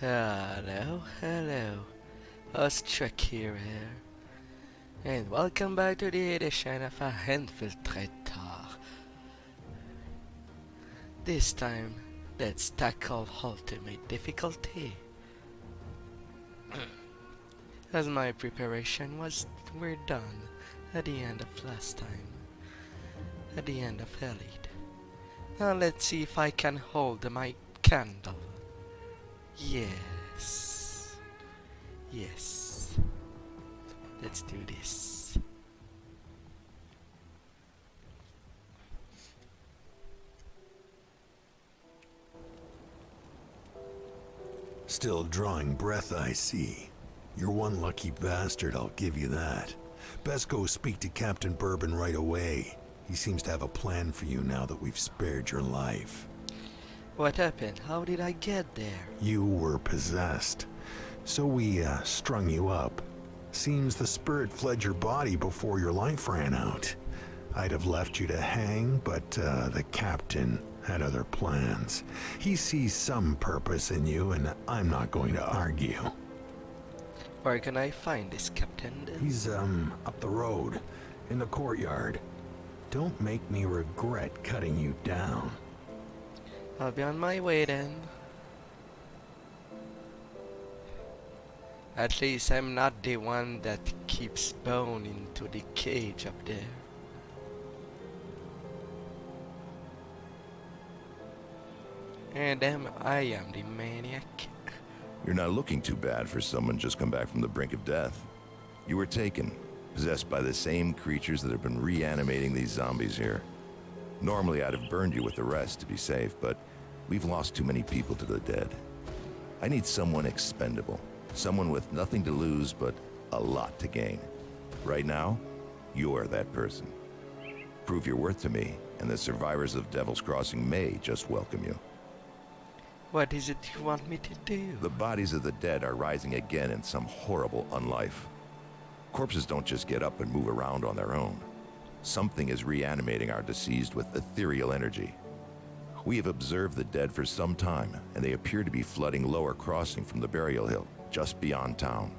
Hello, Ostrich here, and welcome back to the edition of a Infiltrator. This time, let's tackle ultimate difficulty. As my preparation were done at the end of last time, at the end of Elite. Now let's see if I can hold my candle. Yes. Let's do this. Still drawing breath, I see. You're one lucky bastard, I'll give you that. Best go speak to Captain Bourbon right away. He seems to have a plan for you now that we've spared your life. What happened? How did I get there? You were possessed. So we strung you up. Seems the spirit fled your body before your life ran out. I'd have left you to hang, but the captain had other plans. He sees some purpose in you, and I'm not going to argue. Where can I find this captain then? He's up the road, in the courtyard. Don't make me regret cutting you down. I'll be on my way then. At least I'm not the one that keeps Bone into the cage up there. And I am the maniac. You're not looking too bad for someone just come back from the brink of death. You were taken, possessed by the same creatures that have been reanimating these zombies here. Normally I'd have burned you with the rest to be safe, but we've lost too many people to the dead. I need someone expendable, someone with nothing to lose but a lot to gain. Right now, you're that person. Prove your worth to me, and the survivors of Devil's Crossing may just welcome you. What is it you want me to do? The bodies of the dead are rising again in some horrible unlife. Corpses don't just get up and move around on their own. Something is reanimating our deceased with ethereal energy. We have observed the dead for some time, and they appear to be flooding Lower Crossing from the burial hill, just beyond town.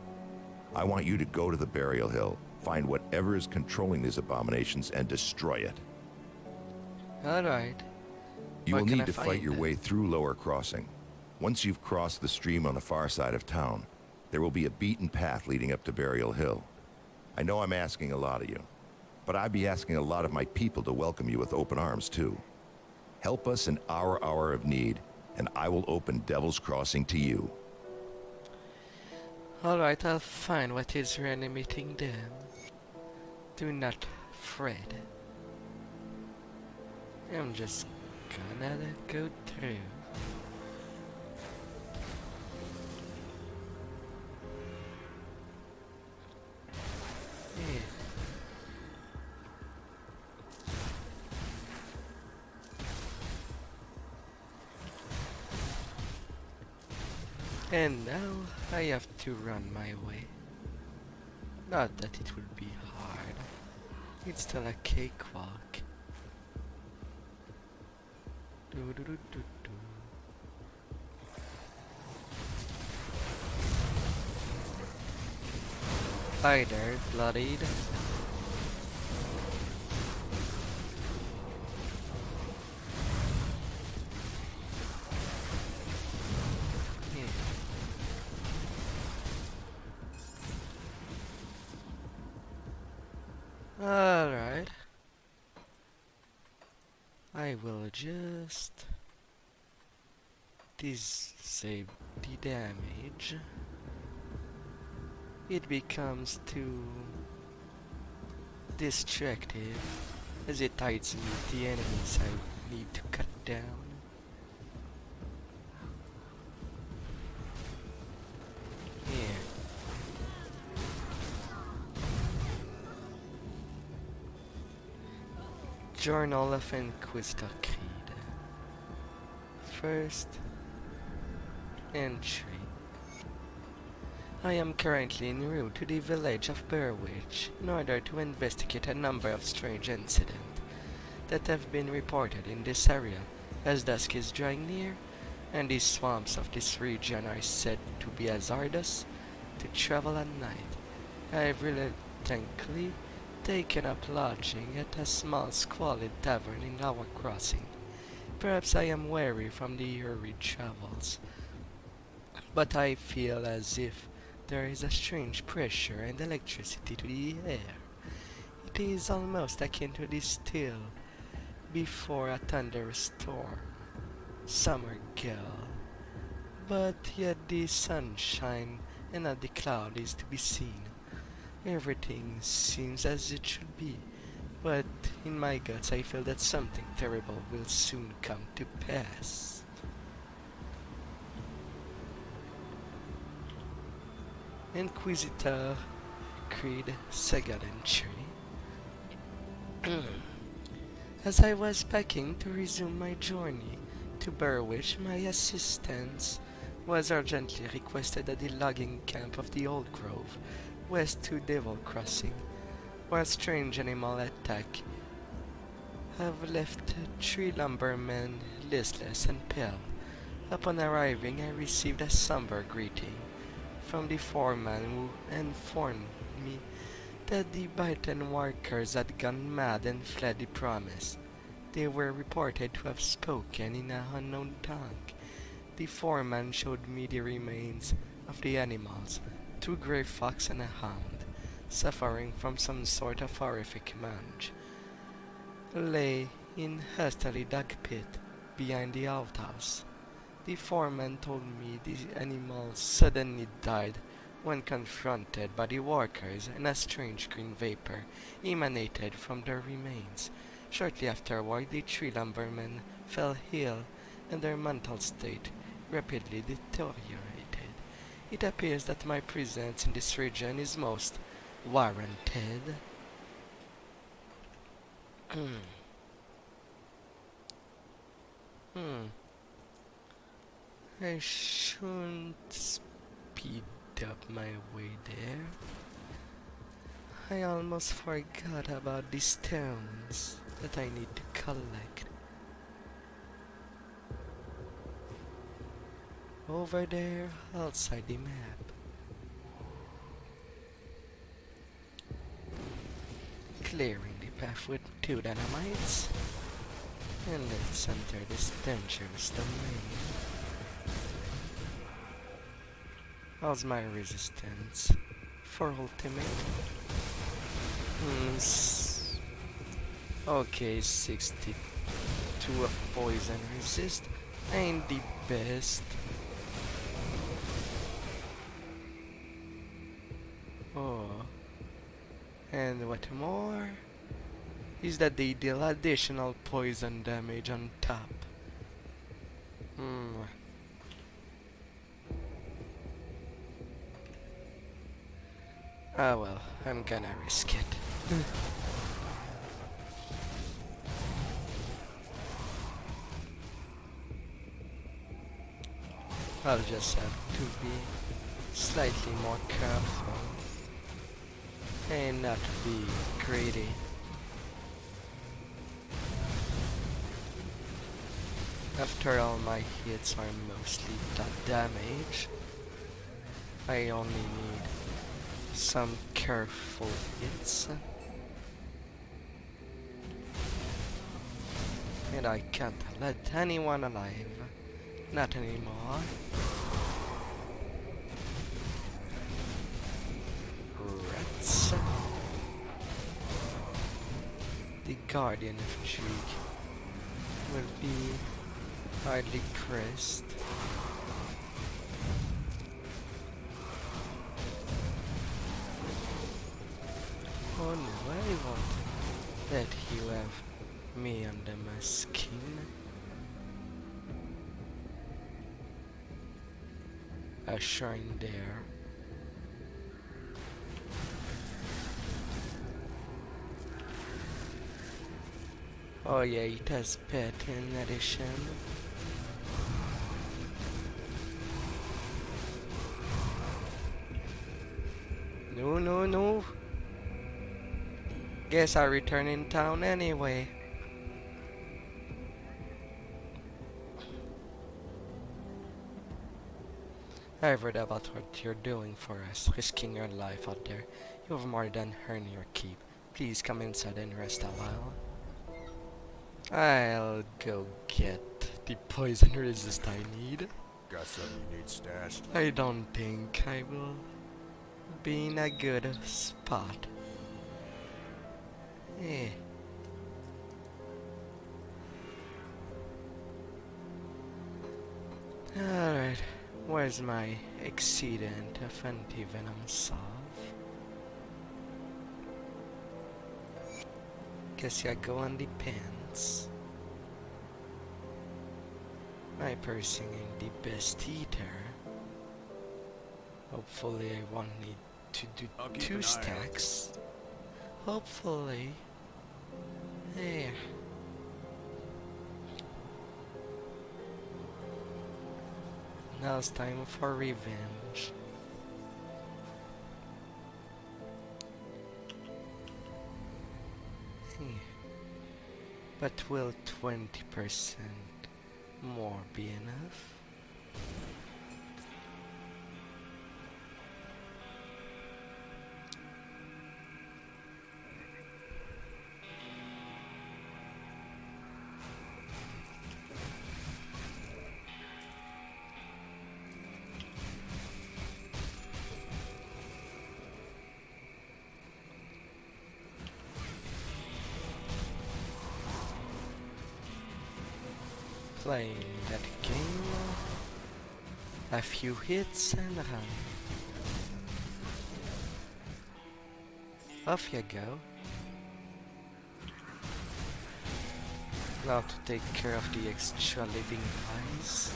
I want you to go to the burial hill, find whatever is controlling these abominations, and destroy it. Alright. You will need to fight your way through Lower Crossing. Once you've crossed the stream on the far side of town, there will be a beaten path leading up to Burial Hill. I know I'm asking a lot of you, but I'd be asking a lot of my people to welcome you with open arms too. Help us in our hour of need, and I will open Devil's Crossing to you. Alright, I'll find what is reanimating them. Do not fret. I'm just gonna go through. Yeah. And now I have to run my way. Not that it will be hard. It's still a cakewalk. Hi there, bloodied. Alright. I will just disable the damage. It becomes too distractive as it hides me the enemies I need to cut down. Yeah. Journal of Inquisitor Creed. First entry. I am currently en route to the village of Burwich in order to investigate a number of strange incidents that have been reported in this area as dusk is drawing near and the swamps of this region are said to be hazardous to travel at night. I've reluctantly taken up lodging at a small squalid tavern in our crossing. Perhaps I am weary from the hurried travels, but I feel as if there is a strange pressure and electricity to the air. It is almost akin to the still before a thunderous storm. Summer girl, but yet the sunshine and not the cloud is to be seen. Everything seems as it should be, but in my guts I feel that something terrible will soon come to pass. Inquisitor Creed second entry. As I was packing to resume my journey to Berwick, my assistance was urgently requested at the logging camp of the Old Grove, west to Devil Crossing, where a strange animal attack have left 3 lumbermen listless and pale. Upon arriving, I received a somber greeting from the foreman who informed me that the Brighton workers had gone mad and fled the promise. They were reported to have spoken in an unknown tongue. The foreman showed me the remains of the animals, 2 grey fox and a hound, suffering from some sort of horrific mange, lay in hastily dug pit behind the outhouse. The foreman told me the animals suddenly died when confronted by the workers, and a strange green vapor emanated from their remains. Shortly afterward, the 3 lumbermen fell ill, and their mental state rapidly deteriorated. It appears that my presence in this region is most warranted. I shouldn't speed up my way there. I almost forgot about the stones that I need to collect. Over there, outside the map. Clearing the path with 2 dynamites. And let's enter this dangerous domain. How's my resistance? For ultimate? Okay, 62 of poison resist. Ain't the best. Oh. And what more is that they deal additional poison damage on top. Ah well, I'm gonna risk it. I'll just have to be slightly more careful and not be greedy. After all, my hits are mostly dot damage. I only need some careful hits. And I can't let anyone alive. Not anymore. Rats. The Guardian of Trig will be hardly pressed. Oh no, I won't let you have me under my skin. A shrine there. Oh yeah, it has pet in addition. No, no, no. Guess I'll return in town anyway. I've heard about what you're doing for us, risking your life out there. You've more than earned your keep. Please come inside and rest a while. I'll go get the poison resist I need. Got something you need stashed? I don't think I will be in a good spot. Eh. Alright, where's my exceedant of anti-venom salve? Guess I go on the pants. My piercing ain't the best either. Hopefully I won't need to do I'll keep 2 an eye out. stacks. Hopefully. There. Now it's time for revenge. But will 20% more be enough? Playing that game, a few hits and run. Off you go. Now to take care of the extra living guys.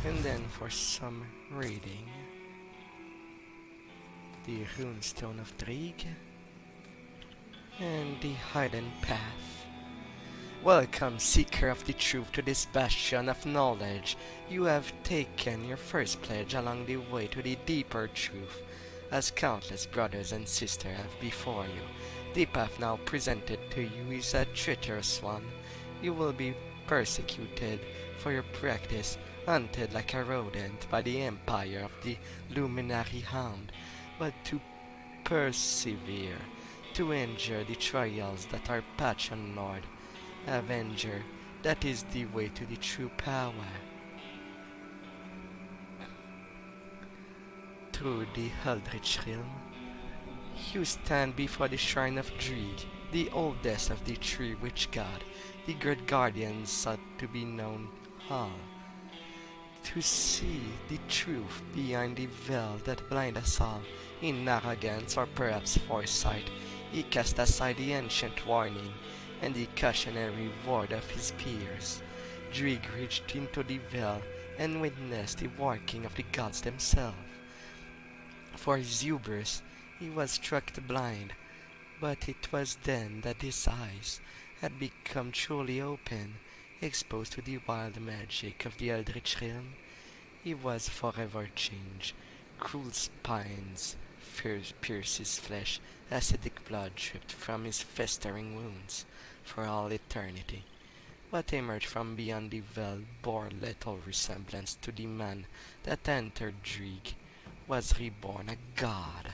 And then for some reading, the Runestone of Drieg and the Hidden Path. Welcome, seeker of the truth, to this bastion of knowledge. You have taken your first pledge along the way to the deeper truth, as countless brothers and sisters have before you. The path now presented to you is a treacherous one. You will be persecuted for your practice, hunted like a rodent by the empire of the Luminary Hound, but to persevere, to endure the trials that our Patron Lord Avenger, that is the way to the true power. Through the Eldritch Realm, you stand before the shrine of Drieg, the oldest of the three witch god, the great guardians sought to be known all. To see the truth behind the veil that blind us all, in arrogance or perhaps foresight, he cast aside the ancient warning and the cautionary word of his peers. Drieg reached into the veil and witnessed the working of the gods themselves. For his hubris, he was struck blind, but it was then that his eyes had become truly open, exposed to the wild magic of the Eldritch Realm. He was forever changed. Cruel spines pierced his flesh, acidic blood dripped from his festering wounds for all eternity. What emerged from beyond the veil bore little resemblance to the man that entered Drieg, was reborn a god.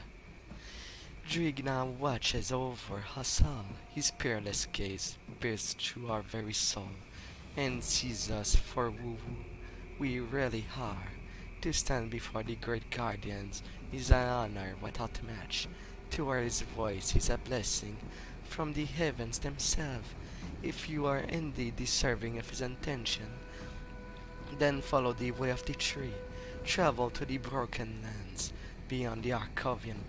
Drieg now watches over us all, his peerless gaze pierced through our very soul, and sees us for who we really are. To stand before the great guardians is an honor without match. To hear his voice is a blessing from the heavens themselves. If you are indeed deserving of his attention, then follow the way of the tree. Travel to the broken lands beyond the Arcovian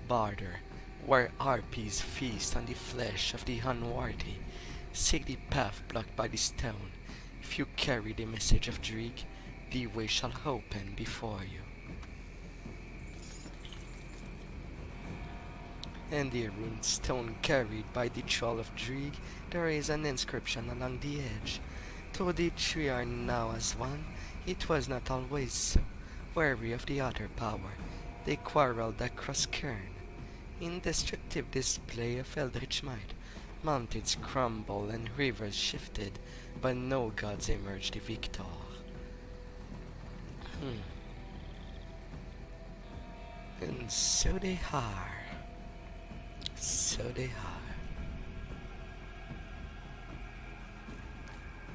border, where harpies feast on the flesh of the unworthy. Seek the path blocked by the stone. If you carry the message of Drieg, the way shall open before you. And the rune stone carried by the troll of Drieg, there is an inscription along the edge. Though the three are now as one, it was not always so. Wary of the other power, they quarreled across Kern. Indestructible display of eldritch might, Mountains crumbled and rivers shifted, but no gods emerged victor. And so they are. So they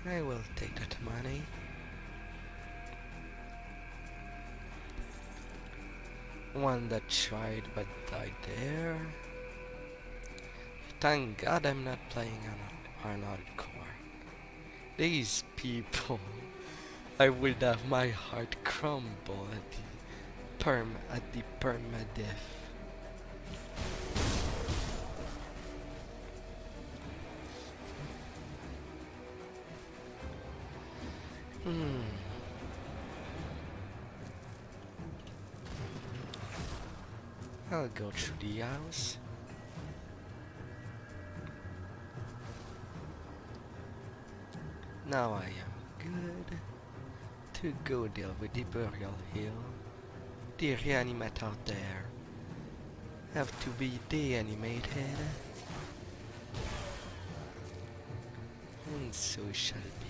are. I will take that money. One that tried but died there. Thank God I'm not playing on hardcore. These people, I would have my heart crumble at the permadeath. I'll go through the house. Now I am good to go deal with the burial hill. The reanimator there have to be deanimated, and so shall be.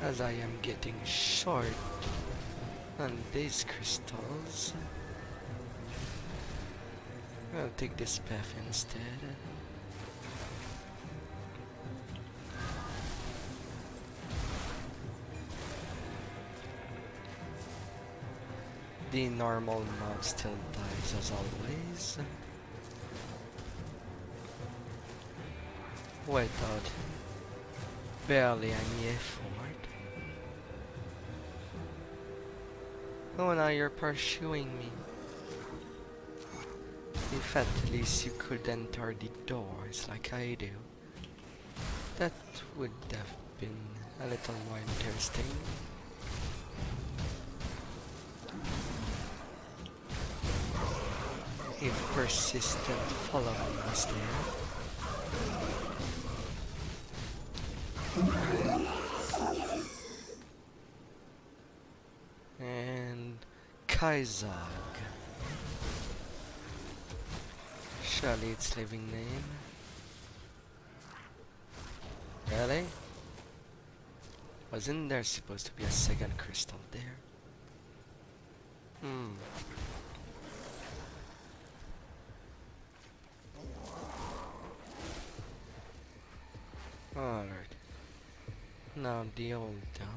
As I am getting short on these crystals, I'll take this path instead. The normal mob still dies as always, without barely any effort. Oh, now you're pursuing me. If at least you could enter the doors like I do, that would have been a little more interesting. If persistent following was there. And Kaizag. Surely its living name. Really? Wasn't there supposed to be a second crystal there? Alright. Now the old dump.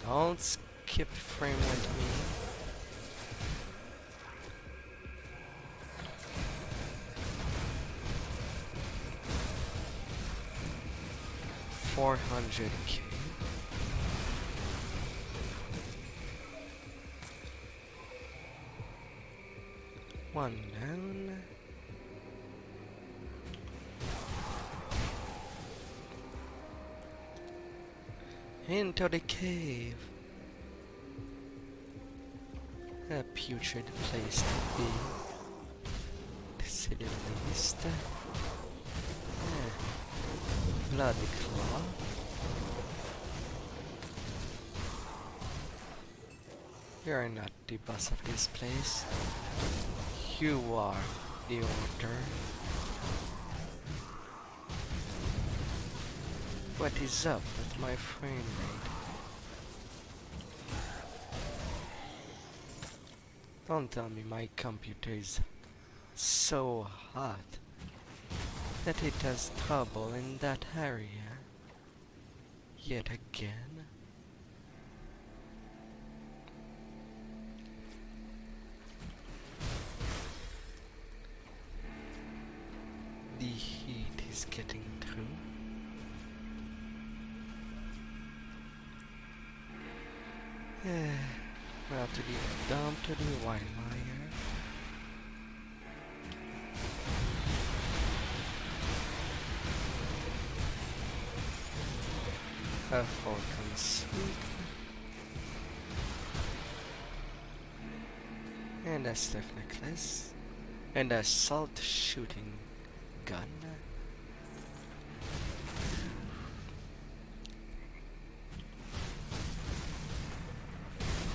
Don't skip frame with me. $400K. One down. Into the cave. A putrid place to be, to say the least. Bloody claw. You're not the boss of this place. You are the order. What is up with my frame rate? Don't tell me my computer is so hot that it has trouble in that area yet again. The heat is getting through. Well, to the dump, to the wine mire. A falcon sweep. And a stiff necklace. And a salt shooting gun.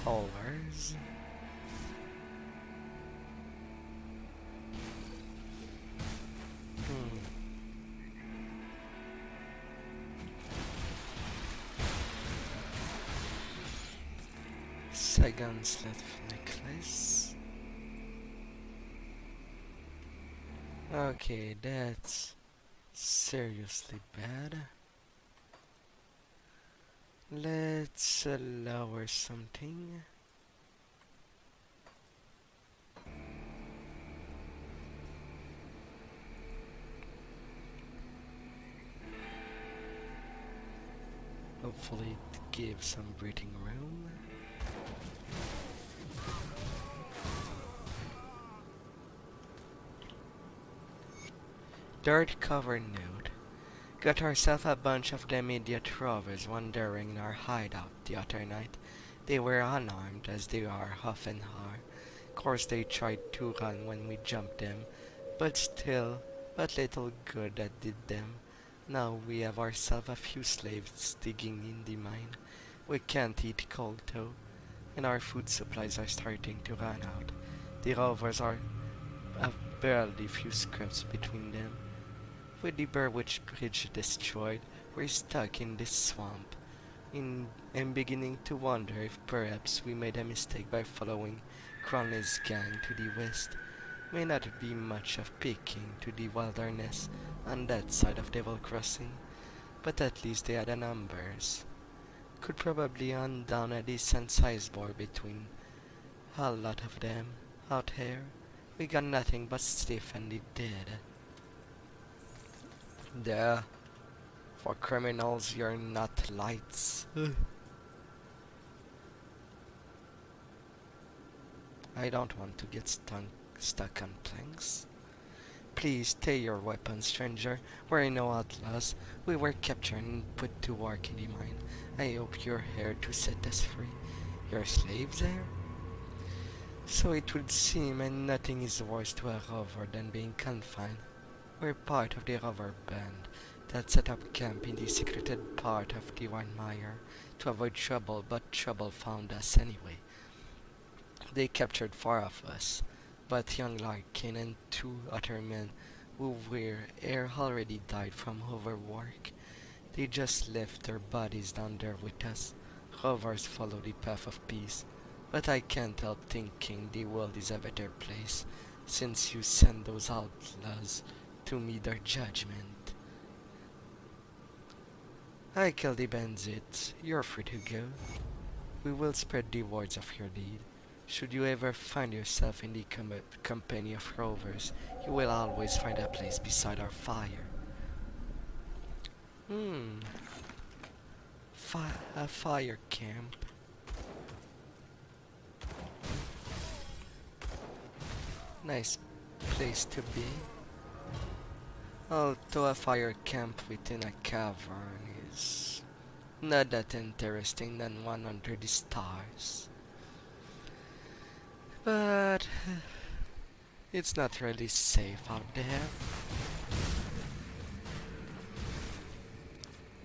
followers. Hmm. Second slit necklace. Okay, that's seriously bad. Let's lower something. Hopefully it gives some breathing room. Dirt covered note. Got ourselves a bunch of the immediate rovers wandering in our hideout the other night. They were unarmed as they are often are. Course they tried to run when we jumped them, but little good that did them. Now we have ourselves a few slaves digging in the mine. We can't eat cold though, and our food supplies are starting to run out. The rovers have barely few scraps between them. With the Burwich Bridge destroyed, we're stuck in this swamp. I'm beginning to wonder if perhaps we made a mistake by following Cronley's gang to the west. May not be much of picking to the wilderness on that side of Devil Crossing, but at least they had the numbers. Could probably hunt down a decent sized boy between a lot of them out here. We got nothing but stiff and the dead. There. For criminals, you're not lights. I don't want to get stuck on planks. Please take your weapons, stranger. We're no outlaws. We were captured and put to work in the mine. I hope you're here to set us free. You're slaves there? So it would seem, and nothing is worse to a rover than being confined. We're part of the rover band that set up camp in the secreted part of the Mire to avoid trouble, but trouble found us anyway. They captured 4 of us, but young Larkin and 2 other men who were here already died from overwork. They just left their bodies down there with us. Rovers follow the path of peace, but I can't help thinking the world is a better place since you send those outlaws to meet their judgment. I killed the bandits. You're free to go. We will spread the words of your deed. Should you ever find yourself in the company of rovers, you will always find a place beside our fire. A fire camp. Nice place to be. Although a fire camp within a cavern is not that interesting than one under the stars. But it's not really safe out there.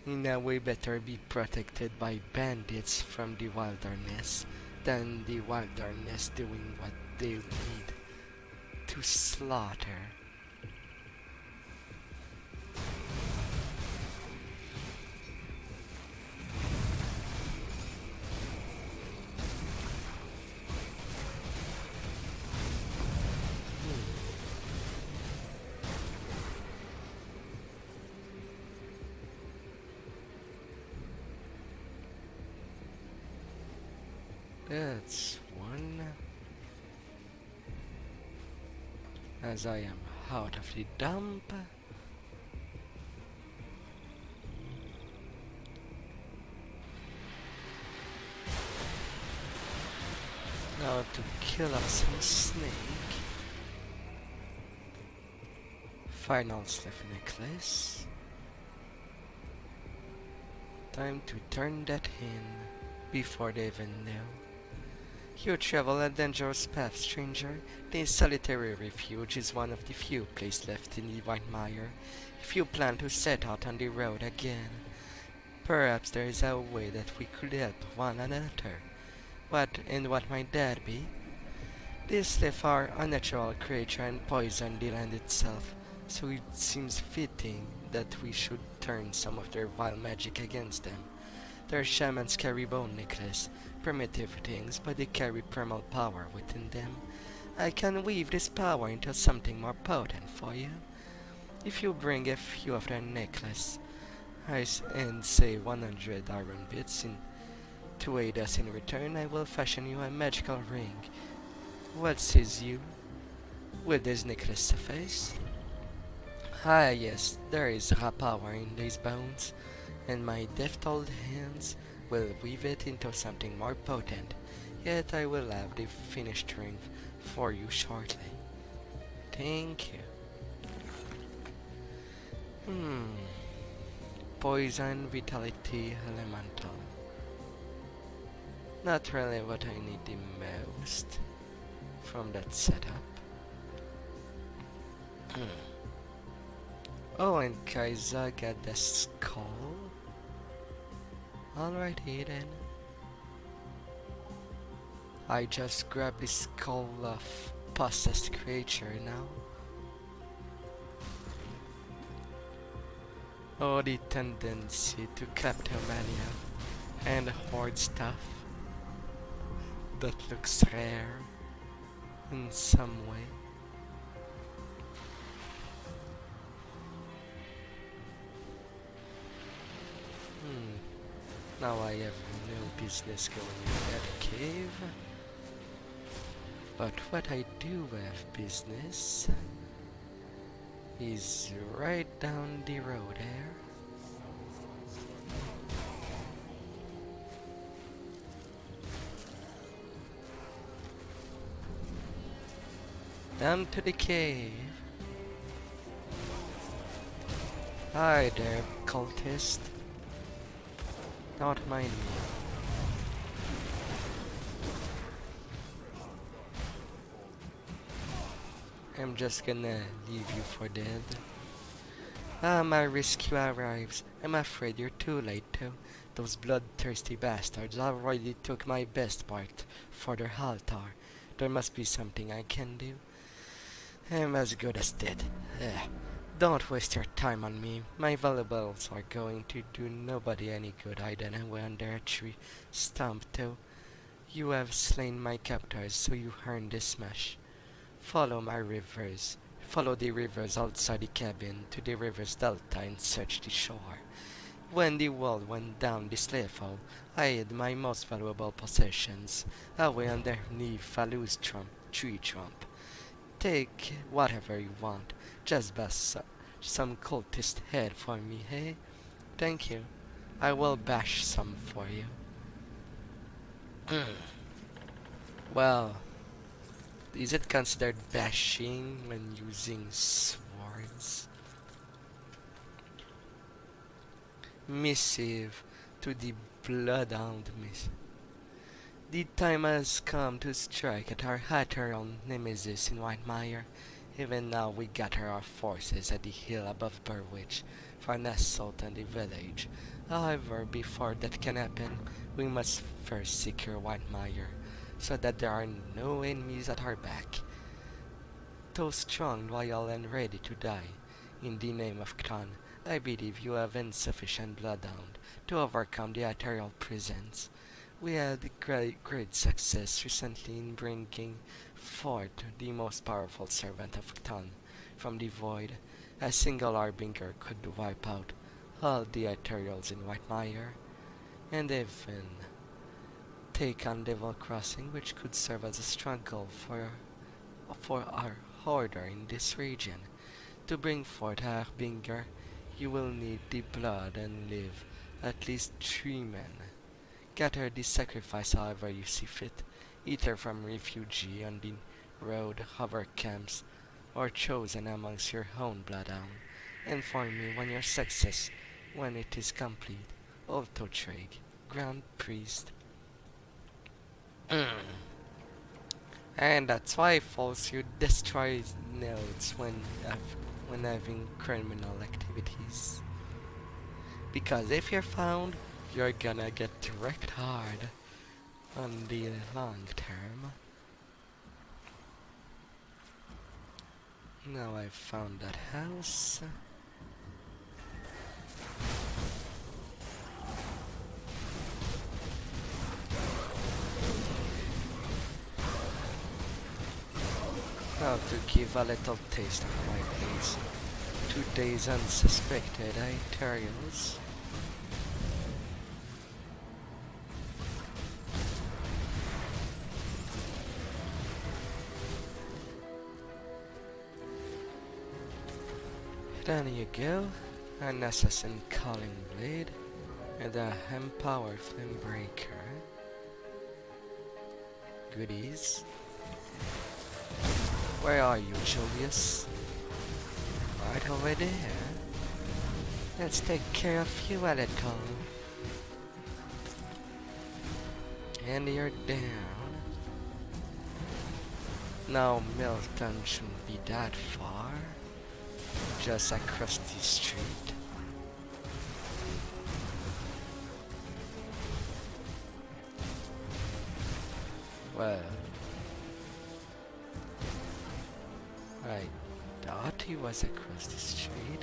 In a way better be protected by bandits from the wilderness than the wilderness doing what they need to slaughter. That's one. As I am out of the dump. Now to kill off some snake. Final slip necklace. Time to turn that in before they even know. You travel a dangerous path, stranger. This solitary refuge is one of the few places left in the White Mire. If you plan to set out on the road again, perhaps there is a way that we could help one another. What might that be? This left our unnatural creature and poisoned the land itself, so it seems fitting that we should turn some of their vile magic against them. Their shamans carry bone necklace, primitive things, but they carry primal power within them. I can weave this power into something more potent for you. If you bring a few of their necklace, and say 100 iron bits to aid us in return, I will fashion you a magical ring. What says you? Will this necklace suffice? Ah yes, there is raw power in these bones, and my deft old hands will weave it into something more potent. Yet I will have the finished ring for you shortly. Thank you. Poison, vitality, elemental. Not really what I need the most from that setup. Oh, and Kaiser got the skull. Alrighty then. I just grabbed the skull of possessed creature now. Oh, the tendency to kleptomania and hoard stuff that looks rare in some way. Now I have no business going in that cave. But what I do have business is right down the road there. Down to the cave. Hi there, cultist. Don't mind me. I'm just gonna leave you for dead. Ah, my rescue arrives. I'm afraid you're too late though. Those bloodthirsty bastards already took my best part for their altar. There must be something I can do. I'm as good as dead. Don't waste your time on me. My valuables are going to do nobody any good hiding away under a tree stump though. You have slain my captors, so you earned this smash. Follow my rivers. Follow the rivers outside the cabin to the river's delta and search the shore. When the wall went down the slave hole, I hid my most valuable possessions away underneath a loose tree trunk. Take whatever you want. Just bust some cultist head for me, hey? Thank you. I will bash some for you. Well, is it considered bashing when using swords? Missive to the Bloodhound Miss. The time has come to strike at our lateral nemesis in Whitemire. Even now we gather our forces at the hill above Burwich for an assault on the village. However, before that can happen, we must first secure Whitemire, so that there are no enemies at our back. Though strong, loyal, and ready to die, in the name of Cthon, I believe you have insufficient bloodhound to overcome the ethereal presence. We had great success recently in bringing forth the most powerful servant of Cthon from the void. A single harbinger could wipe out all the ethereals in Whitemire, and even take on Devil Crossing, which could serve as a stronghold for our order in this region. To bring forth a harbinger, you will need the blood and live at least 3 men. Gather the sacrifice however you see fit, either from refugee on the road, hover camps, or chosen amongst your own bloodhound. Inform me when when it is complete. Altotreg, Grand Priest. And that's why falls you destroy nodes when having criminal activities. Because if you're found, you're gonna get wrecked hard. on the long term. Now I've found that house. Now to give a little taste of my place. Today's unsuspected materials. There you go, an assassin calling blade and a empowered flame breaker. Goodies. Where are you, Julius? Right over there. Let's take care of you, Alethon. And you're down. Now Milton shouldn't be that far. Just across the street. Well, I thought he was across the street.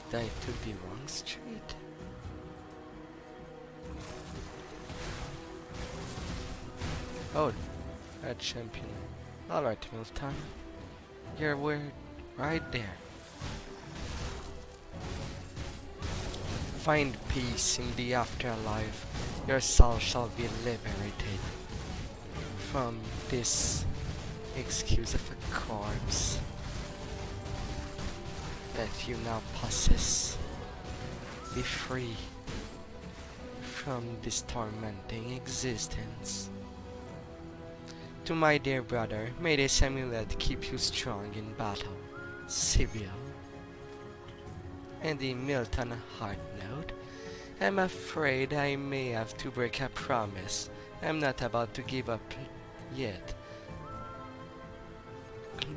I took the wrong street. Oh, that champion. Alright, Milton. You're right there. Find peace in the afterlife. Your soul shall be liberated from this excuse of a corpse that you now possess. Be free from this tormenting existence. To my dear brother, may this amulet keep you strong in battle. Sibyl. And the Milton heart note. I'm afraid I may have to break a promise. I'm not about to give up yet.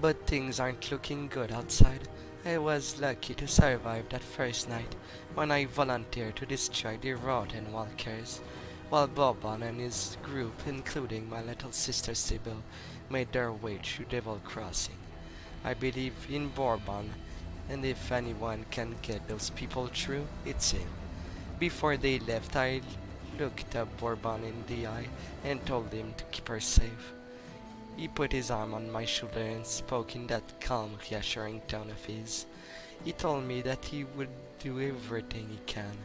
But things aren't looking good outside. I was lucky to survive that first night when I volunteered to destroy the Rotten Walkers, while Bourbon and his group, including my little sister Sibyl, made their way through Devil Crossing. I believe in Bourbon, and if anyone can get those people through, it's him. Before they left, I looked up Bourbon in the eye and told him to keep her safe. He put his arm on my shoulder and spoke in that calm, reassuring tone of his. He told me that he would do everything he can,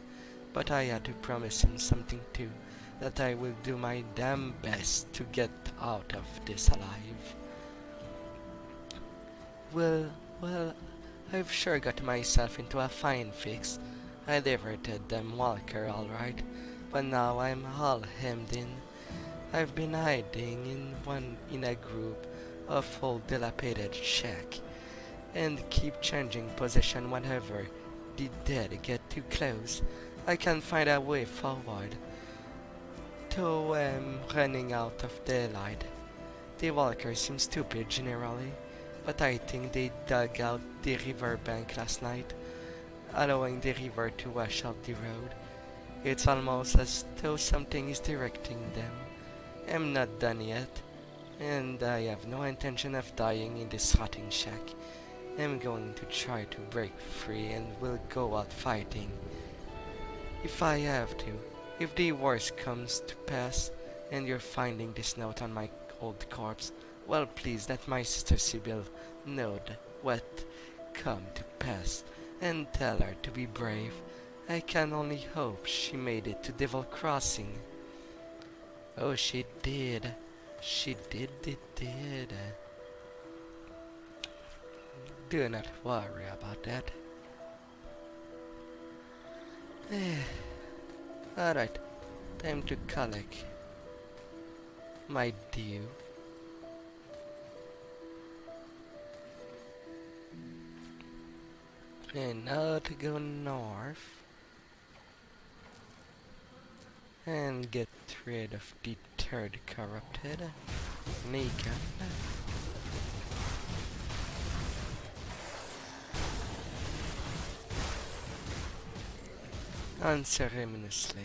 but I had to promise him something too, that I will do my damn best to get out of this alive. Well, I've sure got myself into a fine fix. I diverted them Walker alright, but now I'm all hemmed in. I've been hiding in a group of old dilapidated shack, and keep changing position whenever the dead get too close. I can find a way forward, though I'm running out of daylight. The Walkers seem stupid generally, but I think they dug out the river bank last night, allowing the river to wash out the road. It's almost as though something is directing them. I'm not done yet, and I have no intention of dying in this rotting shack. I'm going to try to break free and will go out fighting. If I have to, if the worst comes to pass, and you're finding this note on my old corpse, well, please let my sister Sibyl know what come to pass, and tell her to be brave. I can only hope she made it to Devil Crossing. Oh, she did. She did. Do not worry about that. Alright, time to collect my due. And now to go north and get rid of the third corrupted Megan. Unceremoniously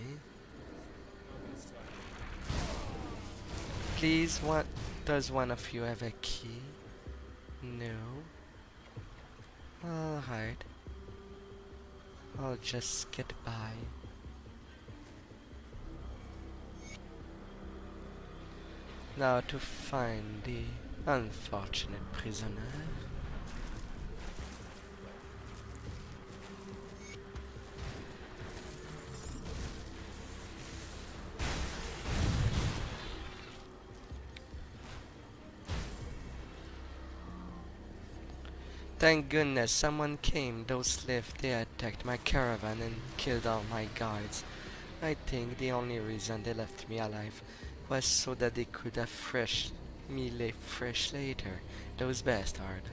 Please, what does one of you have a key? No. Alright. I'll just get by. Now to find the unfortunate prisoner. Thank goodness someone came. Those left, they attacked my caravan and killed all my guards. I think the only reason they left me alive was so that they could have me fresh later. Those bastards.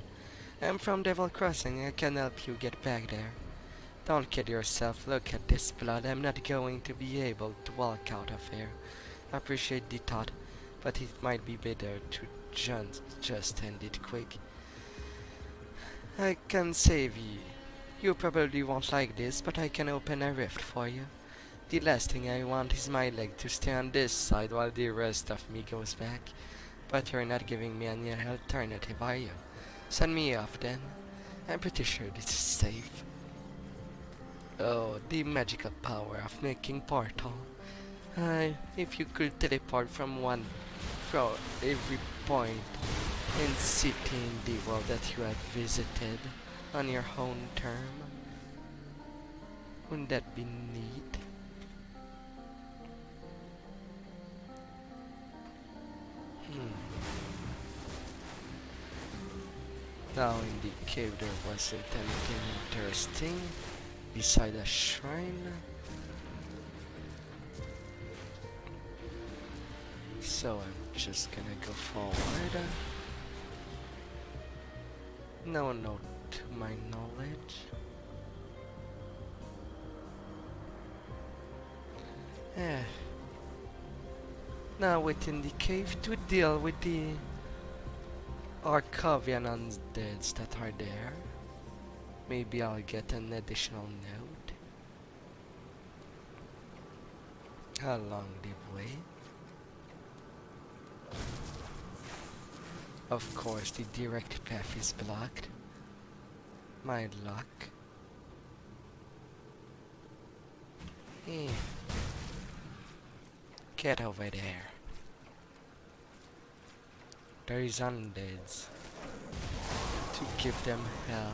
I'm from Devil Crossing. I can help you get back there. Don't kid yourself. Look at this blood. I'm not going to be able to walk out of here. I appreciate the thought, but it might be better to just end it quick. I can save you. You probably won't like this, but I can open a rift for you. The last thing I want is my leg to stay on this side while the rest of me goes back. But you're not giving me any alternative, are you? Send me off then. I'm pretty sure this is safe. Oh, the magical power of making portal. If you could teleport from every point and city in the world that you have visited on your own term, wouldn't that be neat? Now in the cave there wasn't anything interesting beside a shrine. So I'm just gonna go forward. No note to my knowledge. Now within the cave to deal with the Arcavian undeads that are there. Maybe I'll get an additional note along the way. Of course, the direct path is blocked. My luck. Get over there. There is undeads. To give them hell.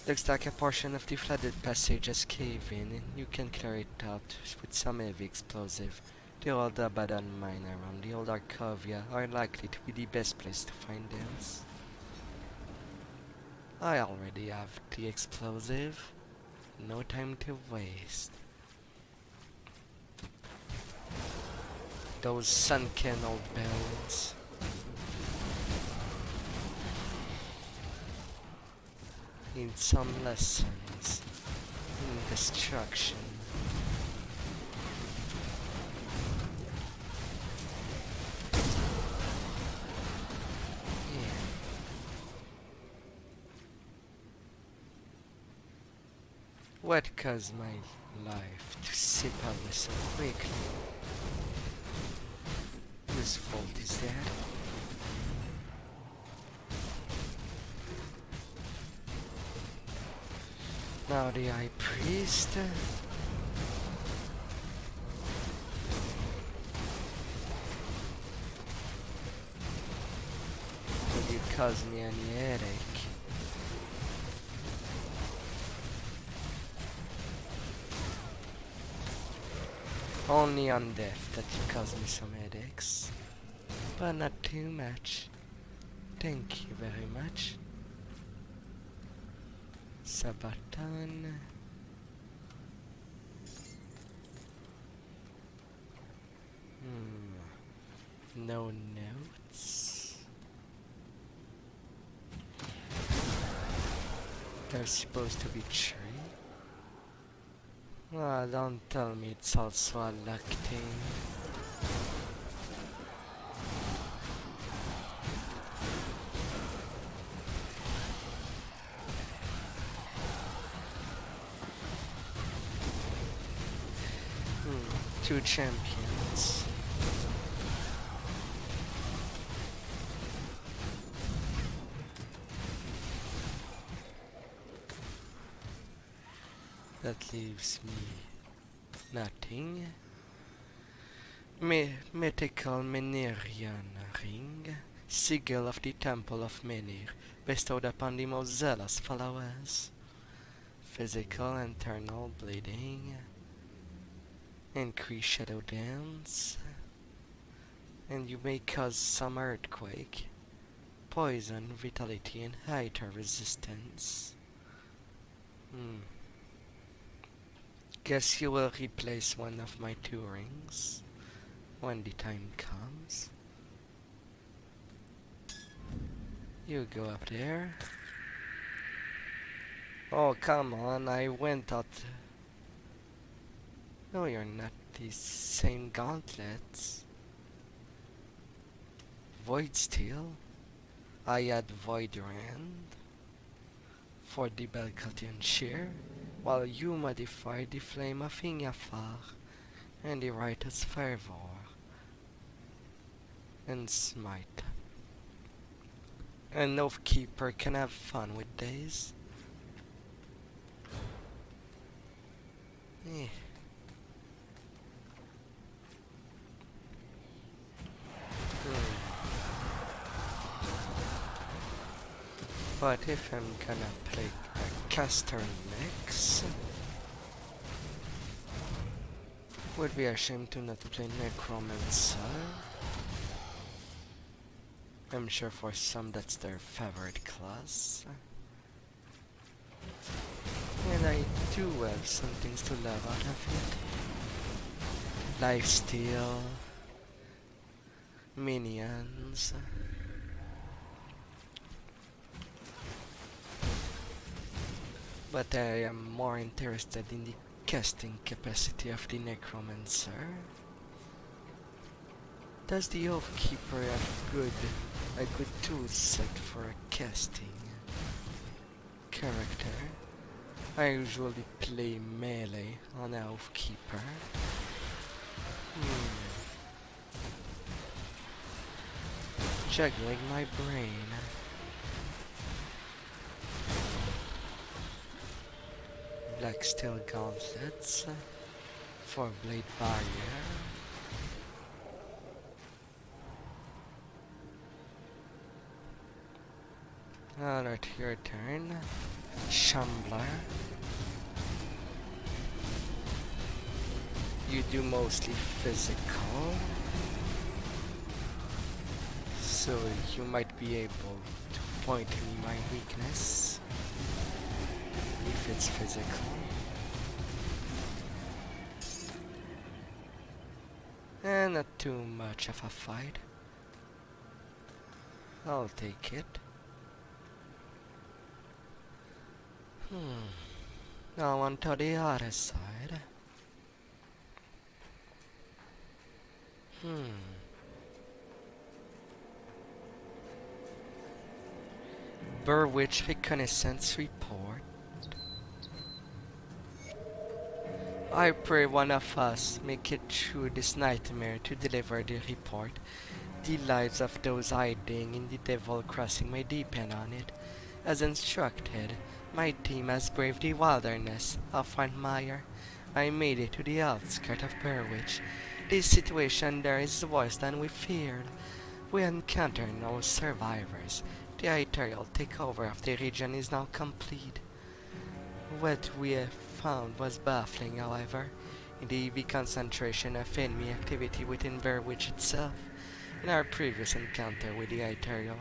Looks like a portion of the flooded passage has caved in, and you can clear it out with some heavy explosive. The old abandoned mine around the old Arcavia are likely to be the best place to find those. I already have the explosive. No time to waste. Those sunken old bones. Need some lessons in destruction. What caused my life to sip away so quickly? Whose fault is that? Now the High Priest. Will you cause me any headache? Only on death that you cause me some headaches. But not too much. Thank you very much. Sabaton. No notes. There's supposed to be tree. Ah, don't tell me it's also a luck thing. two champions. That leaves me nothing. Mythical Menerian ring, sigil of the Temple of Menir, bestowed upon the most zealous followers. Physical internal bleeding, increased shadow dance, and you may cause some earthquake, poison, vitality, and heightened resistance. Guess you will replace one of my two rings when the time comes. You go up there. Oh, come on, I went out. No, you're not the same gauntlets. Void Steel. I had Void Rand for the Belcatian Shear, while you modify the Flame of Inyafar and the Righteous Fervor and Smite. An Oathkeeper can have fun with days. Eh. But if I'm gonna play a caster next, would be a shame to not play Necromancer. I'm sure for some that's their favorite class. And I do have some things to love out of it. Lifesteal, minions. But I am more interested in the casting capacity of the Necromancer. Does the Oathkeeper have a good tool set for a casting character? I usually play melee on Oathkeeper. Juggling my brain. Black Steel Gauntlets for Blade Barrier. Alright, your turn. Shambler. You do mostly physical, so you might be able to point me my weakness if it's physical. And not too much of a fight. I'll take it. Now on to the other side. Burwitch Reconnaissance Report. I pray one of us make it through this nightmare to deliver the report. The lives of those hiding in the devil crossing may depend on it. As instructed, my team has braved the wilderness of Mire. I made it to the outskirts of Burwitch. The situation there is worse than we feared. We encountered no survivors. The arterial takeover of the region is now complete. What we have found was baffling, however. In the heavy concentration of enemy activity within Burwitch itself. In our previous encounter with the arterial,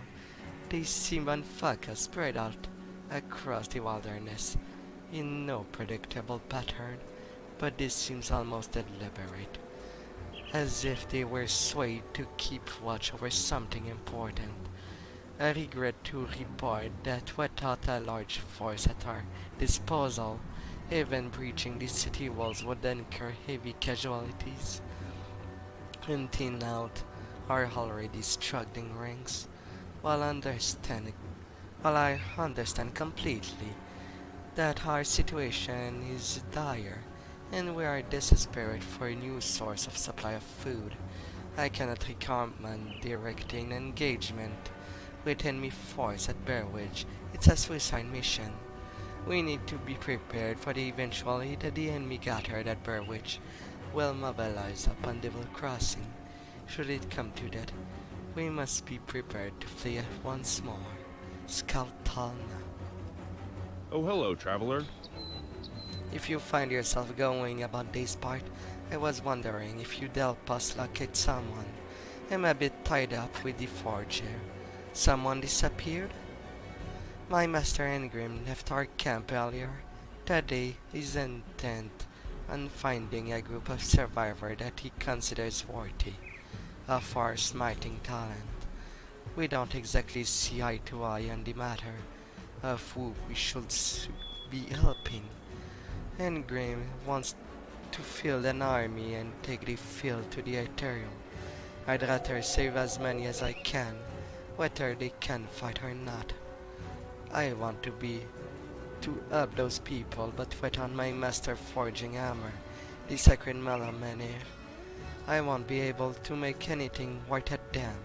they seem unfocused, spread out across the wilderness in no predictable pattern, but this seems almost deliberate, as if they were swayed to keep watch over something important. I regret to report that without a large force at our disposal, even breaching the city walls would incur heavy casualties and thin out our already struggling ranks. While I understand completely that our situation is dire, and we are desperate for a new source of supply of food. I cannot recommend directing engagement with enemy force at Bearwitch. It's a suicide mission. We need to be prepared for the eventuality that the enemy gathered at Bearwitch will mobilize upon Devil Crossing. Should it come to that, we must be prepared to flee once more. Skaltalna. Oh, hello, traveler. If you find yourself going about this part, I was wondering if you'd help us locate someone. I'm a bit tied up with the forge here. Someone disappeared? My master Engrim left our camp earlier. Today is intent on finding a group of survivors that he considers worthy of our smiting talent. We don't exactly see eye to eye on the matter of who we should be helping. Engrim wants to field an army and take the field to the Ethereal. I'd rather save as many as I can, whether they can fight or not. I want to help those people, but without my master forging hammer, the sacred Malamenir, I won't be able to make anything worth a damn.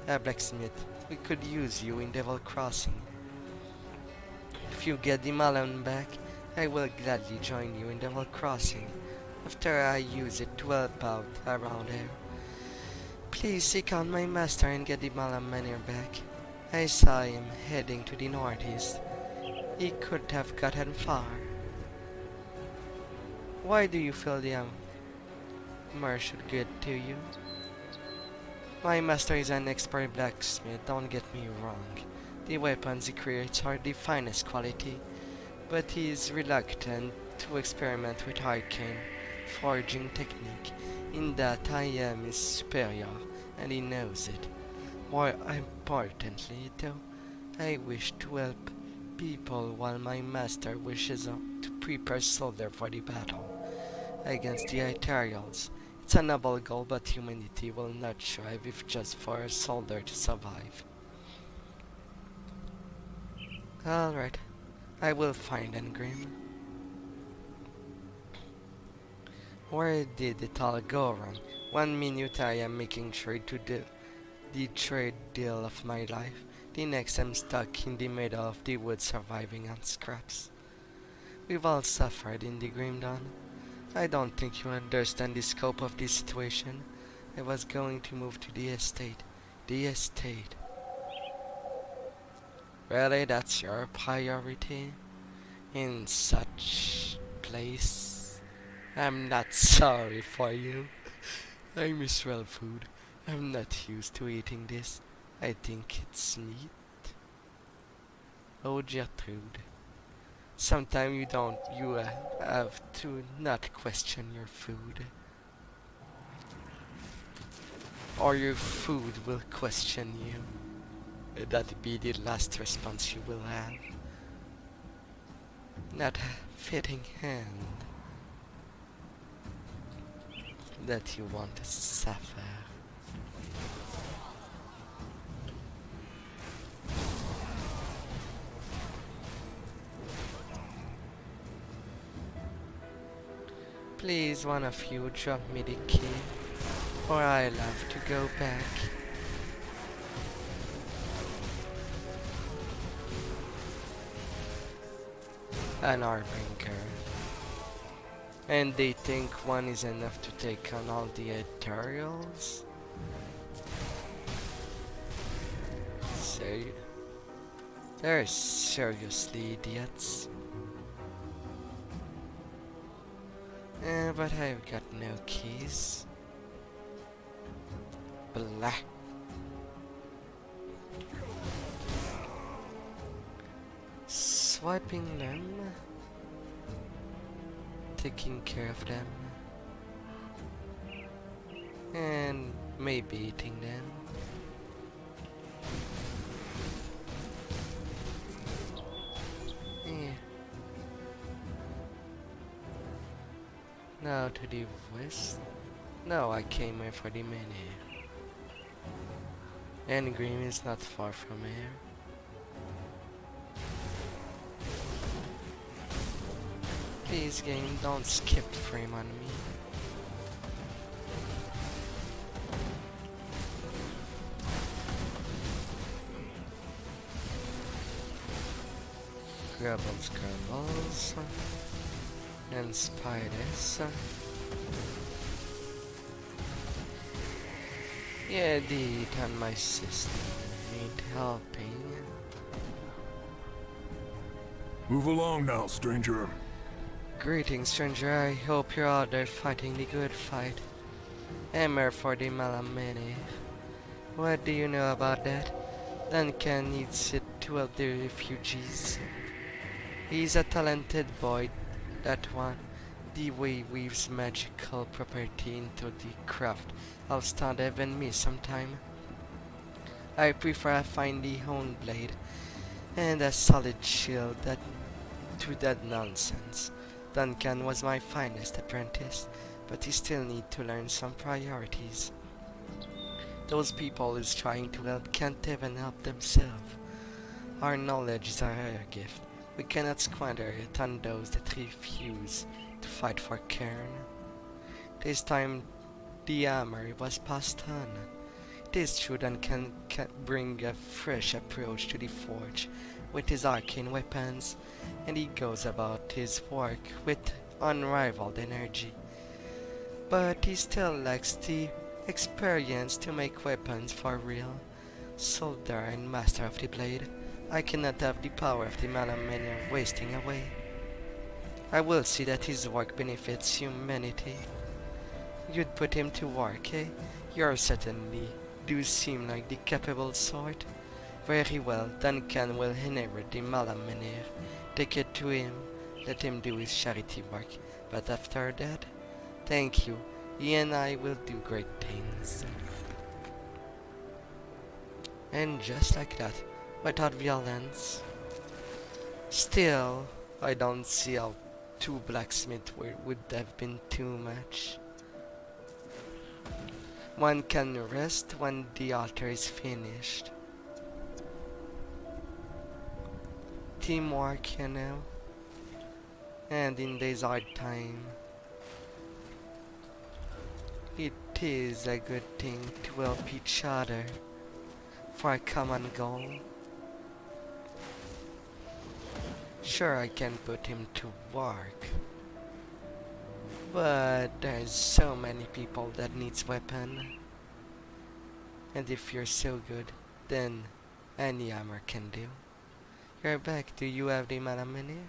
A blacksmith, we could use you in Devil Crossing. If you get the Malon back, I will gladly join you in Devil Crossing after I use it to help out around here. Please seek out my master and get the Malamenir back. I saw him heading to the northeast. He could have gotten far. Why do you feel the armor should get to you? My master is an expert blacksmith, don't get me wrong. The weapons he creates are the finest quality, but he is reluctant to experiment with arcane forging technique. In that I am his superior, and he knows it. More importantly, though, I wish to help people while my master wishes to prepare soldiers for the battle against the Ethereals. It's a noble goal, but humanity will not thrive if just for a soldier to survive. Alright, I will find Engrim. Where did it all go wrong? 1 minute I am making sure to do the trade deal of my life. The next I'm stuck in the middle of the woods surviving on scraps. We've all suffered in the Grim Dawn. I don't think you understand the scope of this situation. I was going to move to the estate. The estate. Really, that's your priority? In such place? I'm not sorry for you. I miss real food. I'm not used to eating this. I think it's meat. Oh, Gertrude. Sometimes you have to not question your food. Or your food will question you. That'll be the last response you will have. Not a fitting hand that you want to suffer. Please, one of you drop me the key, or I'll have to go back. An Harbinger. And they think one is enough to take on all the Ethereals? They're seriously idiots. But I've got no keys. Blah. Swiping them. Taking care of them. And maybe eating them. Yeah. Now to the west. No, I came here for the mini. And Green is not far from here. Please game, don't skip frame on me. Grubbles, grubbles. And spiders. Yeah, indeed, and my sister need helping. Move along now, stranger. Greetings, stranger. I hope you're out there fighting the good fight. Hammer for the Malamene. What do you know about that? Duncan needs it to help the refugees. He's a talented boy, that one. The way weaves magical property into the craft. I'll stand even me sometime. I prefer I find the honed blade and a solid shield that to that nonsense. Duncan was my finest apprentice, but he still need to learn some priorities. Those people he's trying to help can't even help themselves. Our knowledge is a rare gift. We cannot squander it on those that refuse to fight for Cairn. This time the hammer was passed on. It is true Duncan can bring a fresh approach to the forge with his arcane weapons, and he goes about his work with unrivaled energy. But he still lacks the experience to make weapons for real. Soldier and master of the blade, I cannot have the power of the Malamania wasting away. I will see that his work benefits humanity. You'd put him to work, eh? You certainly do seem like the capable sort. Very well, Duncan will inherit the Malamania. Take it to him, let him do his charity work. But after that, thank you, he and I will do great things. And just like that, without violence. Still, I don't see how 2 blacksmiths would have been too much. One can rest when the altar is finished. Teamwork, you know. And in this hard time, it is a good thing to help each other for a common goal. Sure, I can put him to work, but there's so many people that needs weapon. And if you're so good, then any armor can do. You're back. Do you have the Malamene?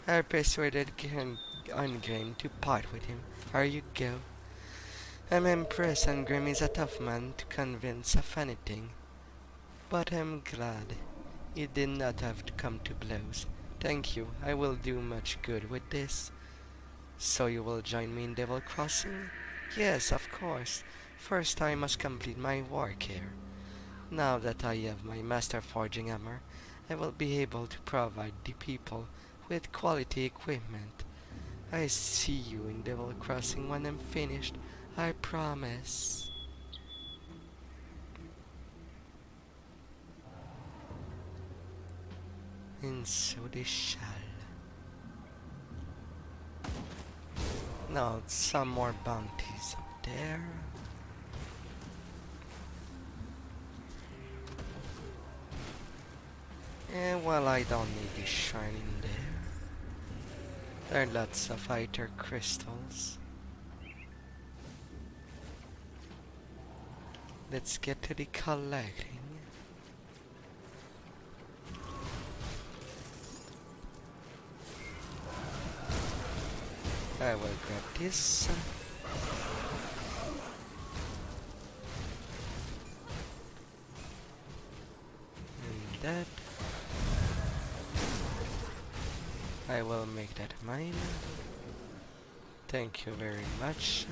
I persuaded Ungrim to part with him. Here you go. I'm impressed Ungrim is a tough man to convince of anything. But I'm glad he did not have to come to blows. Thank you. I will do much good with this. So you will join me in Devil Crossing? Yes, of course. First I must complete my work here. Now that I have my master forging hammer, I will be able to provide the people with quality equipment. I see you in Devil Crossing when I'm finished, I promise. And so they shall. Now some more bounties up there. And well, I don't need this shrine in there. There are lots of fighter crystals. Let's get to the collecting. I will grab this. And that. I will make that mine. Thank you very much.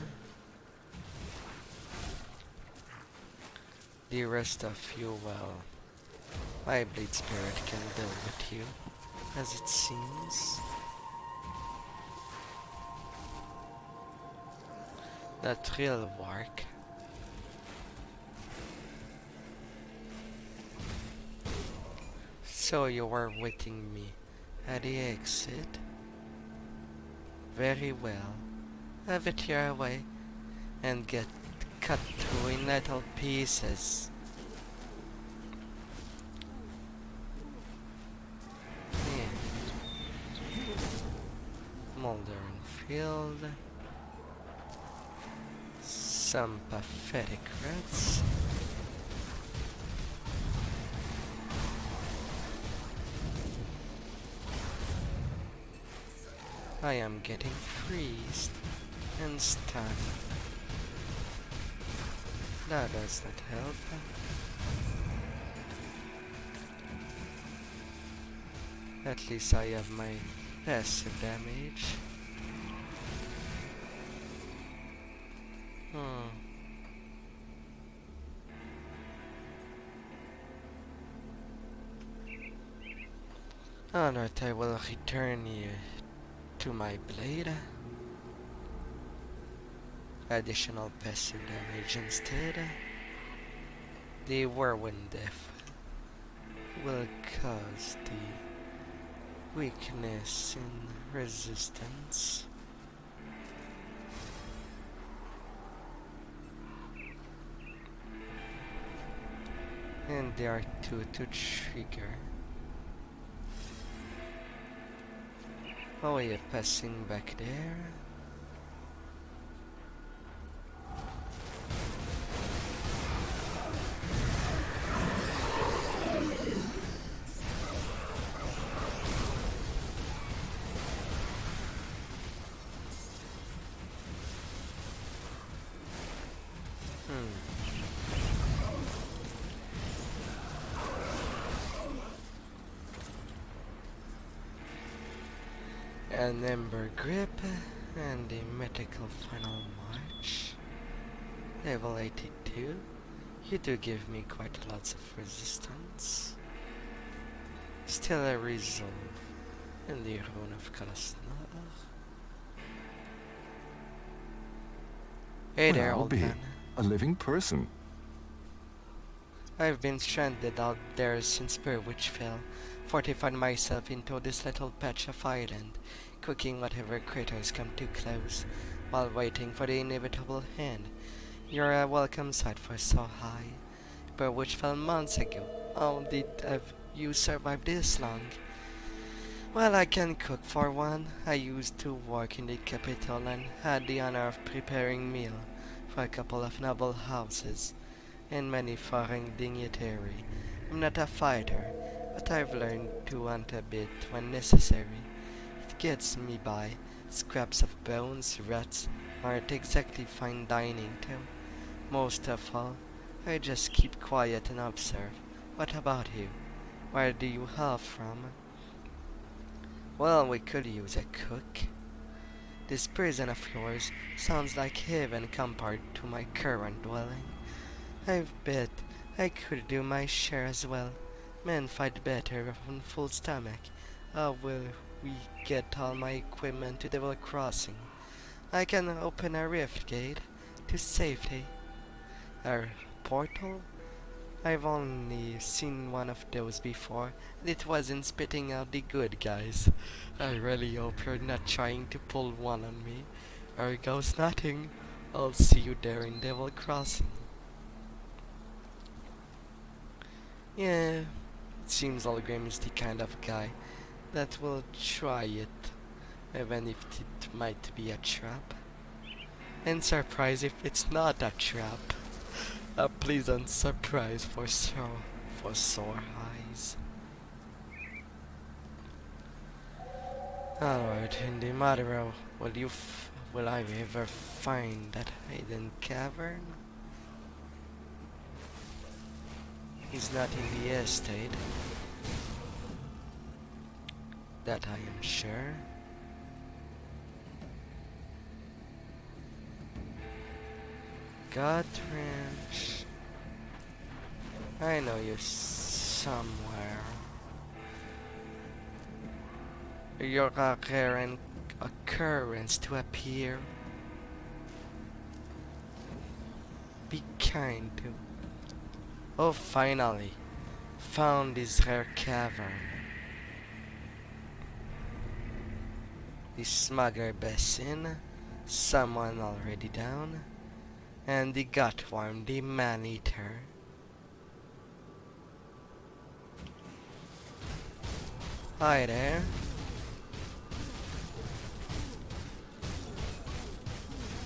The rest of you, well, my blade spirit can deal with you, as it seems. That will work. So you were waiting me at the exit? very well. Have it your way and get cut to in little pieces. Yeah. Moldering field. Some pathetic rats. I am getting freezed and stunned. That does not help. At least I have my passive damage. Alright, I will return you to my blade. Additional passive damage instead. The whirlwind death will cause the weakness in resistance. And there are 2 to trigger. Oh, you're passing back there. An Ember Grip and the Mythical Final March. Level 82. You do give me quite lots of resistance. Still a resolve in the Rune of Kalasnar. Hey there, Well, old be man. a living person. I've been stranded out there since Burwitch fell, fortified myself into this little patch of island, cooking whatever critters come too close, while waiting for the inevitable hand. You're a welcome sight for so high. Burwitch fell months ago. How did have you survived this long? Well, I can cook for one. I used to work in the capital and had the honor of preparing meal for a couple of noble houses and many foreign dignitary. I'm not a fighter, but I've learned to hunt a bit when necessary. It gets me by. Scraps of bones, rats, aren't exactly fine dining too. Most of all, I just keep quiet and observe. What about you? Where do you hail from? Well, we could use a cook. This prison of yours sounds like heaven compared to my current dwelling. I bet I could do my share as well. Men fight better on full stomach. How will we get all my equipment to Devil Crossing? I can open a rift gate to safety. A portal? I've only seen one of those before, and it wasn't spitting out the good guys. I really hope you're not trying to pull one on me. Or goes nothing. I'll see you there in Devil Crossing. Yeah, it seems Algrim is the kind of guy that will try it, even if it might be a trap. And surprise if it's not a trap. A pleasant surprise for sore eyes. Alright, in the matter, will I ever find that hidden cavern? He's not in the estate. That I am sure. God Ranch. I know you somewhere. Your current occurrence to appear. Be kind to. Oh, finally. Found this rare cavern. the smuggler Bessin, someone already down, and the Gutworm, the man-eater. Hi there.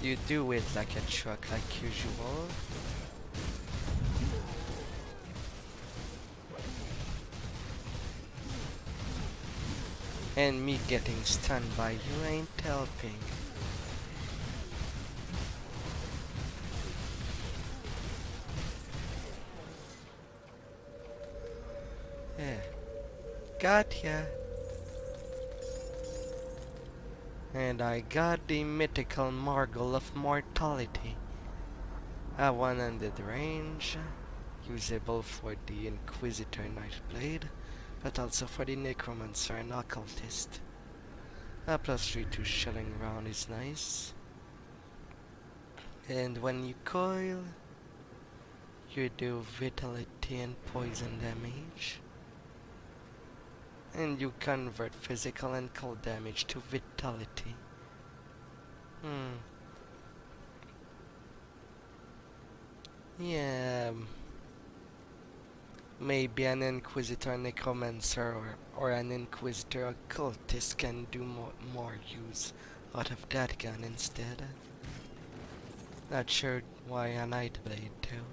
You do it like a truck like usual. And me getting stunned by you ain't helping. Yeah. Gotcha. And I got the mythical Margle of Mortality. A 100 range, usable for the Inquisitor Nightblade, but also for the Necromancer and Occultist. A +3 to shelling round is nice. And when you coil, you do vitality and poison damage. And you convert physical and cold damage to vitality. Yeah. Maybe an Inquisitor Necromancer or an Inquisitor Occultist can do more use out of that gun instead. Not sure why a Nightblade too.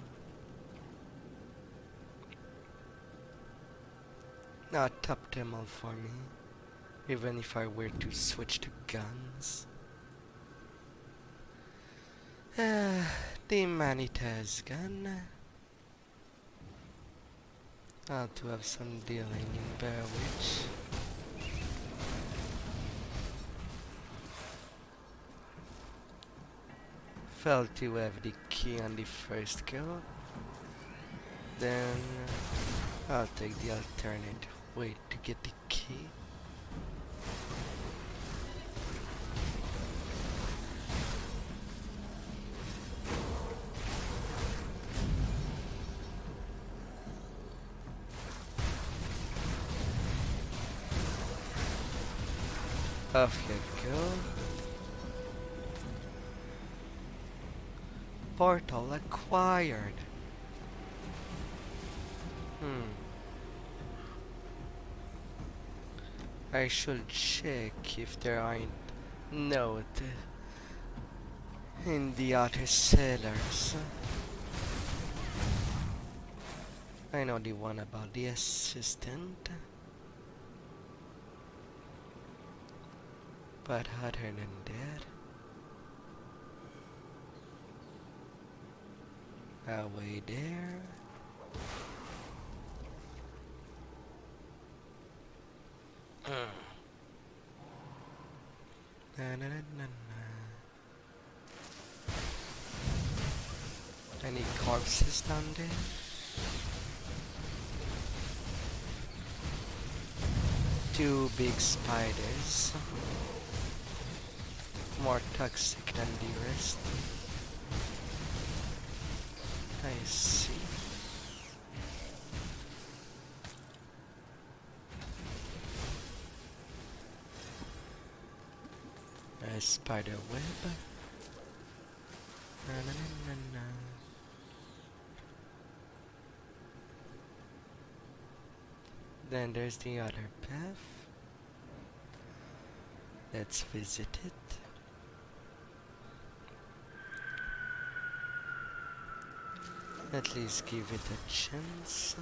Not optimal for me, even if I were to switch to guns. The Manitas gun. I'll to have some dealing in Bear Witch. Failed to have the key on the first kill. Then I'll take the alternate way to get the key. Off you go. Portal acquired. I should check if there aren't notes in the other cellars. I know the one about the assistant. But other than that, away there. Na, na, na, na, na. Any corpses down there? Two big spiders. More toxic than the rest. I see. A spider web. Na, na, na, na, na. Then there's the other path. Let's visit it. At least give it a chance.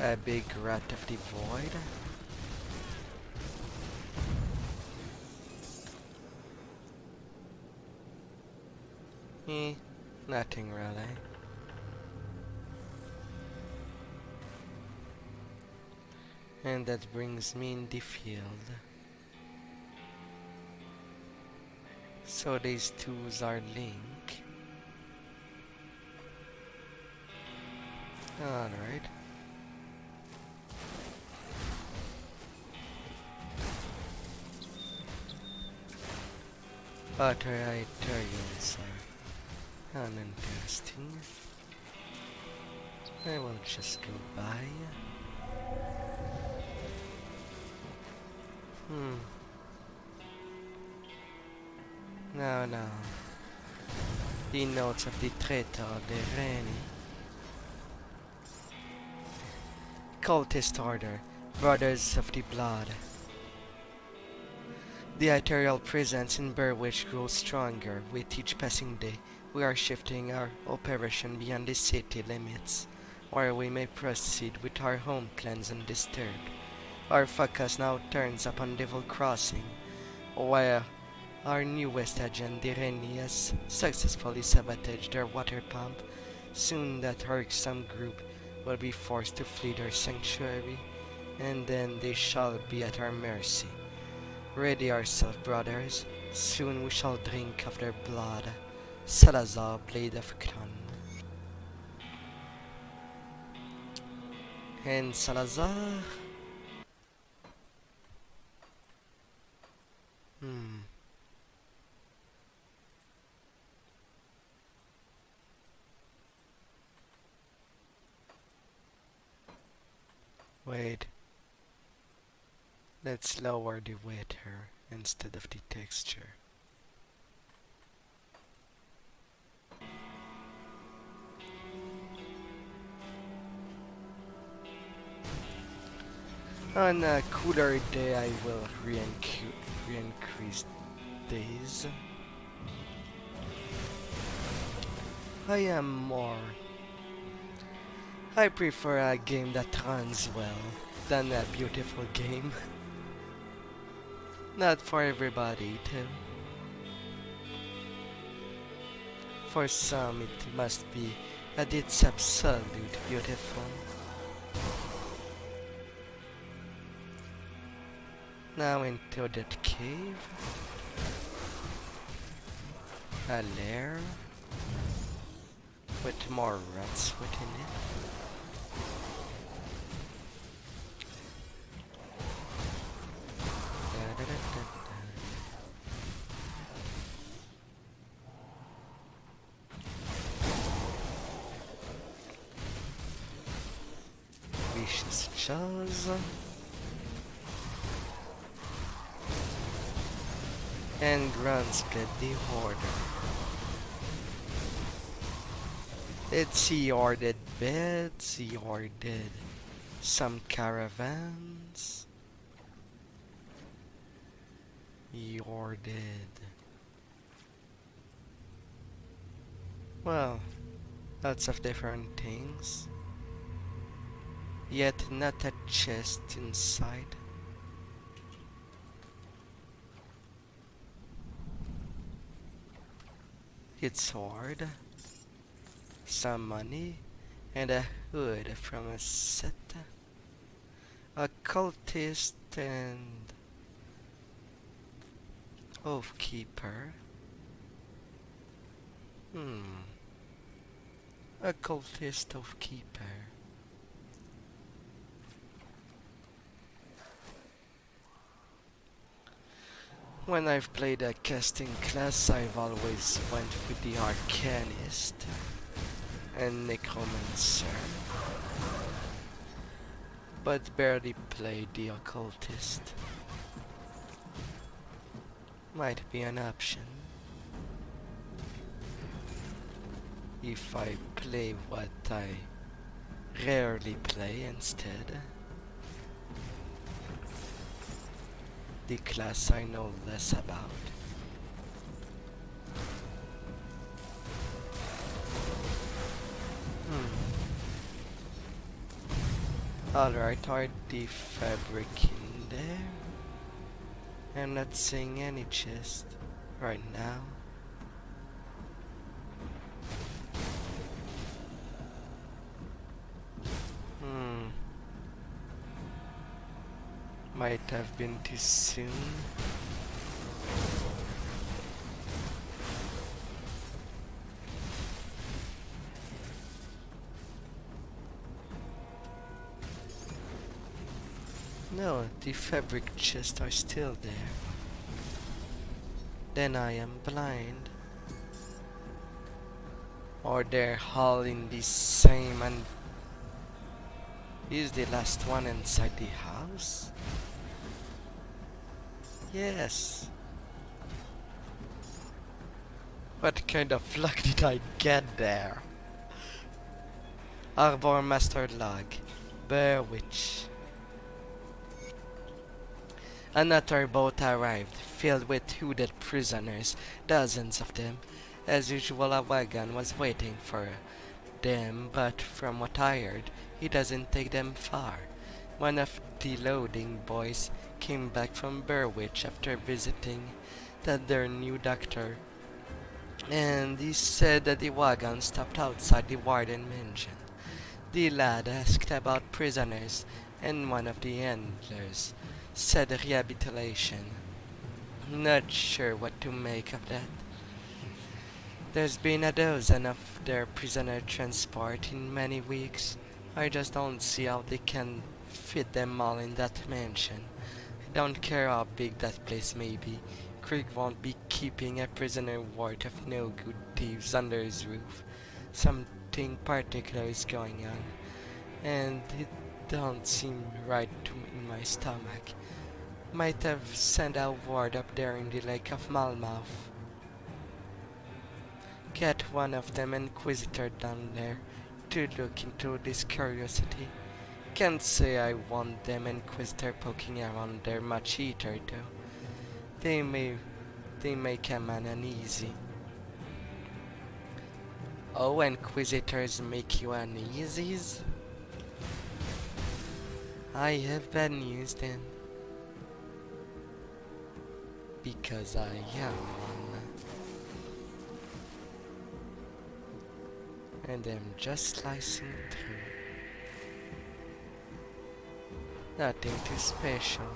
A big rat of the void. Nothing really. And that brings me in the field. So these twos are linked. Alright. Other Itharians are uninteresting. I will just go by. No, no. The notes of the traitor de Reni. Cultist Order, Brothers of the Blood. The ethereal presence in Berwick grows stronger with each passing day. We are shifting our operation beyond the city limits, where we may proceed with our home cleanse undisturbed. Our focus now turns upon Devil Crossing, where our newest agent, Direni, has successfully sabotaged their water pump. Soon that irksome group will be forced to flee their sanctuary, and then they shall be at our mercy. Ready ourselves, brothers. Soon we shall drink of their blood. Salazar, Blade of Kron. And Salazar... Wait. Let's lower the weight here instead of the texture. On a cooler day I will re-increase days. I prefer a game that runs well than a beautiful game. Not for everybody too. For some it must be that it's absolutely beautiful. Now into that cave. A lair with more rats within it. Vicious jaws. And Grunsplit the Hoarder. Let's see, hoarded beds, he hoarded some caravans. He hoarded... well, lots of different things. Yet not a chest inside. Its sword, some money, and a hood from a set. A cultist and oath keeper. A cultist oath keeper. When I've played a casting class, I've always went with the Arcanist and Necromancer, but barely played the Occultist. Might be an option if I play what I rarely play instead. The class I know less about. Alright, are the fabric in there? I'm not seeing any chest right now. Might have been too soon. No, the fabric chests are still there. Then I am blind. Or they're all in the same Is the last one inside the house? Yes. What kind of luck did I get there? Arbor Master Log. Bear Witch. Another boat arrived, filled with hooded prisoners, dozens of them. As usual, a wagon was waiting for them, but from what I heard, it doesn't take them far. One of the loading boys came back from Berwich after visiting their new doctor, and he said that the wagon stopped outside the warden mansion. The lad asked about prisoners, and one of the handlers said rehabilitation. Not sure what to make of that. There's been a dozen of their prisoner transport in many weeks. I just don't see how they can fit them all in that mansion. I don't care how big that place may be. Krieg won't be keeping a prisoner worth of no good thieves under his roof. Something particular is going on, and it don't seem right to me in my stomach. Might have sent a ward up there in the Lake of Malmouth. Get one of them Inquisitor down there to look into this curiosity. Can't say I want them Inquisitor poking around there much either though. They make a man uneasy. Oh, Inquisitors make you uneasies? I have bad news then. Because I am one. And I'm just slicing through. Nothing too special.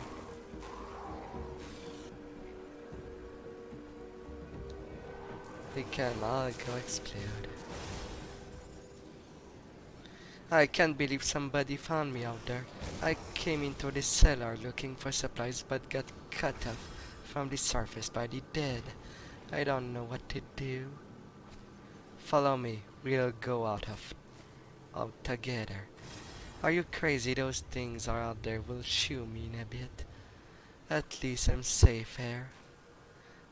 They can all go explode. I can't believe somebody found me out there. I came into the cellar looking for supplies but got cut off from the surface by the dead. I don't know what to do. Follow me, we'll go out together. Are you crazy? Those things are out there will shoot me in a bit. At least I'm safe here.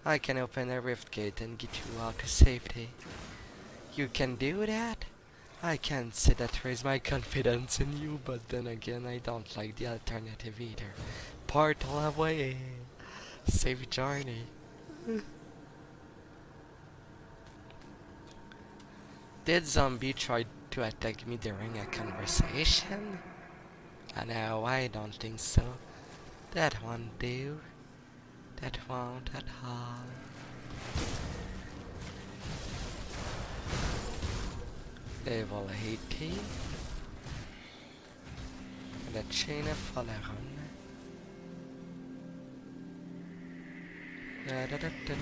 I can open a rift gate and get you out to safety. You can do that? I can't say that raise my confidence in you, but then again I don't like the alternative either. Portal away. Safe journey. Did zombie try to attack me during a conversation? No, I don't think so. That won't do. That won't at all. Level 80. And a chain of Falaron. Da da da da da.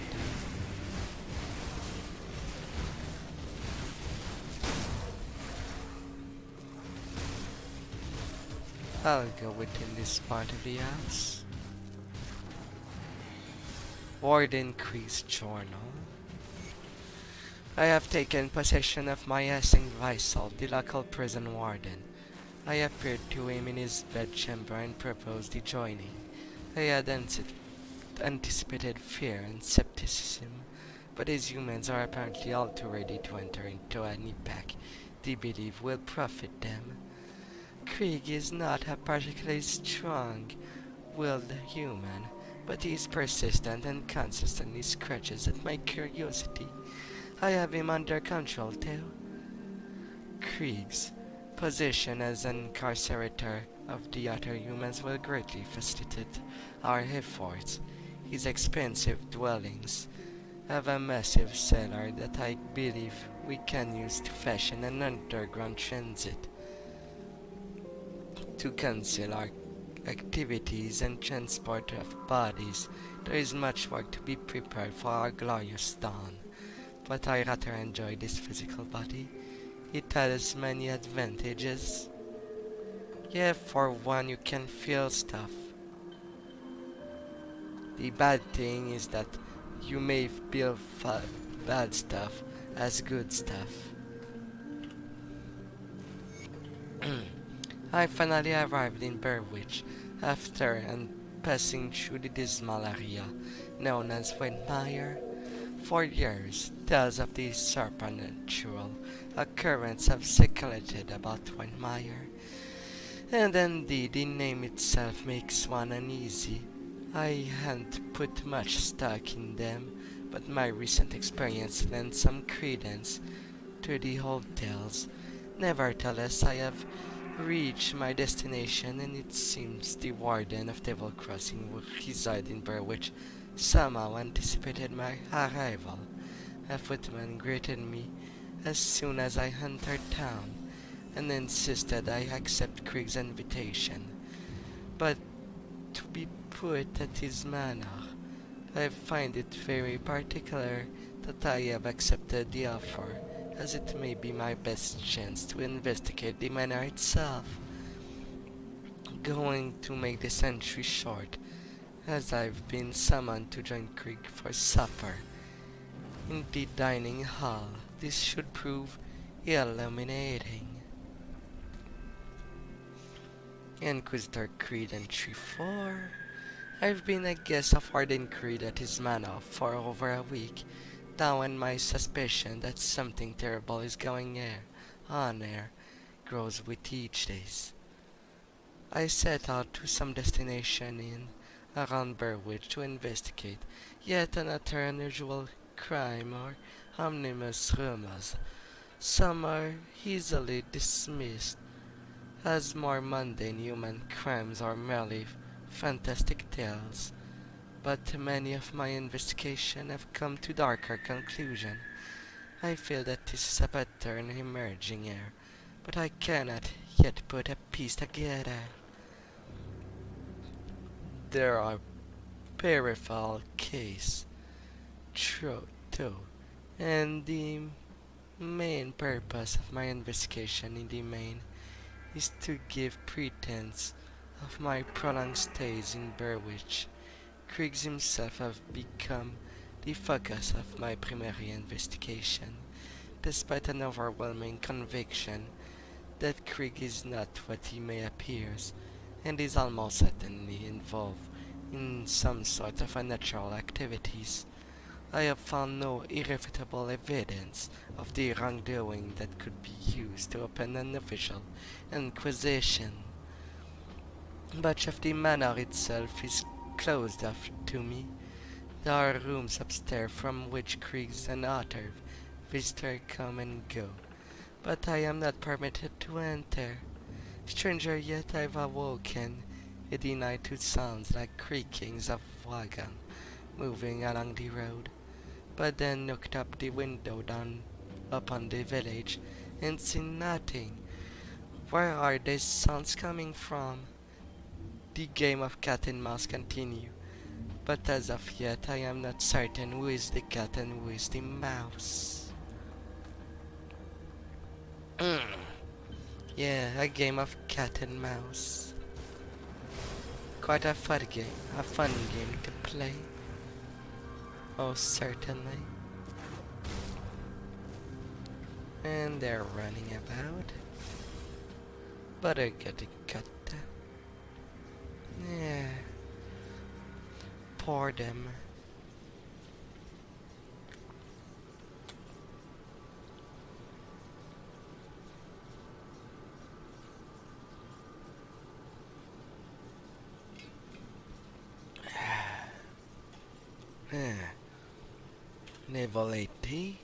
I'll go within this part of the house. Ward increased journal. I have taken possession of my Essing Vaisal, the local prison warden. I appeared to him in his bedchamber and proposed the joining. I had anticipated fear and skepticism, but his humans are apparently all too ready to enter into any pact they believe will profit them. Krieg is not a particularly strong-willed human, but he is persistent and consistently scratches at my curiosity. I have him under control too. Krieg's position as incarcerator of the other humans will greatly facilitate our efforts. His expensive dwellings have a massive cellar that I believe we can use to fashion an underground transit to conceal our activities and transport of bodies. There is much work to be prepared for our glorious dawn, but I rather enjoy this physical body. It has many advantages. Yeah, for one, you can feel stuff. The bad thing is that you may feel bad stuff as good stuff. I finally arrived in Berwick after and passing through the dismal area known as Windmire. For years, tales of these supernatural occurrences have circulated about Windmire, and indeed the name itself makes one uneasy. I hadn't put much stock in them, but my recent experience lends some credence to the old tales. Nevertheless, I have reached my destination, and it seems the warden of Devil Crossing, who reside in Berwick, somehow anticipated my arrival. A footman greeted me as soon as I entered town, and insisted I accept Krieg's invitation. But to be put at his manor, I find it very particular that I have accepted the offer, as it may be my best chance to investigate the manor itself. Going to make this entry short, as I've been summoned to join Krieg for supper in the dining hall. This should prove illuminating. Inquisitor Creed Entry 4. I've been a guest of Warden Creed at his manor for over a week now, and my suspicion that something terrible is going on there grows with each day. I set out to some destination in around Berwick to investigate yet another unusual crime or ominous rumors. Some are easily dismissed as more mundane human crimes or merely fantastic tales, but many of my investigations have come to darker conclusion. I feel that this is a pattern emerging here, but I cannot yet put a piece together. There are peripheral case, true too, and the main purpose of my investigation in the main is to give pretense of my prolonged stays in Berwick. Kriegs himself have become the focus of my primary investigation, despite an overwhelming conviction that Krieg is not what he may appear, and is almost certainly involved in some sort of unnatural activities. I have found no irrefutable evidence of the wrongdoing that could be used to open an official inquisition. Much of the manor itself is closed off to me. There are rooms upstairs from which Kriegs and other visitors come and go, but I am not permitted to enter. Stranger yet, I've awoken in the night to sounds like creakings of wagon moving along the road, but then looked up the window down upon the village and seen nothing. Where are these sounds coming from? The game of cat and mouse continue, but as of yet I am not certain who is the cat and who is the mouse. Yeah, a game of cat and mouse. Quite a fun game to play. Oh, certainly. And they're running about, but are getting cut. Yeah, poor them. Level 80.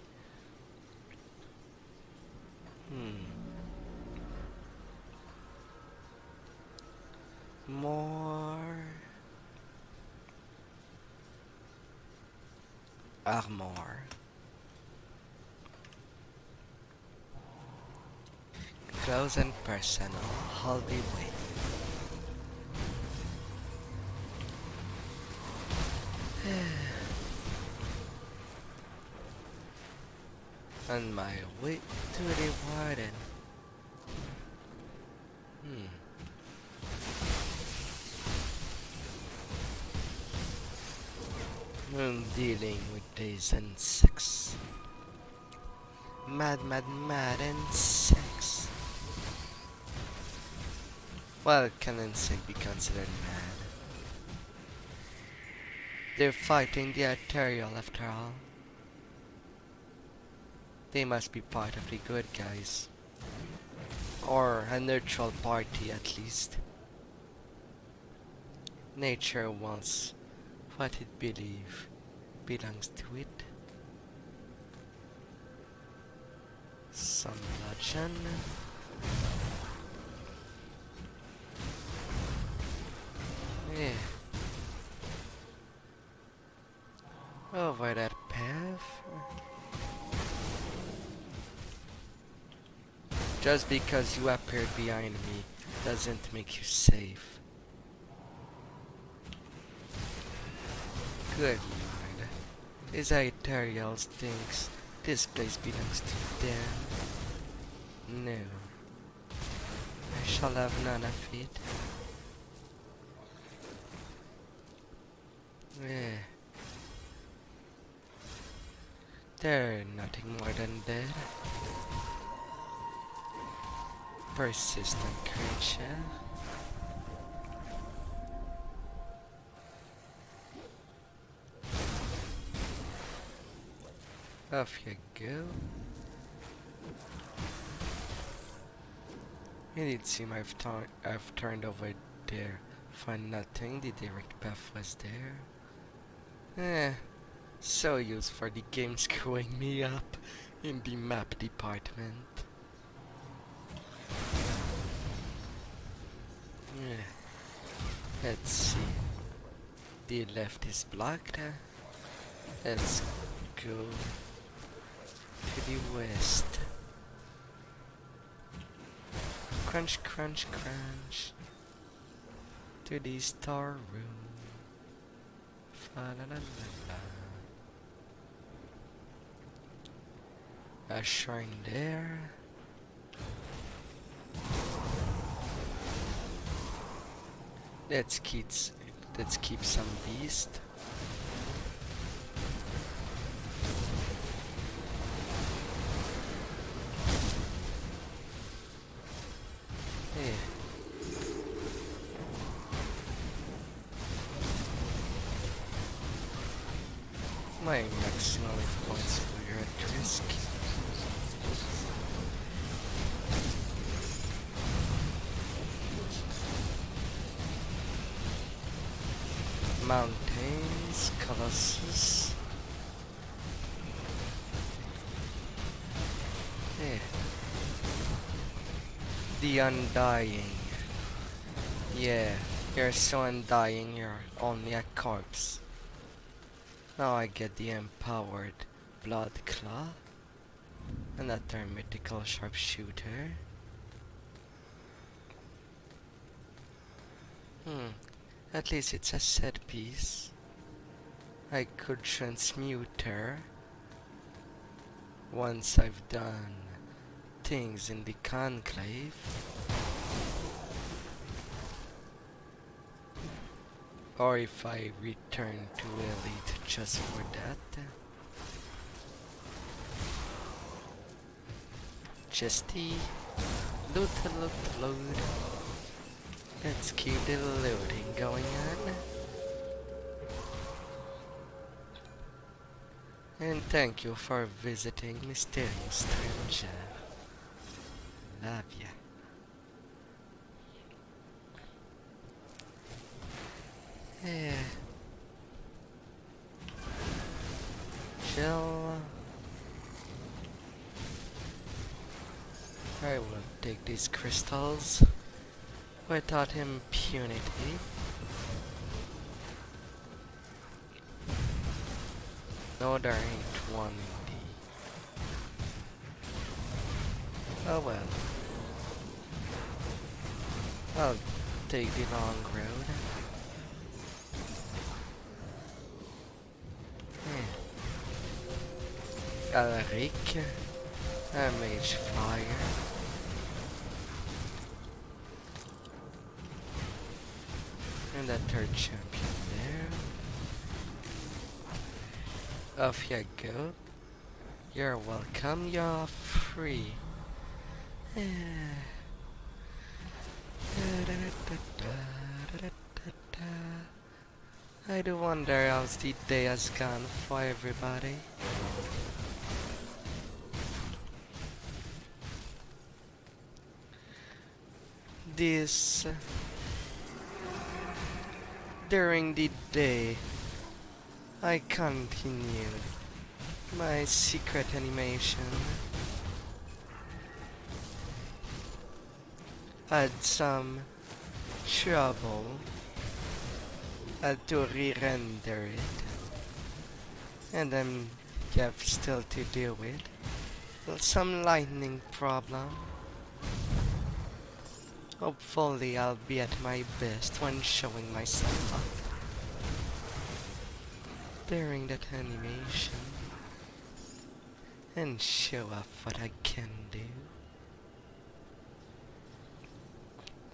More armor. Clothes and personal, all the way. On my way to the warden. I'm dealing with these insects. Mad insects. Well, can insect be considered mad? They're fighting the Ethereal after all. They must be part of the good guys. Or a neutral party at least. Nature wants what it belongs to it. Some legend. Yeah. Over that path. Just because you appeared behind me doesn't make you safe. Good lord. These Ethereals thinks this place belongs to them. No. I shall have none of it. Yeah. They're nothing more than dead. Persistent creature. Off you go. It did seem I've turned over there for nothing. The direct path was there. So used for the game screwing me up in the map department. Let's see. The left is blocked. Let's go to the west. Crunch, crunch, crunch. To the star room. Fa la la la la. A shrine there. Let's keep some beast. Yeah. My maximum hit points were at risk. Mountains, Colossus. Yeah. The Undying. Yeah, you're so undying, you're only a corpse. Now I get the Empowered Blood Claw. Another mythical sharpshooter. At least it's a set piece. I could transmute her once I've done things in the Conclave. Or if I return to Elite just for that. Just the loot. Let's keep the loading going on. And thank you for visiting Mysterious Stranger. Love ya. Yeah. Chill. I will take these crystals without impunity. No, there ain't one indeed. Oh well. I'll take the long road. Alaric, a mage flyer. And a third champion there. Off you go. You're welcome, you're free. I do wonder how the day has gone for everybody. This during the day I continued my secret animation. Had some trouble. Had to re-render it. And then you have still to deal with some lightning problem. Hopefully I'll be at my best when showing myself up during that animation and show off what I can do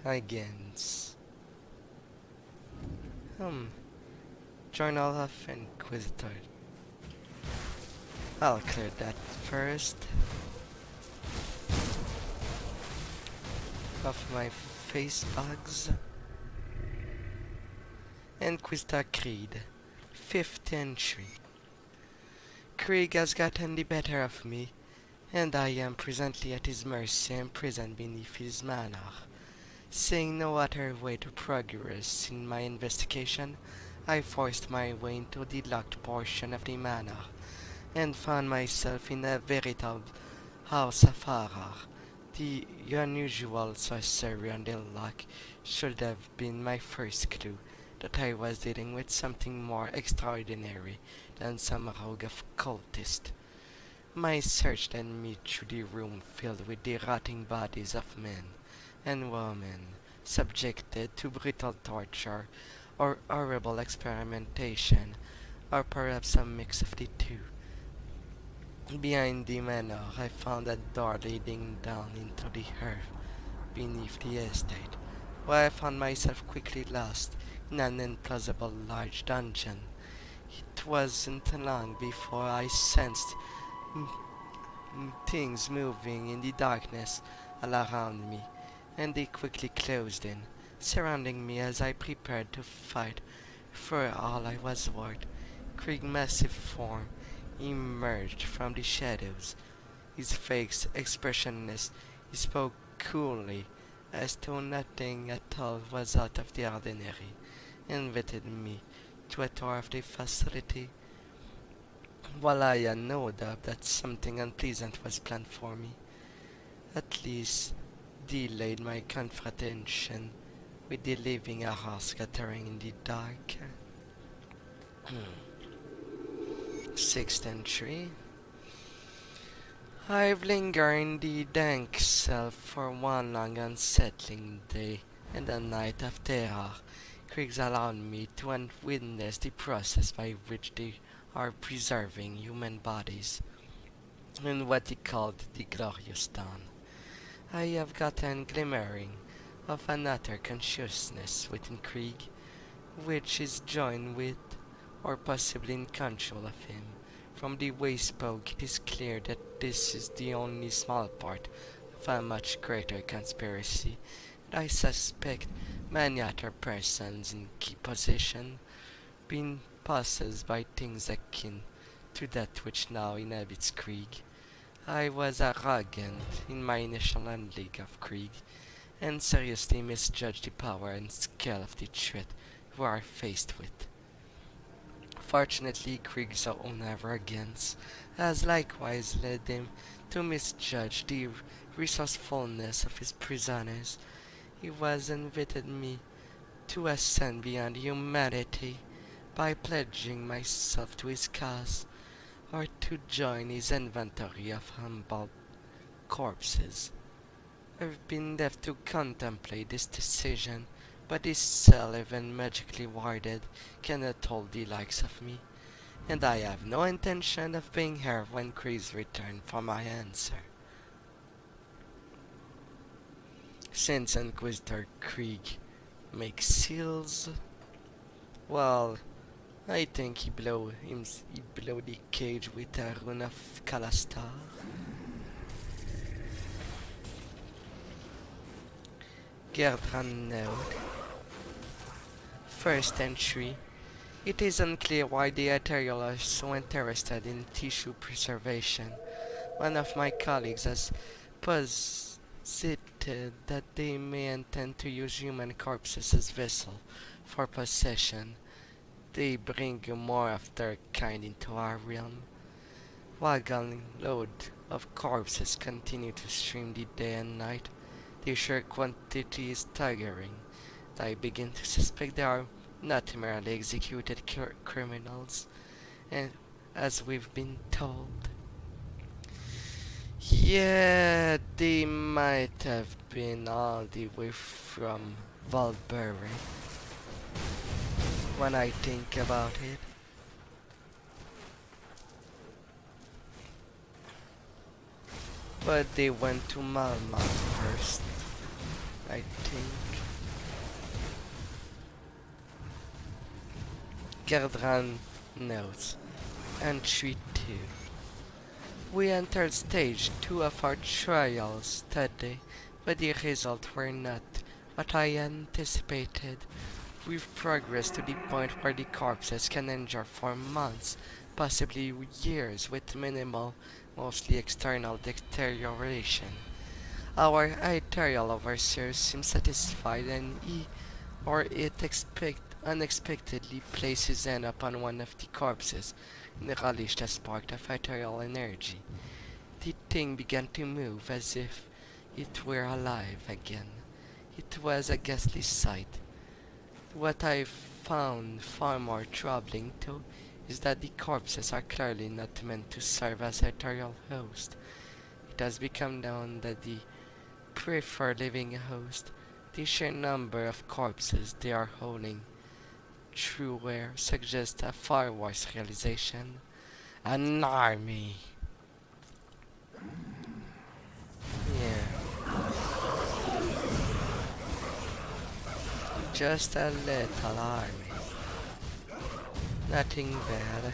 against Journal of Inquisitor. I'll clear that first of my face bugs. Inquisitor Creed, 5th entry. Krieg has gotten the better of me, and I am presently at his mercy, imprisoned beneath his manor. Seeing no other way to progress in my investigation, I forced my way into the locked portion of the manor, and found myself in a veritable house of horror. The unusual sorcery on the lock should have been my first clue that I was dealing with something more extraordinary than some rogue of cultist. My search led me through the room filled with the rotting bodies of men and women, subjected to brutal torture or horrible experimentation, or perhaps a mix of the two. Behind the manor, I found a door leading down into the earth beneath the estate, where I found myself quickly lost in an implausible large dungeon. It wasn't long before I sensed things moving in the darkness all around me, and they quickly closed in, surrounding me as I prepared to fight for all I was worth. Krieg's massive form emerged from the shadows, his face expressionless. He spoke coolly, as though nothing at all was out of the ordinary, and invited me to a tour of the facility. While I had no doubt that something unpleasant was planned for me, at least delayed my confrontation with the living horror scattering in the dark. 6th entry. I've lingered in the dank cell for one long unsettling day and a night of terror. Krieg's allowed me to witness the process by which they are preserving human bodies in what he called the glorious dawn. I have gotten glimmering of an utter consciousness within Krieg, which is joined with, or possibly in control of him. From the way he spoke, it is clear that this is the only small part of a much greater conspiracy. I suspect many other persons in key position being possessed by things akin to that which now inhabits Krieg. I was arrogant in my initial handling of Krieg, and seriously misjudged the power and scale of the threat we are faced with. Fortunately, Krieg's own arrogance has likewise led him to misjudge the resourcefulness of his prisoners. He has invited me to ascend beyond humanity by pledging myself to his cause, or to join his inventory of humble corpses. I've been left to contemplate this decision, but this cell, even magically warded, cannot hold the likes of me, and I have no intention of being here when Krieg's return for my answer. Since Inquisitor Krieg makes seals, well, I think he blow the cage with a rune of Kalastar. Gerdran note. First entry. It is unclear why the Ethereal are so interested in tissue preservation. One of my colleagues has posited that they may intend to use human corpses as vessel for possession. They bring more of their kind into our realm. Wagon load of corpses continue to stream the day and night. The sheer quantity is staggering. I begin to suspect they are not merely executed criminals, and as we've been told. Yeah, they might have been all the way from Valbury. When I think about it. But they went to Malmouth first, I think. Gerdran notes. Entry 2. We entered stage 2 of our trials today, but the results were not what I anticipated. We've progressed to the point where the corpses can endure for months, possibly years, with minimal, mostly external deterioration. Our ethereal overseer seems satisfied, and he or it unexpectedly placed his hand upon one of the corpses and relished a spark of ethereal energy. The thing began to move as if it were alive again. It was a ghastly sight. What I found far more troubling, though, is that the corpses are clearly not meant to serve as ethereal hosts. It has become known that they prefer living host. The sheer number of corpses they are holding true wear suggests a far worse realization. An army. Yeah. Just a little army. Nothing bad.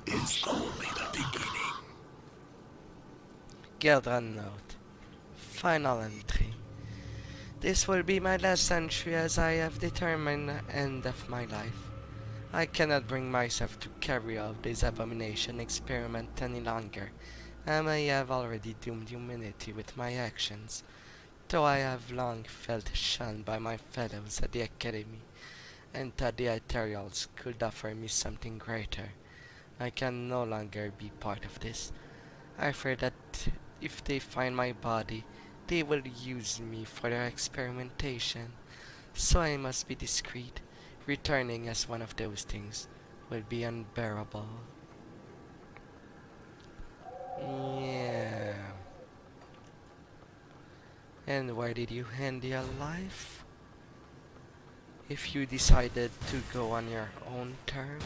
It's only the beginning. Gildran note. Final entry. This will be my last entry as I have determined the end of my life. I cannot bring myself to carry out this abomination experiment any longer. I may have already doomed humanity with my actions, though I have long felt shunned by my fellows at the Academy, and thought the Ethereals could offer me something greater. I can no longer be part of this. I fear that if they find my body, they will use me for their experimentation, so I must be discreet. Returning as one of those things will be unbearable. Yeah. And why did you end your life? If you decided to go on your own term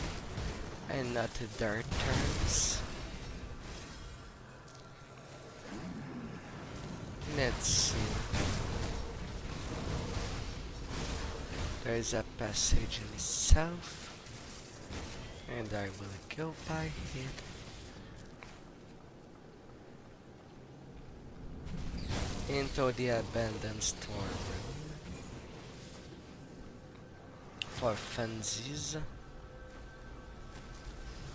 and not their terms. Let's see. There's a passage in the south, and I will go by it. Into the abandoned storeroom for funsies,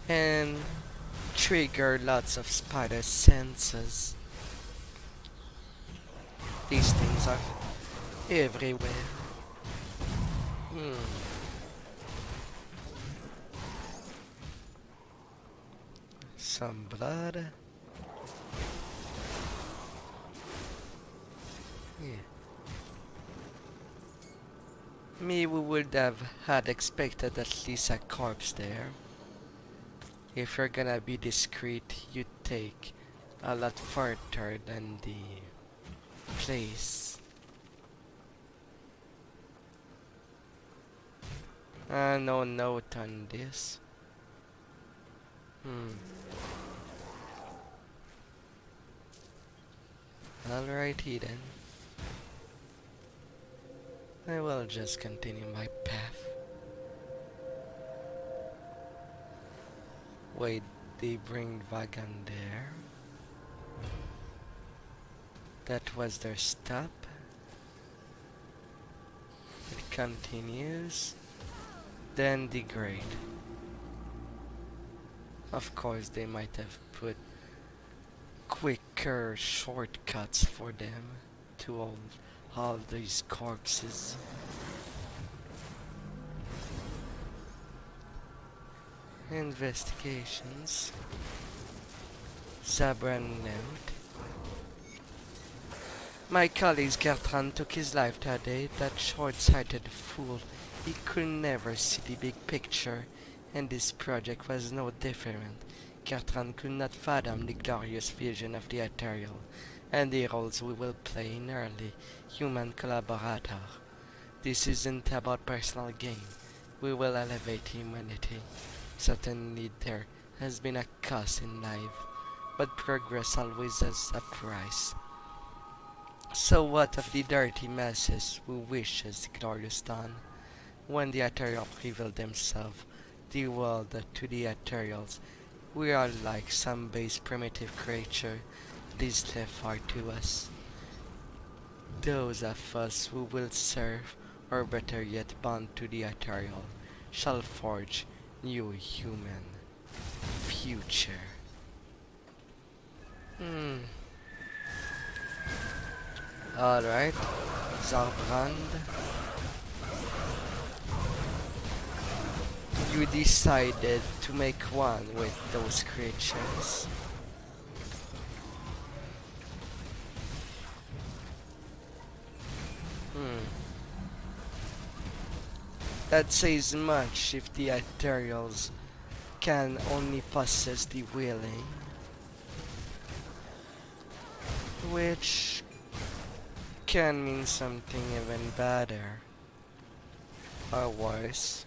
and trigger lots of spider senses. These things are everywhere. Some blood. Yeah. Me, we would have had expected at least a corpse there. If you're gonna be discreet, you take a lot further than the place. No note on this. Alrighty then. I will just continue my path. Wait, they bring Vagan there? That was their stop. It continues. Then degrade. Of course, they might have put quicker shortcuts for them to all these corpses. Investigations. Zabran note. My colleague Gertran took his life today. That short-sighted fool. He could never see the big picture, and this project was no different. Gertran could not fathom the glorious vision of the ethereal, and the roles we will play in early human collaborator. This isn't about personal gain. We will elevate humanity. Certainly there has been a cost in life, but progress always has a price. So what of the dirty masses who wishes the glorious dawn? When the ethereal reveal themselves, the world to the ethereals, we are like some base primitive creature that is left far to us. Those of us who will serve, or better yet bound to the ethereal, shall forge new human future. Alright, Zarbrand. You decided to make one with those creatures. That says much if the ethereals can only possess the willing. Which can mean something even better or worse,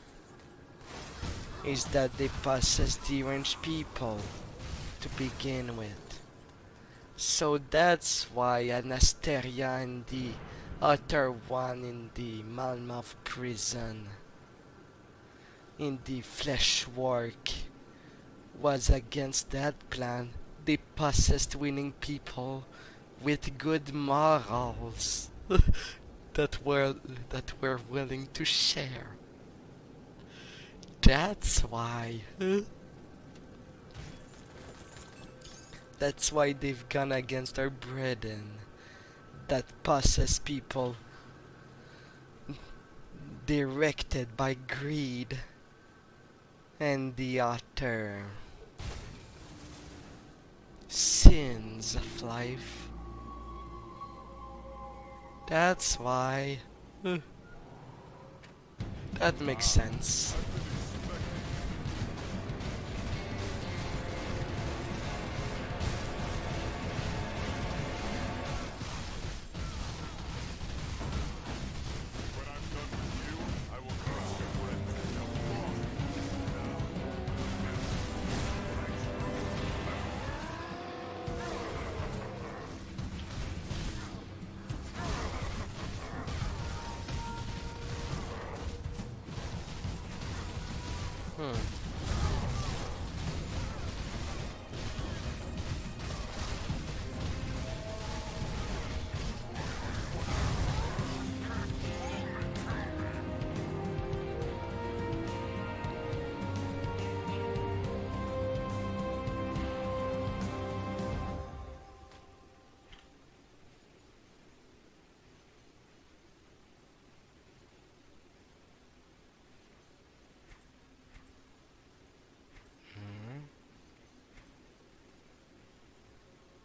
is that they possess the ranged people to begin with. So that's why Anasteria and the other one in the Malmouth prison in the flesh work was against that plan. They possessed winning people with good morals that were willing to share. That's why. That's why they've gone against our brethren that possess people directed by greed and the utter sins of life. That's why. That makes sense.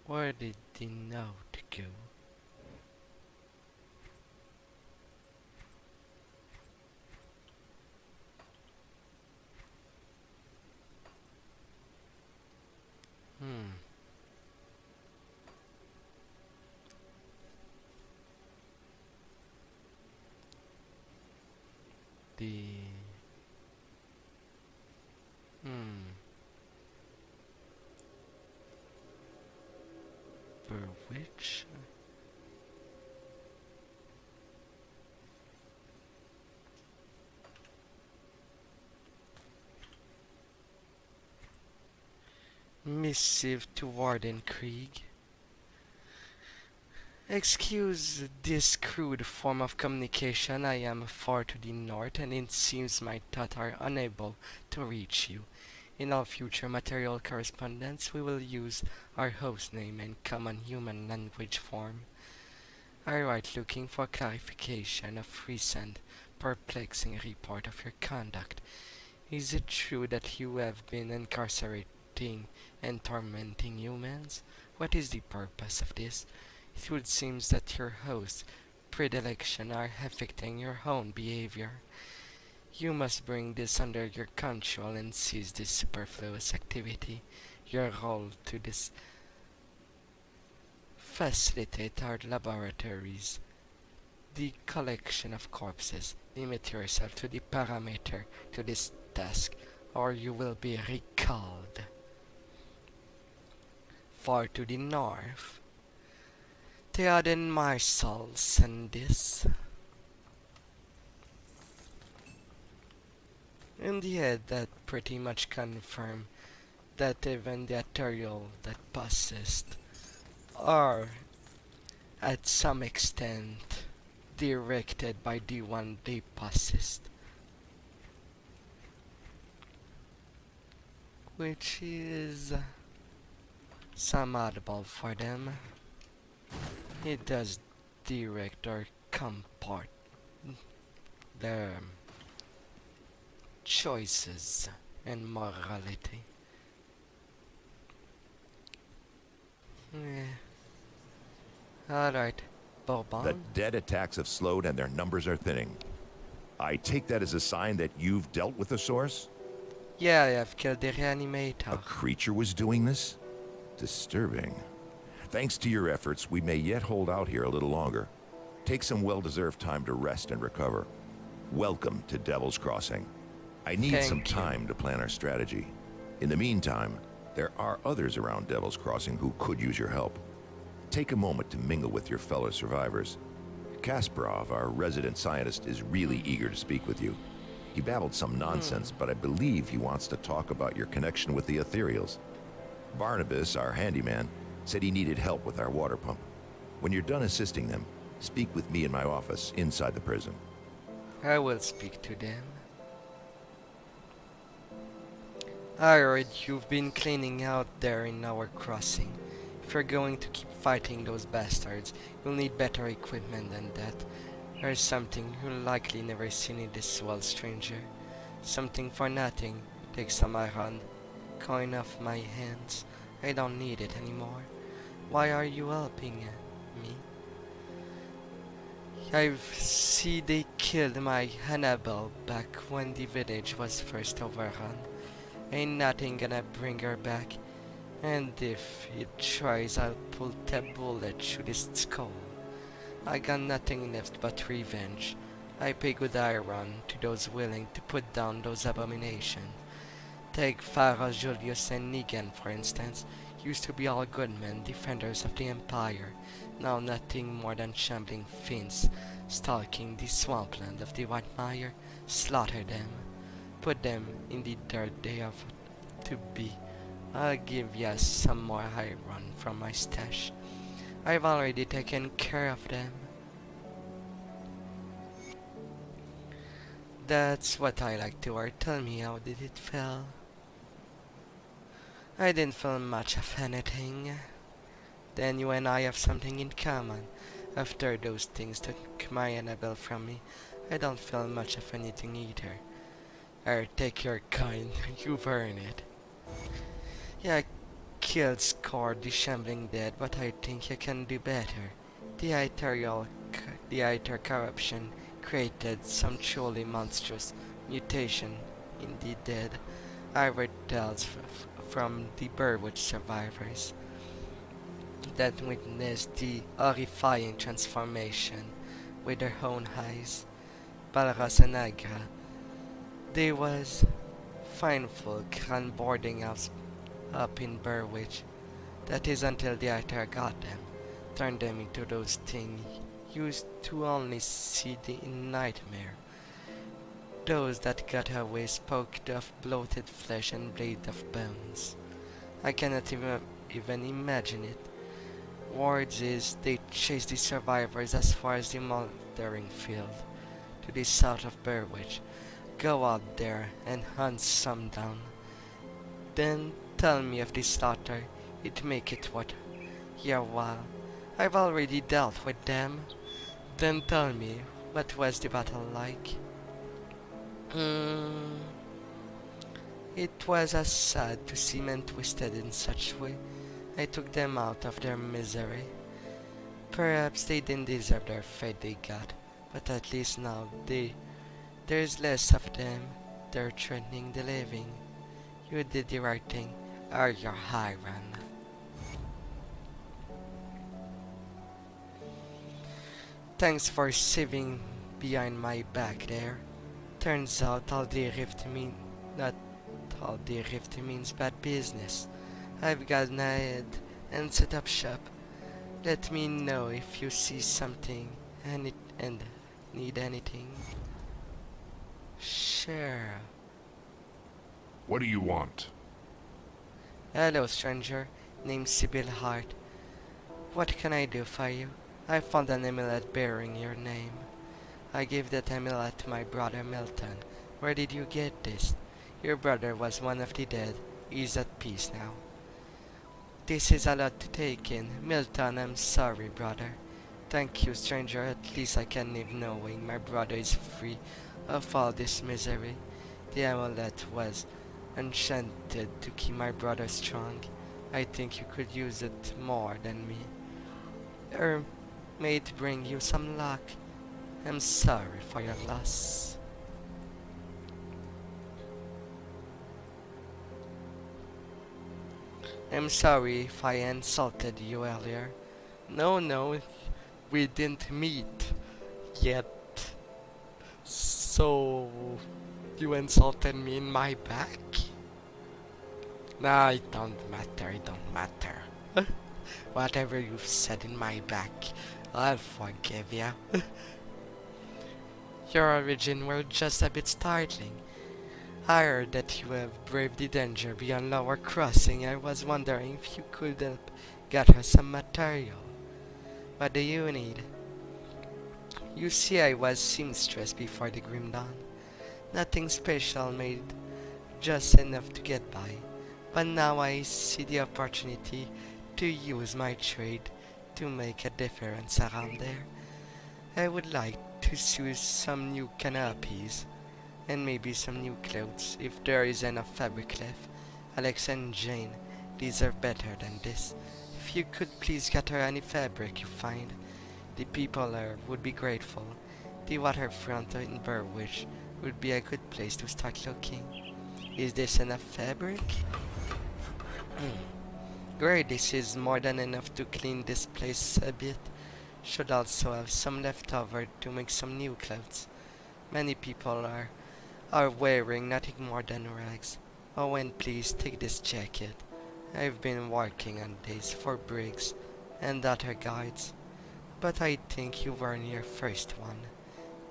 Where did the note go? The for which? Missive to Warden Krieg. Excuse this crude form of communication. I am far to the north, and it seems my thoughts are unable to reach you. In our future material correspondence, we will use our host name and common human language form. I write looking for clarification of recent perplexing report of your conduct. Is it true that you have been incarcerating and tormenting humans? What is the purpose of this? It would seem that your host's predilection are affecting your own behavior. You must bring this under your control and cease this superfluous activity. Your role to this facilitate our laboratories, the collection of corpses. Limit yourself to the parameter to this task, or you will be recalled. Far to the north, Theoden Marshals and this. In the head that pretty much confirm that even the ethereal that possessed are at some extent directed by the one they possessed, which is some oddball for them. It does direct or comport their choices and morality. Alright, Bourbon. The dead attacks have slowed and their numbers are thinning. I take that as a sign that you've dealt with the source? Yeah, I have killed the reanimator. A creature was doing this? Disturbing. Thanks to your efforts, we may yet hold out here a little longer. Take some well-deserved time to rest and recover. Welcome to Devil's Crossing. I need some time to plan our strategy. In the meantime, there are others around Devil's Crossing who could use your help. Take a moment to mingle with your fellow survivors. Kasparov, our resident scientist, is really eager to speak with you. He babbled some nonsense, but I believe he wants to talk about your connection with the Ethereals. Barnabas, our handyman, said he needed help with our water pump. When you're done assisting them, speak with me in my office inside the prison. I will speak to them. I heard you've been cleaning out there in our crossing. If you're going to keep fighting those bastards, you'll need better equipment than that. There's something you'll likely never seen in this world, stranger. Something for nothing. Take some iron. Coin off my hands. I don't need it anymore. Why are you helping me? I've seen they killed my Hannibal back when the village was first overrun. Ain't nothing gonna bring her back. And if it tries, I'll pull that bullet through its skull. I got nothing left but revenge. I pay good iron to those willing to put down those abominations. Take Pharaoh, Julius, and Negan, for instance. Used to be all good men, defenders of the Empire. Now nothing more than shambling fiends, stalking the swampland of the White Mire. Slaughter them. Put them in the dirt they have to be. I'll give ya some more iron from my stash. I've already taken care of them. That's what I like to hear. Tell me, how did it feel? I didn't feel much of anything. Then you and I have something in common. After those things took my Annabelle from me, I don't feel much of anything either. Take your kind, you've earned it. Yeah, I killed Scored the shambling dead, but I think you can do better. The Aether corruption created some truly monstrous mutation in the dead. I read tales from the Burwood survivors that witnessed the horrifying transformation with their own eyes. Balras and Agra. There was fine folk and boarding house up in Burwich. That is until the Aether got them, turned them into those things used to only see in nightmare. Those that got away spoke of bloated flesh and blades of bones. I cannot even imagine it. Words is they chase the survivors as far as the moldering field, to the south of Berwick. Go out there and hunt some down. Then tell me if the slaughter it make it worth your while. I've already dealt with them. Then tell me, what was the battle like? Mm, it was as sad to see men twisted in such way. I took them out of their misery. Perhaps they didn't deserve their fate they got, but at least now there's less of them. They're threatening the living. You did the right thing, or you're Hiram. Thanks for saving behind my back there. Turns out not all the rift means bad business. I've gotten ahead and set up shop. Let me know if you see something and need anything. Sure. What do you want? Hello, stranger. Name's Sybil Hart. What can I do for you? I found an amulet bearing your name. I gave that amulet to my brother Milton. Where did you get this? Your brother was one of the dead. He's at peace now. This is a lot to take in. Milton, I'm sorry, brother. Thank you, stranger. At least I can live knowing my brother is free of all this misery. The amulet was enchanted to keep my brother strong. I think you could use it more than me. May it bring you some luck. I'm sorry for your loss. I'm sorry if I insulted you earlier. No, we didn't meet yet. So, you insulted me in my back? Nah, it don't matter. Whatever you've said in my back, I'll forgive you. Your origin were just a bit startling. I heard that you have braved the danger beyond Lower Crossing. I was wondering if you could help gather some material. What do you need? You see, I was seamstress before the Grim Dawn. Nothing special made, just enough to get by. But now I see the opportunity to use my trade to make a difference around there. I would like to sew some new canopies and maybe some new clothes if there is enough fabric left. Alex and Jane deserve better than this. If you could please gather any fabric you find, the people there would be grateful. The waterfront in Berwick would be a good place to start looking. Is this enough fabric? Great, this is more than enough to clean this place a bit. Should also have some left over to make some new clothes. Many people are wearing nothing more than rags. Oh, and please take this jacket. I've been working on this for Briggs and other guides, but I think you were your first one.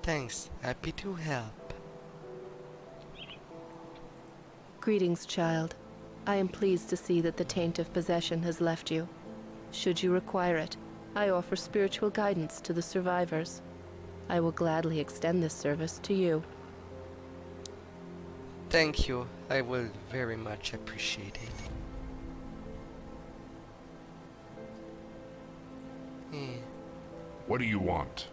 Thanks, happy to help. Greetings, child. I am pleased to see that the taint of possession has left you. Should you require it, I offer spiritual guidance to the survivors. I will gladly extend this service to you. Thank you, I will very much appreciate it. What do you want?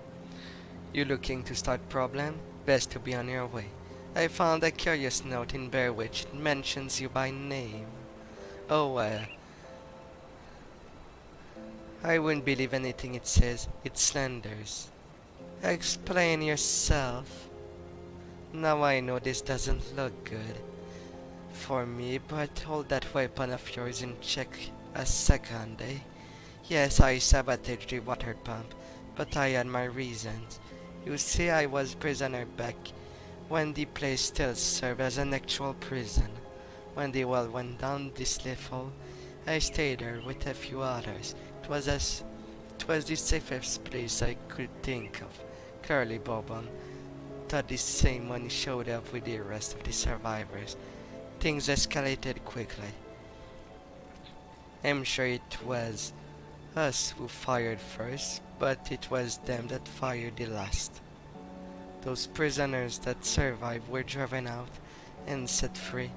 You looking to start problem? Best to be on your way. I found a curious note in Berwick. It mentions you by name. Oh, I wouldn't believe anything it says. It slanders. Explain yourself. Now I know this doesn't look good for me, but hold that weapon of yours in check a second, eh? Yes, I sabotaged the water pump, but I had my reasons. You see, I was prisoner back when the place still served as an actual prison. When the well went down this level, I stayed there with a few others. It was the safest place I could think of. Curly Bourbon thought the same when he showed up with the rest of the survivors. Things escalated quickly. I'm sure it was us who fired first, but it was them that fired the last. Those prisoners that survived were driven out and set free.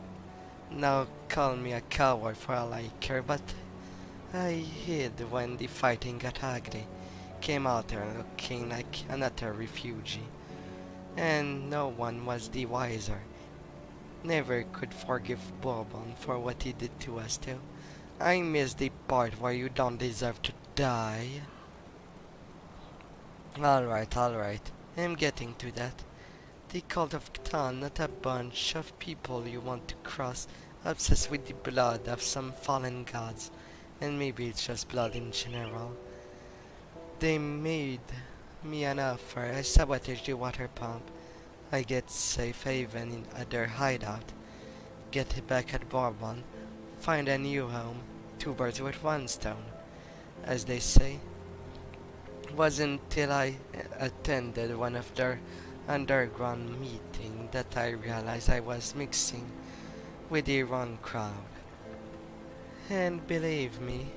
Now call me a coward for all I care, but I hid when the fighting got ugly. Came out there looking like another refugee, and no one was the wiser. Never could forgive Bourbon for what he did to us too. I miss the part where you don't deserve to die. Alright, I'm getting to that. The cult of Cthulhu, not a bunch of people you want to cross, obsessed with the blood of some fallen gods, and maybe it's just blood in general. They made me an offer. I sabotage the water pump. I get safe haven at their hideout. Get back at Bourbon. Find a new home. 2 birds with 1 stone, as they say. It wasn't till I attended one of their underground meetings that I realized I was mixing with the wrong crowd. And believe me,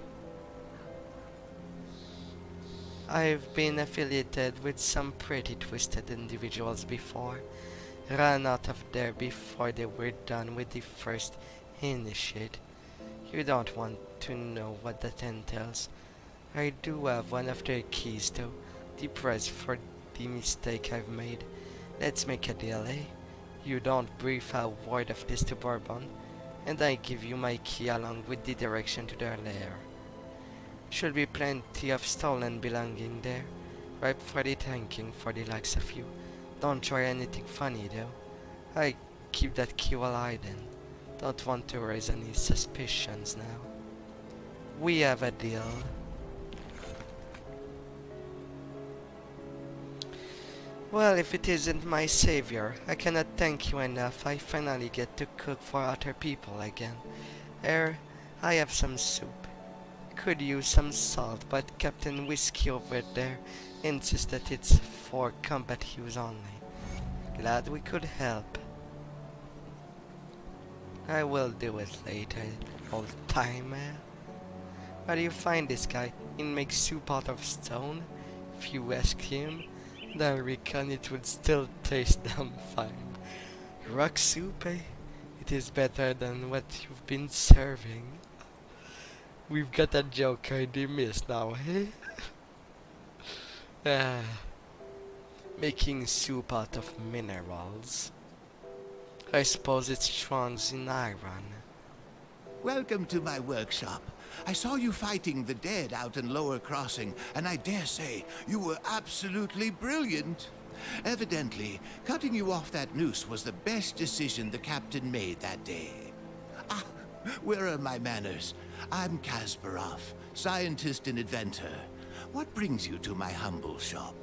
I've been affiliated with some pretty twisted individuals before. Ran out of there before they were done with the first initiate. You don't want to know what that entails. I do have one of their keys though, the price for the mistake I've made. Let's make a deal, eh? You don't brief a word of this to Bourbon, and I give you my key along with the direction to their lair. Should be plenty of stolen belonging there, ripe for the thanking for the likes of you. Don't try anything funny though. I keep that key well hidden. Don't want to raise any suspicions now. We have a deal. Well, if it isn't my savior, I cannot thank you enough. I finally get to cook for other people again. I have some soup. Could use some salt, but Captain Whiskey over there insists that it's for combat use only. Glad we could help. I will do it later, old timer. Where do you find this guy? He makes soup out of stone? If you ask him, then I reckon it would still taste damn fine. Rock soup, eh? It is better than what you've been serving. We've got a joker in the mist now, eh? Making soup out of minerals. I suppose it strong's in iron. Welcome to my workshop. I saw you fighting the dead out in Lower Crossing, and I dare say you were absolutely brilliant. Evidently, cutting you off that noose was the best decision the captain made that day. Ah, where are my manners? I'm Kasparov, scientist and inventor. What brings you to my humble shop?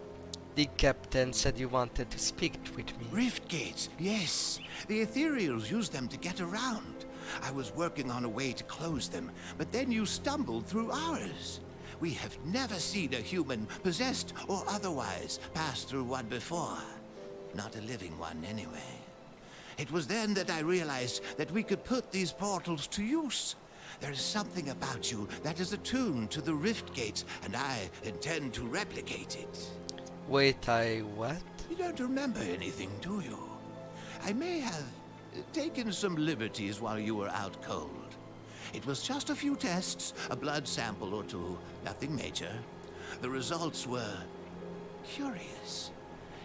The captain said you wanted to speak with me. Rift gates, yes. The ethereals use them to get around. I was working on a way to close them, but then you stumbled through ours. We have never seen a human, possessed or otherwise, pass through one before. Not a living one, anyway. It was then that I realized that we could put these portals to use. There is something about you that is attuned to the rift gates, and I intend to replicate it. Wait, what? You don't remember anything, do you? I may have taken some liberties while you were out cold. It was just a few tests, a blood sample or two, nothing major. The results were curious.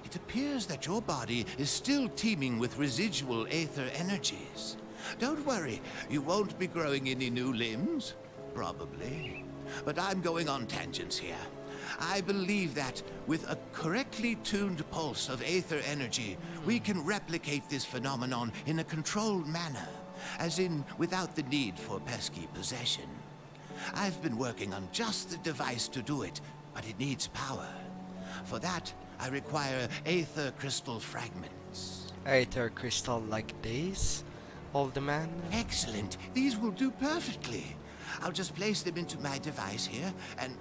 It appears that your body is still teeming with residual aether energies. Don't worry, you won't be growing any new limbs. Probably. But I'm going on tangents here. I believe that with a correctly tuned pulse of aether energy, we can replicate this phenomenon in a controlled manner, as in without the need for pesky possession. I've been working on just the device to do it, but it needs power. For that, I require aether crystal fragments. Aether crystal like these? Old man? Excellent. These will do perfectly. I'll just place them into my device here, and...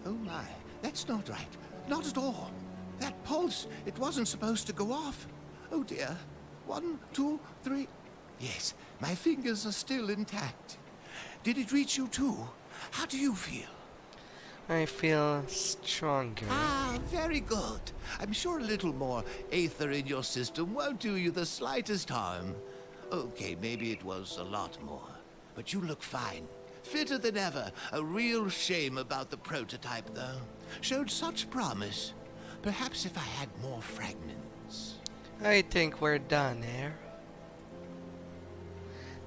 oh my, that's not right. Not at all. That pulse, it wasn't supposed to go off. Oh dear. 1, 2, 3... Yes, my fingers are still intact. Did it reach you too? How do you feel? I feel stronger. Ah, very good. I'm sure a little more aether in your system won't do you the slightest harm. Okay, maybe it was a lot more. But you look fine. Fitter than ever. A real shame about the prototype, though. Showed such promise. Perhaps if I had more fragments. I think we're done here.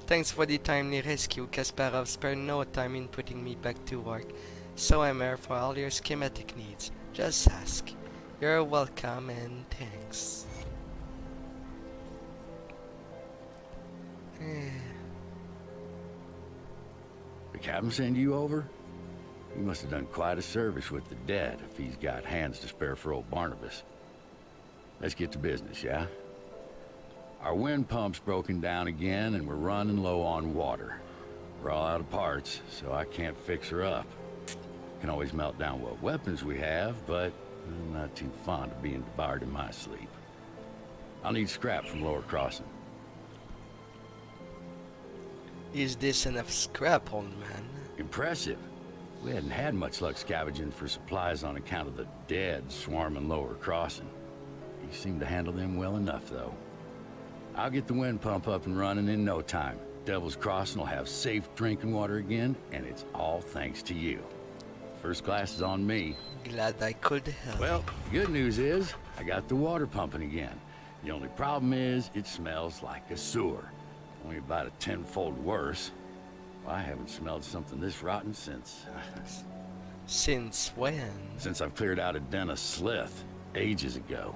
Thanks for the timely rescue. Kasparov spared no time in putting me back to work. So I'm here for all your schematic needs. Just ask. You're welcome and thanks. The captain send you over? He must have done quite a service with the dead if he's got hands to spare for old Barnabas. Let's get to business, yeah? Our wind pump's broken down again and we're running low on water. We're all out of parts, so I can't fix her up. Can always melt down what weapons we have, but I'm not too fond of being devoured in my sleep. I'll need scrap from Lower Crossing. Is this enough scrap, old man? Impressive. We hadn't had much luck scavenging for supplies on account of the dead swarming Lower Crossing. You seem to handle them well enough, though. I'll get the wind pump up and running in no time. Devil's Crossing will have safe drinking water again, and it's all thanks to you. First class is on me. Glad I could help. Well, the good news is, I got the water pumping again. The only problem is, it smells like a sewer. Only about a tenfold worse. Well, I haven't smelled something this rotten since... Since when? since I've cleared out a den of slith, ages ago.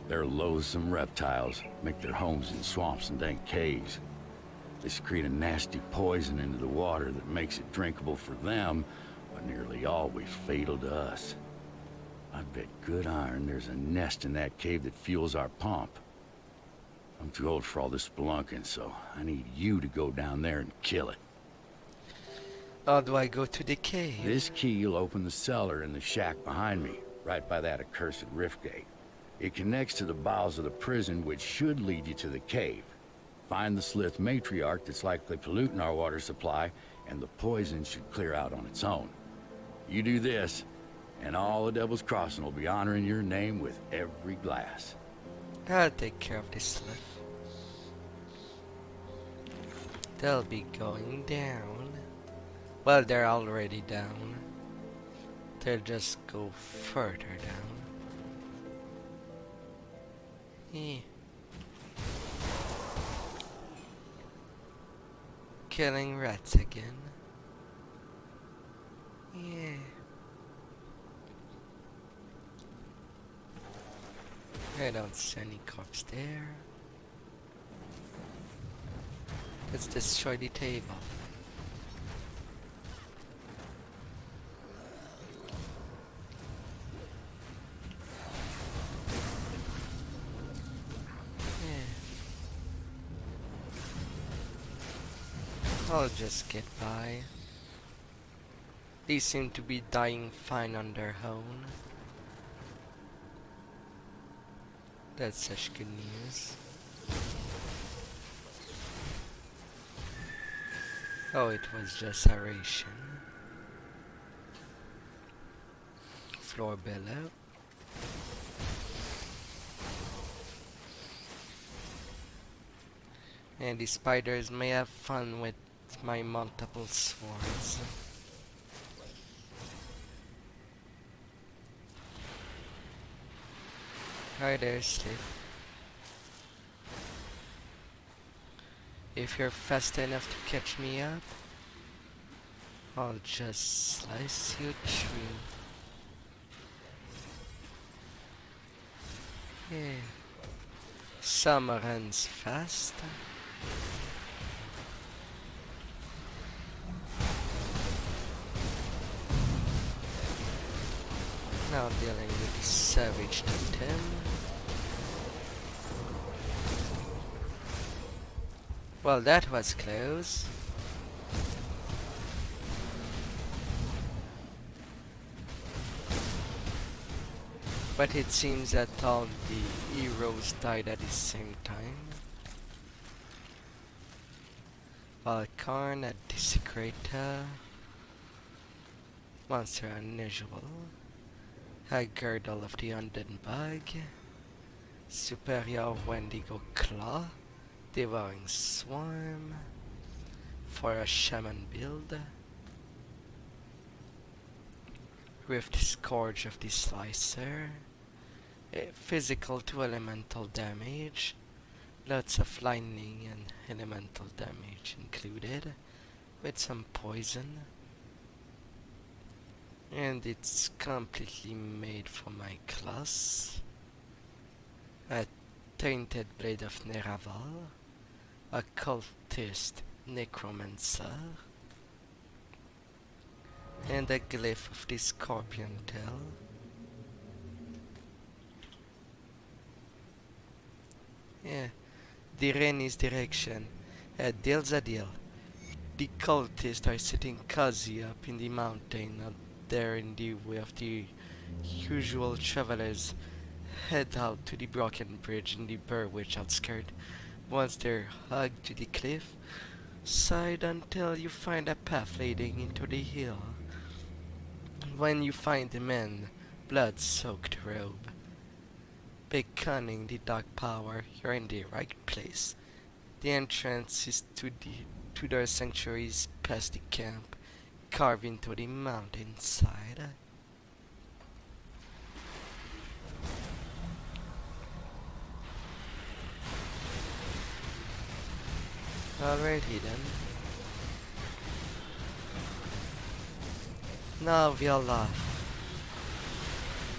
They're loathsome reptiles, make their homes in swamps and dank caves. They secrete a nasty poison into the water that makes it drinkable for them, but nearly always fatal to us. I bet good iron there's a nest in that cave that fuels our pump. I'm too old for all this spelunking, so I need you to go down there and kill it. How do I go to the cave? This key'll open the cellar in the shack behind me, right by that accursed rift gate. It connects to the bowels of the prison, which should lead you to the cave. Find the slith matriarch that's likely polluting our water supply, and the poison should clear out on its own. You do this, and all the Devil's Crossing will be honoring your name with every glass. I'll take care of this slip. They'll be going down. Well, they're already down. They'll just go further down. Eh. Killing rats again. Yeah. I don't see any corpse there. Let's destroy the table. I'll just get by. They seem to be dying fine on their own. That's such good news. Oh, it was just aeration. Floor below. And the spiders may have fun with my multiple swords. Hi there, Slip. If you're fast enough to catch me up, I'll just slice you through. Yeah. Some runs fast. Now dealing with the savage totem. Well, that was close. But it seems that all the heroes died at the same time. Valkarn, a Desecrator. Monster unusual. A girdle of the undead bug. Superior Wendigo claw. Devouring swarm. For a shaman build. Rift Scourge of the Slicer. Physical to elemental damage. Lots of lightning and elemental damage included. With some poison. And it's completely made for my class. A Tainted Blade of Neraval. A Cultist Necromancer. And a Glyph of the Scorpion Tail. Yeah, the Rennie's direction. Deal's a deal. The cultists are sitting cozy up in the mountain, not there in the way of the usual travelers. Head out to the broken bridge in the Burwich outskirt. Once they're hugged to the cliff, side until you find a path leading into the hill. When you find the men, blood-soaked robe, beckoning the dark power, you're in the right place. The entrance is to their sanctuaries past the camp, carved into the mountainside. Alrighty then. Now we'll laugh.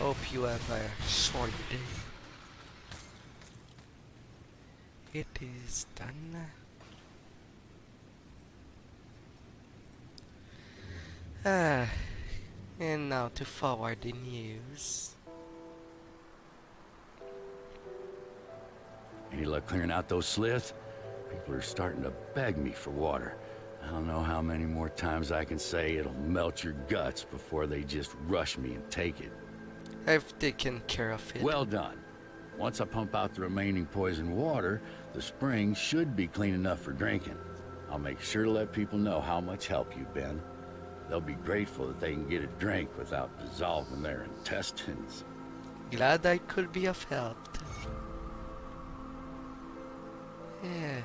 Hope you have a short day. It is done. And now to forward the news. Any luck clearing out those sliths? People are starting to beg me for water. I don't know how many more times I can say it'll melt your guts before they just rush me and take it. I've taken care of it. Well done. Once I pump out the remaining poison water, the spring should be clean enough for drinking. I'll make sure to let people know how much help you've been. They'll be grateful that they can get a drink without dissolving their intestines. Glad I could be of help. Yeah.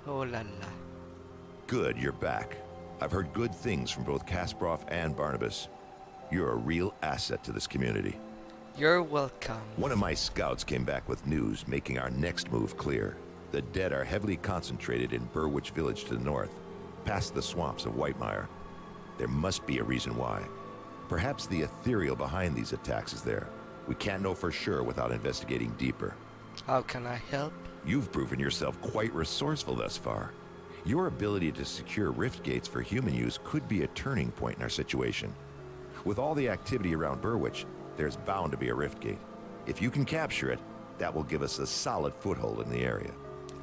Oh la la. Good, you're back. I've heard good things from both Kasparov and Barnabas. You're a real asset to this community. You're welcome. One of my scouts came back with news making our next move clear. The dead are heavily concentrated in Burwich Village to the north, past the swamps of Whitemire. There must be a reason why. Perhaps the ethereal behind these attacks is there. We can't know for sure without investigating deeper. How can I help? You've proven yourself quite resourceful thus far. Your ability to secure rift gates for human use could be a turning point in our situation. With all the activity around Burwich, there's bound to be a rift gate. If you can capture it, that will give us a solid foothold in the area.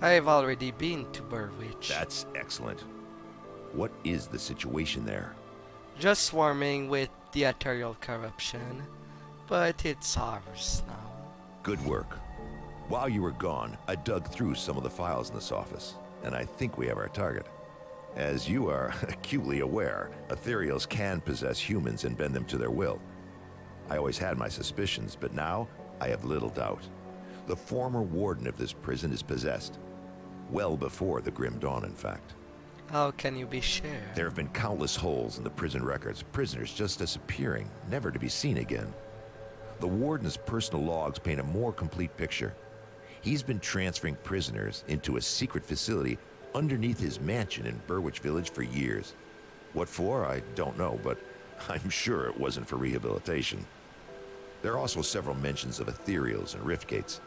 I've already been to Burwich. That's excellent. What is the situation there? Just swarming with the ethereal corruption. But it's ours now. Good work. While you were gone, I dug through some of the files in this office, and I think we have our target. As you are acutely aware, ethereals can possess humans and bend them to their will. I always had my suspicions, but now I have little doubt. The former warden of this prison is possessed. Well before the Grim Dawn, in fact. How can you be sure? There have been countless holes in the prison records, prisoners just disappearing, never to be seen again. The warden's personal logs paint a more complete picture. He's been transferring prisoners into a secret facility underneath his mansion in Burwich Village for years. What for, I don't know, but I'm sure it wasn't for rehabilitation. There are also several mentions of ethereals and rift gates.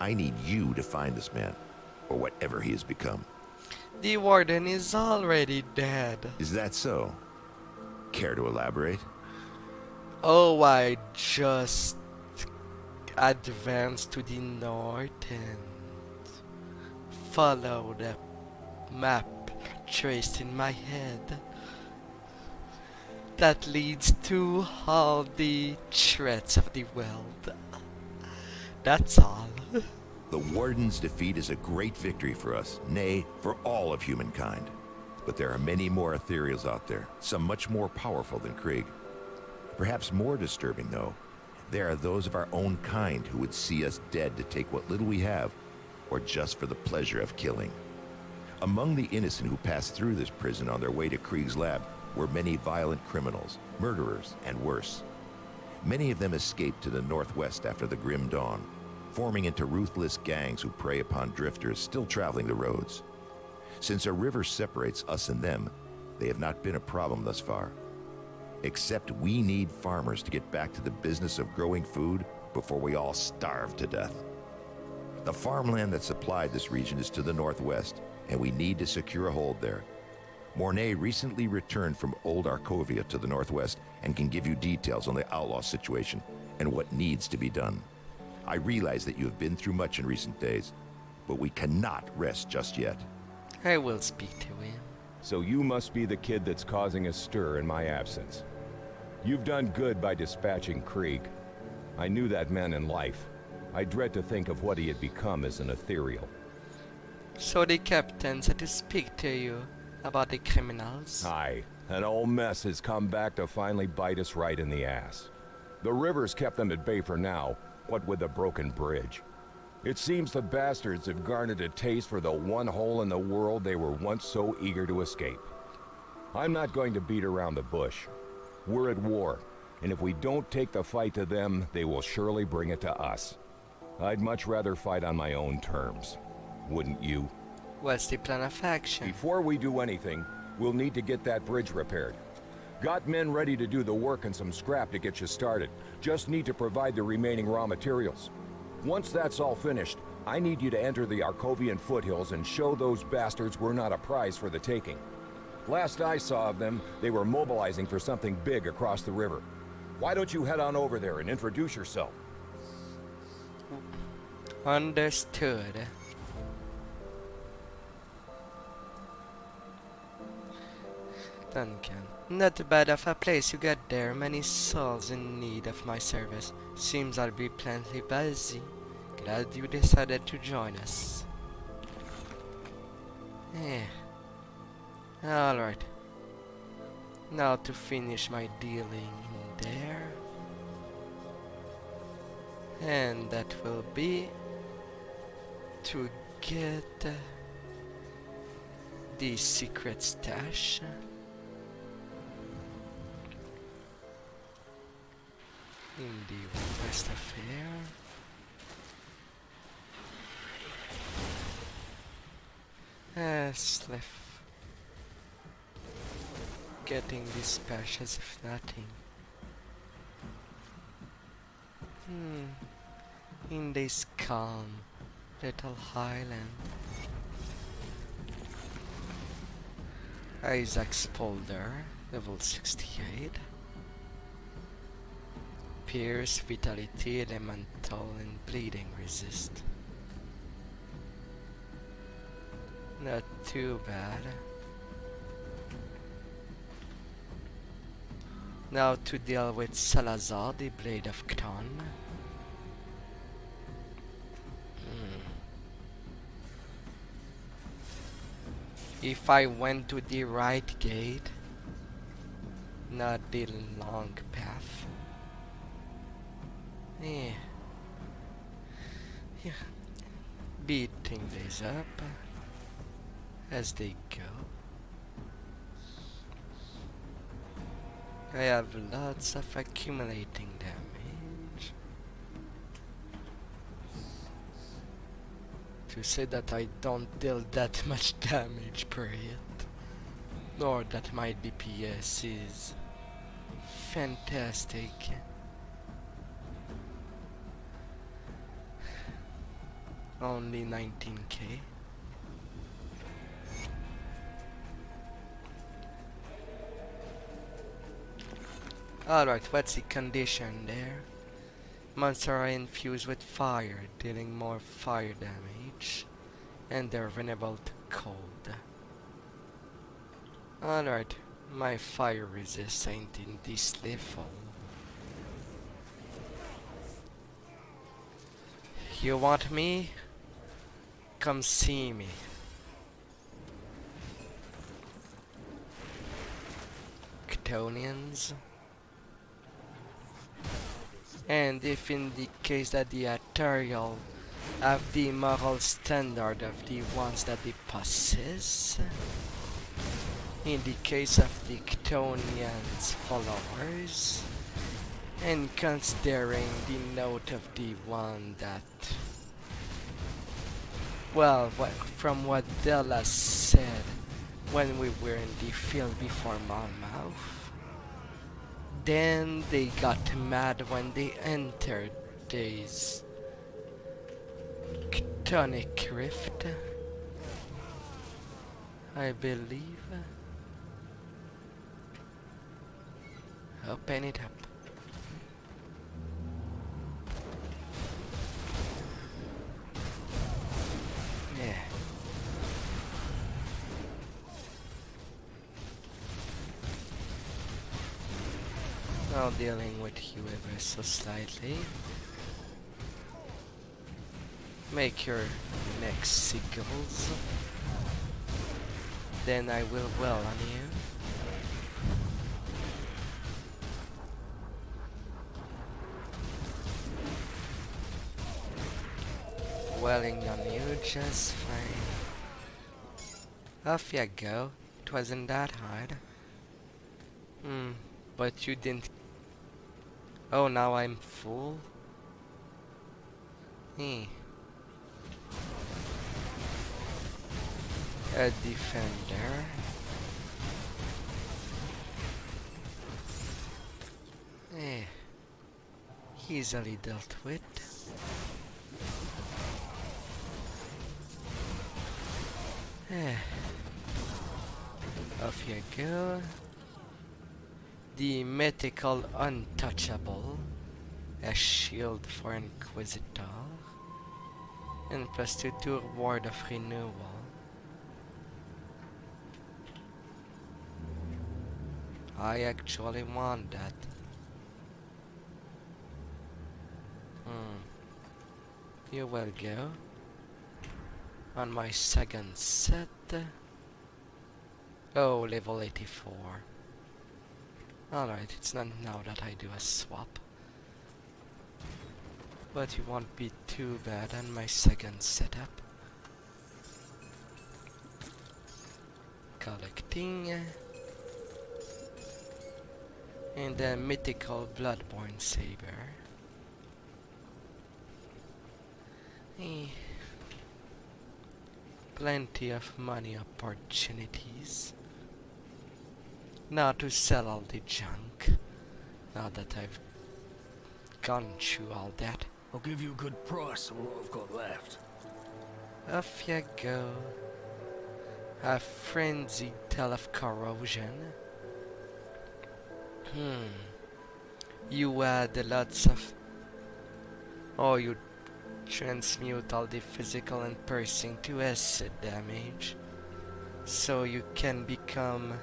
I need you to find this man, or whatever he has become. The warden is already dead. Is that so? Care to elaborate? Oh, I just advanced to the north and follow the map traced in my head that leads to all the threats of the world. That's all. The Warden's defeat is a great victory for us, nay, for all of humankind. But there are many more ethereals out there, some much more powerful than Krieg. Perhaps more disturbing, though, there are those of our own kind who would see us dead to take what little we have, or just for the pleasure of killing. Among the innocent who passed through this prison on their way to Krieg's lab were many violent criminals, murderers, and worse. Many of them escaped to the northwest after the Grim Dawn, forming into ruthless gangs who prey upon drifters still traveling the roads. Since a river separates us and them, they have not been a problem thus far. Except we need farmers to get back to the business of growing food before we all starve to death. The farmland that supplied this region is to the northwest, and we need to secure a hold there. Mornay recently returned from Old Arkovia to the northwest and can give you details on the outlaw situation and what needs to be done. I realize that you have been through much in recent days, but we cannot rest just yet. I will speak to him. So you must be the kid that's causing a stir in my absence. You've done good by dispatching Krieg. I knew that man in life. I dread to think of what he had become as an ethereal. So the captain said to speak to you about the criminals? Aye, an old mess has come back to finally bite us right in the ass. The river's kept them at bay for now, what with the broken bridge. It seems the bastards have garnered a taste for the one hole in the world they were once so eager to escape. I'm not going to beat around the bush. We're at war, and if we don't take the fight to them, they will surely bring it to us. I'd much rather fight on my own terms. Wouldn't you? What's the plan of action? Before we do anything, we'll need to get that bridge repaired. Got men ready to do the work and some scrap to get you started. Just need to provide the remaining raw materials. Once that's all finished, I need you to enter the Arkovian foothills and show those bastards we're not a prize for the taking. Last I saw of them, they were mobilizing for something big across the river. Why don't you head on over there and introduce yourself? Understood. Duncan. Not bad of a place you got there. Many souls in need of my service. Seems I'll be plenty busy. Glad you decided to join us. Alright. Now to finish my dealing in there. And that will be to get the secret stash. In the West Affair. Sliff. Getting dispatches if nothing. In this calm little highland. Isaac's Polder, level 68. Pierce, Vitality, Elemental, and Bleeding Resist. Not too bad. Now to deal with Salazar, the Blade of Cton. If I went to the right gate, not the long path. Yeah. Beating these up as they go. I have lots of accumulating damage. To say that I don't deal that much damage per hit, nor that my DPS is fantastic. Only 19k. Alright, what's the condition there? Monsters are infused with fire, dealing more fire damage, and they're vulnerable to cold. Alright, my fire resist ain't in this level. You want me? Come see me. Chtonians. And if in the case that the Arterial have the moral standard of the ones that they possess, in the case of the Chtonians followers, and considering the note of the one that, well, from what Della said when we were in the field before Malmouth, then they got mad when they entered this Tonic Rift, I believe. Open it up. Yeah. Now dealing with you ever so slightly. Make your neck signals. Then I will well on you. Welling on you just fine. Off you go. It wasn't that hard. But you didn't. Oh, now I'm full. A defender. Easily dealt with. Off you go. The mythical untouchable. A shield for Inquisitor. And +2 to Ward of Renewal. I actually want that. You will go. On my second set. Oh, level 84. Alright, it's not now that I do a swap. But it won't be too bad on my second setup. Collecting. And the mythical Bloodborne Saber. Plenty of money opportunities. Now to sell all the junk. Now that I've gone through all that. I'll give you a good price on what I've got left. Off you go. A frenzied tale of corrosion. You add lots of... Oh, you transmute all the physical and piercing to acid damage. So you can become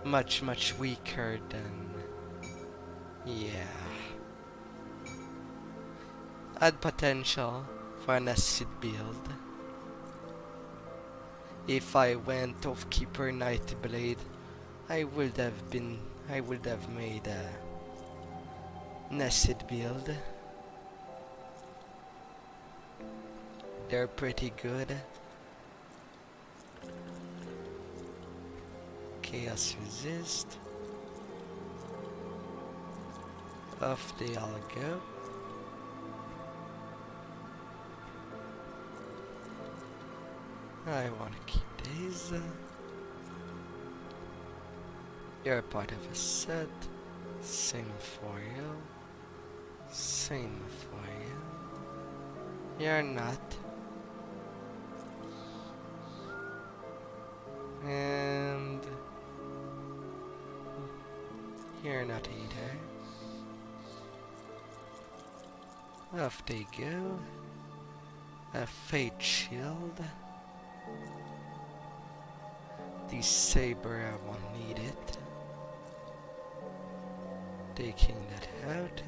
much weaker than... Yeah. Add potential for an acid build. If I went off Keeper Nightblade, I would have made an acid build. They're pretty good. Chaos resist. Off they all go. I want to keep these. You're part of a set. Same for you. Same for you. You're not. And you're not either. Off they go. A Fate Shield. The Saber, I won't need it. Taking that out.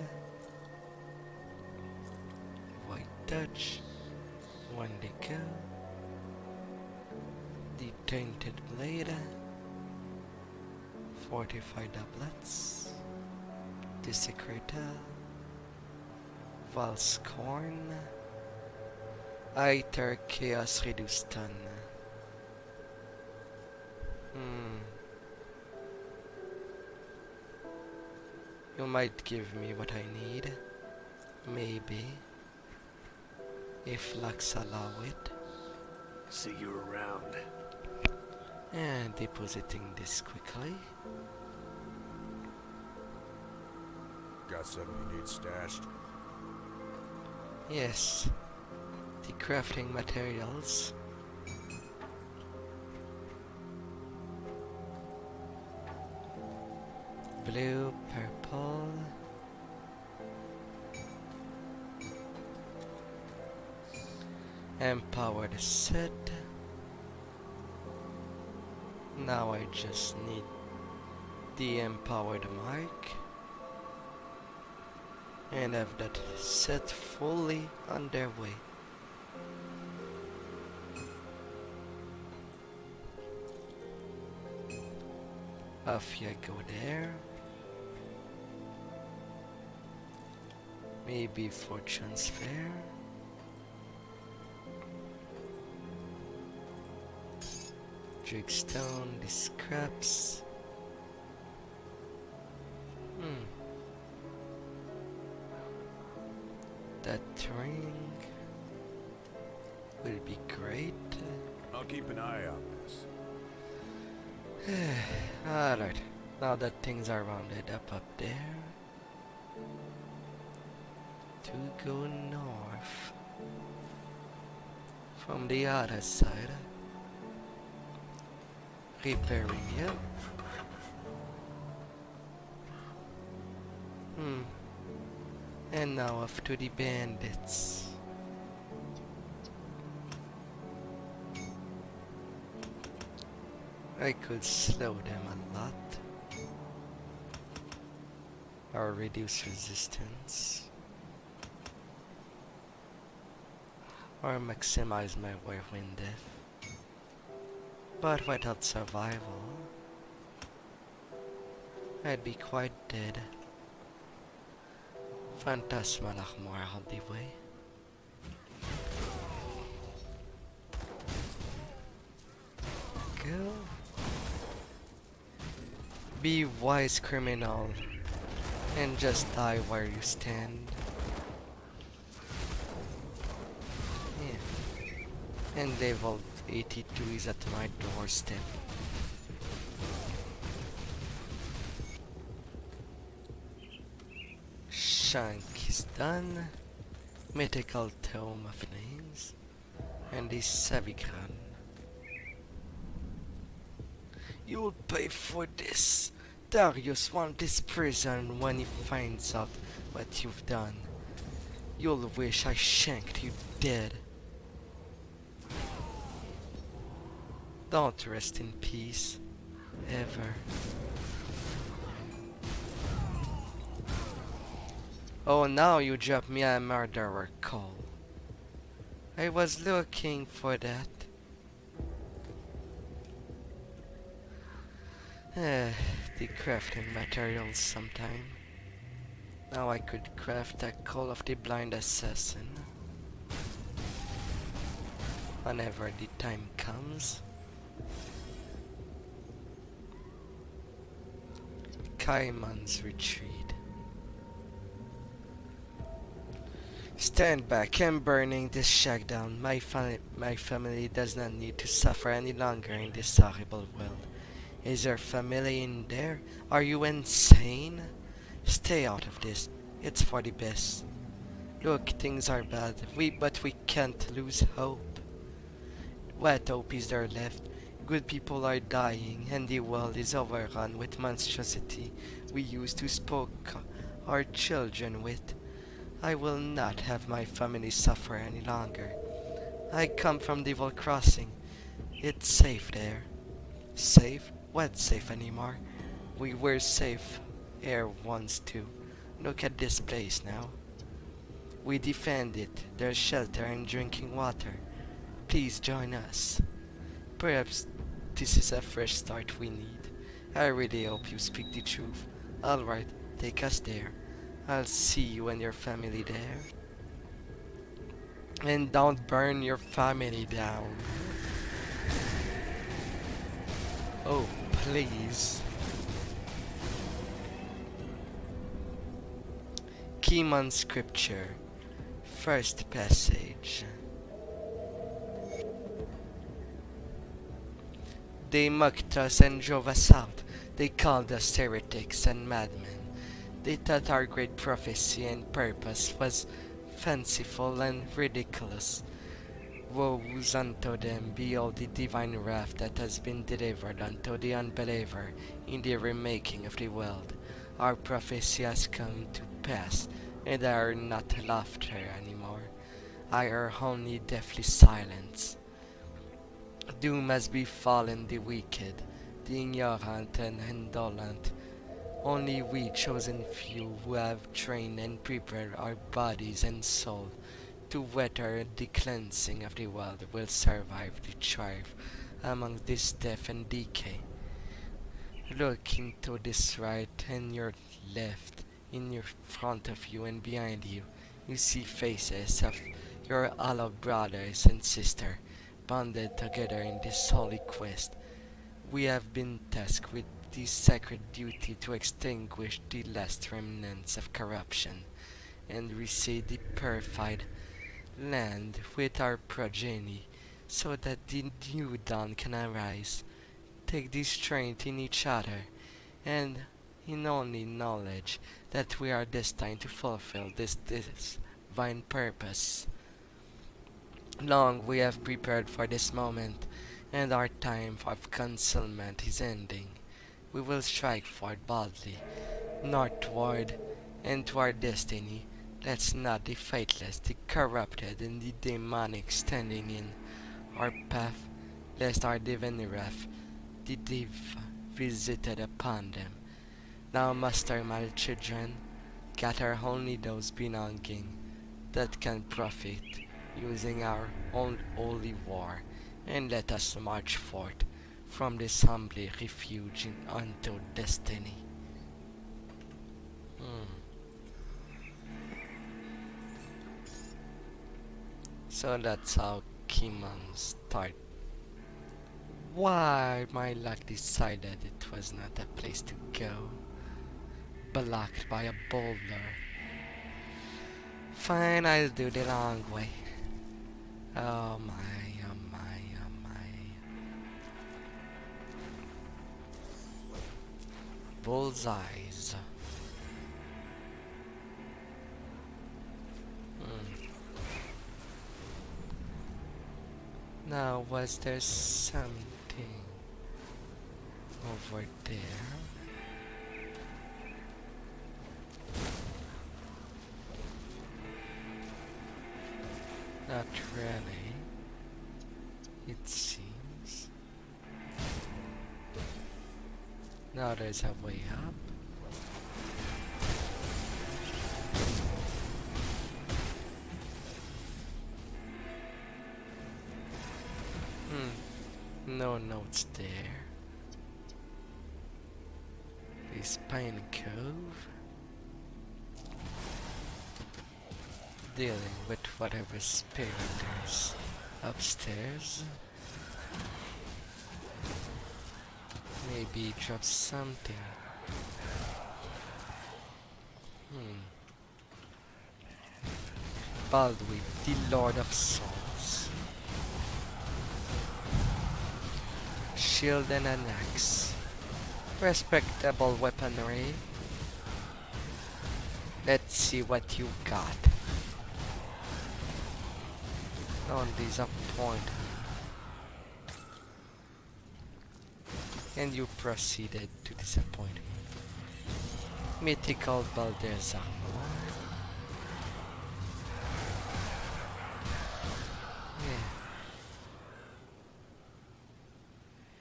White Touch. One they go. The Tainted Blade. Fortified doublets. Desecrator. Valscorn. Aether Chaos Reduced Stun. You might give me what I need. Maybe. If lucks allow it. See you around. And depositing this quickly. Got something you need stashed? Yes. The crafting materials. Blue, purple. Empowered set. Now I just need the empowered mark and have that set fully on their way. Off you go there. Maybe Fortune's Fair. Dragstone, the scraps. That ring will be great. I'll keep an eye on this. Alright, now that things are rounded up there, to go north from the other side, repairing it. And now off to the bandits. I could slow them a lot or reduce resistance or maximize my whirlwind death, but without survival I'd be quite dead. Phantasmal Armor on the way. Go. Be wise, criminal, and just die where you stand. Yeah. And level 82 is at my doorstep. Shank is done. Mythical Tome of Names. And the Savigran. You'll pay for this. Darius wants this prison when he finds out what you've done. You'll wish I shanked you dead. Don't rest in peace. Ever. Oh, now you drop me a murderer call. I was looking for that. The crafting materials sometime. Now I could craft a Call of the Blind Assassin. Whenever the time comes. Kaiman's Retreat. Stand back, I'm burning this shack down. My family does not need to suffer any longer in this horrible world. Is your family in there? Are you insane? Stay out of this. It's for the best. Look, things are bad, but we can't lose hope. What hope is there left? Good people are dying, and the world is overrun with monstrosity we used to spook our children with. I will not have my family suffer any longer. I come from Devil Crossing. It's safe there. Safe? What's safe anymore? We were safe here once too. Look at this place now. We defend it. There's shelter and drinking water. Please join us. Perhaps this is a fresh start we need. I really hope you speak the truth. Alright, take us there. I'll see you and your family there. And don't burn your family down. Oh, please. Kimon Scripture. First passage. They mocked us and drove us out. They called us heretics and madmen. They thought our great prophecy and purpose was fanciful and ridiculous. Woes unto them, behold the divine wrath that has been delivered unto the unbeliever in the remaking of the world. Our prophecy has come to pass, and I are not laughter anymore. I are only deathly silence. Doom has befallen the wicked, the ignorant and indolent. Only we chosen few who have trained and prepared our bodies and soul to weather the cleansing of the world will survive the trial among this death and decay. Look into this right and your left, in your front of you and behind you. You see faces of your fellow brothers and sisters bonded together in this holy quest. We have been tasked with the sacred duty to extinguish the last remnants of corruption and reseed the purified land with our progeny, so that the new dawn can arise. Take this strength in each other, and in only knowledge that we are destined to fulfill this divine purpose. Long we have prepared for this moment, and our time of concealment is ending. We will strike forth boldly, northward, and to our destiny. Let's not the faithless, the corrupted, and the demonic standing in our path, lest our divine wrath, the div, visited upon them. Now, master, my children, gather only those belonging that can profit, using our own holy war, and let us march forth from this humbly refuge unto destiny. So that's how Kimon start. Why my luck decided it was not a place to go? Blocked by a boulder. Fine, I'll do the long way. Oh my, oh my, oh my. Bullseyes. Now, was there something over there? Not really, it seems. Now there's a way up. No notes there. This Pine Cove. Dealing with whatever spirit there's upstairs. Maybe drop something. Baldwin, the Lord of Souls. Shield and an axe. Respectable weaponry. Let's see what you got. Don't disappoint. And you proceeded to disappoint me. Mythical Balderzan. Yeah.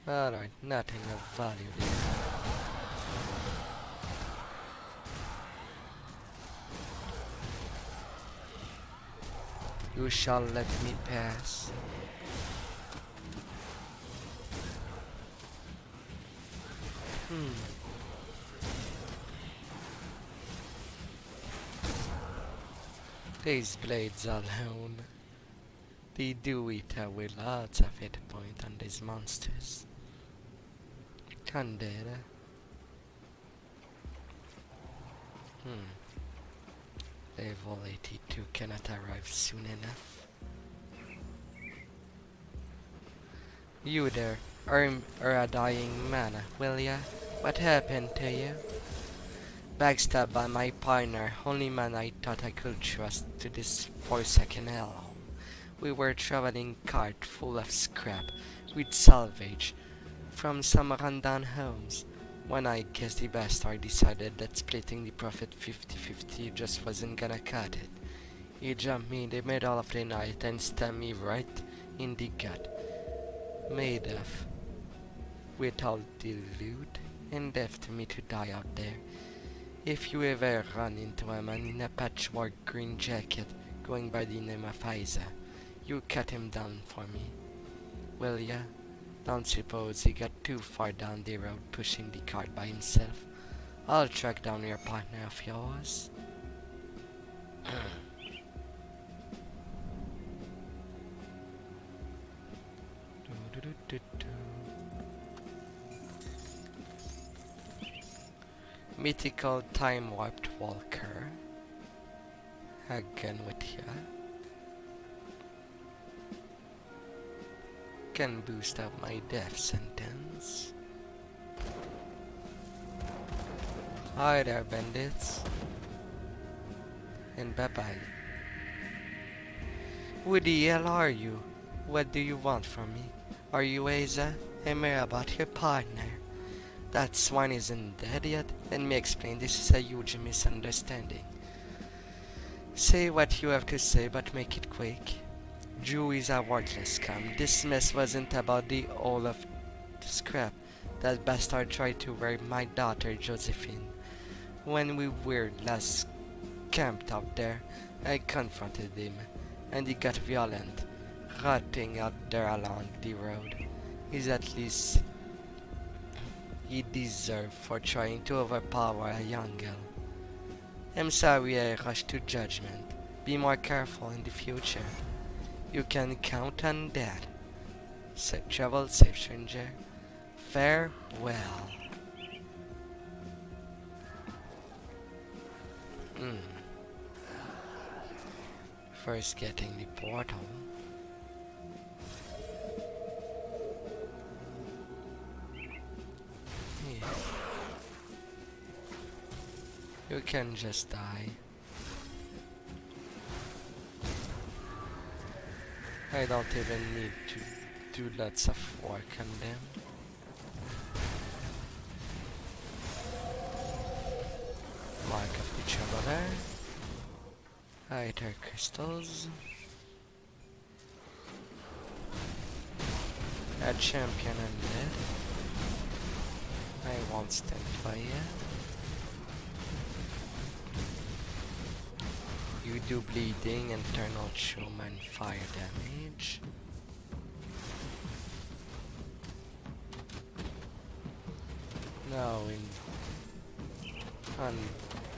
Alright, nothing of value there. You shall let me pass. These blades alone, they do it away lots of hit point on these monsters. Indeed. Level 82 cannot arrive soon enough. You there, are a dying man, will ya? What happened to you? Backstabbed by my partner, only man I thought I could trust to this forsaken hellhole. We were traveling cart full of scrap, with salvage, from some rundown homes, when I guess the bastard decided that splitting the profit 50-50 just wasn't gonna cut it. He jumped me in the middle of the night and stabbed me right in the gut. Made off with all the loot and left me to die out there. If you ever run into a man in a patchwork green jacket going by the name of Isa, you cut him down for me, will ya? Don't suppose he got too far down the road pushing the cart by himself. I'll track down your partner of yours. Mythical time warped walker. Again with ya. Can boost up my death sentence. Hi there, bandits. And bye bye. Who the hell are you? What do you want from me? Are you Asa? I'm here about your partner. That swine isn't dead yet? Let me explain, this is a huge misunderstanding. Say what you have to say, but make it quick. Drew is a worthless scum. This mess wasn't about the all of the scrap. That bastard tried to rape my daughter Josephine. When we were last camped out there, I confronted him, and he got violent, rotting out there along the road. He's at least he deserved for trying to overpower a young girl. I'm sorry I rushed to judgment. Be more careful in the future. You can count on that. Travel safe, stranger. Farewell. First getting the portal. Yeah. You can just die. I don't even need to do lots of work on them. Mark of the Traveler. Either crystals. A champion undead. I won't stand by you. You do bleeding, internal trauma and fire damage. Now on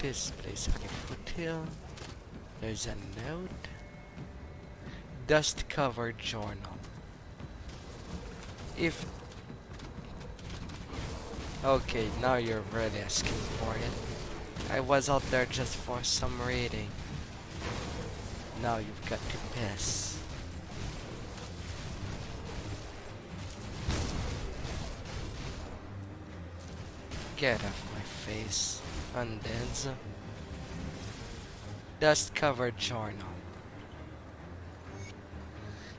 this place of the foothill, there's a note. Dust covered journal. If okay, now you're really asking for it. I was out there just for some reading. Now you've got to piss. Get off my face, undeads. Dust-covered journal.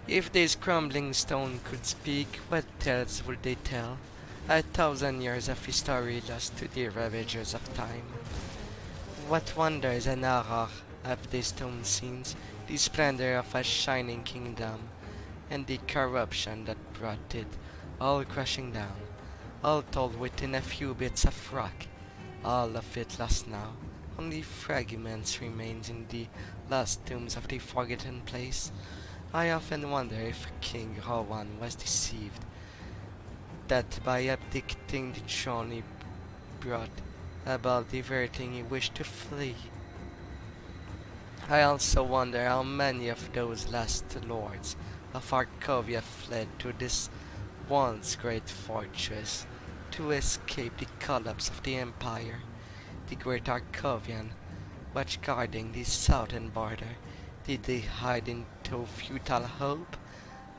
If this crumbling stone could speak, what tales would they tell? 1,000 years of history lost to the ravagers of time. What wonders and horror of the stone scenes, the splendor of a shining kingdom, and the corruption that brought it all crashing down, all told within a few bits of rock, all of it lost now. Only fragments remain in the lost tombs of the forgotten place. I often wonder if King Rowan was deceived, that by abdicating the throne he brought about diverting he wished to flee. I also wonder how many of those last lords of Arcovia fled to this once great fortress to escape the collapse of the Empire. The great Arcovian, watch guarding the southern border, did they hide into futile hope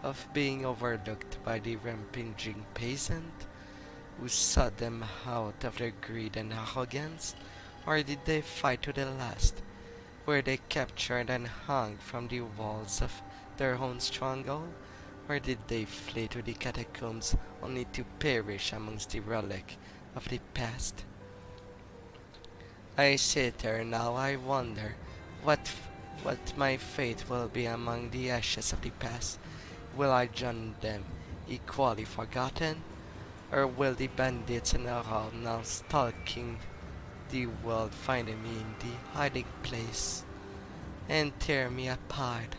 of being overlooked by the rampaging peasant who sought them out of their greed and arrogance, or did they fight to the last? Were they captured and hung from the walls of their own stronghold, or did they flee to the catacombs only to perish amongst the relic of the past? I sit there now, I wonder what my fate will be among the ashes of the past. Will I join them equally forgotten, or will the bandits in Aral now stalking the world find me in the hiding place and tear me apart?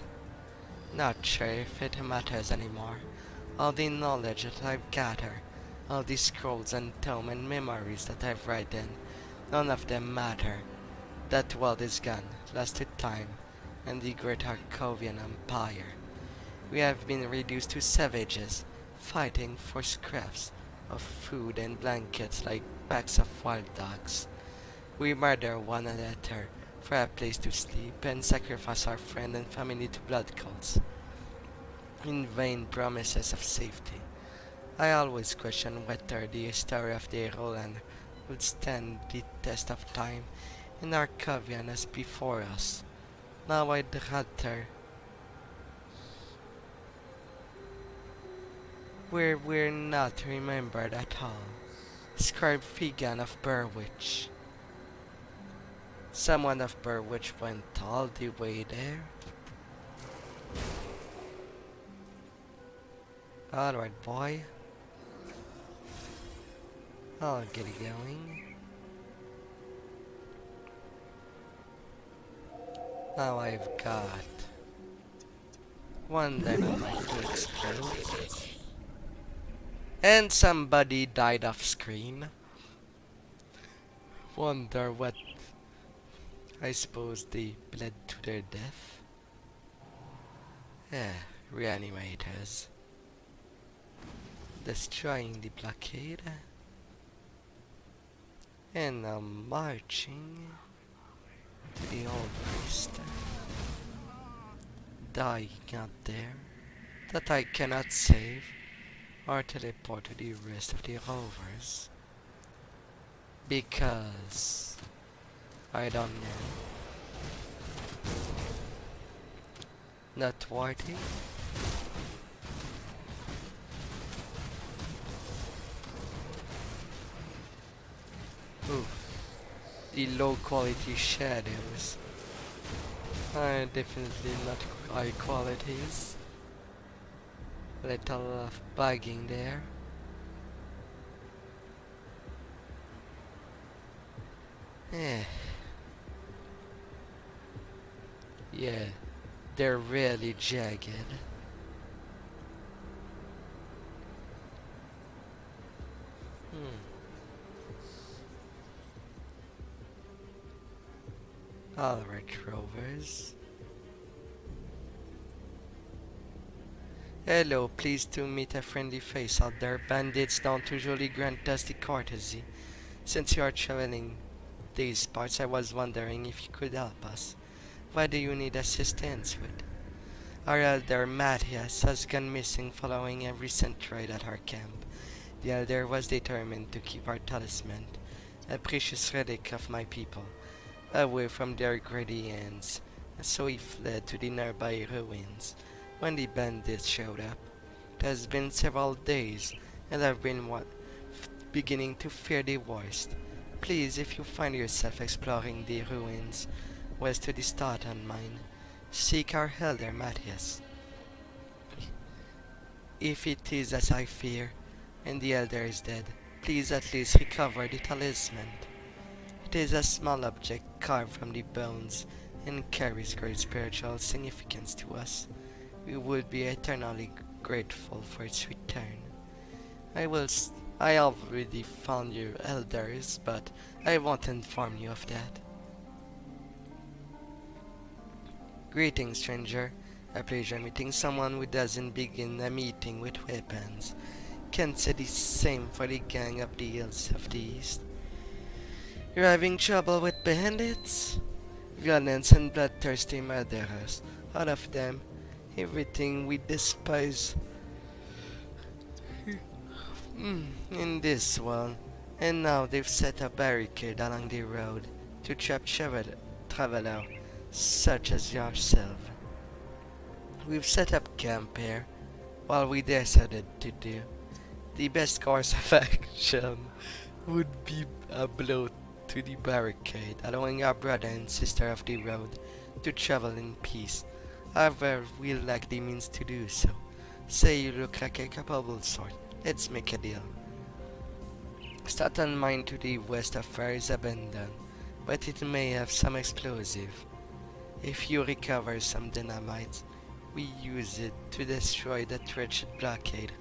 Not sure if it matters anymore. All the knowledge that I've gathered, all the scrolls and tomes and memories that I've written, none of them matter. That world is gone, lost to time, and the great Arcovian Empire. We have been reduced to savages, fighting for scraps of food and blankets like packs of wild dogs. We murder one another for a place to sleep and sacrifice our friend and family to blood cults in vain promises of safety. I always question whether the story of the Roland would stand the test of time in Arcovian as before us. Now I'd rather where we're not remembered at all. Scribe Figan of Burwich. Someone of Burwich went all the way there. Alright, boy. I'll get it going. Now I've got one dynamite to explode. And somebody died off screen. Wonder what... I suppose they bled to their death. Yeah, reanimators. Destroying the blockade. And now marching to the old priest. Dying out there. That I cannot save or teleport to the rest of the rovers. Because I don't know. Not worthy? Ooh. The low quality shadows are definitely not high qualities. Little of bugging there. Yeah, they're really jagged. Alright, rovers. Hello, pleased to meet a friendly face out there. Bandits don't usually grant us the courtesy. Since you are traveling these parts, I was wondering if you could help us. What do you need assistance with? Our elder Matthias has gone missing following a recent raid at our camp. The elder was determined to keep our talisman, a precious relic of my people, away from their greedy hands, so he fled to the nearby ruins. When the bandits showed up, it has been several days, and I've been beginning to fear the worst. Please, if you find yourself exploring the ruins west to the Starton mine, seek our elder Matthias. If it is as I fear, and the elder is dead, please at least recover the talisman. It is a small object carved from the bones and carries great spiritual significance to us. We would be eternally grateful for its return. I will I already found your elders, but I won't inform you of that. Greetings, stranger. A pleasure meeting someone who doesn't begin a meeting with weapons. Can't say the same for the gang of the Hills of the East. You're having trouble with bandits? Violence and bloodthirsty murderers. All of them. Everything we despise in this world. And now they've set a barricade along the road to trap traveler such as yourself. We've set up camp here. While we decided to do, the best course of action would be a blow to the barricade, allowing our brother and sister of the road to travel in peace. However, we lack the means to do so. Say you look like a capable sort. Let's make a deal. Staten Mine to the west of Fair is abandoned, but it may have some explosive. If you recover some dynamite, we use it to destroy that wretched blockade.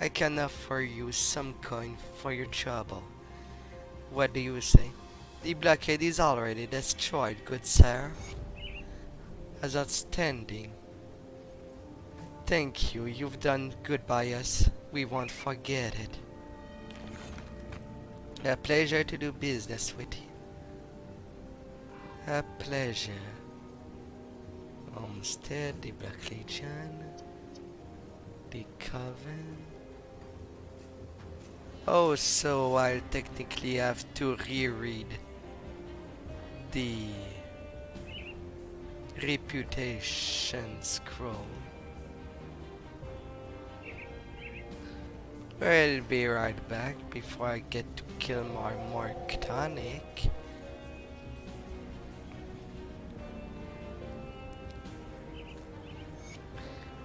I can offer you some coin for your trouble. What do you say? The blockade is already destroyed, good sir. As outstanding. Thank you, you've done good by us. We won't forget it. A pleasure to do business with you. A pleasure. Homestead, the Black Legion, the Coven. Oh, so I'll technically have to reread the reputation scroll. I'll be right back before I get to kill more Ctonic.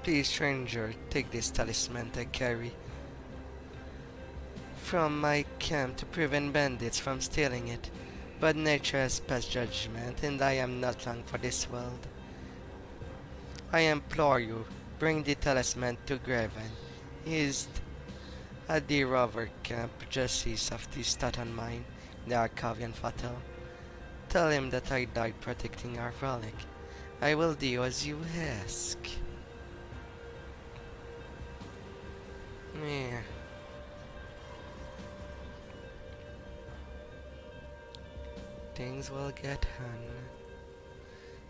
Please, stranger, take this talisman I carry from my camp to prevent bandits from stealing it. But nature has passed judgment, and I am not long for this world. I implore you, bring the talisman to Graven. He is at the rover camp just east of the Staten Mine, the Arcavian Fatal. Tell him that I died protecting our relic. I will do as you ask. Yeah. Things will get done.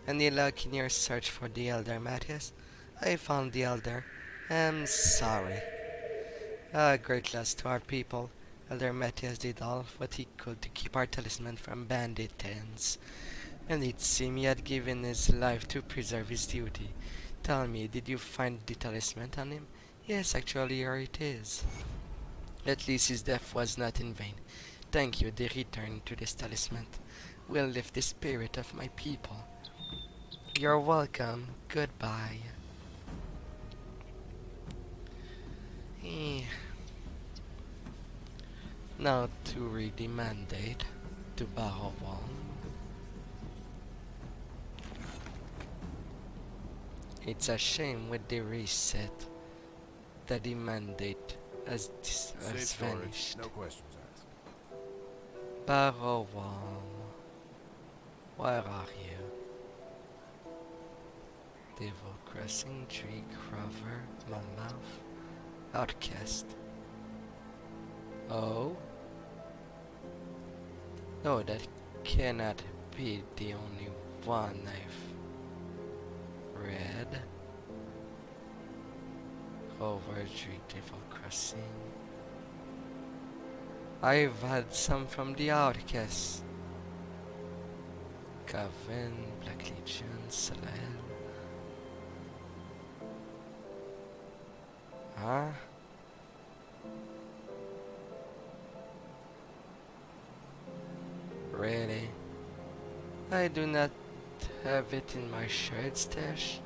Any luck in your search for the Elder, Matthias? I found the Elder. I'm sorry. A great loss to our people. Elder Matthias did all what he could to keep our talisman from bandit hands, and it seemed he had given his life to preserve his duty. Tell me, did you find the talisman on him? Yes, actually, here it is. At least his death was not in vain. Thank you, the return to this talisman will lift the spirit of my people. You're welcome. Goodbye. Now to read the mandate to borrow one. It's a shame with the reset that the mandate has Safe storage, vanished. no questions asked. Borrow one. Where are you? Devil Crossing, Tree, Crover, Malmouth, Outcast. Oh? No, that cannot be the only one I've read. Crover, Tree, Devil Crossing. I've had some from the Outcast. Coven, Black Legion, Salel. Huh? Really? I do not have it in my shirt stash.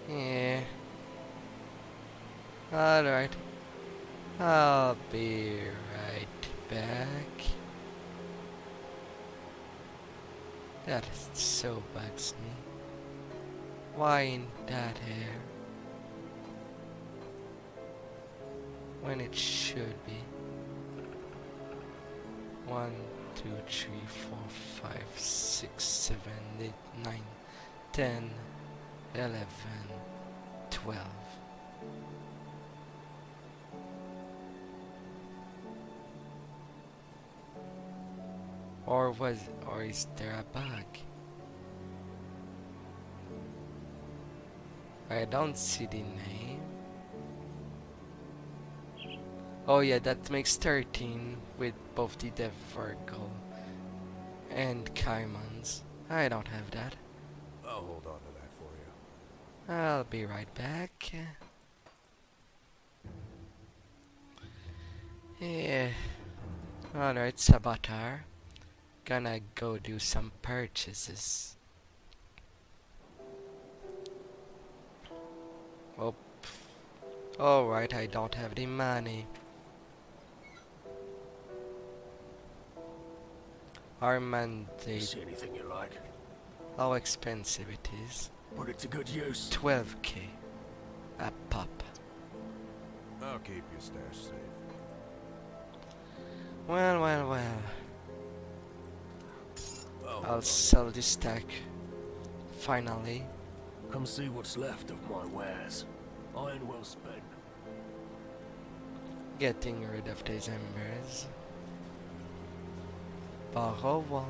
Yeah. Alright. I'll be right back. That so bugs me. Why in that hair? When it should be. 1, 2, 3, 4, 5, 6, 7, 8, 9, 10, 11, 12. Or is there a bug? I don't see the name. Oh yeah, that makes 13 with both the Virgo and Caimans. I don't have that. I'll hold on to that for you. I'll be right back. Yeah. Alright, Sabatar. Gonna go do some purchases. Oh. Alright, I don't have the money. Our mandate. See anything you like? How expensive it is. Put it to good use. 12k. A pop. I'll keep your stash safe. Well, well, well. Oh, I'll sell this stack. Finally. Come see what's left of my wares. Iron well spent. Getting rid of these embers. Au revoir.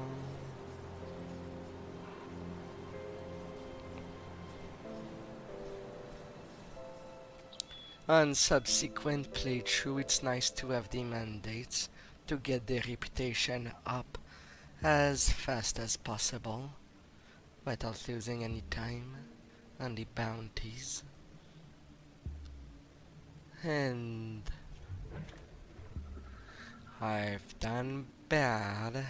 On subsequent playthrough, it's nice to have the mandates to get the reputation up as fast as possible without losing any time on the bounties. And I've done bad,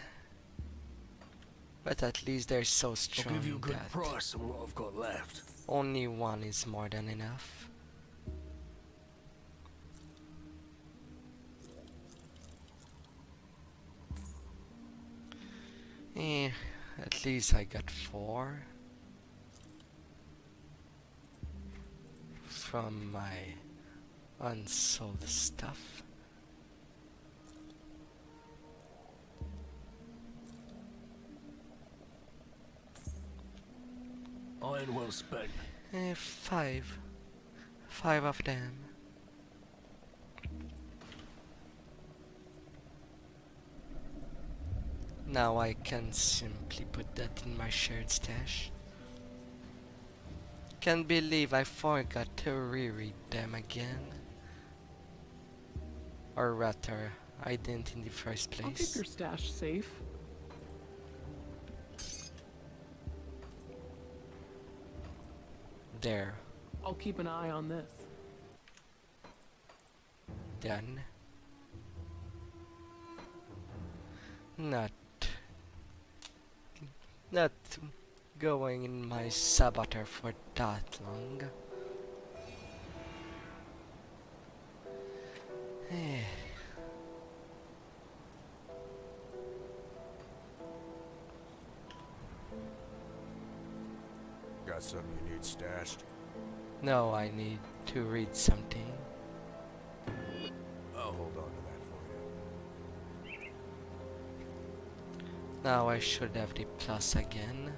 but at least they're so I'll strong give you a good that price on what I've got left. only one is more than enough. At least I got 4 from my unsold stuff. Iron well spent. 5. 5 of them. Now I can simply put that in my shared stash. Can't believe I forgot to reread them again. Or rather, I didn't in the first I'll keep place. your stash safe. There, I'll keep an eye on this. done. Not going in my saboteur for that long. Eh. Got something you need stashed? No, I need to read something. I'll hold on to that for you. Now I should have the plus again.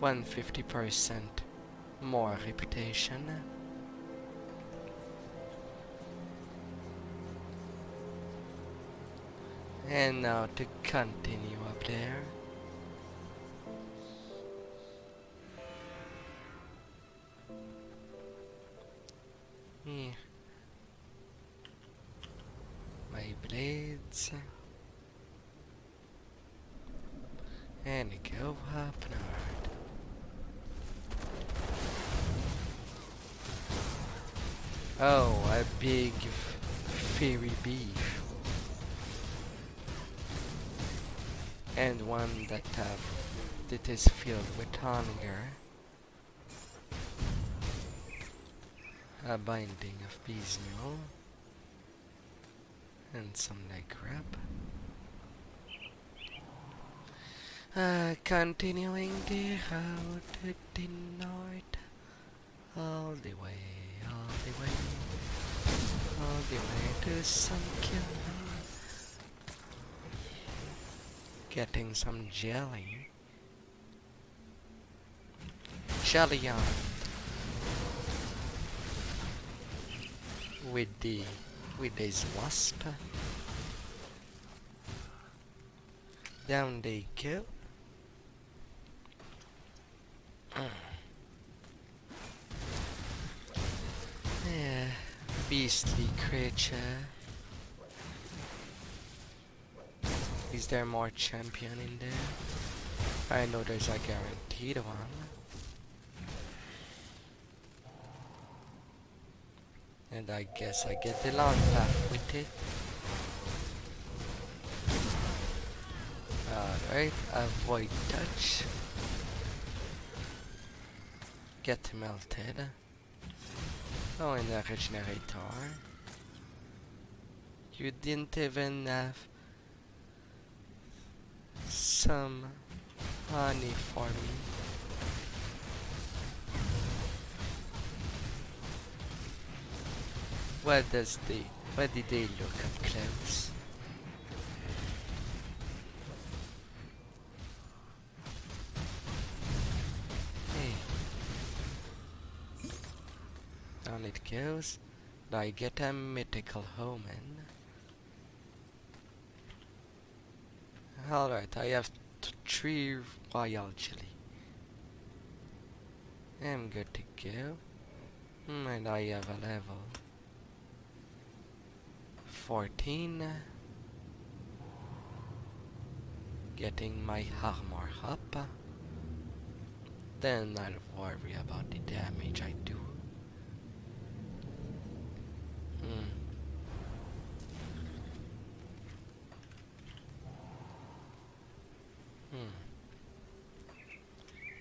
150% more reputation. And now to continue up there. Yeah. My blades. And go up north. Oh, a big fairy beef. And one that is filled with hunger. A binding of bees meal. And some leg wrap. Continuing the road to the north, all the way, all the way, all the way to Sunken. Getting some jelly. Jelly on. With this wasp. Down they go. Yeah, beastly creature. Is there more champion in there? I know there's a guaranteed one. And I guess I get the long path with it. Alright, avoid touch. Get melted. Oh, and a regenerator. You didn't even have some honey for me. Where did they look up close? Hey. Down it goes. I get a mythical omen. Alright, I have 3 royal jelly. I'm good to go. And I have a level 14. Getting my armor up. Then I'll worry about the damage I do.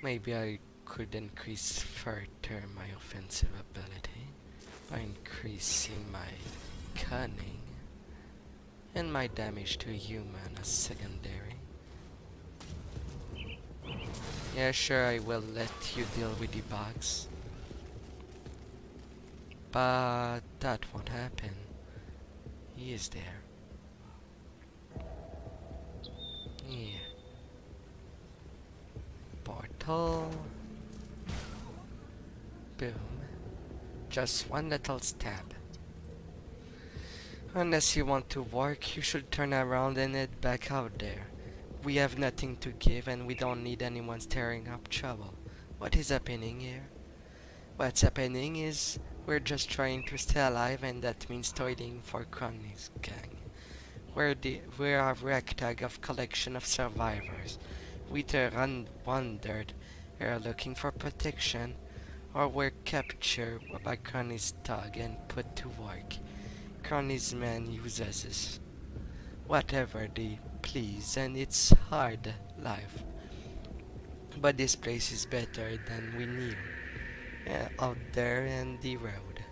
Maybe I could increase further my offensive ability by increasing my cunning and my damage to human as secondary. Yeah, sure, I will let you deal with the bugs, but that won't happen. He is there. Yeah. Portal. Boom. Just one little stab. Unless you want to work, you should turn around and head back out there. We have nothing to give and we don't need anyone stirring up trouble. What is happening here? What's happening is we're just trying to stay alive, and that means toiling for Crony's gang. We're a ragtag of collection of survivors. We either wandered here looking for protection, or were captured by Crony's thug and put to work. Crony's man uses us whatever they please, and it's hard life. But this place is better than we knew. Out there in the road.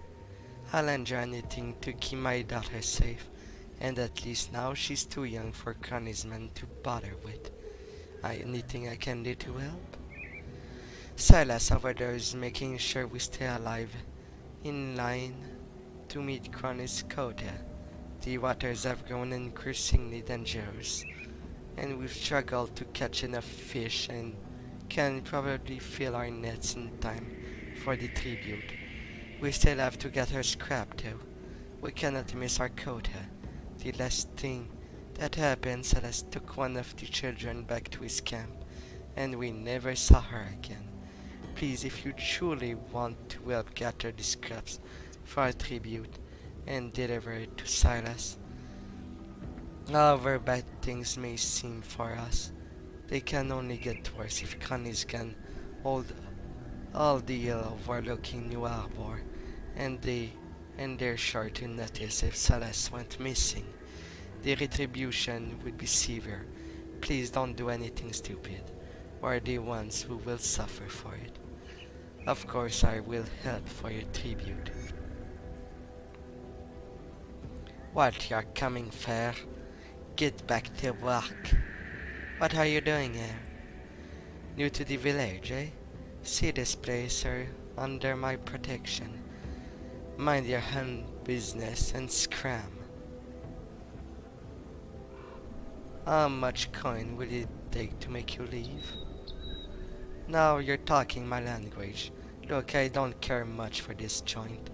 I'll endure anything to keep my daughter safe, and at least now she's too young for Crony's man to bother with. Anything I can do to help? Silas over there is making sure we stay alive, in line to meet Crony's quota. The waters have grown increasingly dangerous, and we've struggled to catch enough fish and can probably fill our nets in time for the tribute. We still have to get her scrapped though. We cannot miss our quota. The last thing that happened, Silas took one of the children back to his camp, and we never saw her again. Please, if you truly want to help gather the scraps for our tribute and deliver it to Silas. However bad things may seem for us, they can only get worse if Cronies can hold all the hill overlooking New Harbor, and they're sure to notice if Silas went missing. The retribution would be severe. Please don't do anything stupid. We're the ones who will suffer for it. Of course, I will help for your tribute. What, you're coming fair? Get back to work. What are you doing here? New to the village, eh? See this place, sir, under my protection. Mind your own business and scram. How much coin will it take to make you leave? Now you're talking my language. Look, I don't care much for this joint.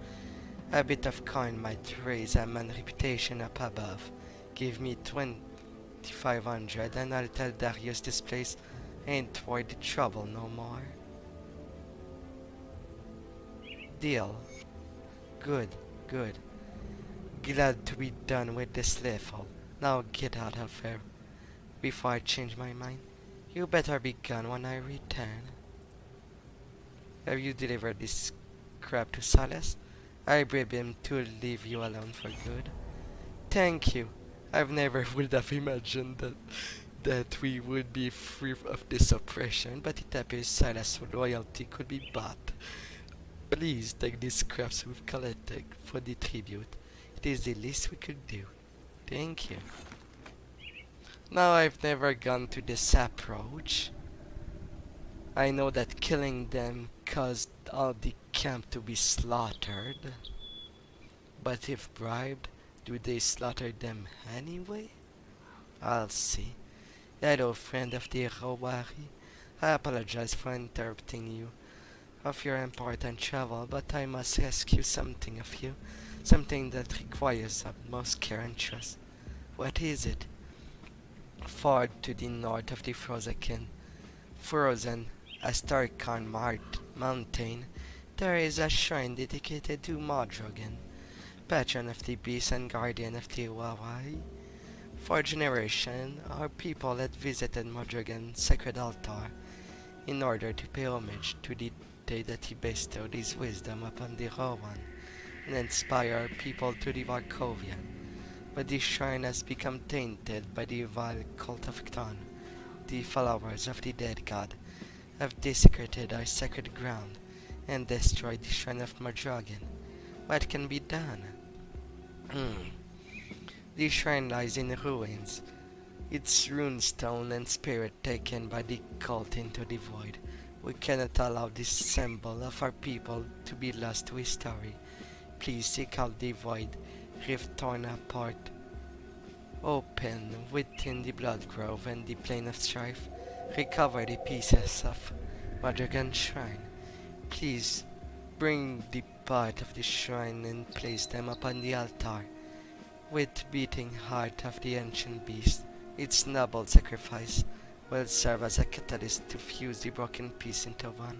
A bit of coin might raise a man's reputation up above. Give me 2,500 and I'll tell Darius this place ain't worth the trouble no more. Deal. Good, good. Glad to be done with this level. Now get out of here before I change my mind. You better be gone when I return. Have you delivered this crap to Silas? I bribed him to leave you alone for good. Thank you. I've never would have imagined that we would be free of this oppression, but it appears Silas' loyalty could be bought. Please take these scraps we've collected for the tribute. It is the least we could do. Thank you. Now I've never gone to this approach. I know that killing them caused all the camp to be slaughtered. But if bribed, do they slaughter them anyway? I'll see. Hello, friend of the Rowari. I apologize for interrupting you of your important travel, but I must rescue something of you. Something that requires utmost care and trust. What is it? Far to the north of the frozen Astarkhan mountain, there is a shrine dedicated to Modrogan, patron of the beasts and guardian of the Wawai. For generations, our people had visited Modrogan's sacred altar in order to pay homage to the day that he bestowed his wisdom upon the Rowan and inspire our people to the Varkovia. But this shrine has become tainted by the vile cult of Cthon. The followers of the dead god have desecrated our sacred ground and destroyed the shrine of Modrogan. What can be done? The shrine lies in ruins, its runestone and spirit taken by the cult into the void. We cannot allow this symbol of our people to be lost to history. Please seek out the void, rift torn apart, open within the blood grove and the plane of strife. Recover the pieces of Modrogan's shrine. Please bring the part of the shrine and place them upon the altar. With beating heart of the ancient beast, its noble sacrifice will serve as a catalyst to fuse the broken piece into one.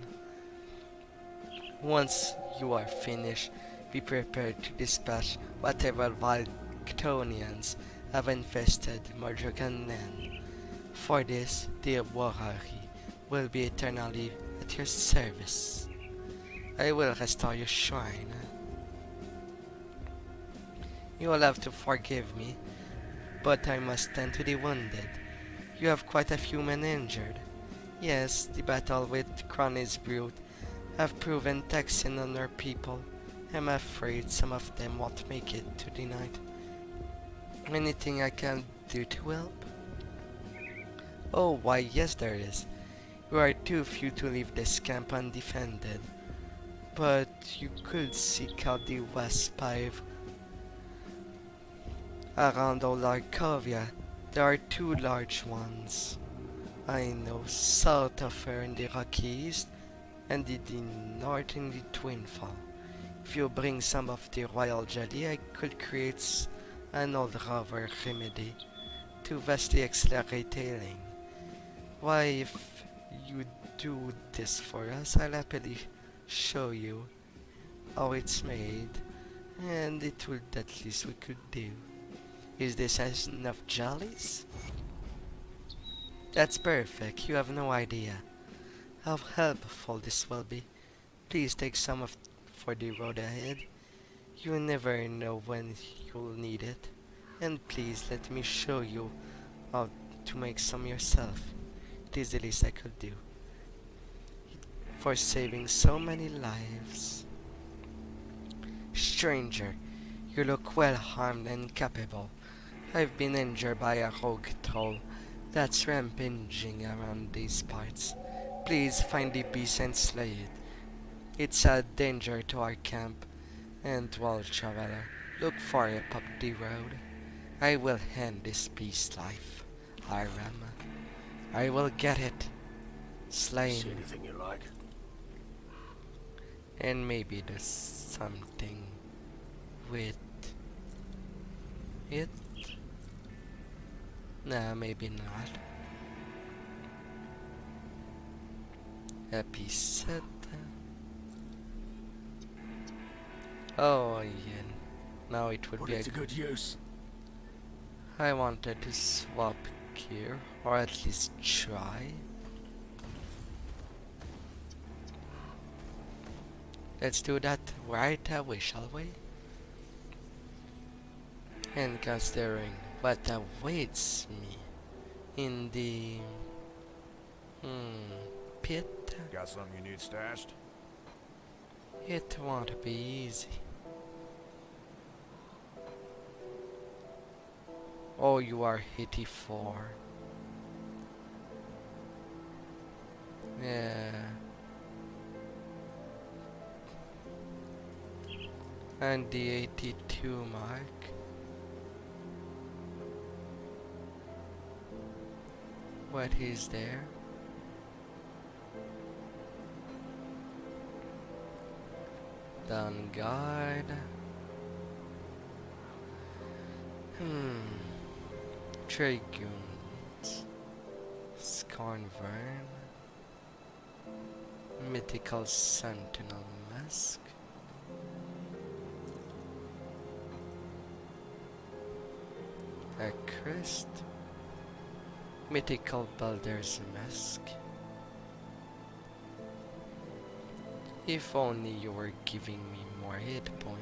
Once you are finished, be prepared to dispatch whatever vile Chthonians have infested Modrogan land. For this, the Warari will be eternally at your service. I will restore your shrine. You will have to forgive me, but I must tend to the wounded. You have quite a few men injured. Yes, the battle with Crony's brood have proven taxing on our people. I'm afraid some of them won't make it to the night. Anything I can do to help? Oh, why yes there is. You are too few to leave this camp undefended. But you could seek out the West Pive. Around old Arkovia, there are two large ones. I know, south of her in the Rocky East, and in the north in the Twinfall. If you bring some of the royal jelly, I could create an old rover remedy to vastly accelerate healing. Why, if you do this for us, I'll happily show you how it's made, and it would at least we could do. Is this enough jollies? That's perfect, you have no idea how helpful this will be. Please take some of for the road ahead. You never know when you'll need it. And please let me show you how to make some yourself. It is the least I could do for saving so many lives. Stranger, you look well armed and capable. I've been injured by a rogue troll that's rampaging around these parts. Please find the beast and slay it. It's a danger to our camp and to all traveler. Look for it up the road. I will end this beast's life. Aram. I will get it. See Slain. anything you like? And maybe there's something with it. Nah, maybe not. Episode. Oh yeah. Now it would Put be it to good use. I wanted to swap gear, or at least try. Let's do that right away, shall we? And considering what awaits me in the pit, Got something you need stashed? it won't be easy. Oh, you are 84. Yeah. And the 82 mark. What is there? Done guard. Dragoons. Scorn Vern. Mythical Sentinel Mask. A crest. Mythical Baldur's Mask. If only you were giving me more hit point.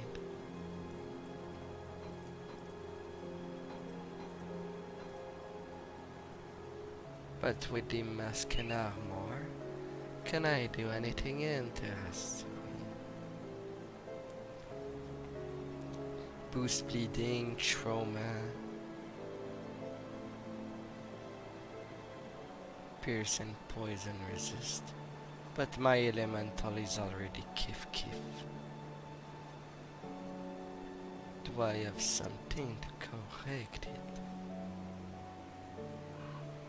But with the mask and armor, can I do anything interesting? Boost bleeding, trauma, pierce and poison resist. But my elemental is already kif. Do I have something to correct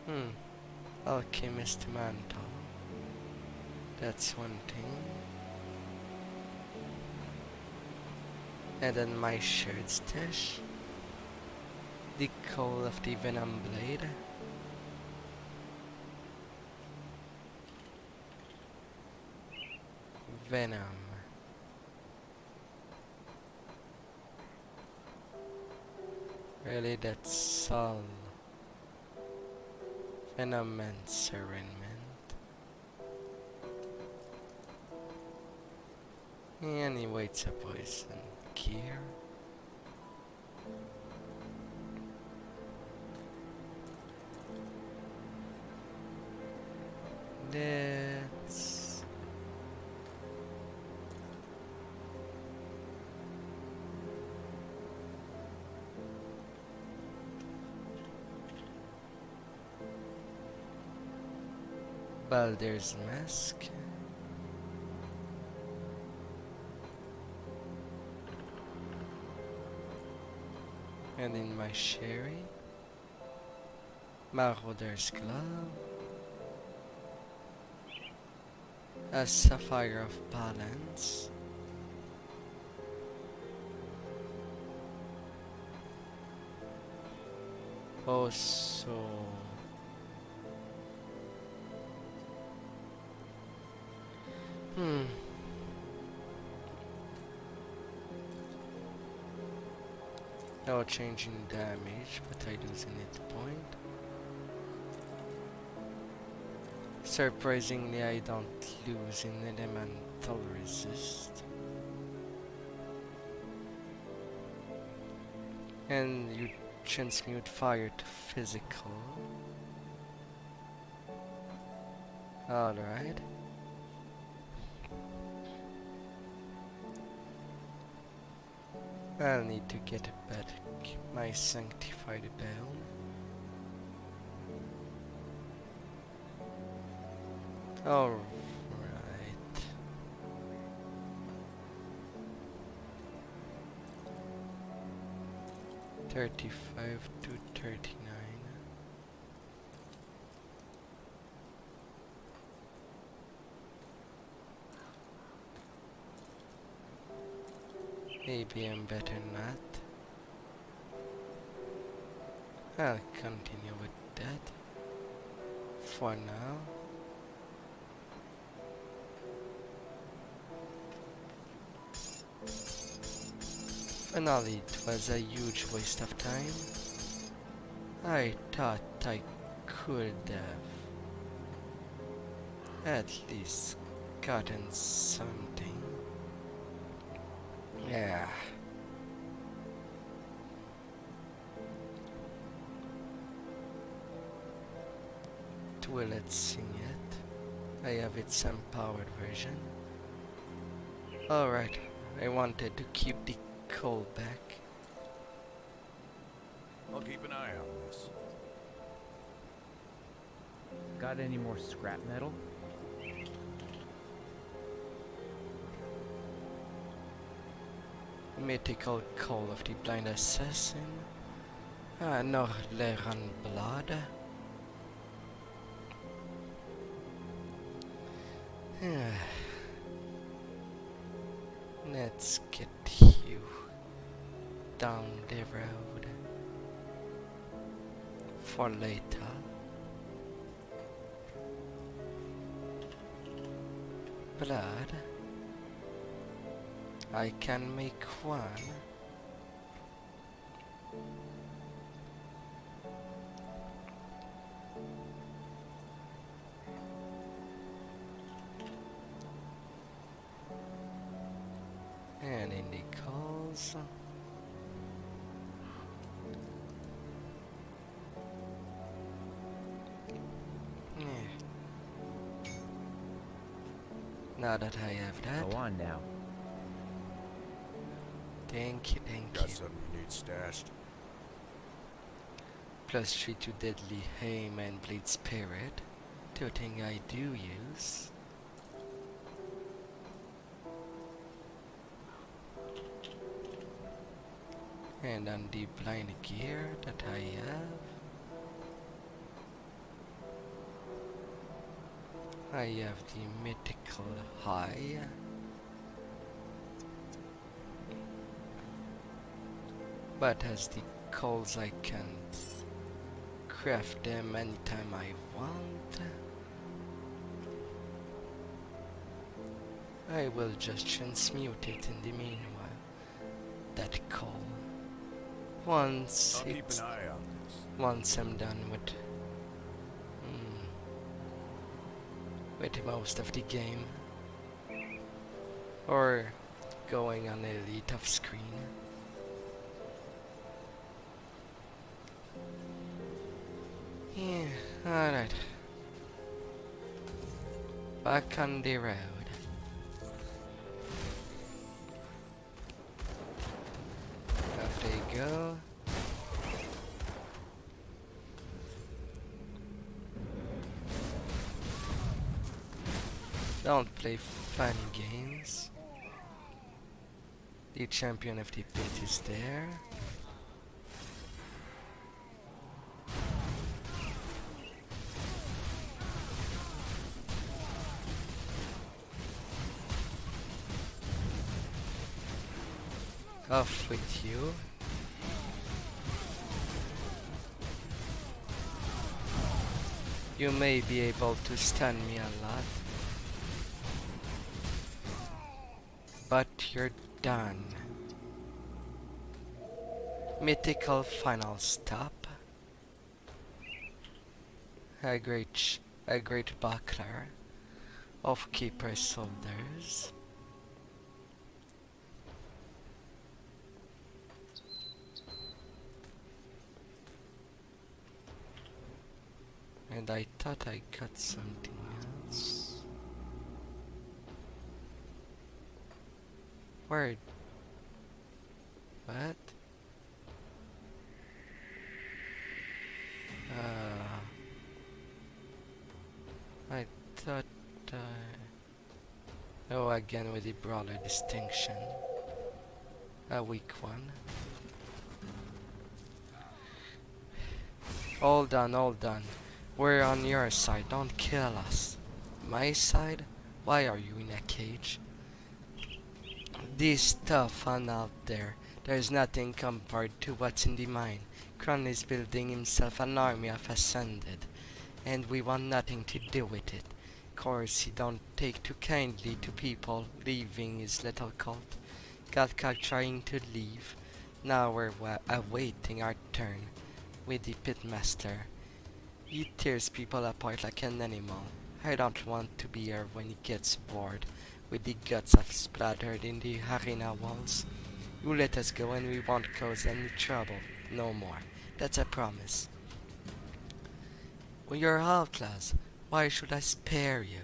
it? Alchemist mantle. That's one thing. And then my shared stash. The coal of the Venom Blade. Venom. Really, that's all. Venom and Serenment. Anyway, it's a poison gear. Let's Baldur's Mask. And in my sherry, Marauder's Glove, a Sapphire of Balance, also no change in damage, but I lose an hit point. Surprisingly, I don't lose in elemental resist. And you transmute fire to physical. Alright. I'll need to get back my sanctified bell. All right. 35 to 39. Maybe I'm better not. I'll continue with that for now. Finally, it was a huge waste of time. I thought I could have at least gotten something. Yeah. Well, let's sing it. I have its empowered version. Alright, I wanted to keep the coal back. I'll keep an eye on this. Got any more scrap metal? Mythical Call of the Blind Assassin. No, Leran Blood. Let's get you down the road for later. Blood. I can make one. And in the calls. Yeah. Now that I have that. Go on now. Thank you, thank Got you. something you need stashed? Plus 3 to Deadly Aim and Blade Spirit. Two things I do use. And on the blind gear that I have the mythical high. But as the coals I can craft them anytime I want. I will just transmute it in the meanwhile. That coal. Once I'll keep an eye on this. once I'm done with most of the game, or going on elite off screen. Yeah, alright. Back on the road. Off they go. Don't play funny games. The champion of the pit is there. Off with you. You may be able to stun me a lot, but you're done. Mythical final stop. A great buckler of keeper soldiers. And I thought I got something else. Where? What? I thought again with the brawler distinction. A weak one. Hold on. We're on your side, don't kill us. My side? Why are you in a cage? This tough fun out there. There's nothing compared to what's in the mine. Kron is building himself an army of Ascended, and we want nothing to do with it. Course he don't take too kindly to people leaving his little cult. Got caught trying to leave. Now we're awaiting our turn with the pitmaster. He tears people apart like an animal. I don't want to be here when he gets bored with the guts of splattered in the arena walls. You let us go and we won't cause any trouble no more. That's a promise. When you're outlaws, why should I spare you?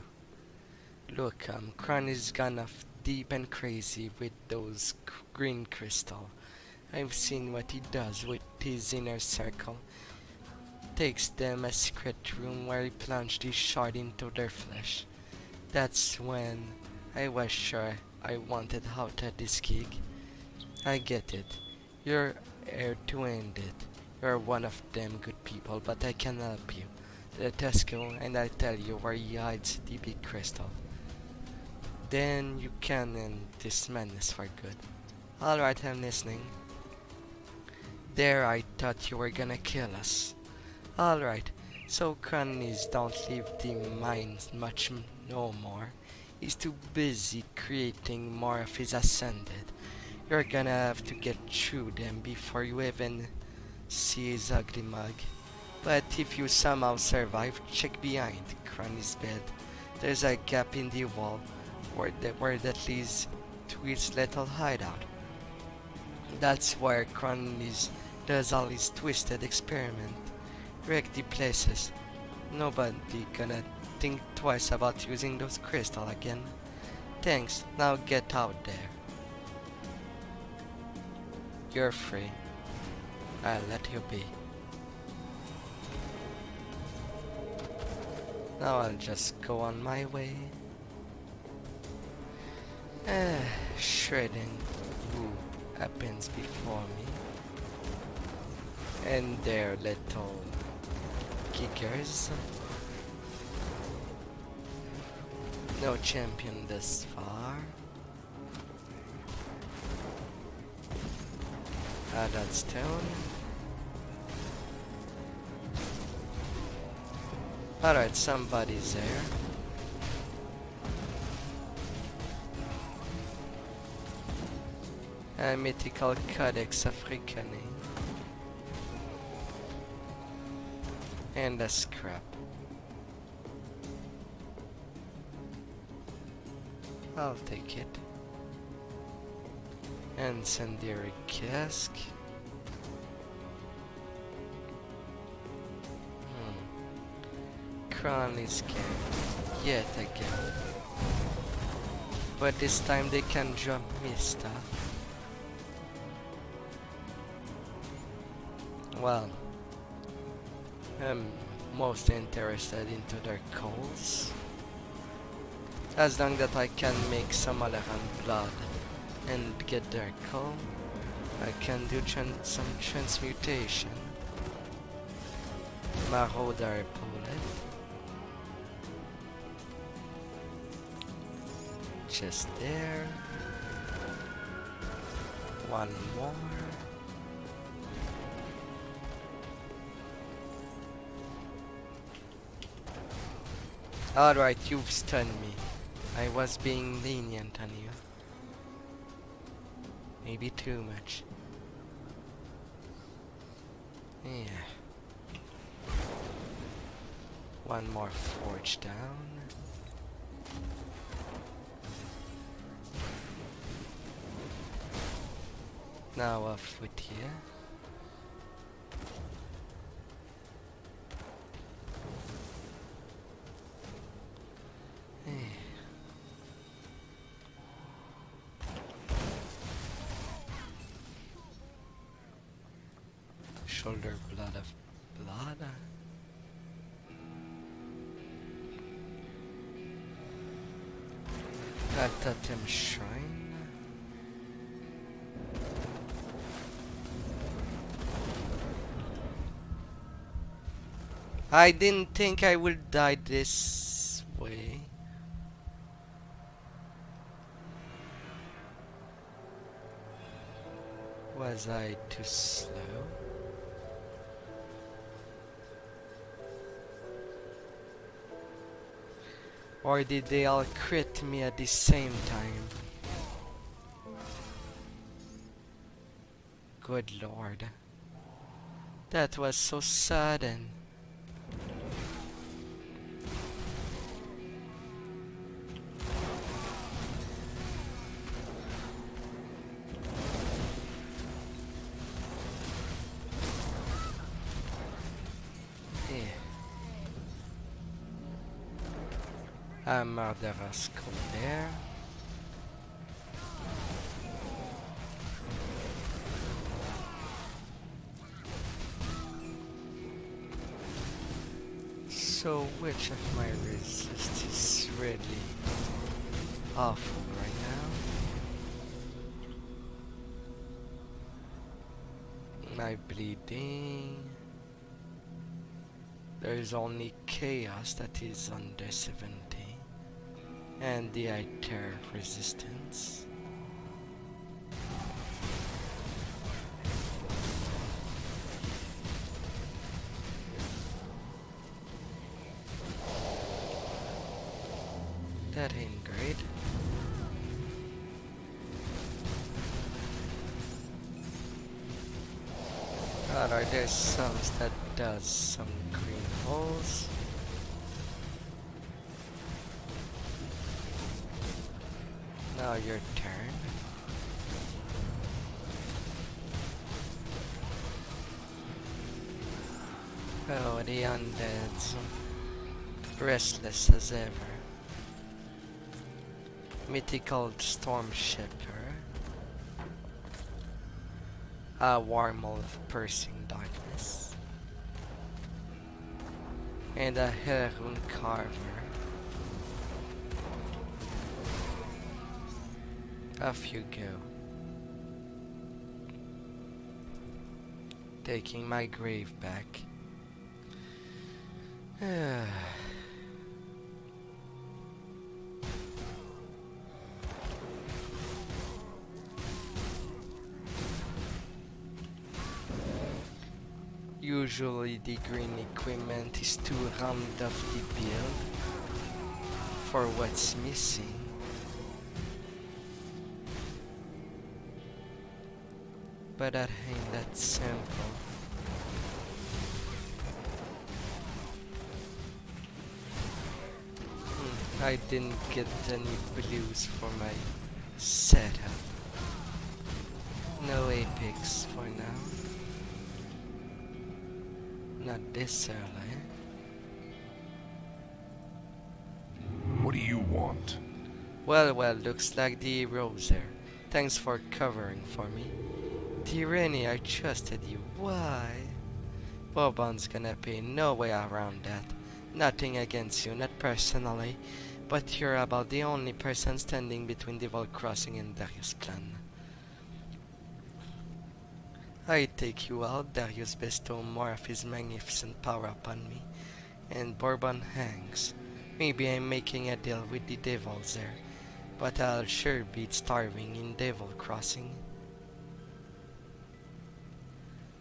Look, Kron is gone off deep and crazy with those green crystal. I've seen what he does with his inner circle. Takes them a secret room where he plunged his shard into their flesh. That's when I was sure I wanted out at this gig. I get it. You're here to end it. You're one of them good people, but I can help you. Let us go and I'll tell you where he hides the big crystal. Then you can end this madness for good. Alright, I'm listening. There, I thought you were gonna kill us. Alright, so cronies don't leave the mines much no more. He's too busy creating more of his Ascended. You're gonna have to get through them before you even see his ugly mug. But if you somehow survive, check behind Crony's bed. There's a gap in the wall where that leads to his little hideout. That's where Crony's does all his twisted experiment. Wreck the places. Nobody gonna think twice about using those crystals again. Thanks, now get out there. You're free. I'll let you be. Now I'll just go on my way. Shredding who happens before me. And their little giggers. No champion this far. That stone. Alright, somebody's there. A mythical Codex Africani. And a scrap. I'll take it. Incendiary cask. Crowley's camp yet again. But this time they can drop me stuff. Well, I'm most interested into their coals. As long that I can make some Alaran blood and get their coal, I can do some transmutation. Marauder bullet. Just there. One more. Alright, you've stunned me. I was being lenient on you. Maybe too much. Yeah. One more forge down. Now off with you. Shoulder blood of blood. A totem shrine. I didn't think I would die this way. Was I too slow? Or did they all crit me at the same time? Good lord. That was so sudden. A murderous skull there. So which of my resist is really awful right now? My bleeding. There is only chaos that is under 70. And the Iter resistance. That ain't great. Alright, there's some that does some green holes. Now your turn. Oh, the undeads. Restless as ever. Mythical storm shipper. A wormhole of piercing darkness. And a Herun carver. Off you go. Taking my grave back. Usually the green equipment is to round off the build for what's missing. But that ain't that simple. I didn't get any blues for my setup. No apex for now. Not this early. What do you want? Well, looks like the heroes there. Thanks for covering for me. Tyranny, I trusted you. Why? Bourbon's gonna pay, no way around that. Nothing against you, not personally, but you're about the only person standing between Devil Crossing and Darius' plan. I take you out, Darius bestow more of his magnificent power upon me, and Bourbon hangs. Maybe I'm making a deal with the devils there, but I'll sure beat starving in Devil Crossing.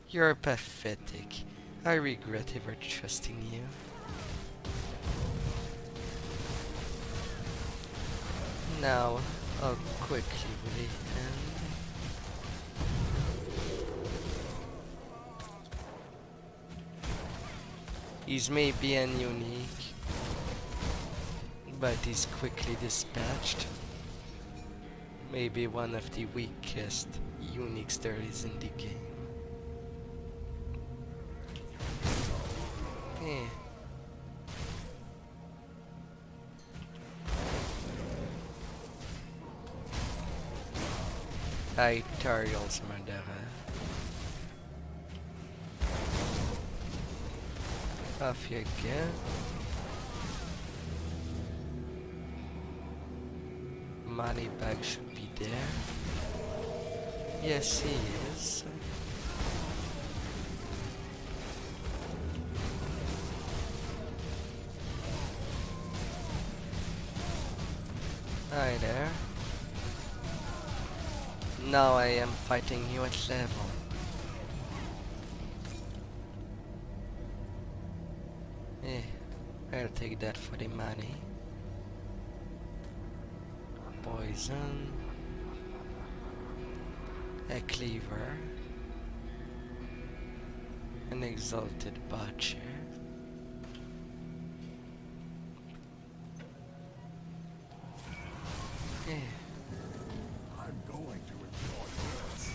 You're pathetic. I regret ever trusting you. Now, I'll quickly really end. He's maybe an unique, but he's quickly dispatched. Maybe one of the weakest uniques there is in the game. Itariel's murderer. Off you go. money bag should be there. Yes, he is. Hi there. Now I am fighting you at level. Eh, I'll take that for the money. Poison. A cleaver. An exalted butcher. Eh. I'm going to enjoy this.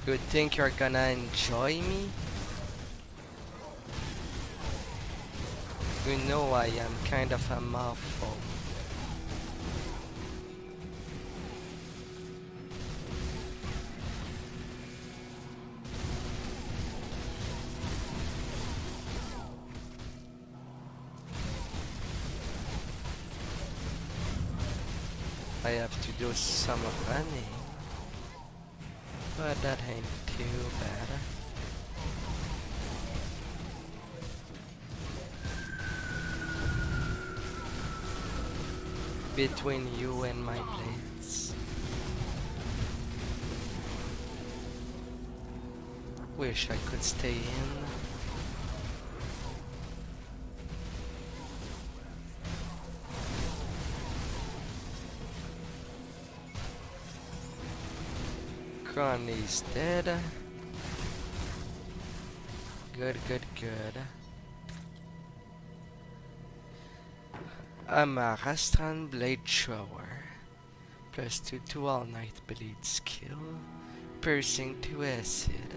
You think you're gonna enjoy me? You know I am kind of a mouthful. I have to do some running, but that ain't too bad. Between you and my blades. Wish I could stay in. Connie's dead. Good, good, good. I'm a restaurant blade thrower. +2 to all Nightblade skill. Piercing to acid.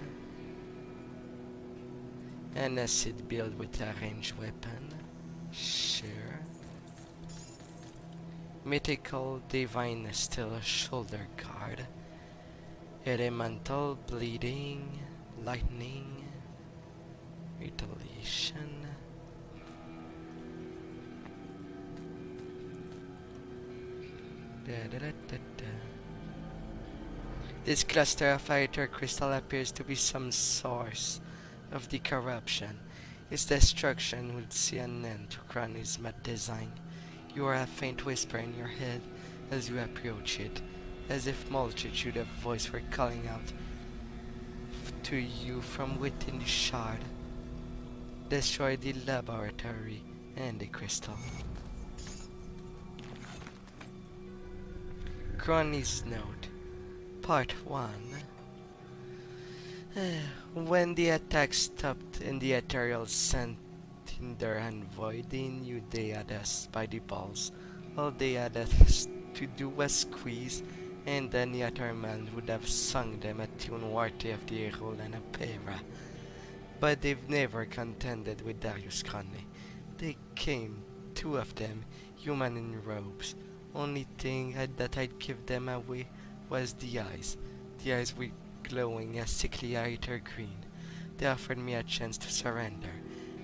An acid build with a ranged weapon. Sure. Mythical Divine Steel Shoulder Guard. Elemental Bleeding. Lightning. Retaliation. This cluster of Aether crystal appears to be some source of the corruption. Its destruction would see an end to Crony's mad design. You hear a faint whisper in your head as you approach it, as if multitude of voices were calling out to you from within the shard. Destroy the laboratory and the crystal. Crony's Note, Part 1. When the attack stopped and the ethereal sent in their envoy, they knew they had us by the balls. All they had us to do was squeeze, and then the other man would have sung them a tune worthy of the Herald and Opera. But they've never contended with Darius Crony. They came, 2 of them, human in robes. Only thing that I'd give them away was the eyes. The eyes were glowing a sickly aether green. They offered me a chance to surrender,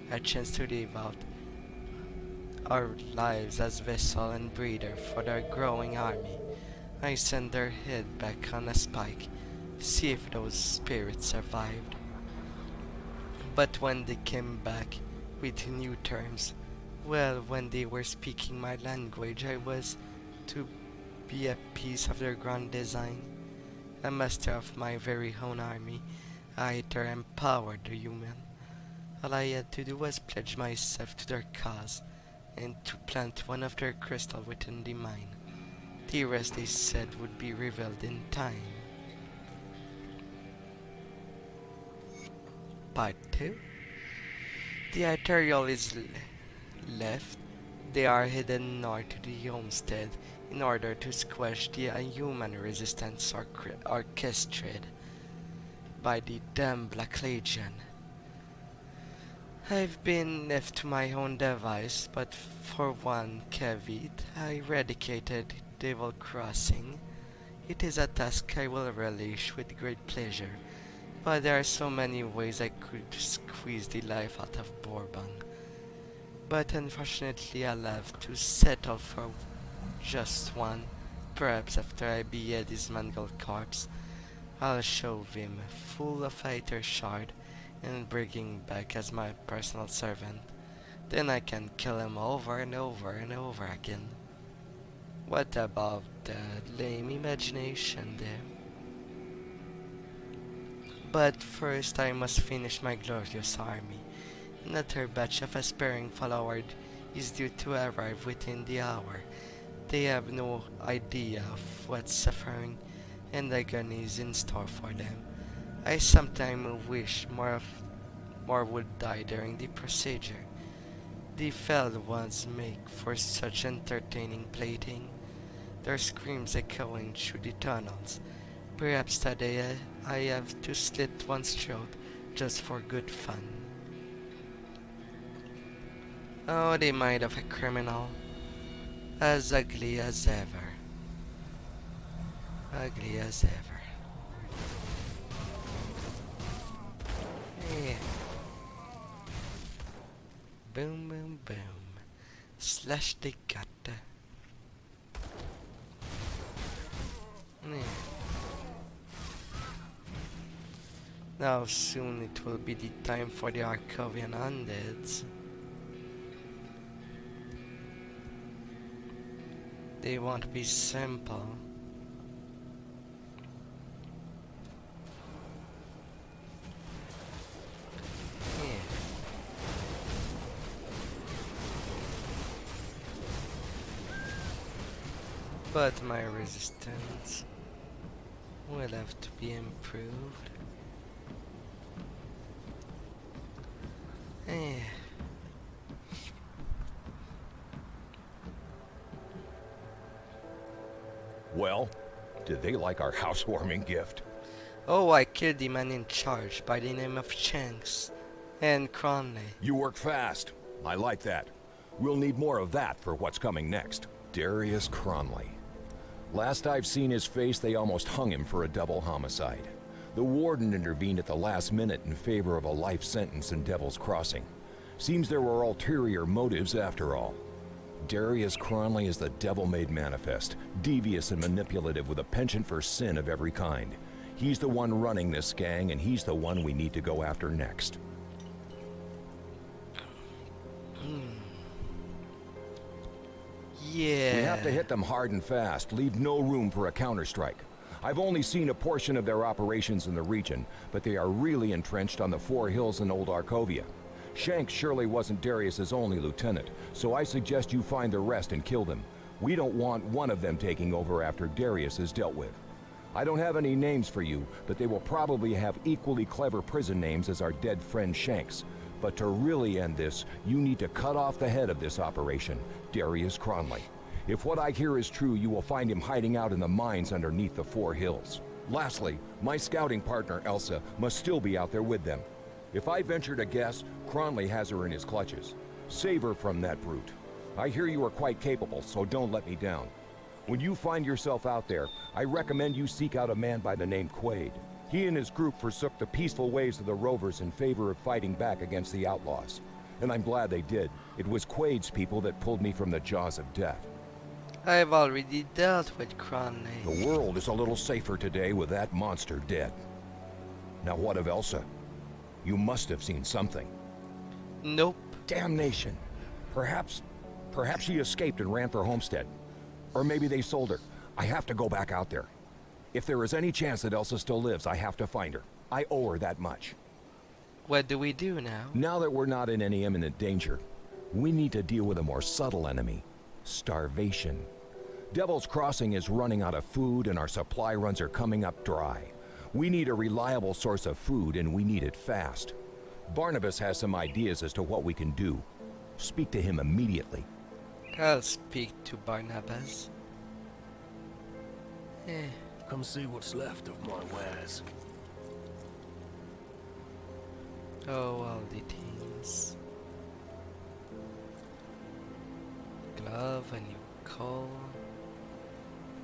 a chance to live out our lives as vessel and breeder for their growing army. I sent their head back on a spike, see if those spirits survived. But when they came back with new terms, well, when they were speaking my language, I was to be a piece of their grand design, a master of my very own army. I empowered the human. All I had to do was pledge myself to their cause, and to plant one of their crystals within the mine. The rest, they said, would be revealed in time. Part 2. The arterial is left. They are headed north to the homestead in order to squash the unhuman resistance orchestrated by the damn Black Legion. I've been left to my own device, but for one caveat, I eradicated Devil Crossing. It is a task I will relish with great pleasure, but there are so many ways I could squeeze the life out of Bourbon. But unfortunately I'll have to settle for just one. Perhaps after I behead his mangled corpse, I'll shove him full of Aether Shard and bring him back as my personal servant. Then I can kill him over and over and over again. What about that lame imagination there? But first I must finish my glorious army. Another batch of aspiring followers is due to arrive within the hour. They have no idea of what suffering and agony is in store for them. I sometimes wish more would die during the procedure. The felled ones make for such entertaining plaything, their screams echoing through the tunnels. Perhaps today I have to slit one's throat just for good fun. Oh, the mind of a criminal. As ugly as ever. Ugly as ever. Yeah. Boom, boom, boom. Slash the gut. Yeah. Now soon it will be the time for the Arcovian undeads. They won't be simple. Yeah. But my resistance will have to be improved. Yeah. Well, did they like our housewarming gift? Oh, I killed the man in charge by the name of Shanks and Cronley. You work fast. I like that. We'll need more of that for what's coming next. Darius Cronley. Last I've seen his face, they almost hung him for a double homicide. The warden intervened at the last minute in favor of a life sentence in Devil's Crossing. Seems there were ulterior motives after all. Darius Cronley is the devil-made manifest, devious and manipulative with a penchant for sin of every kind. He's the one running this gang, and he's the one we need to go after next. Yeah. We have to hit them hard and fast, leave no room for a counterstrike. I've only seen a portion of their operations in the region, but they are really entrenched on the Four Hills in Old Arcovia. Shanks surely wasn't Darius's only lieutenant, so I suggest you find the rest and kill them. We don't want one of them taking over after Darius is dealt with. I don't have any names for you, but they will probably have equally clever prison names as our dead friend Shanks. But to really end this, you need to cut off the head of this operation, Darius Cronley. If what I hear is true, you will find him hiding out in the mines underneath the Four Hills. Lastly, my scouting partner Elsa must still be out there with them. If I venture to guess, Cronley has her in his clutches. Save her from that brute. I hear you are quite capable, so don't let me down. When you find yourself out there, I recommend you seek out a man by the name Quaid. He and his group forsook the peaceful ways of the Rovers in favor of fighting back against the outlaws. And I'm glad they did. It was Quaid's people that pulled me from the jaws of death. I've already dealt with Cronley. The world is a little safer today with that monster dead. Now what of Elsa? You must have seen something. Nope. Damnation. Perhaps she escaped and ran for Homestead. Or maybe they sold her. I have to go back out there. If there is any chance that Elsa still lives, I have to find her. I owe her that much. What do we do now? Now that we're not in any imminent danger, we need to deal with a more subtle enemy. Starvation. Devil's Crossing is running out of food and our supply runs are coming up dry. We need a reliable source of food and we need it fast. Barnabas has some ideas as to what we can do. Speak to him immediately. I'll speak to Barnabas. Come see what's left of my wares. Oh, all the things. Glove, a new call.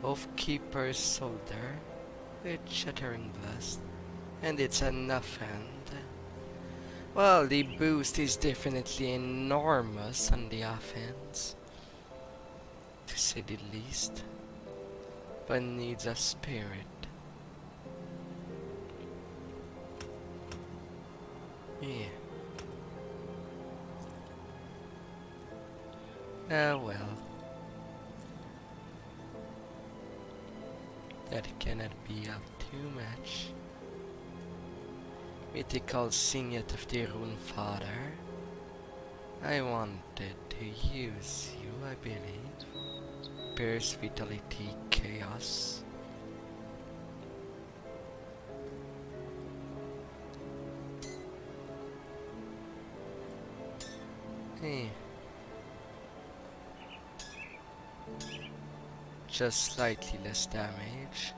Oathkeeper's soldier with shattering blast. And it's enough hand. Well, the boost is definitely enormous on the offense, to say the least, but needs a spirit. Yeah. Oh well. That cannot be of too much. Mythical Signet of the Rune Father. I wanted to use you, I believe. Pierce Vitality Chaos. Hey. Just slightly less damage.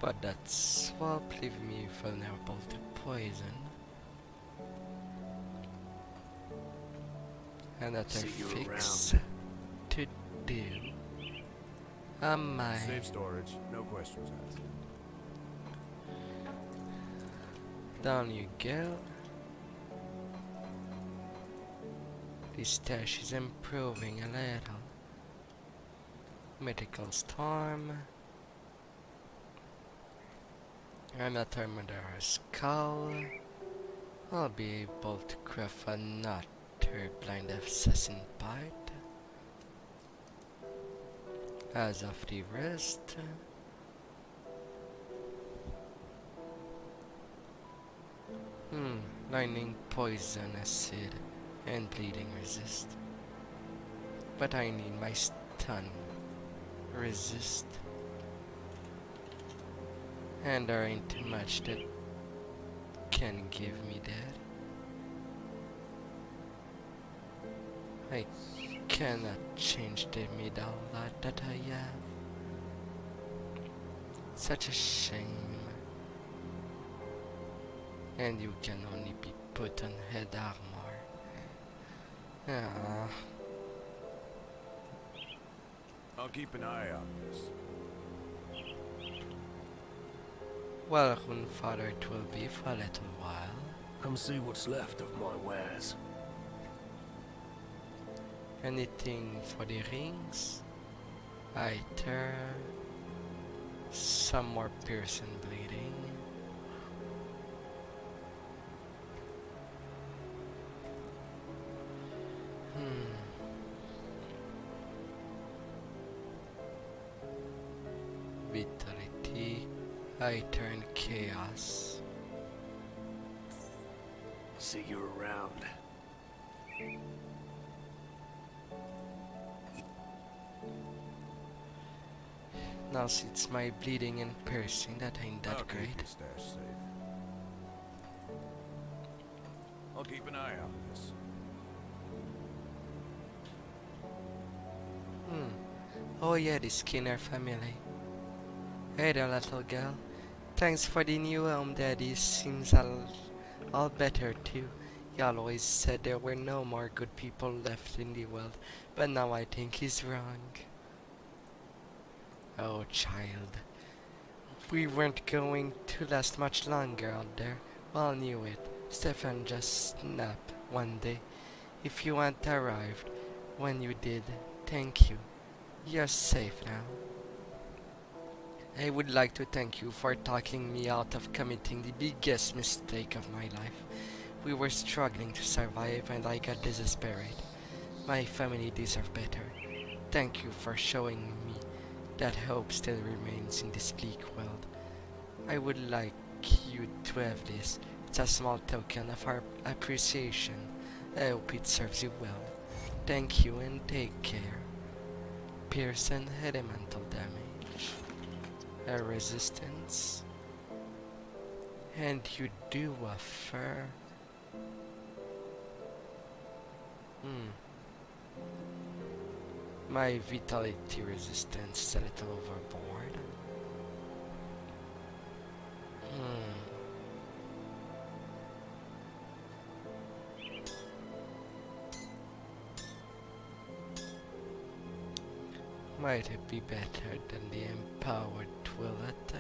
But that swap leave me vulnerable to poison. Another fix to do. My Safe storage, no questions asked. down you go. This stash is improving a little. Medical storm. Another murderer's skull. I'll be able to craft another blind assassin bite. As of the rest, lightning, poison, acid, and bleeding resist. But I need my stun resist. And there ain't much that can give me that. I cannot change the middle lot that I have. Such a shame. And you can only be put on head armor. Ah. I'll keep an eye on this. Well, Runfather, it will be for a little while. Come see what's left of my wares. Anything for the rings? Either some more piercing bleeding. Vitality. I turn chaos. See you around. Now since my bleeding and piercing, that ain't that I'll great. keep the stash safe. I'll keep an eye on this. Oh yeah, the Skinner family. Hey there, little girl. Thanks for the new home, Daddy. Seems all better too. He always said there were no more good people left in the world, but now I think he's wrong. Oh, child. We weren't going to last much longer out there. Well, knew it. Stefan just snapped one day. If you hadn't arrived when you did, thank you. You're safe now. I would like to thank you for talking me out of committing the biggest mistake of my life. We were struggling to survive and I got desperate. My family deserves better. Thank you for showing me that hope still remains in this bleak world. I would like you to have this. It's a small token of our appreciation. I hope it serves you well. Thank you and take care. Pearson elemental damage. A resistance. And you do offer. My vitality resistance is a little overboard. Might it be better than the empowered toilet?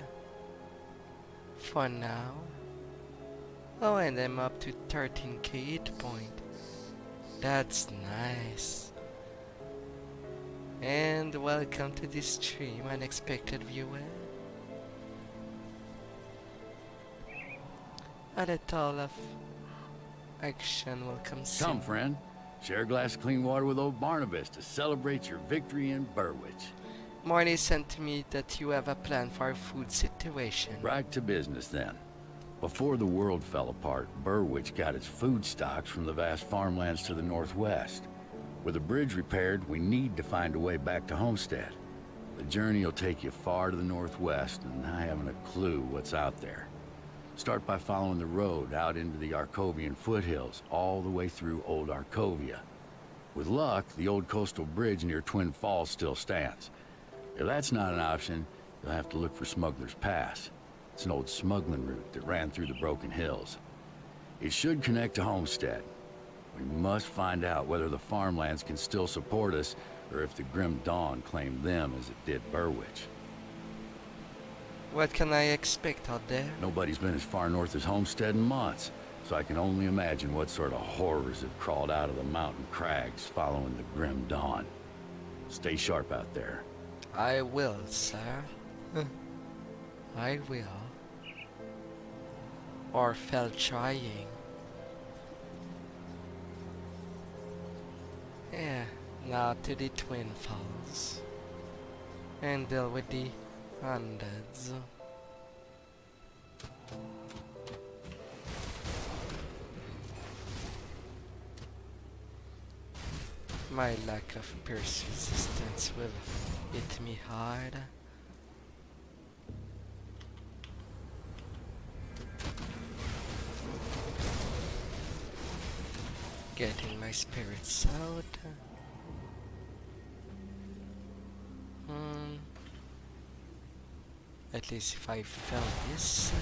For now, Oh, and I'm up to 13k hit point. That's nice. And welcome to this stream, unexpected viewer. And a toll of action will come soon. Come, friend. Share a glass of clean water with old Barnabas to celebrate your victory in Burwitch. Morny sent to me that you have a plan for our food situation. Right to business, then. Before the world fell apart, Burwitch got its food stocks from the vast farmlands to the northwest. With the bridge repaired, we need to find a way back to Homestead. The journey will take you far to the northwest, and I haven't a clue what's out there. Start by following the road out into the Arcovian foothills, all the way through Old Arcovia. With luck, the old coastal bridge near Twin Falls still stands. If that's not an option, you'll have to look for Smuggler's Pass. It's an old smuggling route that ran through the Broken Hills. It should connect to Homestead. We must find out whether the farmlands can still support us, or if the Grim Dawn claimed them as it did Burwitch. What can I expect out there? Nobody's been as far north as Homestead in months, so I can only imagine what sort of horrors have crawled out of the mountain crags following the Grim Dawn. Stay sharp out there. I will, sir. I will. Or fell trying. Yeah, now to the Twin Falls. And deal with the undeads. My lack of pierce resistance will hit me hard. Getting my spirits out. At least if I fail this,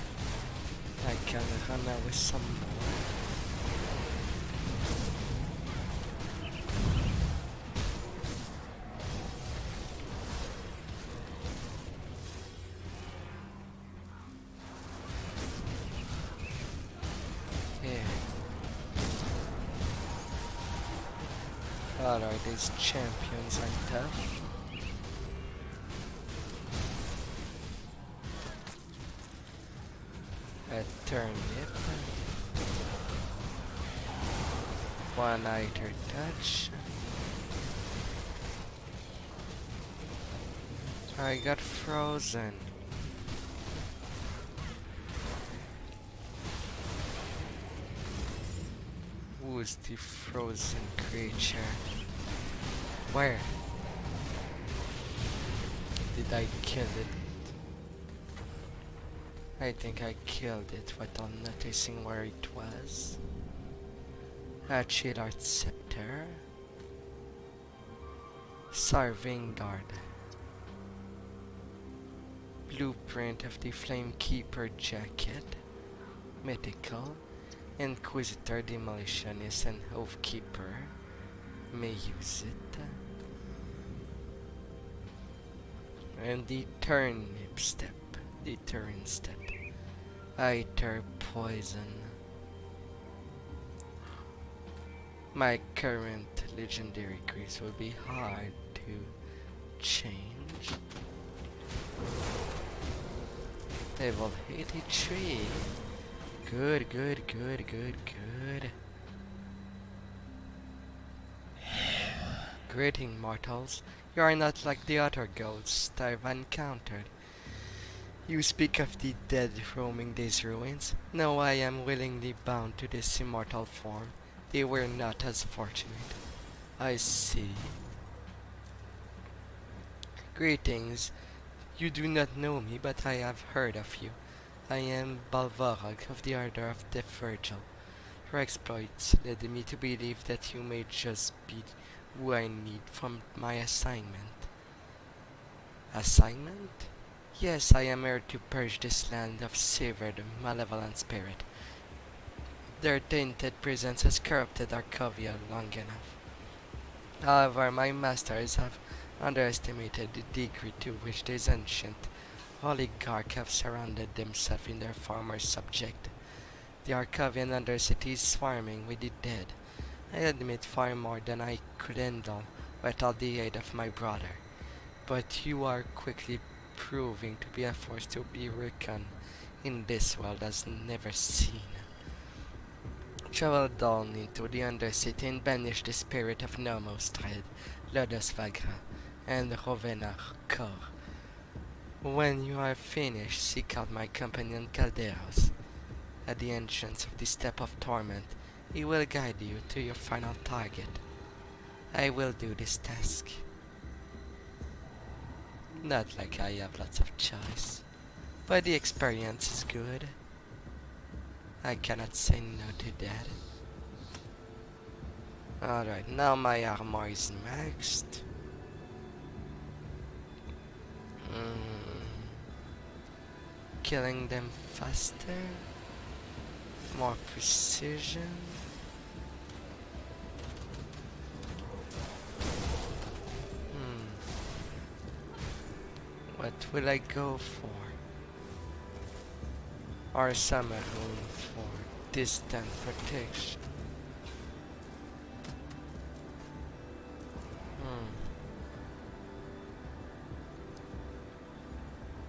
I can run away some more. What are these champions and tough? A turnip. One-eyed touch. I got frozen. Who's the frozen creature? Where? Did I kill it? I think I killed it without noticing where it was. A Chillard Scepter. Sarving Guard. Blueprint of the Flamekeeper Jacket. Mythical. Inquisitor Demolitionist and Oathkeeper may use it. And the turnip step. The turn step. Iter poison. My current legendary crease will be hard to change. Level 83. Good. Greeting, mortals. You are not like the other ghosts I've encountered. You speak of the dead roaming these ruins. No, I am willingly bound to this immortal form. They were not as fortunate. I see. Greetings. You do not know me, but I have heard of you. I am Balvarag of the Order of the Virgil. Your exploits led me to believe that you may just be who I need from my assignment. Assignment? Yes, I am here to purge this land of severed, malevolent spirit. Their tainted presence has corrupted Arcovia long enough. However, my masters have underestimated the degree to which these ancient oligarchs have surrounded themselves in their former subject. The Arcavian Undercity is swarming with the dead. I admit far more than I could handle without the aid of my brother. But you are quickly proving to be a force to be reckoned in this world as never seen. Travel down into the Undercity and banish the spirit of Nomostrad, Lodos Vagra, and Rovena Kor. When you are finished, seek out my companion Calderos. At the entrance of the Step of Torment, he will guide you to your final target. I will do this task. Not like I have lots of choice, but the experience is good. I cannot say no to that. Alright, now my armor is maxed. Killing them faster, more precision. What will I go for? Or summer room for distant protection?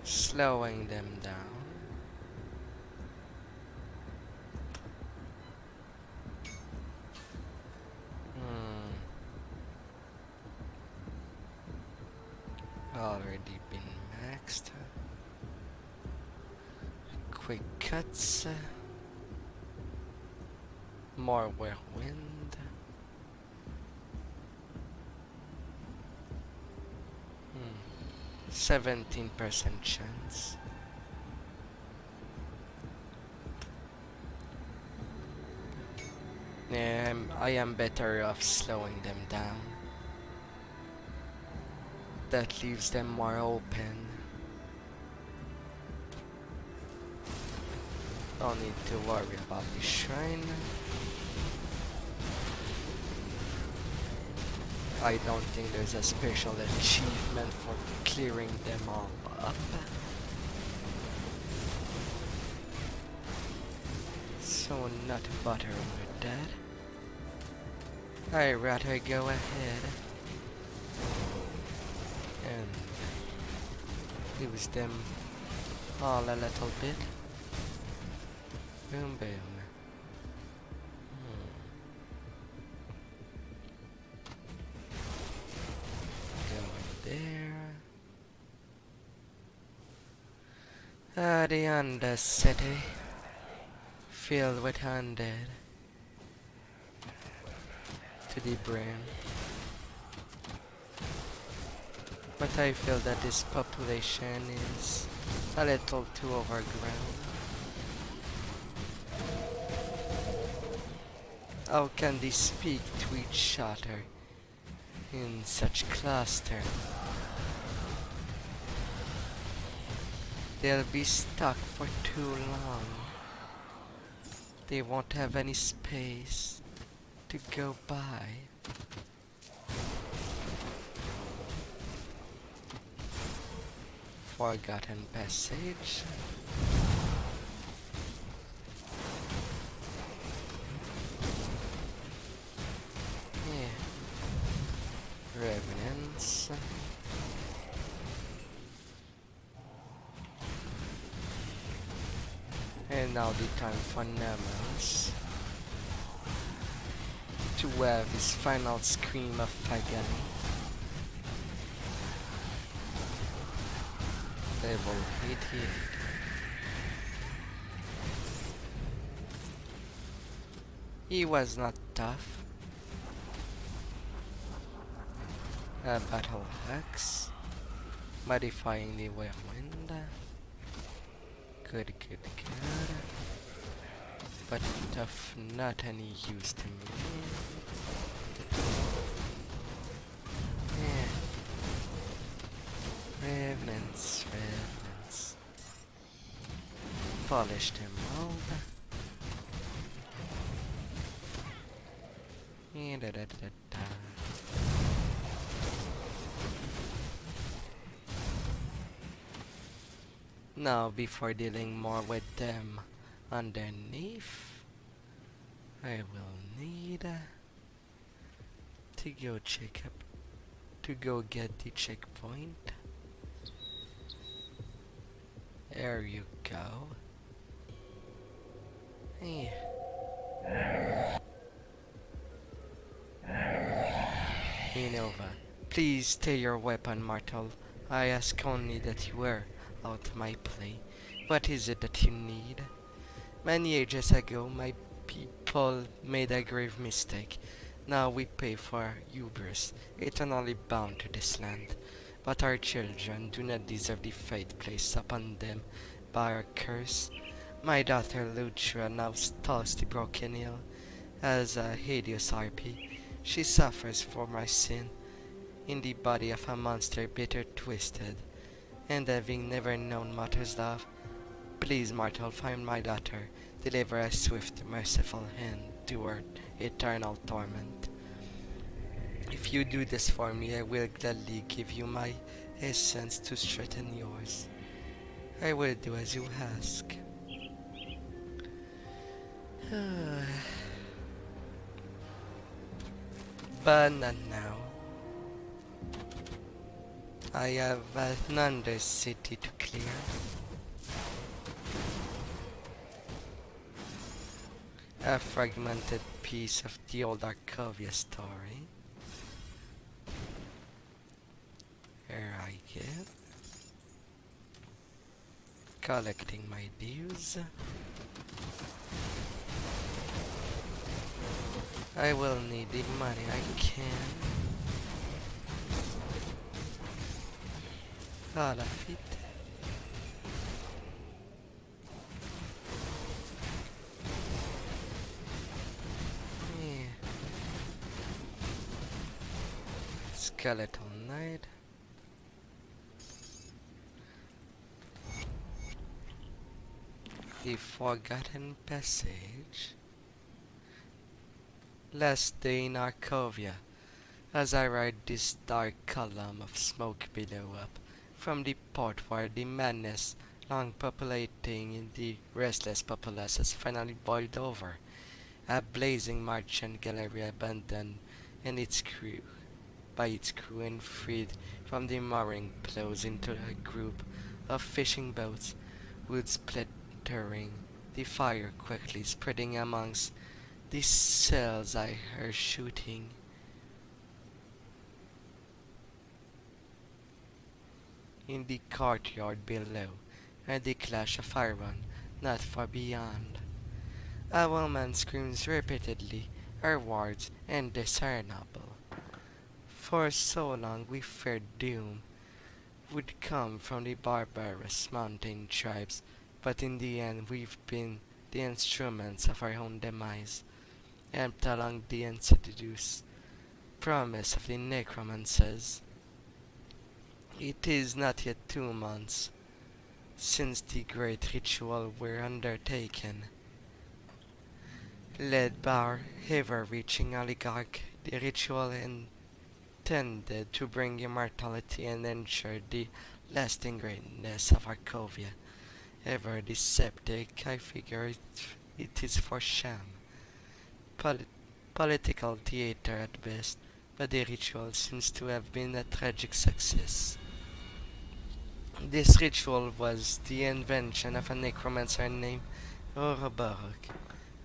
Slowing them down. Already been maxed. Quick cuts. More whirlwind. 17% chance. I am better off slowing them down. That leaves them more open. Don't need to worry about the shrine. I don't think there's a special achievement for clearing them all up. So not bother with that. I'd rather go ahead and use them all a little bit. Boom boom. The Undercity, filled with undead to the brim. But I feel that this population is a little too overgrown. How can they speak to each other in such cluster? They'll be stuck for too long. They won't have any space to go by. Forgotten passage. Yeah. Revenants. And now the time for Nemos to have his final scream of agony. Level 88. He was not tough. A battle axe, modifying the whirlwind. Good. But of not any use to me. Yeah. Revenants. Polish them all. Now, before dealing more with them, underneath. I will need to go check up, to go get the checkpoint. There you go. Hey. Minerva, please stay your weapon, mortal. I ask only that you wear out my play. What is it that you need? Many ages ago, my people made a grave mistake. Now we pay for our hubris, eternally bound to this land. But our children do not deserve the fate placed upon them by our curse. My daughter Lucia now stalks the broken hill as a hideous harpy. She suffers for my sin, in the body of a monster bitter twisted, and having never known mother's love. Please, mortal, find my daughter, deliver a swift, merciful hand to her eternal torment. If you do this for me, I will gladly give you my essence to strengthen yours. I will do as you ask. But not now. I have another city to clear. A fragmented piece of the old Arcovia story. Here I get. Collecting my dues. I will need the money I can. All of it. Yeah. Skeletal Knight. The Forgotten Passage. Last day in Arcovia. As I ride this dark column of smoke below up from the port where the madness long populating in the restless populace has finally boiled over, a blazing merchant gallery abandoned and its crew by its crew and freed from the mooring plows into a group of fishing boats, wood splattering, the fire quickly spreading amongst the cells I heard shooting. In the courtyard below, and the clash of iron not far beyond. A woman screams repeatedly her words indiscernible. For so long we feared doom would come from the barbarous mountain tribes, but in the end we've been the instruments of our own demise, helped along the insidious promise of the necromancers. It is not yet 2 months since the great ritual were undertaken. Led by our ever-reaching oligarch, the ritual intended to bring immortality and ensure the lasting greatness of Arcovia. Ever deceptive, I figure it is for sham. Political theater at best, but the ritual seems to have been a tragic success. This ritual was the invention of a necromancer named Ouroboros,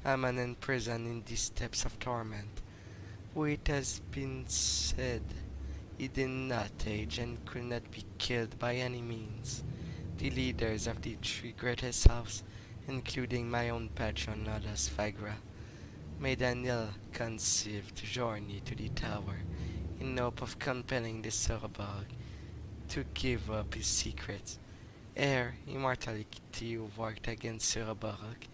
a man in prison in the steppes of torment, who it has been said he did not age and could not be killed by any means. The leaders of the 3 greatest houses, including my own patron Lodas Vagra, made an ill-conceived journey to the tower in hope of compelling the Ouroboros to give up his secrets, ere immortality worked against Ouroboros,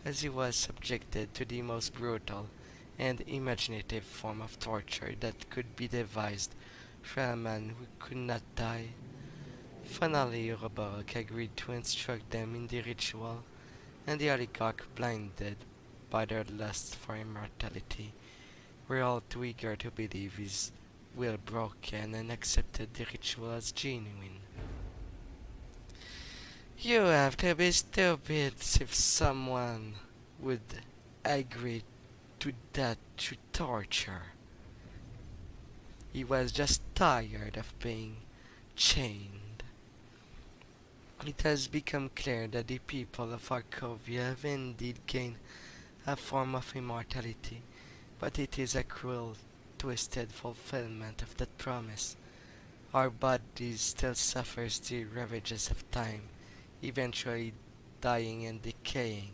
as he was subjected to the most brutal and imaginative form of torture that could be devised for a man who could not die. Finally, Ouroboros agreed to instruct them in the ritual, and the oligarch, blinded by their lust for immortality, were all too eager to believe his will broken and accepted the ritual as genuine. You have to be stupid if someone would agree to that to torture. He was just tired of being chained. It has become clear that the people of Arkovia have indeed gained a form of immortality, but it is a cruel, twisted fulfillment of that promise. Our bodies still suffers the ravages of time, eventually dying and decaying,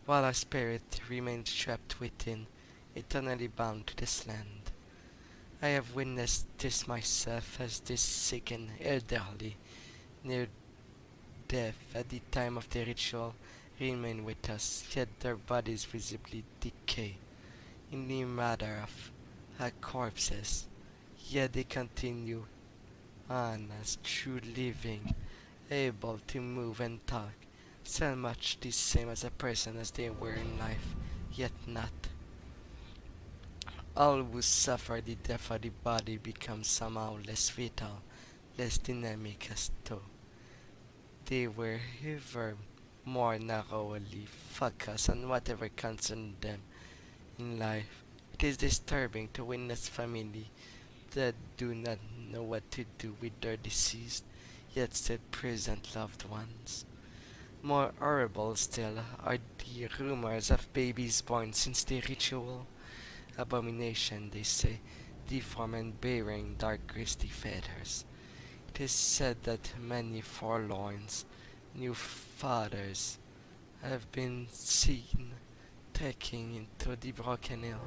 while our spirit remains trapped within, eternally bound to this land. I have witnessed this myself as this sick and elderly, near death at the time of the ritual, remain with us, yet their bodies visibly decay in the matter of corpses, yet they continue on as true living, able to move and talk, still much the same as a person as they were in life, yet not. All who suffer the death of the body become somehow less vital, less dynamic as though they were ever more narrowly focused on whatever concerned them in life. It is disturbing to witness family that do not know what to do with their deceased, yet still present loved ones. More horrible still are the rumors of babies born since the ritual. Abomination, they say, deformed and bearing dark grisly feathers. It is said that many forlorn new fathers have been seen trekking into the broken hill,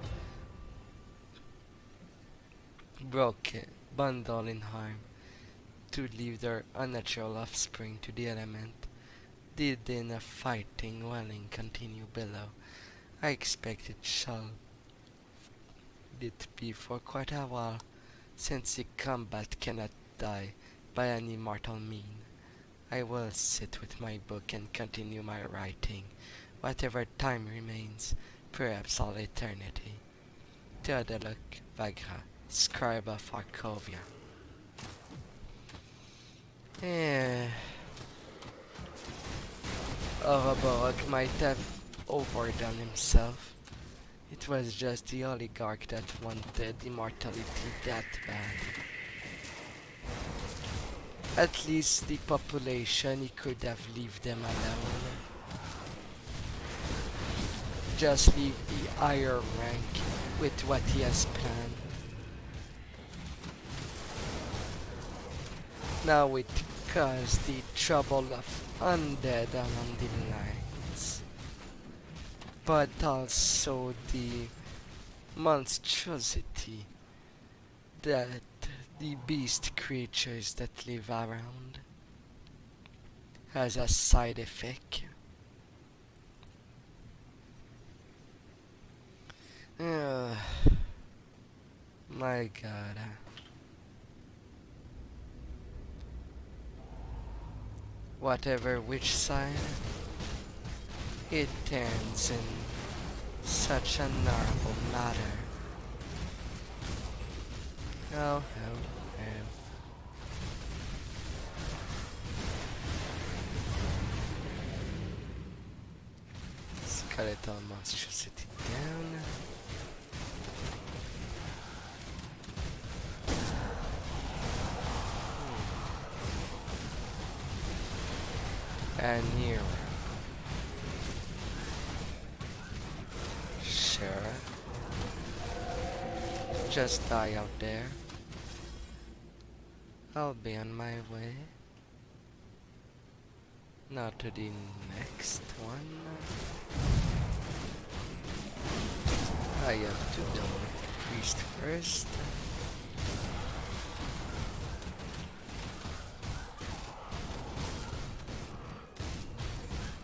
broken, bundle in harm, to leave their unnatural offspring to the element. The din of fighting welling continue below. I expect it be for quite a while, since the combat cannot die by any mortal mean. I will sit with my book and continue my writing, whatever time remains, perhaps all eternity. Theodoric Vagra, scribe of Arkovia. Ouroboros might have overdone himself. It was just the oligarch that wanted immortality that bad. At least the population, he could have left them alone. Just leave the higher rank with what he has planned. Now it caused the trouble of undead along the lines, but also the monstrosity that the beast creatures that live around has a side effect. My god. Whatever which side, it ends in such an honorable matter. Oh. Skeletal monstrosity down. And nearer. Sure. Just die out there. I'll be on my way. Now to the next one. I have to deal with the priest first.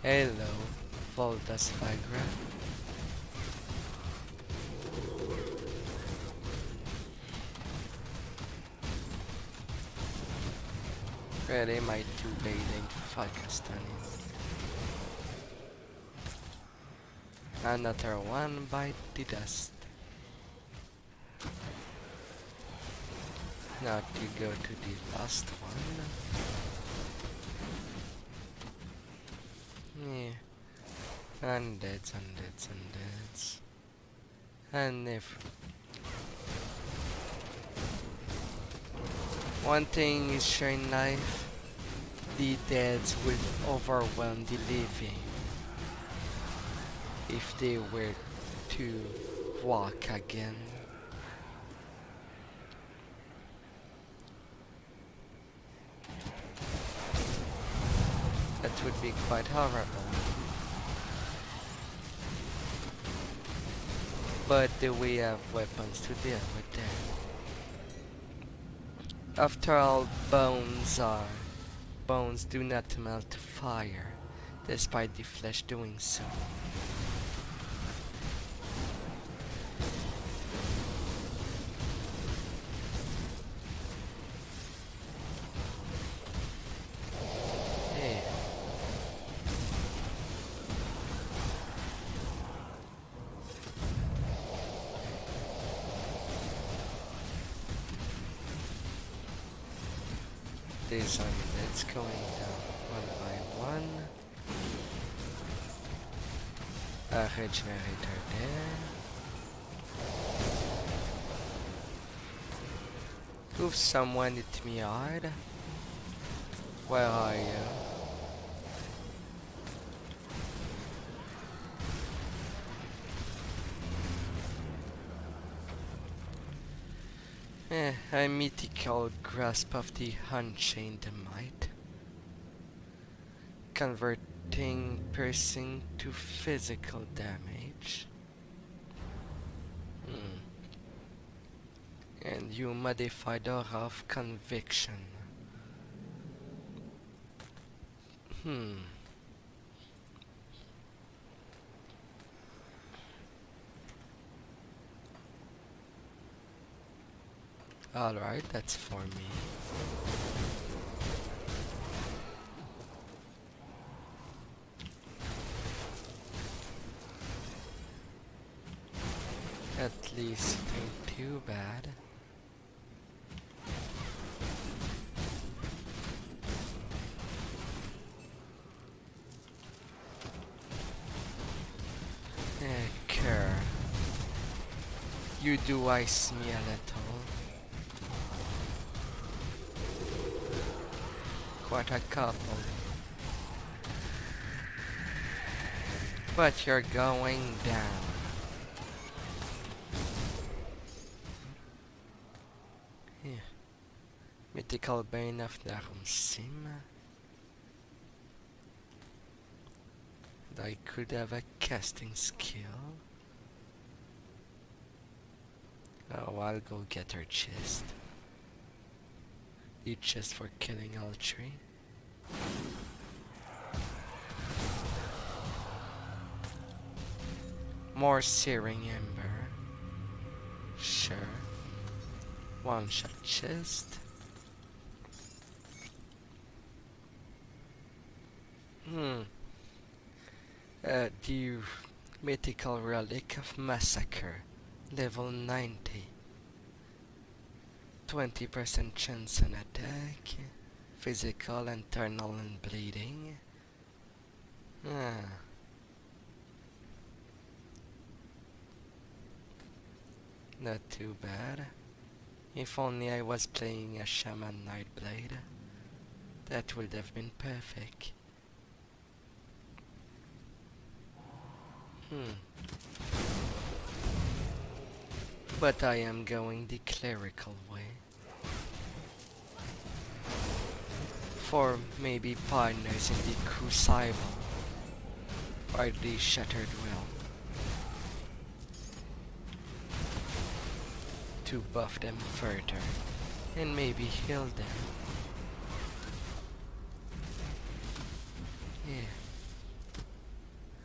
Hello, Voltas Vigra. Really, my two bathing Pakistani. Another one bite the dust. Now to go to the last one. Yeah. Undeads, undeads, undeads. And if one thing is sure in life, the deads will overwhelm the living if they were to walk again. That would be quite horrible. But do we have weapons to deal with that? After all, bones do not melt to fire, despite the flesh doing so. This undead's going down one by one. A regenerator there. Oof, someone hit me hard. Where are you? A mythical grasp of the unchained might, converting piercing to physical damage. And you modified aura of conviction. Alright, that's for me. At least it ain't too bad. Cur. You do ice me a little. Quite a couple. But you're going down. Yeah. Mythical Bane of Narumsim. And I could have a casting skill. Oh, I'll go get her chest. The chest for killing all three. More searing ember. Sure. One shot chest. The mythical relic of massacre. Level 90. 20% chance on attack. Physical, internal, and bleeding. Not too bad. If only I was playing a Shaman Nightblade. That would have been perfect. But I am going the clerical way. For maybe partners in the Crucible or the Shattered Realm. To buff them further and maybe heal them. Yeah.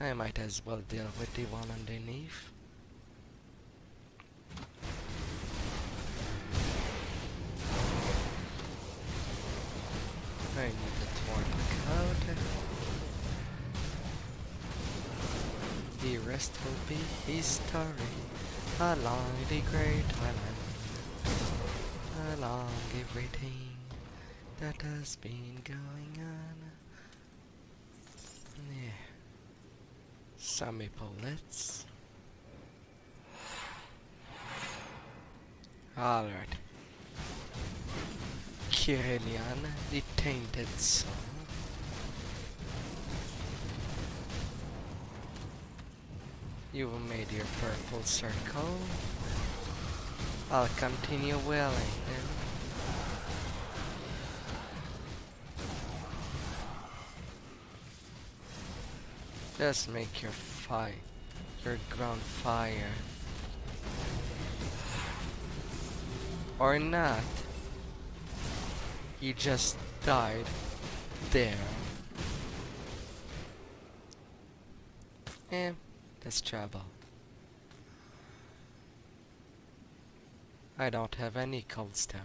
I might as well deal with the one underneath. I need the torn out. The rest will be history along the Great Island, along everything that has been going on. Yeah. Some bullets. Alright. Kirelian, the Tainted Soul. You've made your purple circle. I'll continue wailing then. Just make your ground fire. Or not. He just died there. Let's travel. I don't have any coldstone.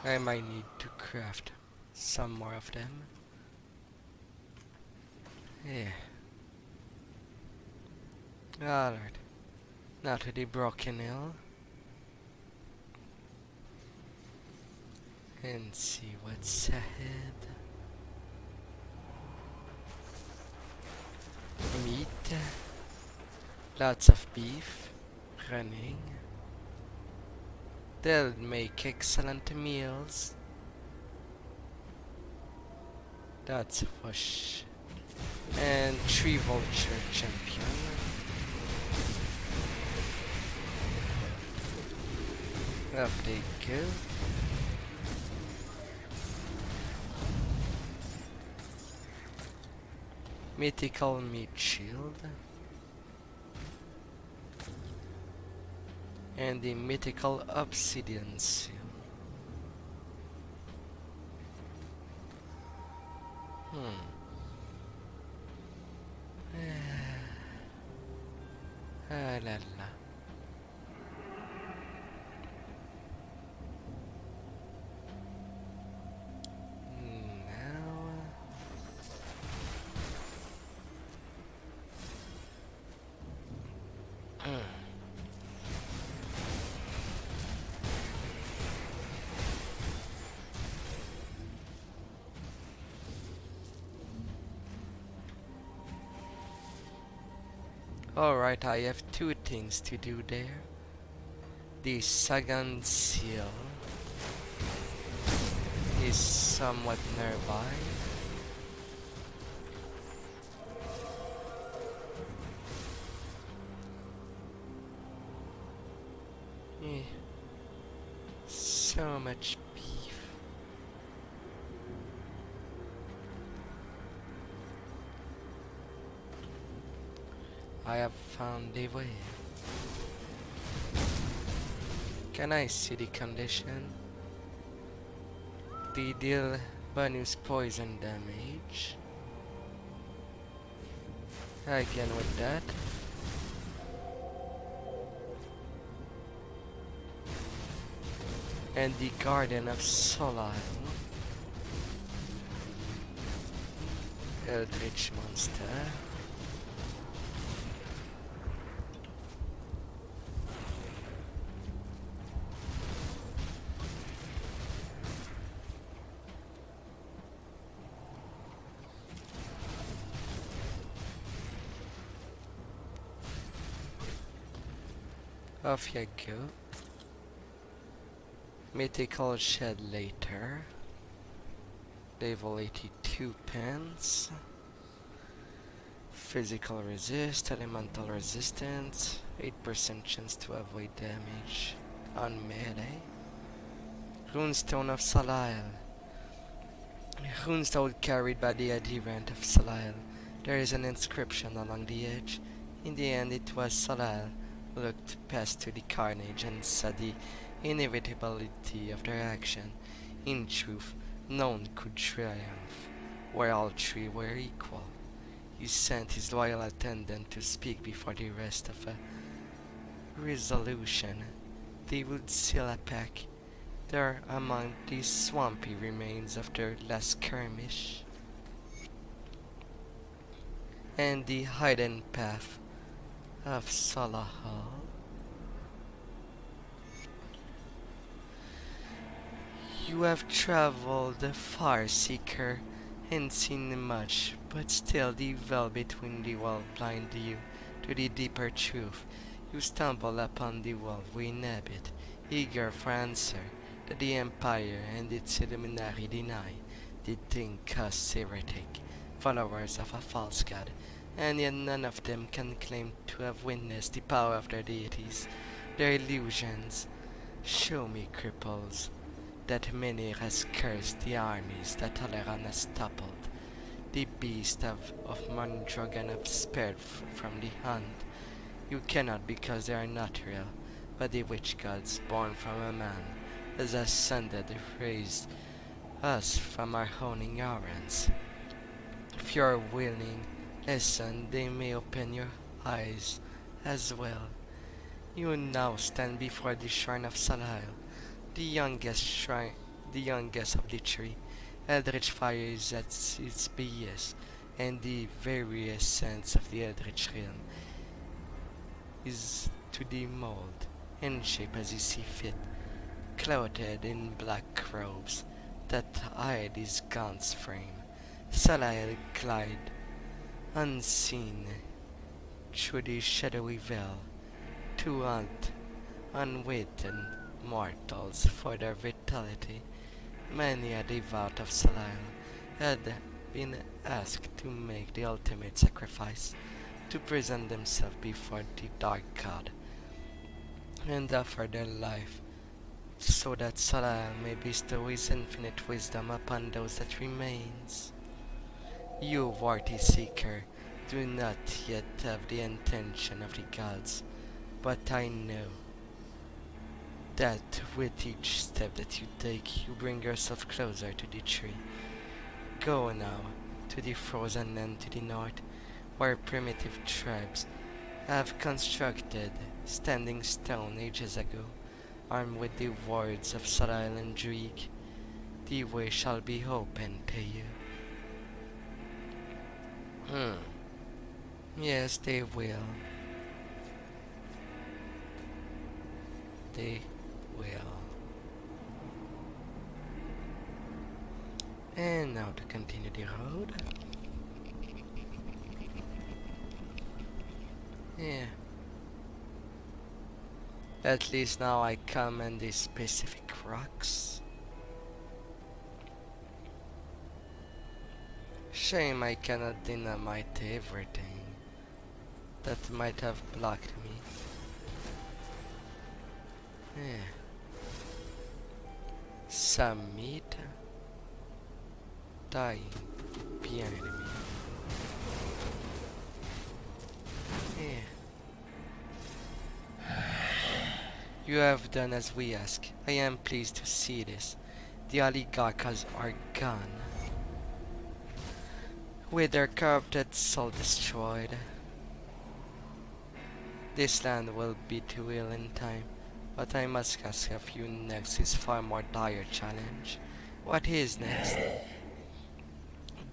I might need to craft some more of them. Yeah. Alright. Now to the Broken Hill. And see what's ahead. Meat. Lots of beef. Running. They'll make excellent meals. That's fish. And 3 vulture champion. Up they go. Mythical meat shield. And the mythical obsidian seal. Ah la la. Alright, I have 2 things to do there. The second seal is somewhat nearby. So much beef. I have found a way. Can I see the condition? They deal bonus poison damage. Again with that. And the Garden of Solile. Eldritch monster. Off you go. Mythical Shed later. Level 82 pence. Physical resist, elemental resistance, 8% chance to avoid damage on melee. Runestone of Solile. Runestone carried by the adherent of Solile. There is an inscription along the edge. In the end, it was Solile who looked past to the carnage and saw the inevitability of their action. In truth, none could triumph, where all 3 were equal. He sent his loyal attendant to speak before the rest of a resolution. They would seal a pact there among the swampy remains of their last skirmish. And the hidden path of Salahal. You have traveled far, Seeker, and seen much, but still the veil between the world blind you to the deeper truth. You stumble upon the world we inhabit, eager for answer that the Empire and its Illuminati deny. They think us heretic, followers of a false god, and yet none of them can claim to have witnessed the power of their deities, their illusions. Show me, cripples, that many has cursed the armies that Toleran has toppled. The beast of Mondragon have spared from the hunt. You cannot because they are not real, but the witch gods born from a man has ascended, raised us from our own ignorance. If you are willing, listen, they may open your eyes as well. You now stand before the shrine of Salahel, the youngest of the tree. Eldritch fire is at its base, and the very essence of the Eldritch realm is to the mold and shape as you see fit, clothed in black robes that hide his gaunt's frame. Salahel glide unseen through the shadowy veil to hunt unwitting mortals for their vitality. Many a devout of Salahel had been asked to make the ultimate sacrifice, to present themselves before the dark god and offer their life so that Salahel may bestow his infinite wisdom upon those that remains. You, worthy seeker, do not yet have the intention of the gods, but I know that with each step that you take, you bring yourself closer to the tree. Go now to the frozen land to the north, where primitive tribes have constructed standing stone ages ago, armed with the words of Sarail and Druig. The way shall be open to you. Yes, they will. They will. And now to continue the road. Yeah. At least now I come in these specific rocks. Shame I cannot dynamite everything that might have blocked me. Yeah. Some meat dying behind me. Yeah. You have done as we ask. I am pleased to see this. The oligarchs are gone, with their corrupted soul destroyed. This land will be too ill in time, but I must ask of you next is far more dire challenge. What is next?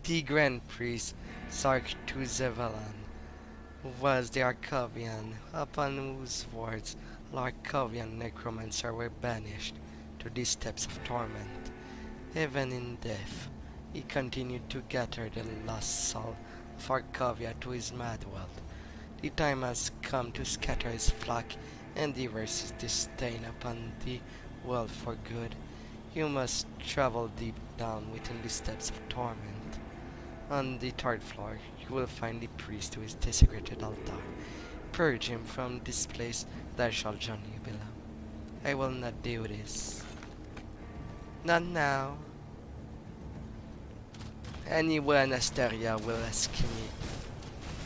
The Grand Priest Sark-tu-Zevalan was the Arcavian, upon whose words Larkavian necromancer were banished to the steppes of torment. Even in death, he continued to gather the lost soul of Arcavia to his mad wealth. The time has come to scatter his flock and reverse his disdain upon the world for good. You must travel deep down within the steppes of torment. On the third floor, you will find the priest to his desecrated altar. Purge him from this place, that shall join you below. I will not do this. Not now. Anyone in Asteria will ask me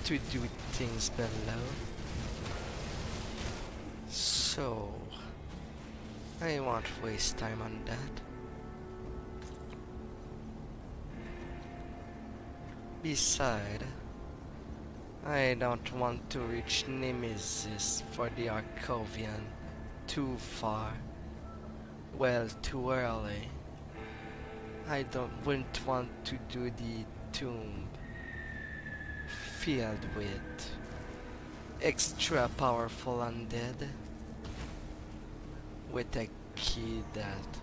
to do things below. So, I won't waste time on that. Besides, I don't want to reach Nemesis for the Arcovian too far. Well, too early. I wouldn't want to do the tomb filled with extra powerful undead with a key that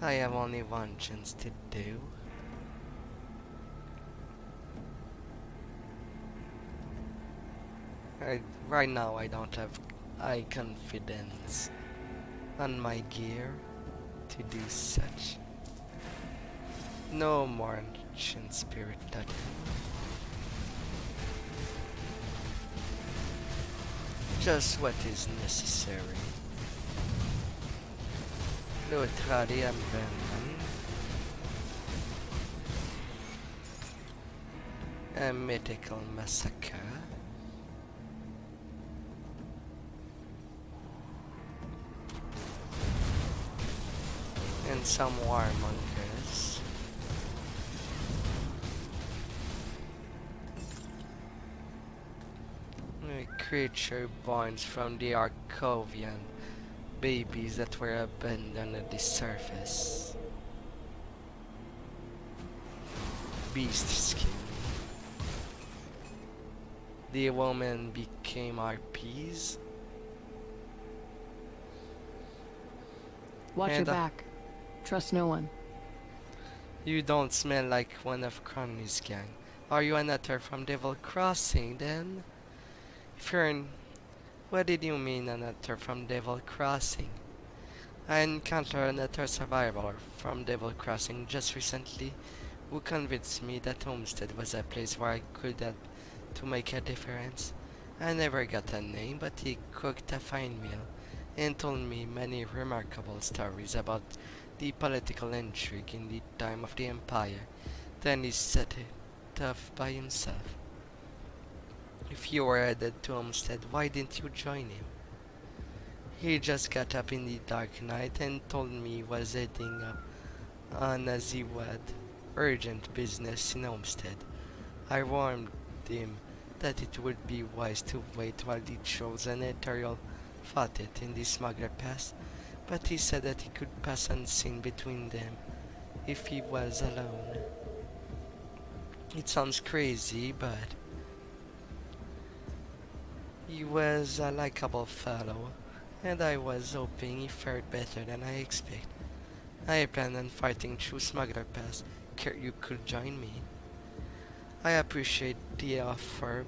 I have only one chance to do. Right now I don't have high confidence on my gear to do such. No more ancient spirit totem. Just what is necessary. Neutrality abandoned. A mythical massacre. And some warmongers. A creature born from the Arcovian babies that were abandoned at the surface. Beast skin. The woman became RPs. Watch your And, back. Trust no one. You don't smell like one of Crony's gang. Are you an actor from Devil Crossing then? If you're an... What did you mean an actor from Devil Crossing? I encountered an actor survivor from Devil Crossing just recently who convinced me that Homestead was a place where I could help to make a difference. I never got a name, but he cooked a fine meal and told me many remarkable stories about the political intrigue in the time of the Empire. Then he set it off by himself. If you were headed to Homestead, why didn't you join him? He just got up in the dark night and told me he was heading up on as he had urgent business in Homestead. I warned him that it would be wise to wait while the chosen Ethereal fought it in the Smuggler Pass, but he said that he could pass unseen between them if he was alone. It sounds crazy, but he was a likable fellow, and I was hoping he fared better than I expected. I planned on fighting through Smuggler Pass. Care you could join me. I appreciate the offer.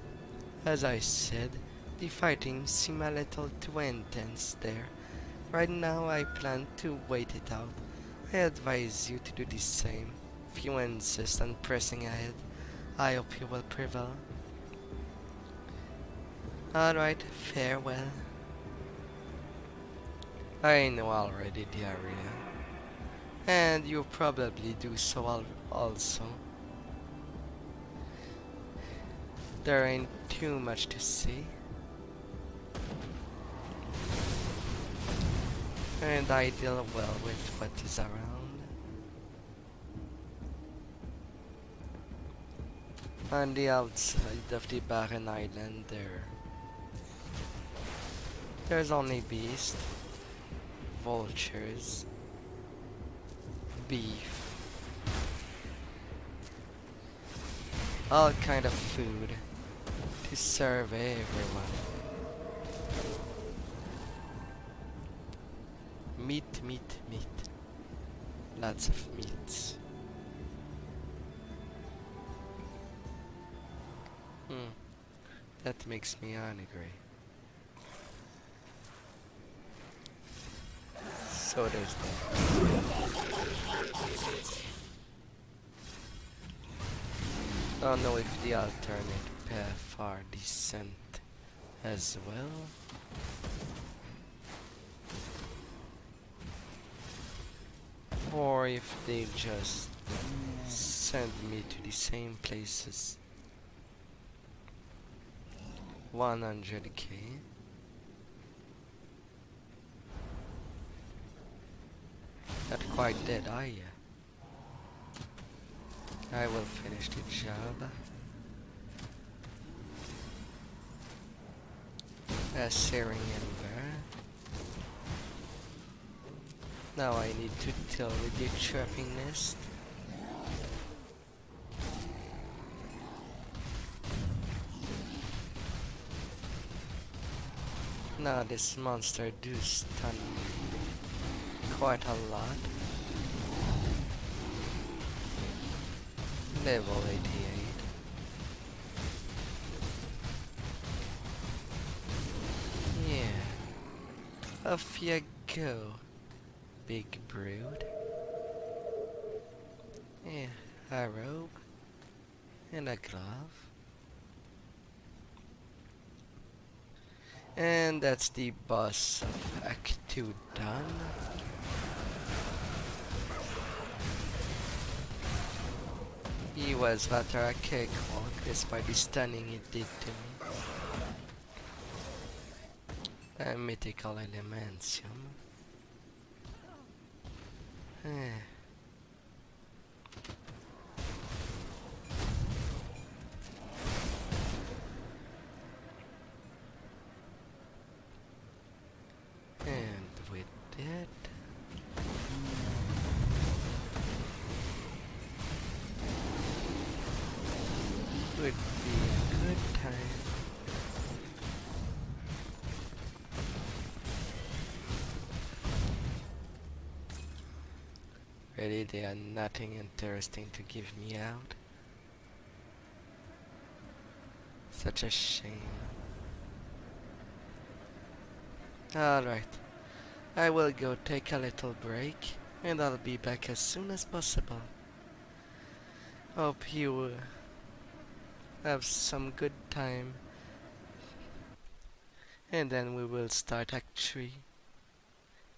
As I said, the fighting seemed a little too intense there. Right now I plan to wait it out. I advise you to do the same. If you insist on pressing ahead, I hope you will prevail. Alright, farewell. I know already the area. And you probably do so also. There ain't too much to see. And I deal well with what is around. On the outside of the barren island there's only beasts, vultures, beef, all kind of food to serve everyone. Meat, meat, meat. Lots of meats. That makes me hungry. So there's that. I don't know if the alternate path are decent as well. Or if they just send me to the same places. 100k. Not quite dead, are ya? I will finish the job. A searing ember. Now I need to deal with the trapping nest. Now this monster do stun me quite a lot. Level 88. Yeah. Off you go, big brood. Yeah, a robe and a glove. And that's the boss of Act 2 done. He was rather a cakewalk despite the stunning it did to me. A mythical elementium. Eh. And with that, would be a good time. Really, they are nothing interesting to give me out. Such a shame. Alright, I will go take a little break, and I'll be back as soon as possible. Hope you have some good time, and then we will start Act 3.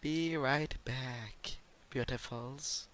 Be right back, beautifuls.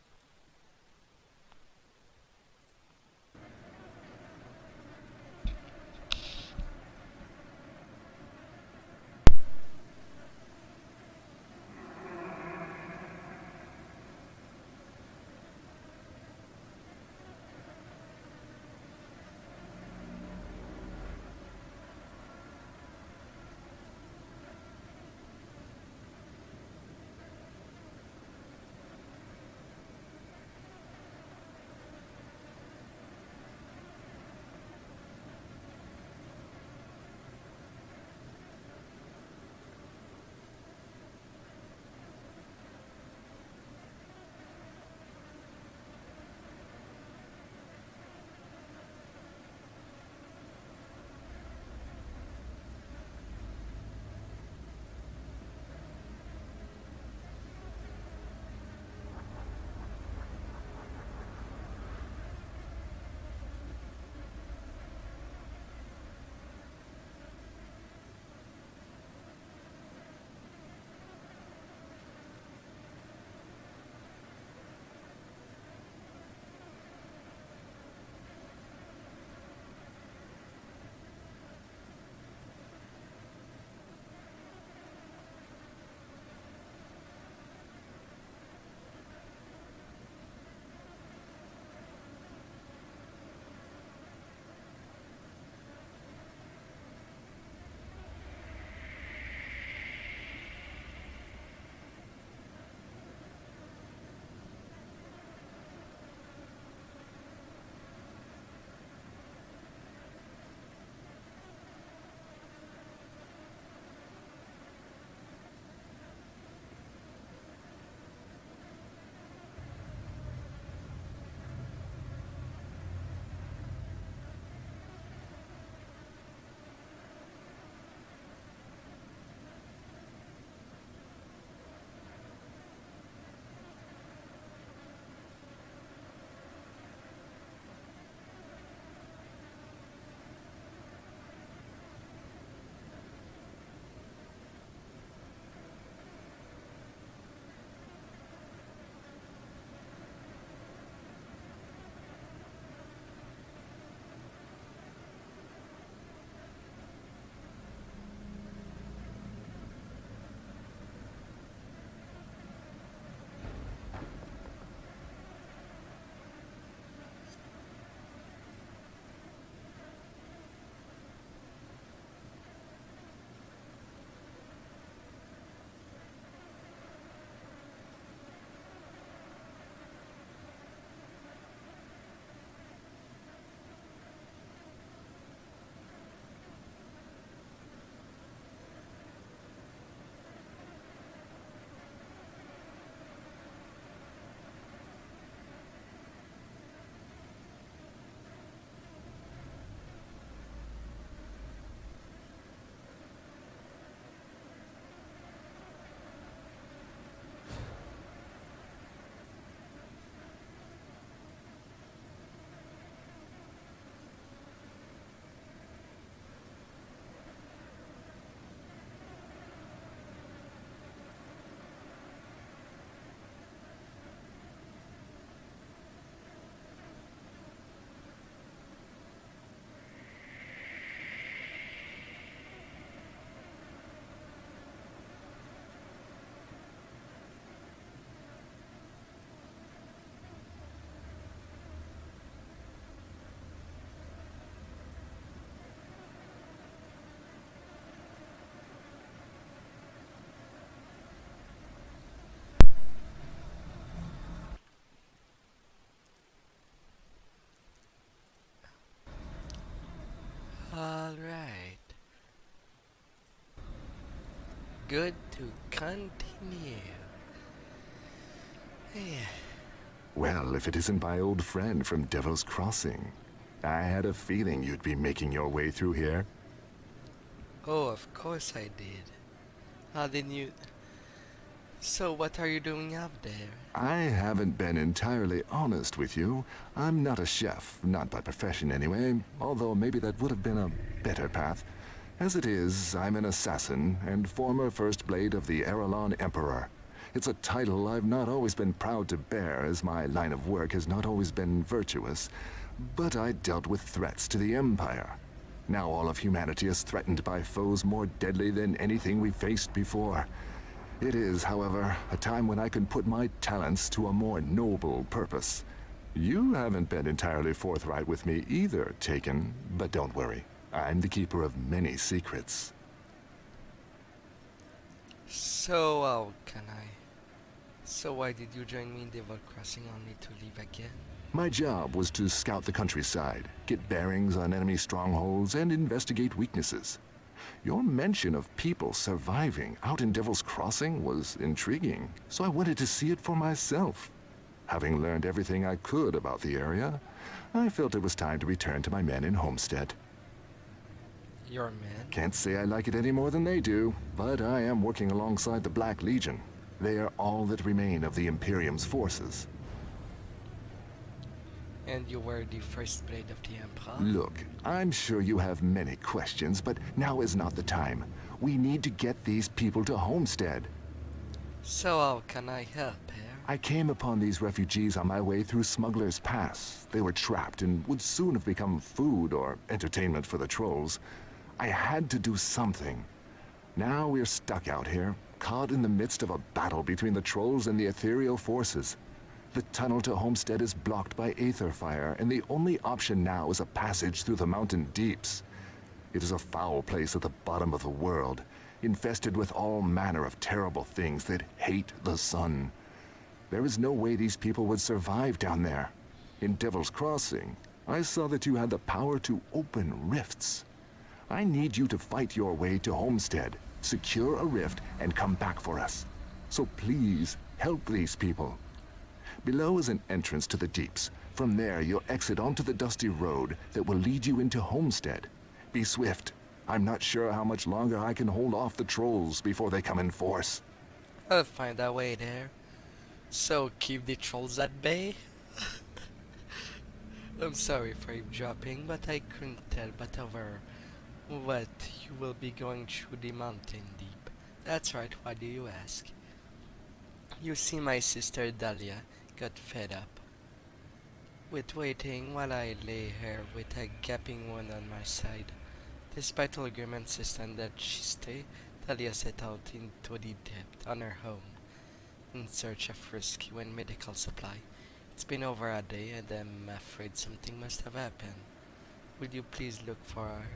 good to continue. Yeah. Well, if it isn't my old friend from Devil's Crossing. I had a feeling you'd be making your way through here. Oh, of course I did. How did you... So what are you doing up there? I haven't been entirely honest with you. I'm not a chef, not by profession anyway, although maybe that would have been a better path. As it is, I'm an assassin and former First Blade of the Erelon Emperor. It's a title I've not always been proud to bear, as my line of work has not always been virtuous, but I dealt with threats to the Empire. Now all of humanity is threatened by foes more deadly than anything we faced before. It is, however, a time when I can put my talents to a more noble purpose. You haven't been entirely forthright with me either, Taken, but don't worry. I'm the keeper of many secrets. So how can I? So why did you join me in Devil Crossing only to leave again? My job was to scout the countryside, get bearings on enemy strongholds, and investigate weaknesses. Your mention of people surviving out in Devil's Crossing was intriguing, so I wanted to see it for myself. Having learned everything I could about the area, I felt it was time to return to my men in Homestead. Your men? Can't say I like it any more than they do, but I am working alongside the Black Legion. They are all that remain of the Imperium's forces. And you were the first blade of the Emperor? Look, I'm sure you have many questions, but now is not the time. We need to get these people to Homestead. So how can I help here? I came upon these refugees on my way through Smuggler's Pass. They were trapped and would soon have become food or entertainment for the trolls. I had to do something. Now we're stuck out here, caught in the midst of a battle between the trolls and the ethereal forces. The tunnel to Homestead is blocked by aether fire, and the only option now is a passage through the mountain deeps. It is a foul place at the bottom of the world, infested with all manner of terrible things that hate the sun. There is no way these people would survive down there. In Devil's Crossing, I saw that you had the power to open rifts. I need you to fight your way to Homestead, secure a rift, and come back for us. So please, help these people. Below is an entrance to the deeps. From there, you'll exit onto the dusty road that will lead you into Homestead. Be swift. I'm not sure how much longer I can hold off the trolls before they come in force. I'll find a way there. So keep the trolls at bay? I'm sorry for eavesdropping, but I couldn't tell but over what you will be going through the mountain deep. That's right, why do you ask? You see, my sister Dahlia got fed up with waiting while I lay here with a gaping wound on my side. Despite Ulgrim insisting that she stay, Dahlia set out into the depth on her home in search of rescue and medical supply. It's been over a day and I'm afraid something must have happened. Would you please look for her?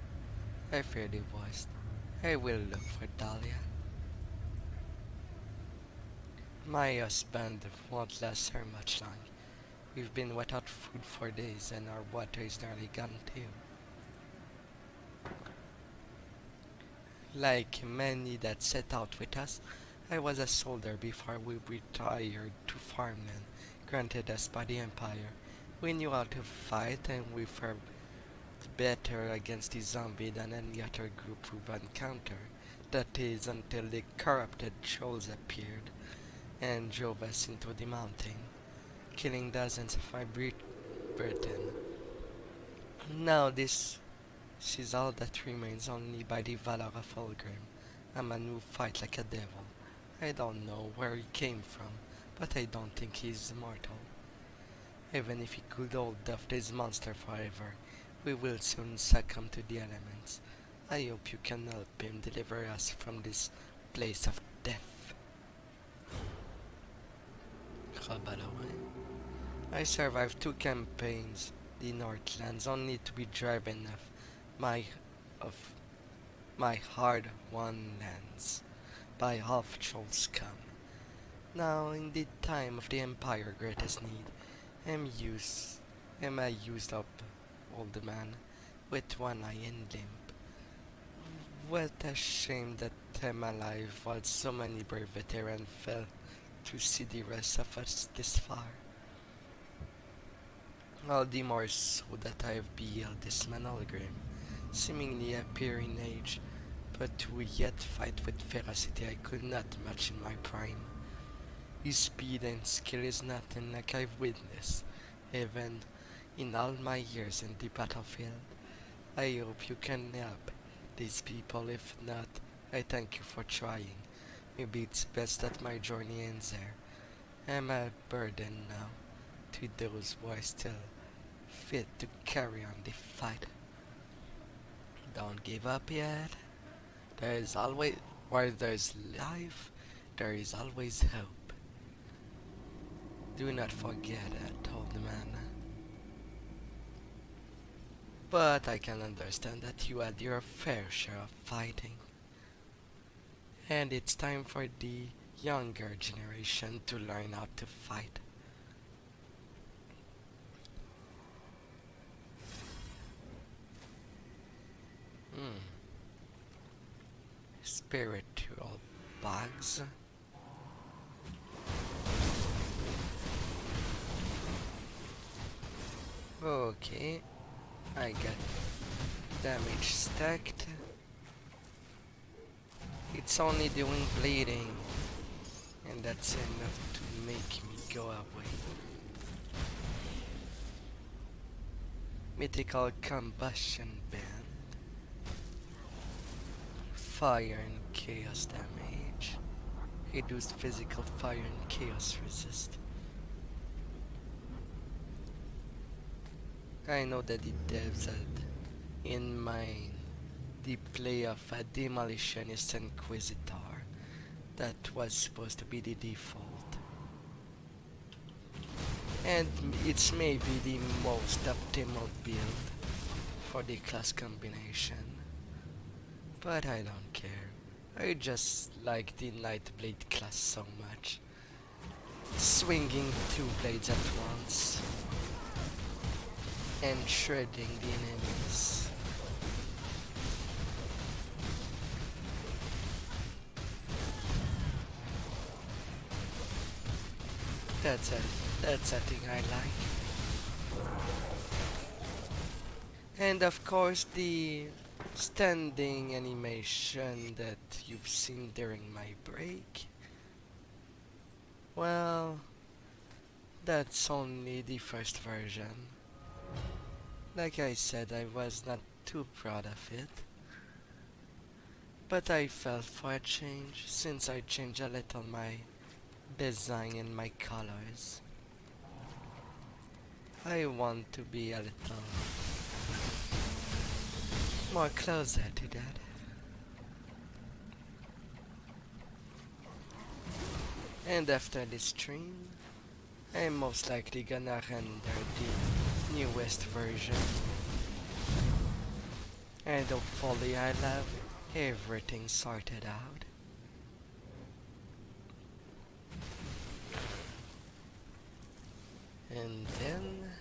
I fear the worst. I will look for Dahlia. My husband won't last her much long. We've been without food for days and our water is nearly gone too. Like many that set out with us, I was a soldier before we retired to farmland granted us by the Empire. We knew how to fight and we fared better against the zombie than any other group we've encountered. That is, until the corrupted trolls appeared and drove us into the mountain, killing dozens of my Britain. Now this is all that remains only by the valor of Ulgrim, a man who fights like a devil. I don't know where he came from, but I don't think he's immortal. Even if he could hold off this monster forever, we will soon succumb to the elements. I hope you can help him deliver us from this place of death. I survived 2 campaigns, the Northlands, only to be driven off my hard-won lands by half-troll scum. Now, in the time of the Empire's greatest need, am I used up, old man, with one eye and limp. What a shame that I'm alive while so many brave veterans fell to see the rest of us this far. All the more so that I've beheld this manogram, seemingly appear in age, but to yet fight with ferocity I could not match in my prime. His speed and skill is nothing like I've witnessed, even in all my years in the battlefield. I hope you can help these people. If not, I thank you for trying. Maybe it's best that my journey ends there. I'm a burden now to those who are still fit to carry on the fight. Don't give up yet. There is always, where there's life, there is always hope. Do not forget that, old man. But I can understand that you had your fair share of fighting. And it's time for the younger generation to learn how to fight. Spiritual bugs. Okay, I got damage stacked. It's only doing bleeding, and that's enough to make me go away. Mythical combustion band. Fire and chaos damage. Reduced physical fire and chaos resist. I know that the devs had in mind the play of a demolitionist Inquisitor. That was supposed to be the default. And it's maybe the most optimal build for the class combination. But I don't care. I just like the Nightblade class so much. Swinging two blades at once and shredding the enemies. That's a thing I like. And of course the standing animation that you've seen during my break. Well, that's only the first version. Like I said, I was not too proud of it. But I felt for a change, since I changed a little my design and my colors. I want to be a little more closer to that. And after this stream, I'm most likely gonna render the newest version. And hopefully I'll have everything sorted out. And then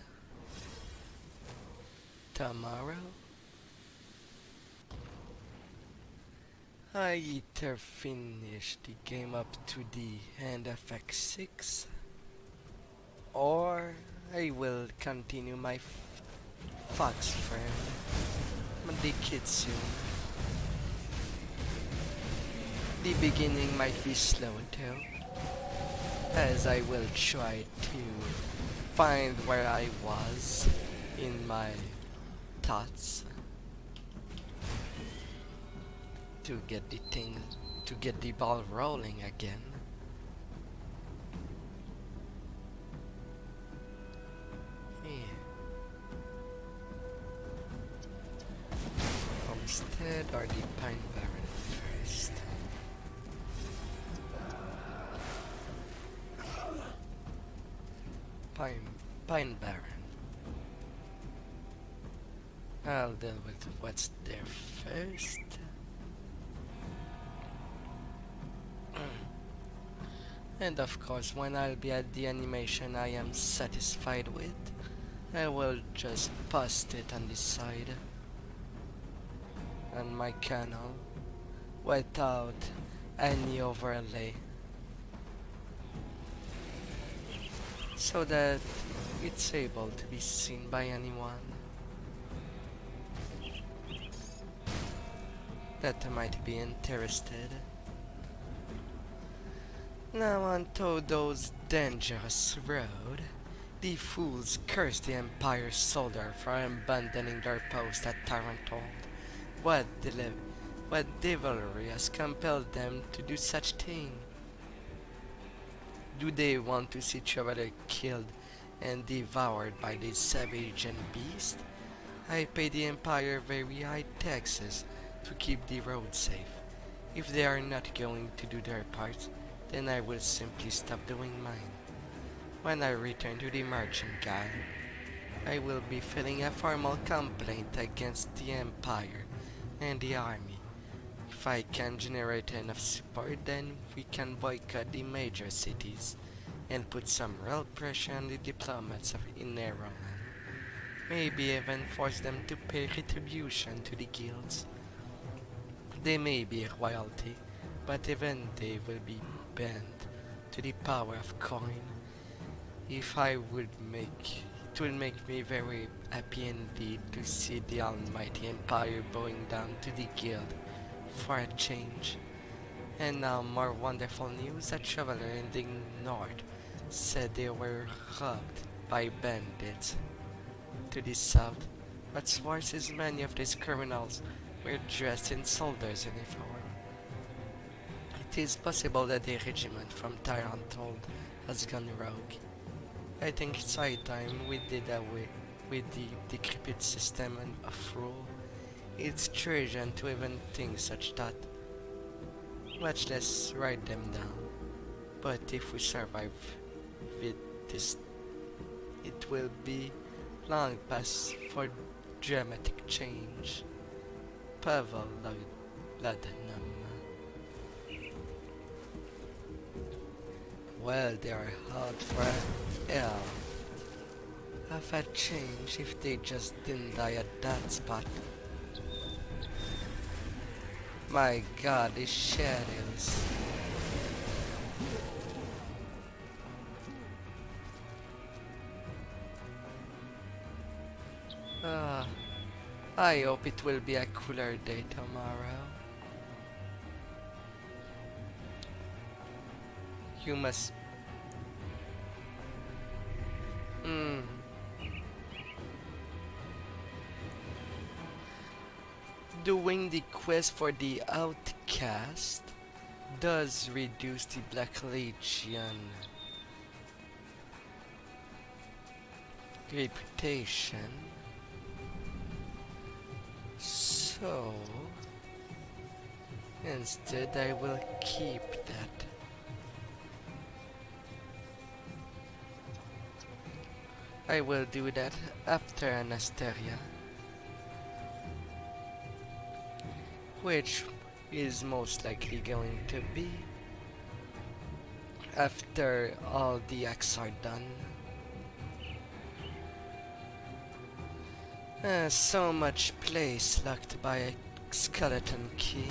tomorrow I either finish the game up to the end of Act 6 or I will continue my fox friend, the kid soon. The beginning might be slow too, as I will try to find where I was in my thoughts to get the ball rolling again. Yeah. Homestead or the Pine Barren first? Pine Barren. I'll deal with what's there first. And of course, when I'll be at the animation I am satisfied with, I will just post it on the side on my channel without any overlay, so that it's able to be seen by anyone that might be interested. Now onto those dangerous road. The fools curse the Empire soldier for abandoning their post at Tarantold. What devilry has compelled them to do such thing? Do they want to see Traveler killed and devoured by this savage and beast? I pay the Empire very high taxes to keep the road safe. If they are not going to do their part, then I will simply stop doing mine. When I return to the Merchant Guild, I will be filing a formal complaint against the Empire and the army. If I can generate enough support, then we can boycott the major cities and put some real pressure on the diplomats of Ineroland. Maybe even force them to pay retribution to the guilds. They may be royalty, but even they will be bent to the power of coin. If I would make, it will make me very happy indeed to see the almighty empire bowing down to the guild for a change. And now more wonderful news, a traveler in the north said they were robbed by bandits. To the south, what's worse is many of these criminals were dressed in soldiers' uniform. It is possible that the regiment from Tarantold has gone rogue. I think it's high time we did away with the decrepit system of rule. It's treason to even think such thought, much less write them down. But if we survive with this, it will be long past for dramatic change. Pavel Ladanum. Well, they are hard for hell. Have a change if they just didn't die at that spot. My god, these shadows. I hope it will be a cooler day tomorrow. You must... Doing the quest for the outcast does reduce the Black Legion reputation. So instead I will keep that. I will do that after Anasteria, which is most likely going to be after all the acts are done. So much place locked by a skeleton key.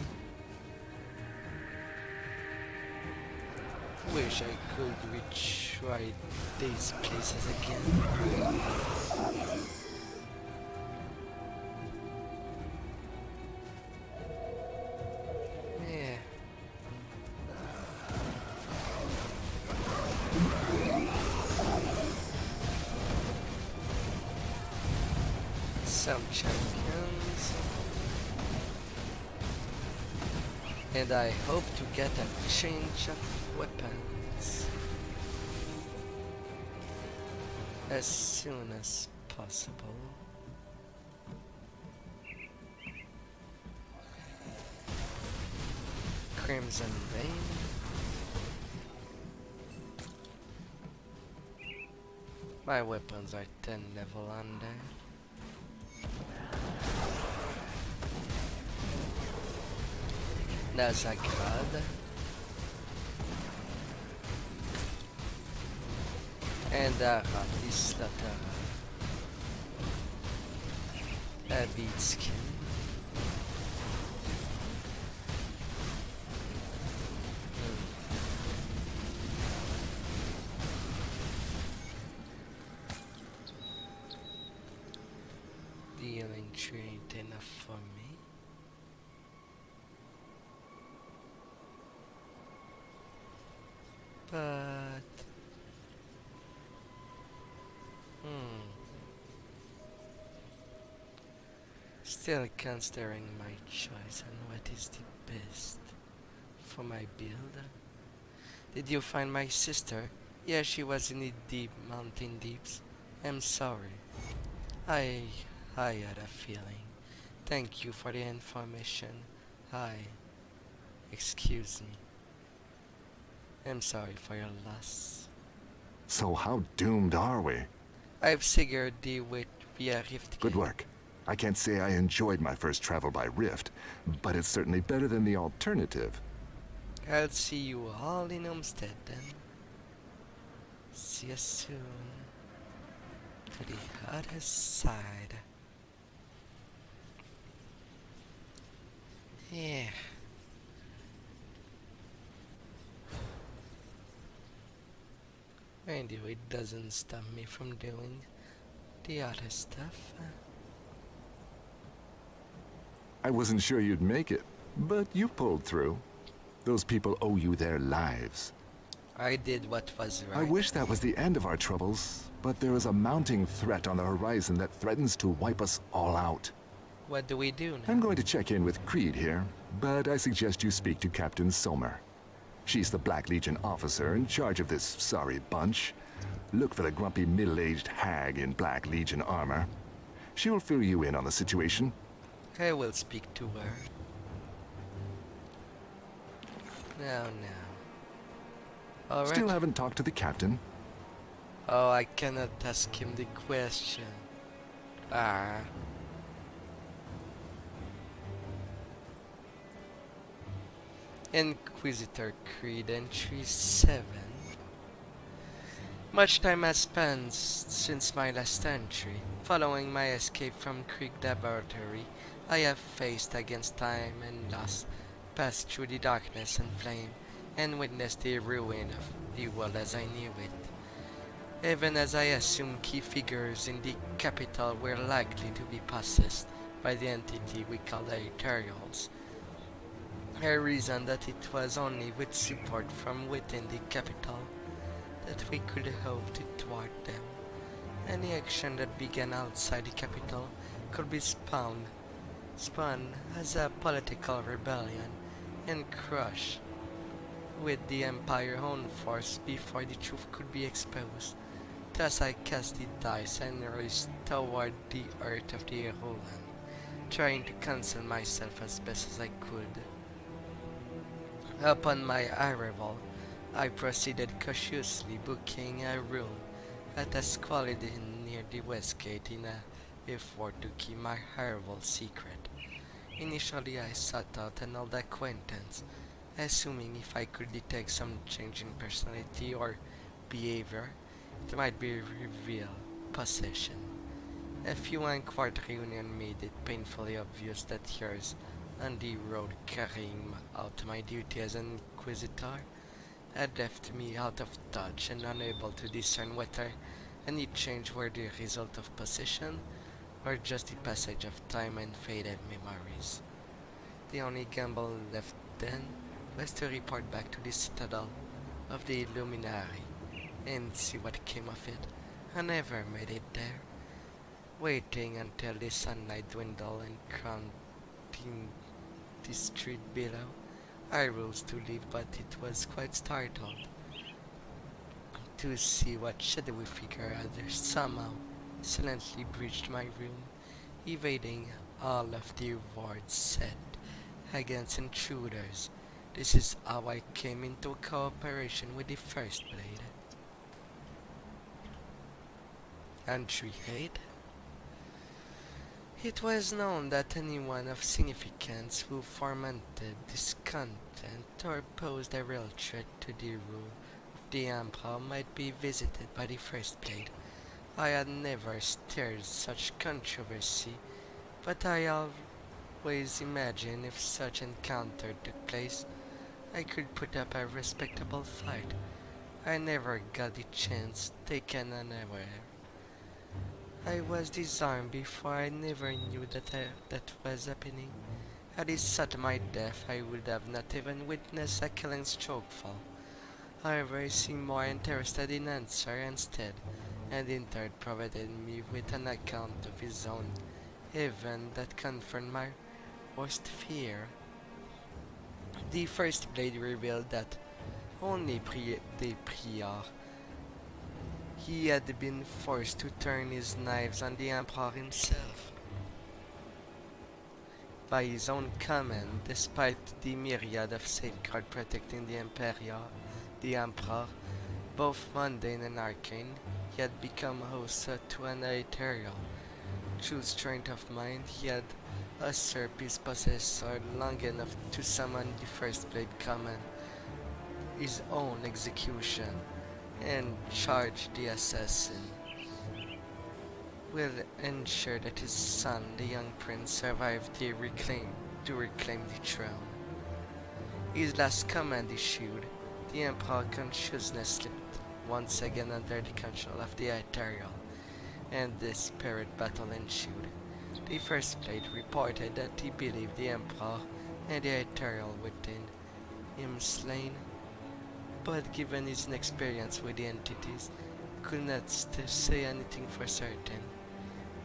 Wish I could retry these places again. Yeah. Some champions. And I hope to get a change of weapons as soon as possible. Crimson Vein. My weapons are 10 level under. Nazagrad. And Ratislata. A bead skin. entry ain't enough for me. But still considering my choice on what is the best for my build. Did you find my sister? Yeah, she was in the deep mountain deeps. I'm sorry. I had a feeling. Thank you for the information. Excuse me. I'm sorry for your loss. So how doomed are we? I've secured the way via Rift. Good work. I can't say I enjoyed my first travel by Rift, but it's certainly better than the alternative. I'll see you all in Homestead then. See you soon. To the other side. Yeah. Anyway, it doesn't stop me from doing the other stuff. I wasn't sure you'd make it, but you pulled through. Those people owe you their lives. I did what was right. I wish that was the end of our troubles, but there is a mounting threat on the horizon that threatens to wipe us all out. What do we do now? I'm going to check in with Creed here, but I suggest you speak to Captain Sommer. She's the Black Legion officer in charge of this sorry bunch. Look for the grumpy middle-aged hag in Black Legion armor. She will fill you in on the situation. I will speak to her. Now. Alright. Still haven't talked to the captain? Oh, I cannot ask him the question. Inquisitor Creed entry 7. Much time has passed since my last entry. Following my escape from Creek Laboratory, I have faced against time and loss, passed through the darkness and flame, and witnessed the ruin of the world as I knew it. Even as I assumed key figures in the capital were likely to be possessed by the entity we call the Ethereals, I reasoned that it was only with support from within the capital that we could hope to thwart them. Any action that began outside the capital could be spun as a political rebellion and crushed with the Empire's own force before the truth could be exposed. Thus I cast the dice and raced toward the earth of the Roland, trying to console myself as best as I could. Upon my arrival, I proceeded cautiously booking a room at a squalid inn near the west gate in an effort to keep my arrival secret. Initially I sought out an old acquaintance, assuming if I could detect some change in personality or behavior, it might be revealed possession. A few unquiet reunion made it painfully obvious that years on the road carrying out my duty as an Inquisitor had left me out of touch and unable to discern whether any change were the result of possession or just the passage of time and faded memories. The only gamble left then was to report back to the citadel of the Illuminati and see what came of it. I never made it there, waiting until the sunlight dwindled and crowned the street below. I rose to leave, but it was quite startled to see what shadowy figure had somehow silently breached my room, evading all of the words said against intruders. This is how I came into cooperation with the First Blade. Entry 8. It was known that anyone of significance who fomented discontent or posed a real threat to the rule of the Emperor might be visited by the First Blade. I had never stirred such controversy, but I always imagined if such encounter took place, I could put up a respectable fight. I never got the chance taken unaware. I was disarmed before. I never knew that was happening. Had he sought my death, I would have not even witnessed a killing stroke fall. However, he seemed more interested in answer instead, and in turn provided me with an account of his own event that confirmed my worst fear. The first blade revealed that only de Prior he had been forced to turn his knives on the Emperor himself. By his own command, despite the myriad of safeguards protecting the Emperor, both mundane and arcane, he had become host to an ethereal. Through strength of mind, he had usurped his possessor long enough to summon the first blade command, his own execution, and charge the assassin. Will ensure that his son, the young prince, survived to reclaim the throne. His last command issued, the Emperor consciousness slipped once again under the control of the Ethereal, and this spirit battle ensued. The first blade reported that he believed the Emperor and the Ethereal within him slain, but given his inexperience with the entities, could not say anything for certain.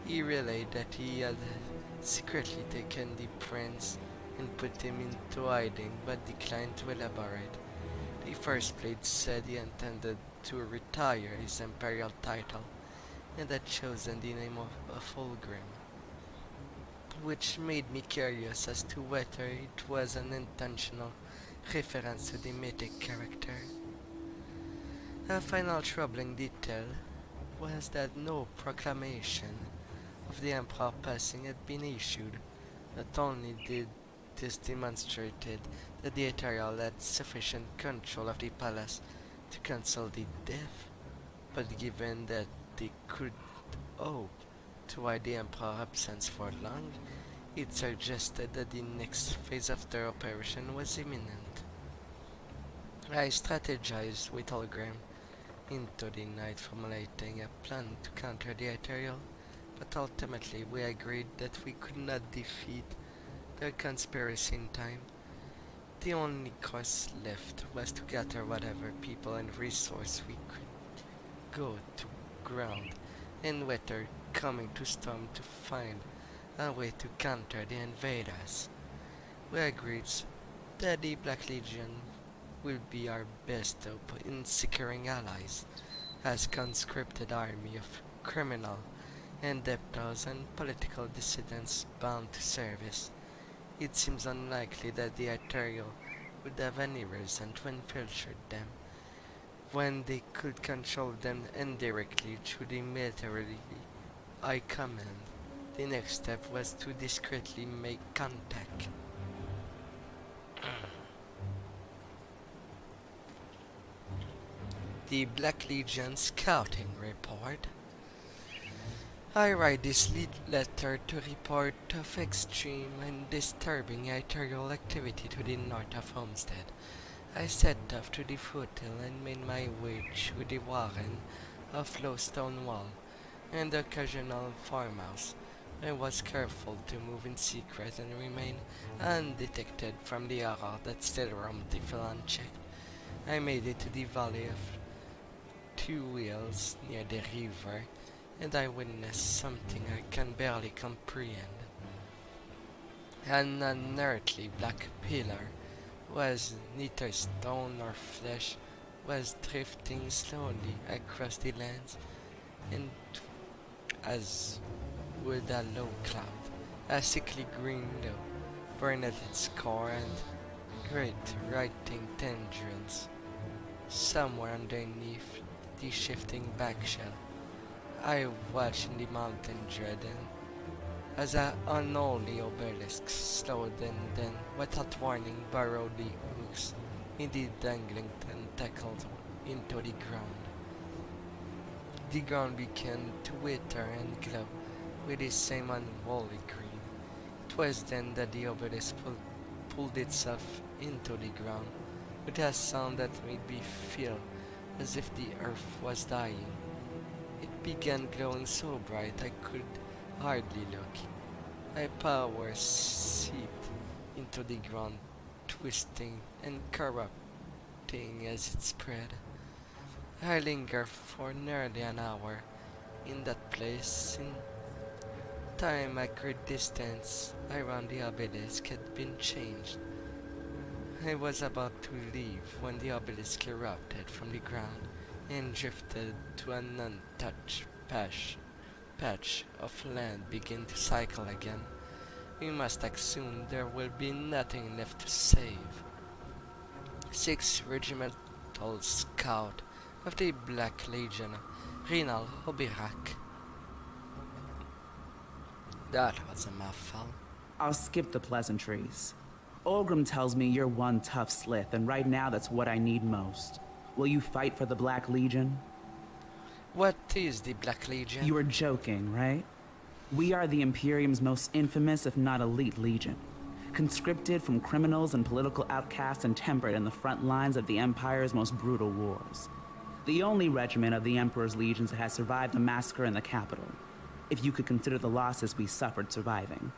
He relayed that he had secretly taken the prince and put him into hiding, but declined to elaborate. The first blade said he intended to retire his imperial title and had chosen the name of Fulgrim, which made me curious as to whether it was an intentional reference to the mythic character. A final troubling detail was that no proclamation of the Emperor passing had been issued. Not only did this demonstrated that the Ethereal had sufficient control of the palace to cancel the death, but given that they could hope to hide the Emperor's absence for long, it suggested that the next phase of their operation was imminent. I strategized with Holgrim into the night, formulating a plan to counter the Ethereal, but ultimately we agreed that we could not defeat the conspiracy in time. The only course left was to gather whatever people and resource we could go to ground, and weather coming to storm to find a way to counter the invaders. We agreed that the Black Legion will be our best hope in securing allies, as conscripted army of criminal and debtors and political dissidents bound to service. It seems unlikely that the Ethereal would have any reason to infiltrate them, when they could control them indirectly through the military I command. The next step was to discreetly make contact. The Black Legion Scouting Report. I write this letter to report of extreme and disturbing ethereal activity to the north of Homestead. I set off to the foothill and made my way through the warren of low stone wall and the occasional farmhouse. I was careful to move in secret and remain undetected from the horror that still roamed the field unchecked. I made it to the valley of Two Wheels near the river, and I witnessed something I can barely comprehend. An unearthly black pillar, was neither stone nor flesh, was drifting slowly across the lands, and as would a low cloud, a sickly green glow burned at its core, and great writhing tendrils somewhere underneath the shifting backshell. I watched in the mountain dreading as an unholy obelisk slowed and then, without warning, burrowed the hooks in the dangling tentacles into the ground. The ground began to wither and glow with the same unholy green. It was then that the obelisk pulled itself into the ground with a sound that made me feel as if the earth was dying. It began glowing so bright I could hardly look. My power seeped into the ground, twisting and corrupting as it spread. I lingered for nearly an hour in that place. In time, accurate distance around the obelisk had been changed. I was about to leave when the obelisk erupted from the ground and drifted to an untouched patch of land began to cycle again. We must assume there will be nothing left to save. 6th Regimental Scout of the Black Legion, Rinal Obirak. That was a mouthful. I'll skip the pleasantries. Olgrim tells me you're one tough slith, and right now that's what I need most. Will you fight for the Black Legion? What is the Black Legion? You were joking, right? We are the Imperium's most infamous, if not elite, legion. Conscripted from criminals and political outcasts and tempered in the front lines of the Empire's most brutal wars. The only regiment of the Emperor's legions that has survived the massacre in the capital, if you could consider the losses we suffered surviving.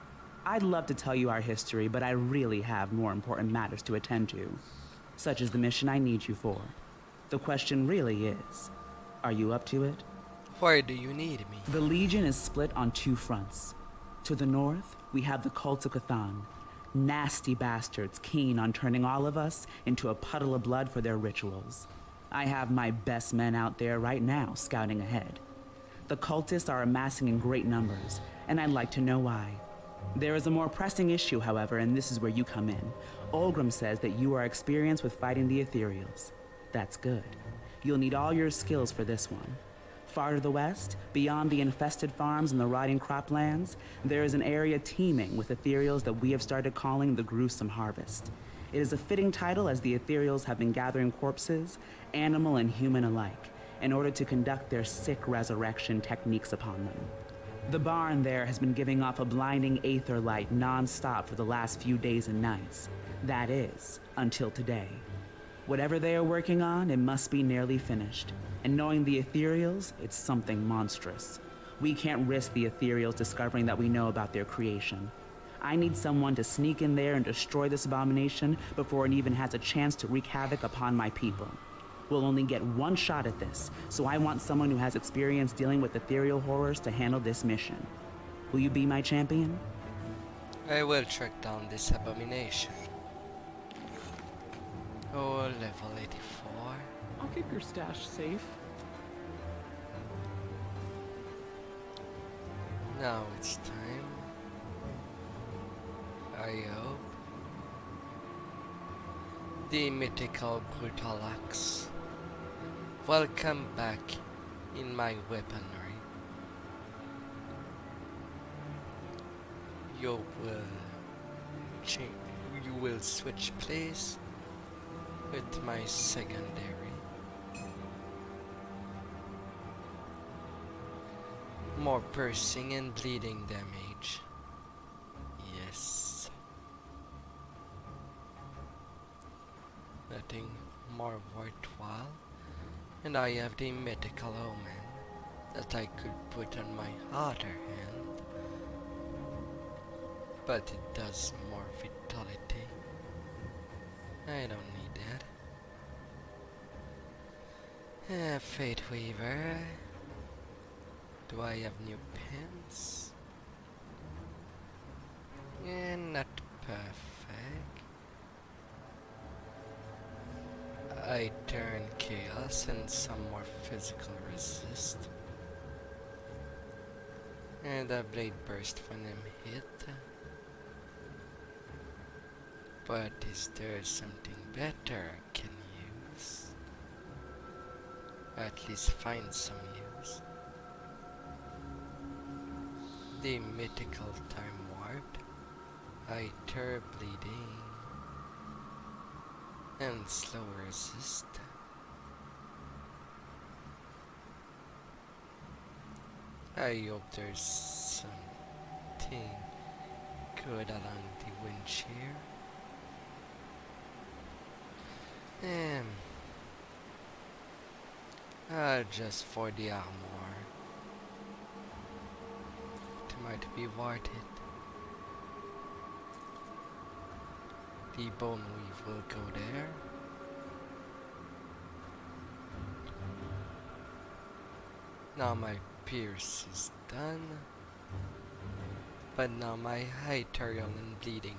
I'd love to tell you our history, but I really have more important matters to attend to, such as the mission I need you for. The question really is, are you up to it? Why do you need me? The Legion is split on two fronts. To the north, we have the Cult of Cthulhu, nasty bastards keen on turning all of us into a puddle of blood for their rituals. I have my best men out there right now scouting ahead. The cultists are amassing in great numbers, and I'd like to know why. There is a more pressing issue, however, and this is where you come in. Olgrim says that you are experienced with fighting the ethereals. That's good. You'll need all your skills for this one. Far to the west, beyond the infested farms and the rotting croplands, there is an area teeming with ethereals that we have started calling the Gruesome Harvest. It is a fitting title as the ethereals have been gathering corpses, animal and human alike, in order to conduct their sick resurrection techniques upon them. The barn there has been giving off a blinding aether light non-stop for the last few days and nights. That is, until today. Whatever they are working on, it must be nearly finished. And knowing the ethereals, it's something monstrous. We can't risk the ethereals discovering that we know about their creation. I need someone to sneak in there and destroy this abomination before it even has a chance to wreak havoc upon my people. We'll only get one shot at this, so I want someone who has experience dealing with ethereal horrors to handle this mission. Will you be my champion? I will track down this abomination. Oh, level 84. I'll keep your stash safe. Now it's time. I hope. The mythical brutal axe. Welcome back in my weaponry. You will switch place with my secondary. More piercing and bleeding damage. Yes. Nothing more worthwhile. And I have the mythical omen that I could put on my other hand. But it does more vitality. I don't need that. Fate Weaver. Do I have new pins? Not perfect. I turn chaos and some more physical resist. And a blade burst when I'm hit. But is there something better I can use? At least find some use. The mythical time warp. I tear bleeding. And slow resist. I hope there's something good along the wind shear. Just for the armor. might be worth it. The bone weave will go there. Now my pierce is done. But now my high Ethereal and bleeding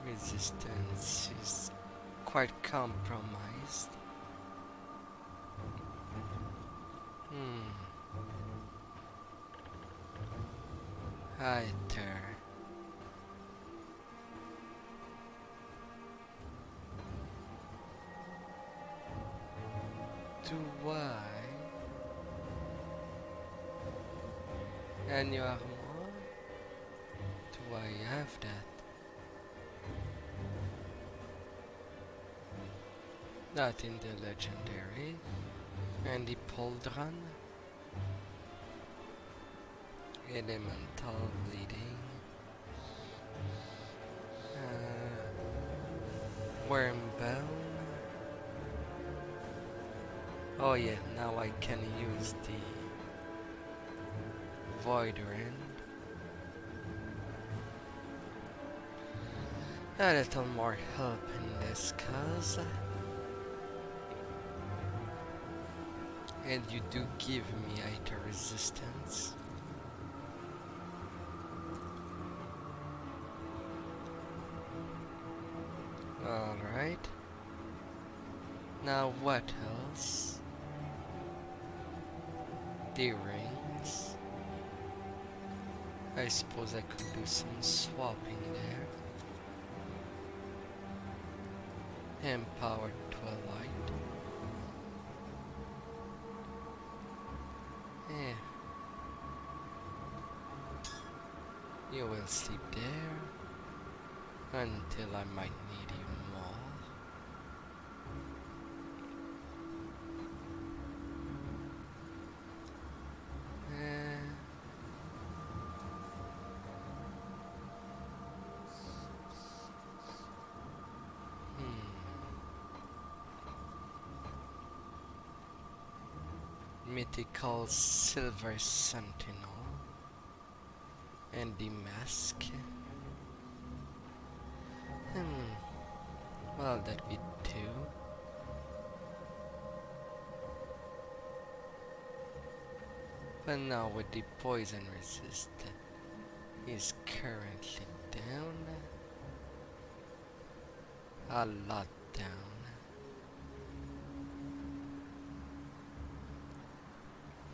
resistance is quite compromised. Hi there. Do I? And your armor? Do I have that? Not in the legendary. And the pauldron. Elemental bleeding. Wormbone. Oh yeah, now I can use the Void Rend. A little more help in this cause. And you do give me item resistance. Alright. Now what else? The rings. I suppose I could do some swapping there. Empowered Twilight. You will sleep there until I might need you more. Mythical Silver Sentinel and the mask. Well, that we do. But now with the poison resist is currently down. A lot down.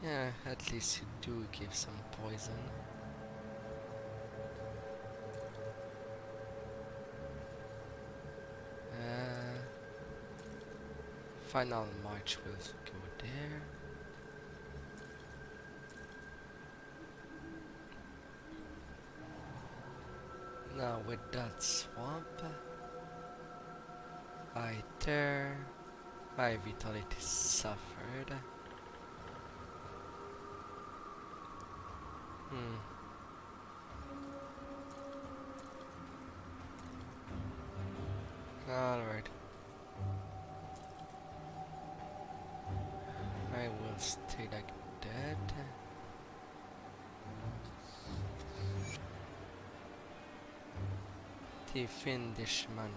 Yeah, at least you do give some poison. Final march will go there. Now with that swamp, I tear, my vitality suffered. Alright. I will stay like that. The Finnish mantle.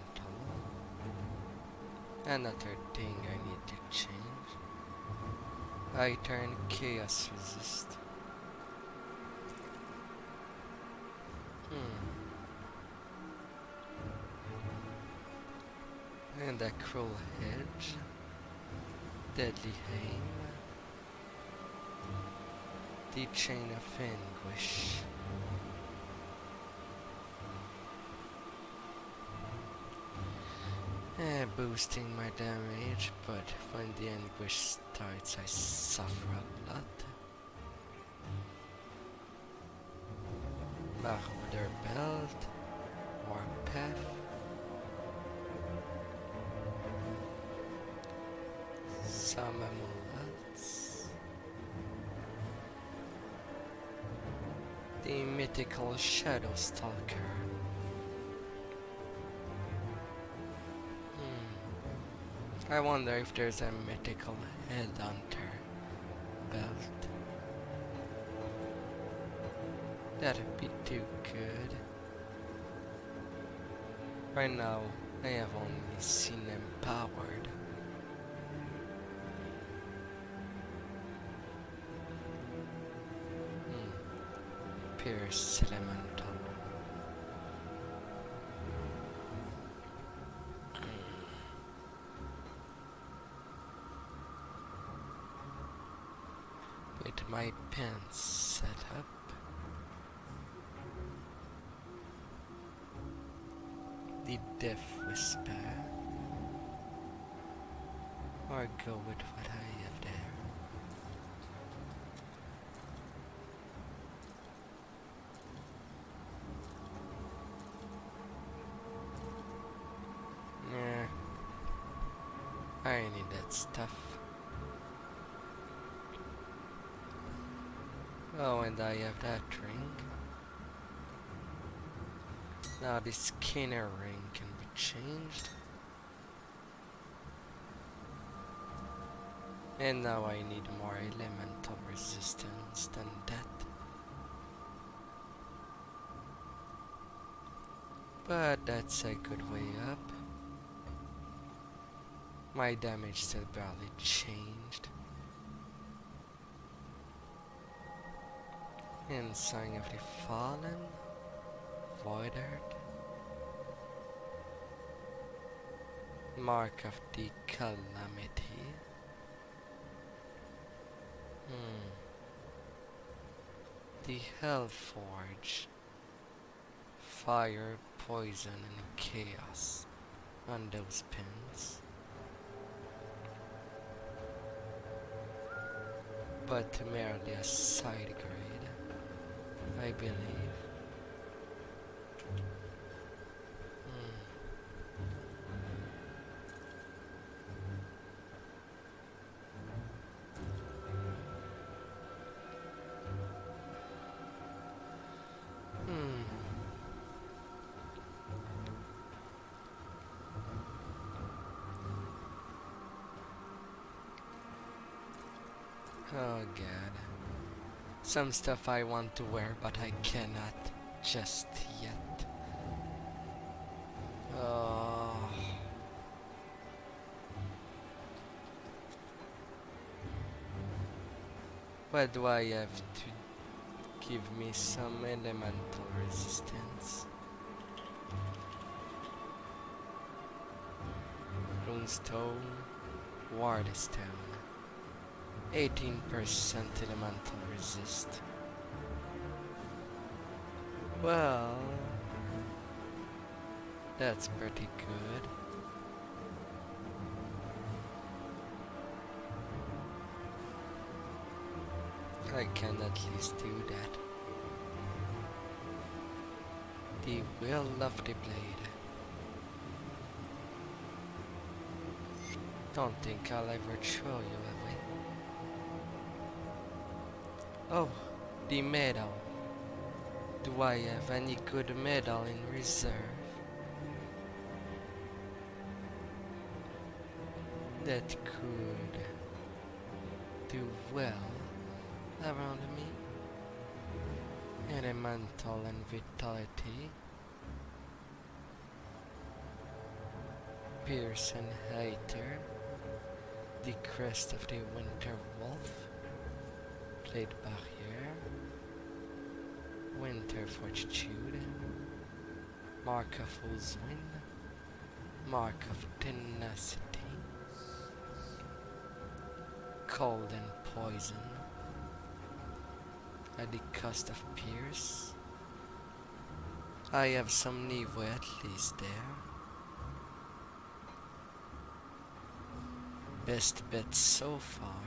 Another thing I need to change. I turn chaos resist. And a cruel hedge. Deadly aim. The chain of anguish. Boosting my damage, but when the anguish starts I suffer a lot. Marauder belt, more path. Some amulets. The mythical Shadow Stalker. I wonder if there's a mythical Headhunter belt. That'd be too good. Right now, I have only seen empowered. Pierce Elemental. With my pants set up, the Death Whisper, or go with what I have there. Nah, I need that stuff. Oh, and I have that ring. Now the scanner ring can be changed. And now I need more elemental resistance than that. But that's a good way up. My damage still barely changed. And Sign of the Fallen, Void Earth, Mark of the Calamity. The Hellforge, Fire, Poison, and Chaos on those pins. But merely a side grade, I believe. Oh god. Some stuff I want to wear but I cannot just yet. Oh. Why do I have to give me some elemental resistance? Runestone, Wardstone. 18% elemental resist. Well, that's pretty good. I can at least do that. The Will of the Blade. Don't think I'll ever show you, have I? Oh, the medal. Do I have any good medal in reserve? That could do well around me. Elemental and Vitality. Pierce and Hater. The Crest of the Winter Wolf. Blade Barrier, Winter Fortitude, Mark of Uzwin, Mark of Tenacity, Cold and Poison, at the cost of Pierce. I have some Niveau at least there. Best bet so far.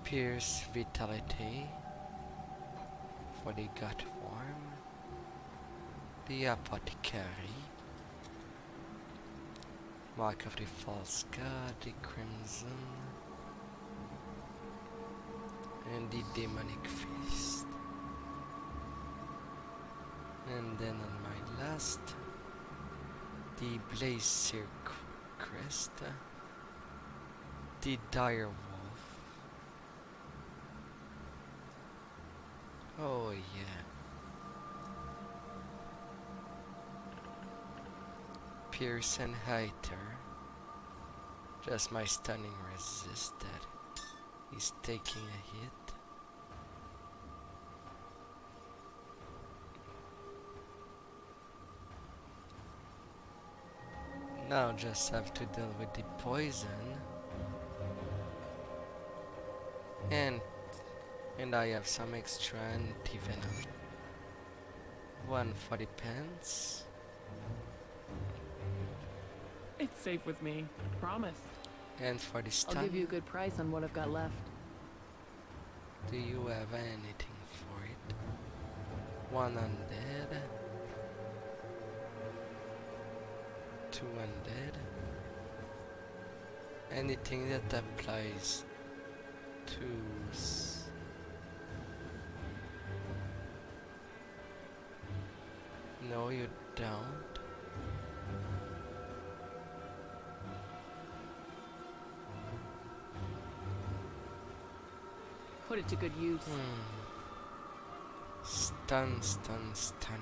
Pierce Vitality for the Gut Worm, the Apothecary, Mark of the False God, the Crimson, and the Demonic Feast. And then on my last, the Blazer Crest, the Dire Wolf, Oh yeah. Pierce and Hater. Just my stunning resist that he's taking a hit. Now just have to deal with the poison. And I have some extra anti-venom. One for the pants. It's safe with me. Promise. And for the stun. I'll give you a good price on what I've got left. Do you have anything for it? One undead. Two undead. Anything that applies to no, you don't. Put it to good use. Stun, stun, stun.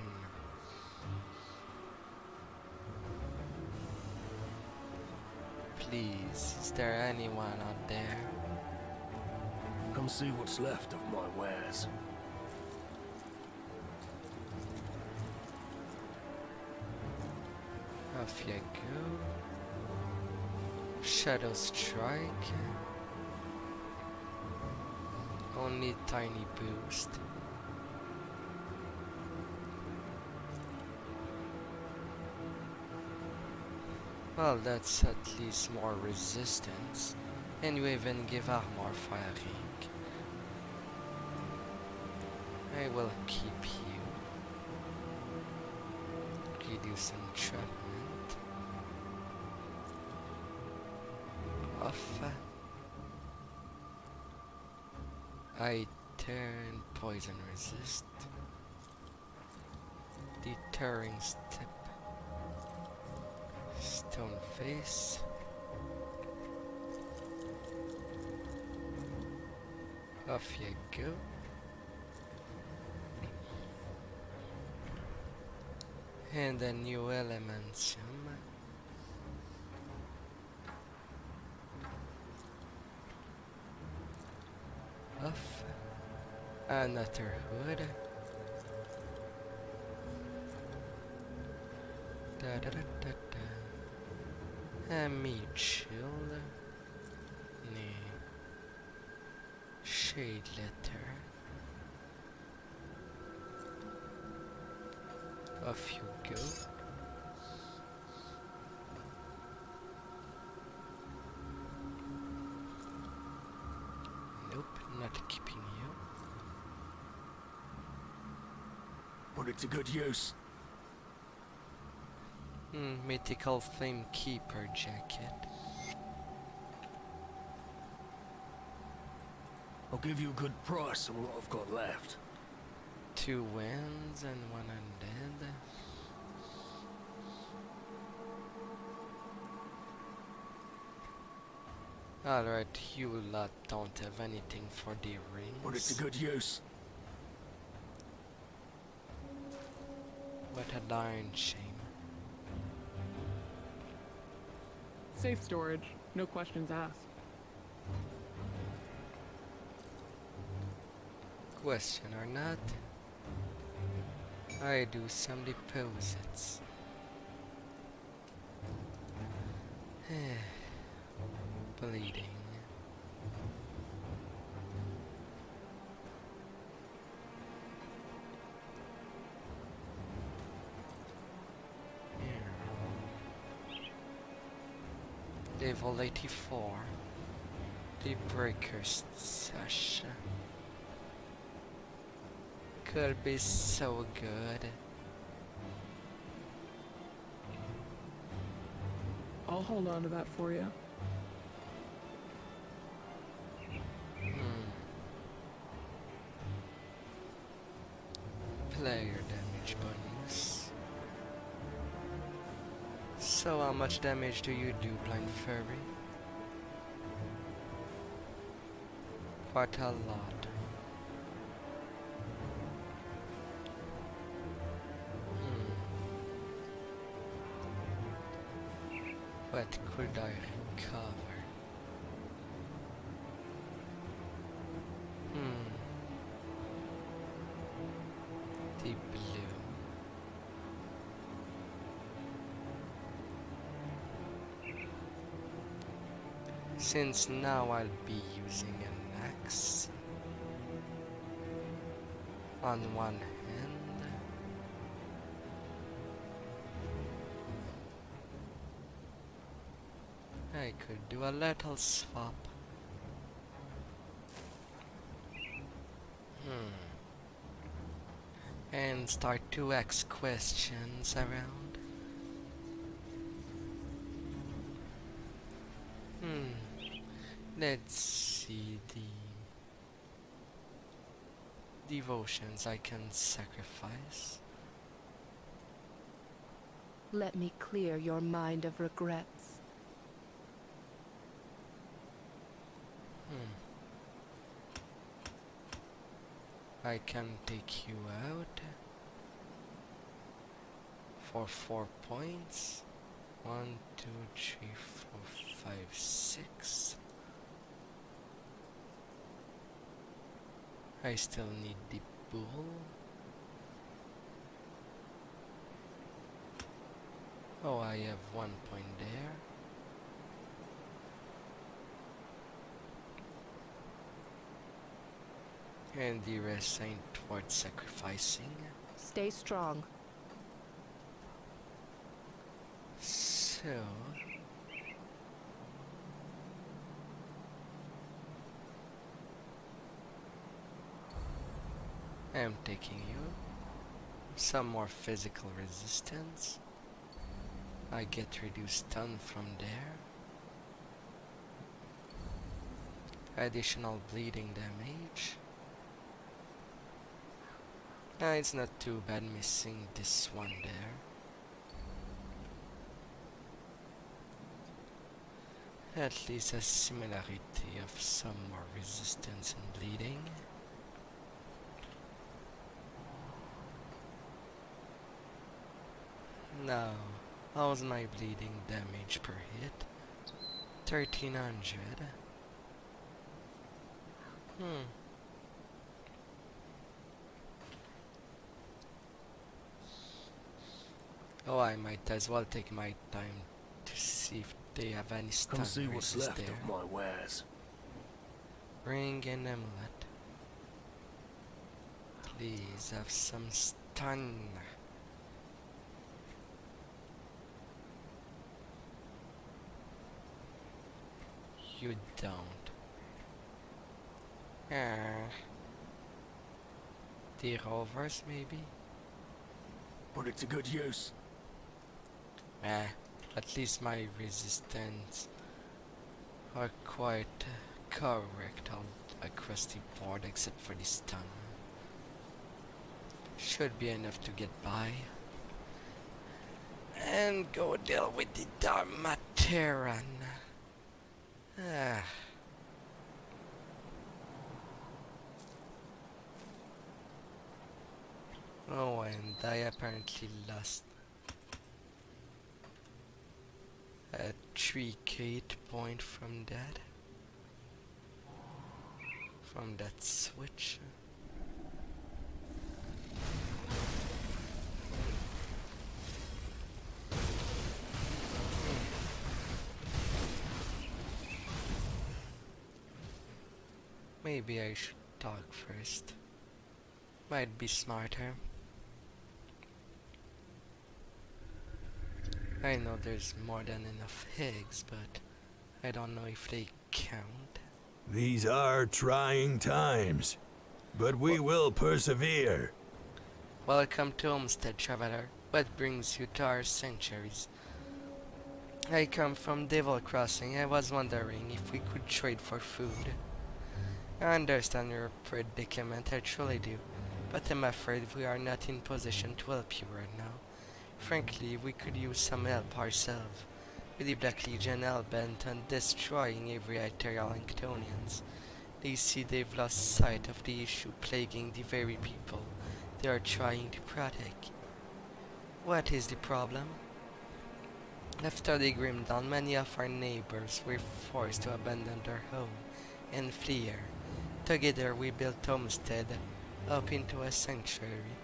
Please, is there anyone out there? Come see what's left of my wares. Off you go. Shadow Strike. Only tiny boost. Well, that's at least more resistance. And you even give armor firing. I will keep you. Reduce entrapment. Off. I turn poison resist. Deterring step. Stone face. Off you go. And a new elementium. Off. Another hood. Da da da da da. A meat shield. Nee. Shade letter. Off you go. Nope, not keeping you. Put it to good use. Mythical Flame Keeper jacket. I'll give you a good price on what I've got left. 2 wins and 1 undead. Alright, you lot don't have anything for the rings. Put it to good use. What a darn shame. Safe storage. No questions asked. Question or not, I do some deposits. Bleeding. Level 84. The Breaker's Sash. Could be so good. I'll hold on to that for you. Player damage bonus. So how much damage do you do, Blind Fairy? Quite a lot. What could I recover? Deep blue. Since now I'll be using an axe on one hand, I could do a little swap. And start to ask questions around. Let's see the devotions I can sacrifice. Let me clear your mind of regrets. I can take you out for 4 points. 1, 2, 3, 4, 5, 6. I still need the bull. Oh, I have 1 point there. And the rest ain't worth sacrificing. Stay strong. So... I'm taking you. Some more physical resistance. I get reduced stun from there. Additional bleeding damage. It's not too bad missing this one there. At least a similarity of some more resistance and bleeding. Now, how's my bleeding damage per hit? 1300. Oh, I might as well take my time to see if they have any stun Come see what's races left there. of my wares. Ring and amulet. Please have some stun. You don't. The rovers, maybe? Put it to good use. At least my resistance are quite correct all across the board except for the stun. Should be enough to get by. And go deal with the Dharmateran. Oh, and I apparently lost a 3k point from that. From that switch. Maybe I should talk first. Might be smarter. I know there's more than enough eggs, but I don't know if they count. These are trying times, but we will persevere. Welcome to Homestead, traveler. What brings you to our sanctuaries? I come from Devil Crossing. I was wondering if we could trade for food. I understand your predicament, I truly do, but I'm afraid we are not in position to help you right now. Frankly, we could use some help ourselves, with the Black Legion hell-bent on destroying every Ethereal Inctonians. They see they've lost sight of the issue plaguing the very people they are trying to protect. What is the problem? After the grim dawn, many of our neighbors were forced to abandon their home and flee here. Together we built Homestead up into a sanctuary,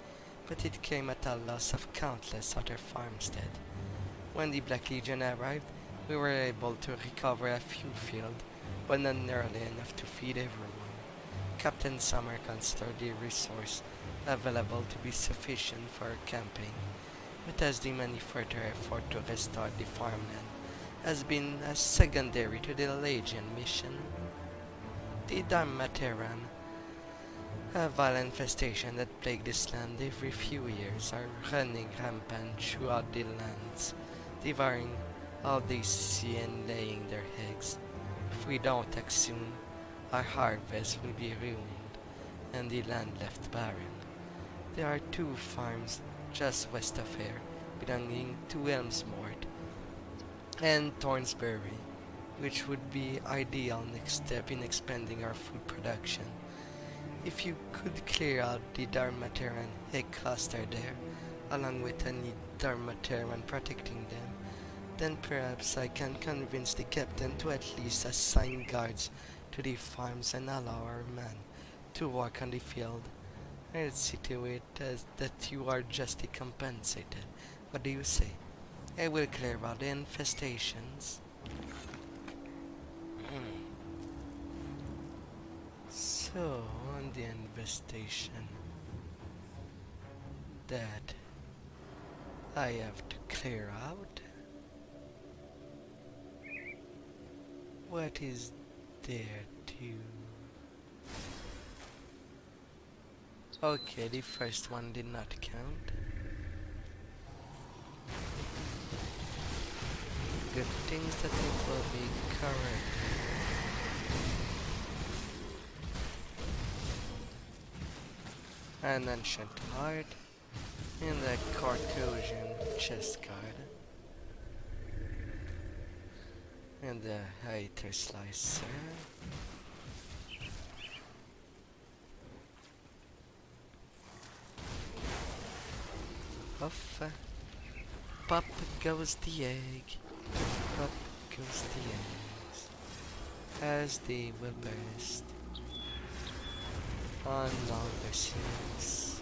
but it came at a loss of countless other farmsteads. When the Black Legion arrived, we were able to recover a few fields, but not nearly enough to feed everyone. Captain Summer considered the resource available to be sufficient for our campaign, but as the many further effort to restore the farmland has been as secondary to the Legion mission. The Darmateran, a violent infestation that plague this land every few years, are running rampant throughout the lands, devouring all they see and laying their eggs. If we don't act soon, our harvest will be ruined, and the land left barren. There are 2 farms just west of here, belonging to Elmsmort and Thornsbury, which would be ideal next step in expanding our food production. If you could clear out the Darmateran egg cluster there, along with any Darmateran protecting them, then perhaps I can convince the captain to at least assign guards to the farms and allow our men to work on the field. I'll see to it that you are justly compensated. What do you say? I will clear out the infestations. So, on the infestation that I have to clear out, what is there to... Okay, the first one did not count. Good things that it will be correct. An ancient heart and a Cartosian chest card and a hater slicer. Off. Pop goes the egg. Pop goes the eggs. As they will burst on longer seas.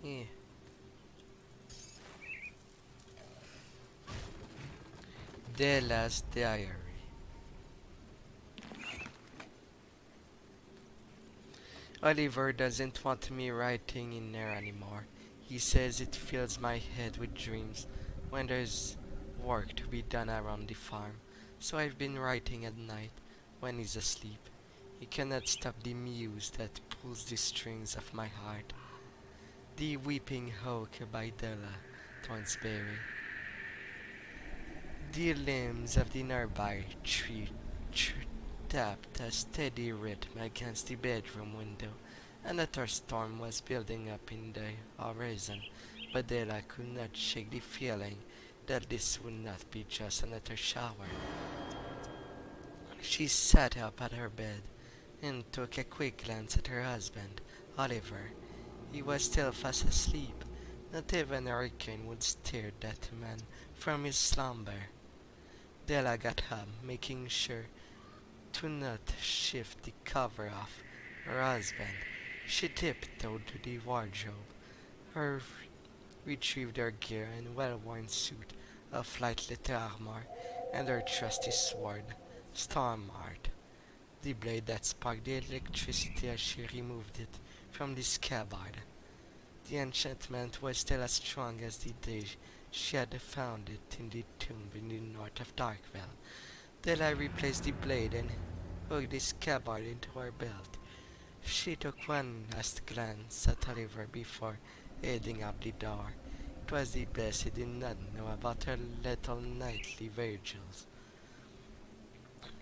Yeah. The last diary. Oliver doesn't want me writing in there anymore. He says it fills my head with dreams when there's work to be done around the farm. So I've been writing at night when he's asleep. He cannot stop the muse that pulls the strings of my heart. The Weeping Oak by Della Thornsbury. The limbs of the nearby tree tapped a steady rhythm against the bedroom window. Another storm was building up in the horizon, but Della could not shake the feeling that this would not be just another shower. She sat up at her bed and took a quick glance at her husband, Oliver. He was still fast asleep. Not even a hurricane would stir that man from his slumber. Della got up, making sure to not shift the cover off her husband. She tiptoed to the wardrobe, retrieved her gear and well-worn suit of light leather armor, and her trusty sword, Stormheart, the blade that sparked the electricity as she removed it from the scabbard. The enchantment was still as strong as the day she had found it in the tomb in the north of Darkvale. Della replaced the blade and hooked the scabbard into her belt. She took one last glance at Oliver before heading up the door. It was the best he did not know about her little nightly vigils.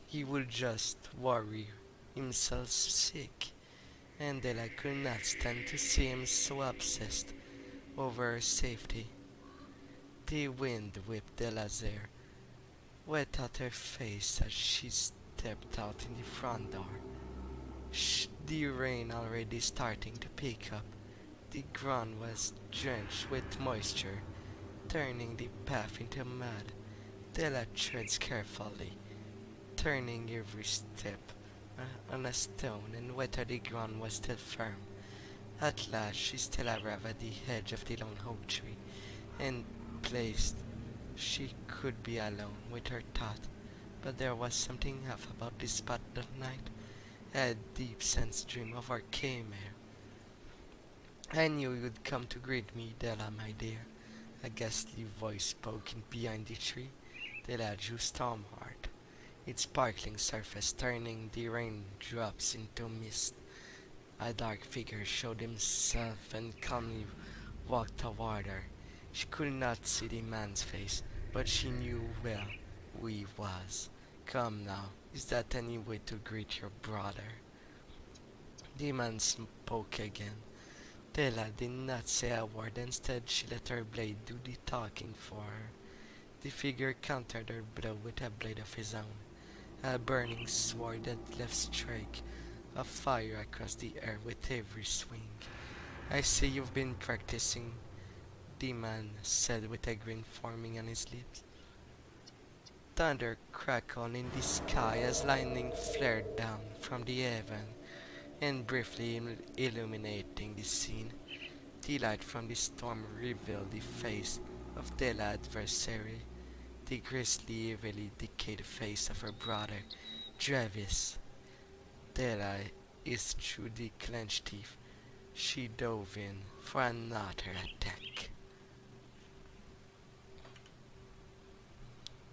He would just worry himself sick, and Della could not stand to see him so obsessed over her safety. The wind whipped Della's hair, wet out her face as she stepped out in the front door. The rain already starting to pick up. The ground was drenched with moisture, turning the path into mud. Della treads carefully, turning every step on a stone, and whether the ground was still firm. At last she still arrived at the edge of the lone oak tree, and placed she could be alone with her thought. But there was something off about this spot that night. I had a deep sense dream of our Khmer. I knew you'd come to greet me, Della, my dear. A ghastly voice spoke in behind the tree. Della drew Stormheart, its sparkling surface turning the raindrops into mist. A dark figure showed himself and calmly walked toward her. She could not see the man's face, but she knew well who he was. Come now, is that any way to greet your brother? The man spoke again. Della did not say a word. Instead, she let her blade do the talking for her. The figure countered her blow with a blade of his own, a burning sword that left streak of fire across the air with every swing. I see you've been practicing, the man said with a grin forming on his lips. Thunder crackled in the sky as lightning flared down from the heaven and briefly illuminating the scene. The light from the storm revealed the face of Della adversary, the grisly, evilly decayed face of her brother, Travis. Della is through the clenched teeth. She dove in for another attack.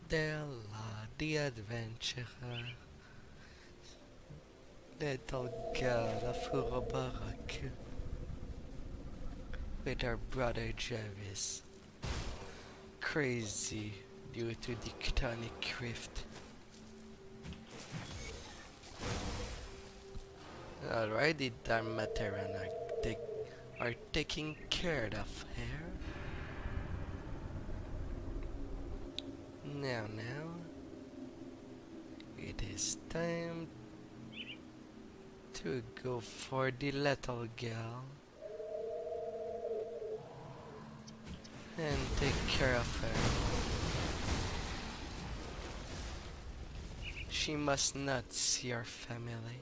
Della, the adventurer, little girl of Uroboros, with her brother Travis, crazy due to the tectonic rift. Alright, the Dharmataran are taking care of her. Now, it is time to go for the little girl and take care of her. She must not see her family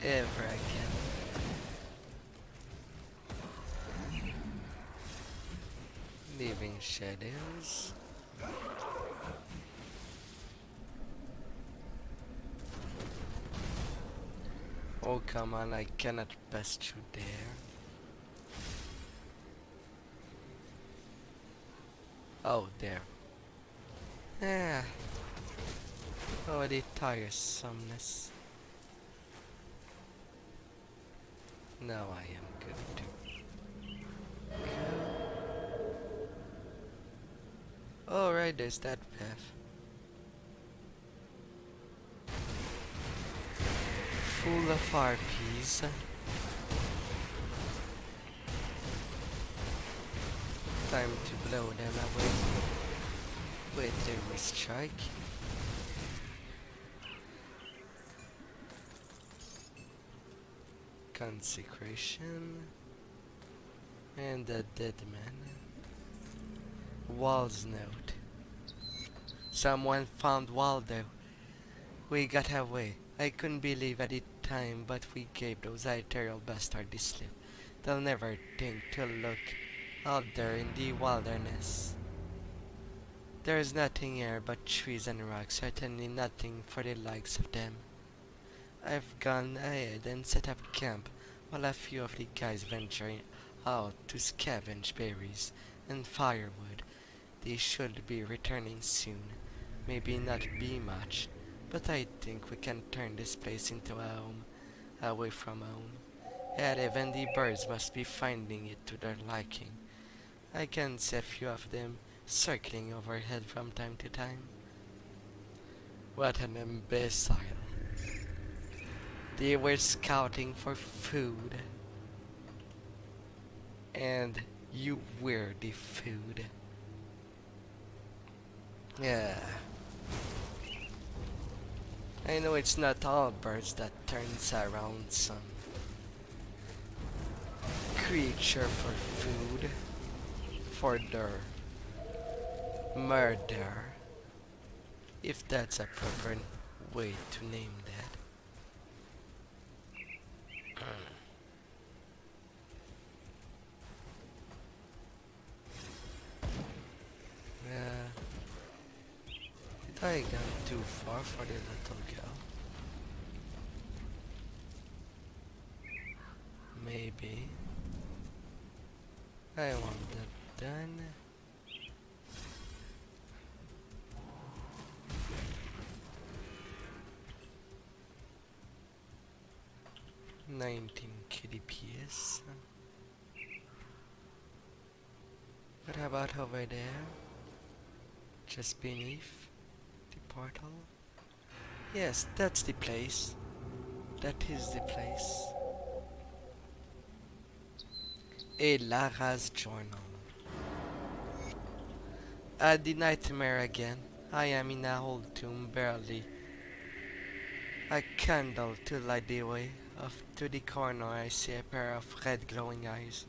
ever again. Leaving shadows. Oh, come on, I cannot pass through there. Oh, there. Ah. Oh, the tiresomeness. Now I am good to go. Alright, there's that path. Full of RPs. Time to blow them away with a strike. Consecration and the dead man. Wall's note. Someone found Waldo. We got away. I couldn't believe at the time, but we gave those ethereal bastards the slip. They'll never think to look out there in the wilderness. There's nothing here but trees and rocks, certainly nothing for the likes of them. I've gone ahead and set up camp while a few of the guys venturing out to scavenge berries and firewood. They should be returning soon. Maybe not be much, but I think we can turn this place into a home away from home. And even the birds must be finding it to their liking. I can see a few of them circling overhead from time to time. What an imbecile. They were scouting for food. And you were the food. Yeah. I know it's not all birds that turns around some. creature for food, for their murder, if that's a proper way to name that. Did I gone too far for the little girl? Maybe. I want that done. $19 KDPs. What about over there? Just beneath the portal? Yes, that's the place. That is the place. A Lara's journal. The nightmare again. I am in a old tomb, barely a candle to light the way. Off to the corner I see a pair of red glowing eyes.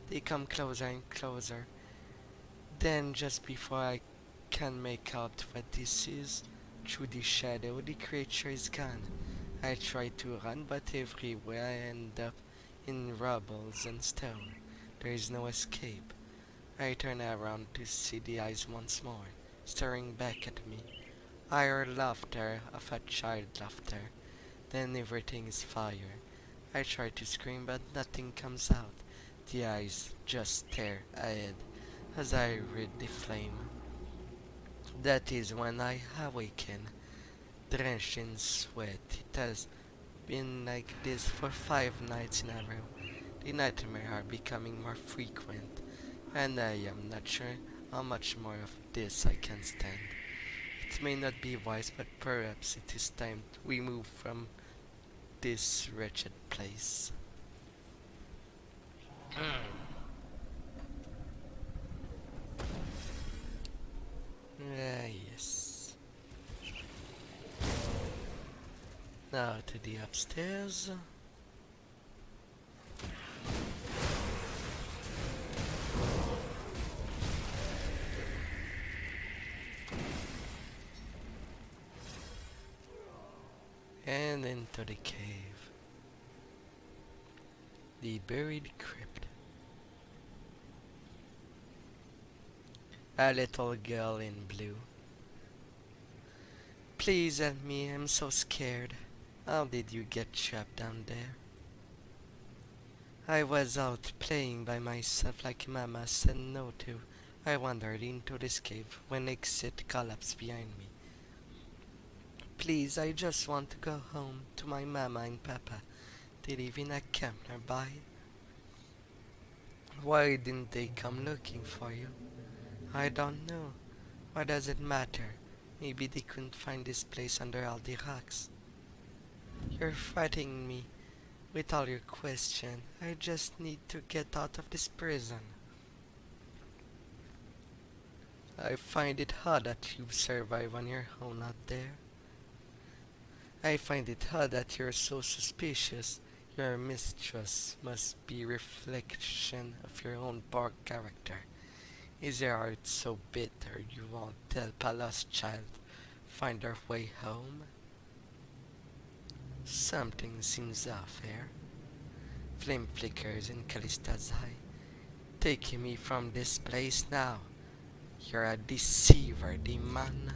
They come closer and closer. Then just before I can make out what this is, through the shadow the creature is gone. I try to run, but everywhere I end up in rubbles and stone. There is no escape. I turn around to see the eyes once more, staring back at me. I hear laughter of a child laughter. Then everything is fire. I try to scream, but nothing comes out. The eyes just stare ahead as I read the flame. That is when I awaken, drenched in sweat. It has been like this for 5 nights in a row. The nightmares are becoming more frequent, and I am not sure how much more of this I can stand. It may not be wise, but perhaps it is time we move from this wretched place. Yes. Now to the upstairs. And into the cave. The buried crypt. A little girl in blue. Please help me, I'm so scared. How did you get trapped down there? I was out playing by myself like Mama said no to. I wandered into this cave when exit collapsed behind me. Please, I just want to go home to my Mama and Papa. They live in a camp nearby. Why didn't they come looking for you? I don't know. Why does it matter? Maybe they couldn't find this place under all the rocks. You're frightening me with all your questions. I just need to get out of this prison. I find it odd that you survive on your own out there. I find it odd that you're so suspicious. Your mistrust must be reflection of your own poor character. Is your heart so bitter you won't help a lost child find their way home? Something seems off here. Flame flickers in Callista's eye. Taking me from this place now. You're a deceiver, demon.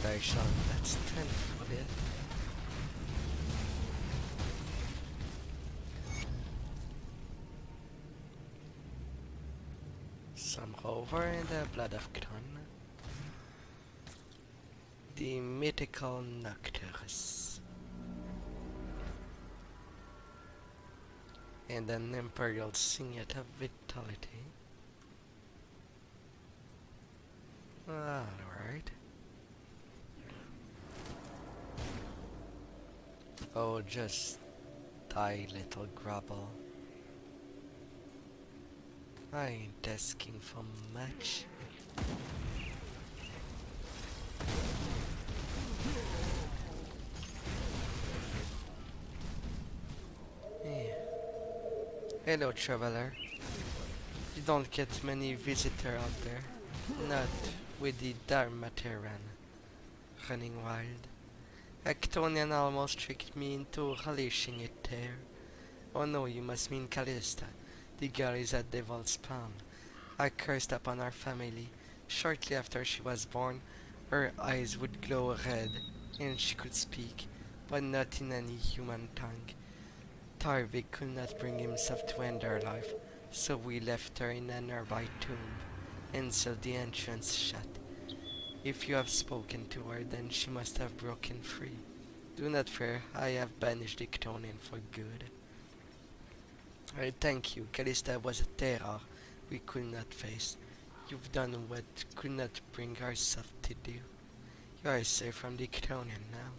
And I shall not stand for it. Some over in the blood of Kron. The mythical Nocturus. And an imperial signet of vitality. Alright. Oh, just die, little grubble. I ain't asking for much. Hello, traveler. You don't get many visitors out there. Not with the Darmateran running wild. Actonian almost tricked me into relishing it there. Oh no, you must mean Callista. The girl is a devil's spawn. I cursed upon our family. Shortly after she was born, her eyes would glow red, and she could speak, but not in any human tongue. Tarvik could not bring himself to end her life, so we left her in a nearby tomb, and sealed the entrance shut. If you have spoken to her, then she must have broken free. Do not fear, I have banished the Ictonian for good. I thank you, Callista was a terror we could not face. You've done what could not bring ourselves to do. You are safe from the Ictonian now.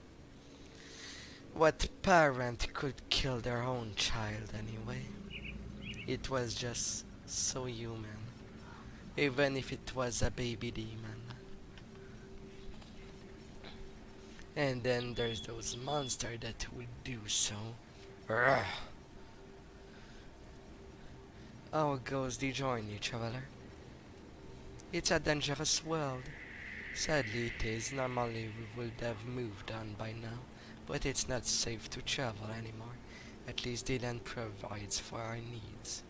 What parent could kill their own child anyway? It was just so human, even if it was a baby demon. And then there's those monsters that would do so. Urgh. How goes the journey, traveler? It's a dangerous world. Sadly it is. Normally we would have moved on by now, but it's not safe to travel anymore. At least the land provides for our needs.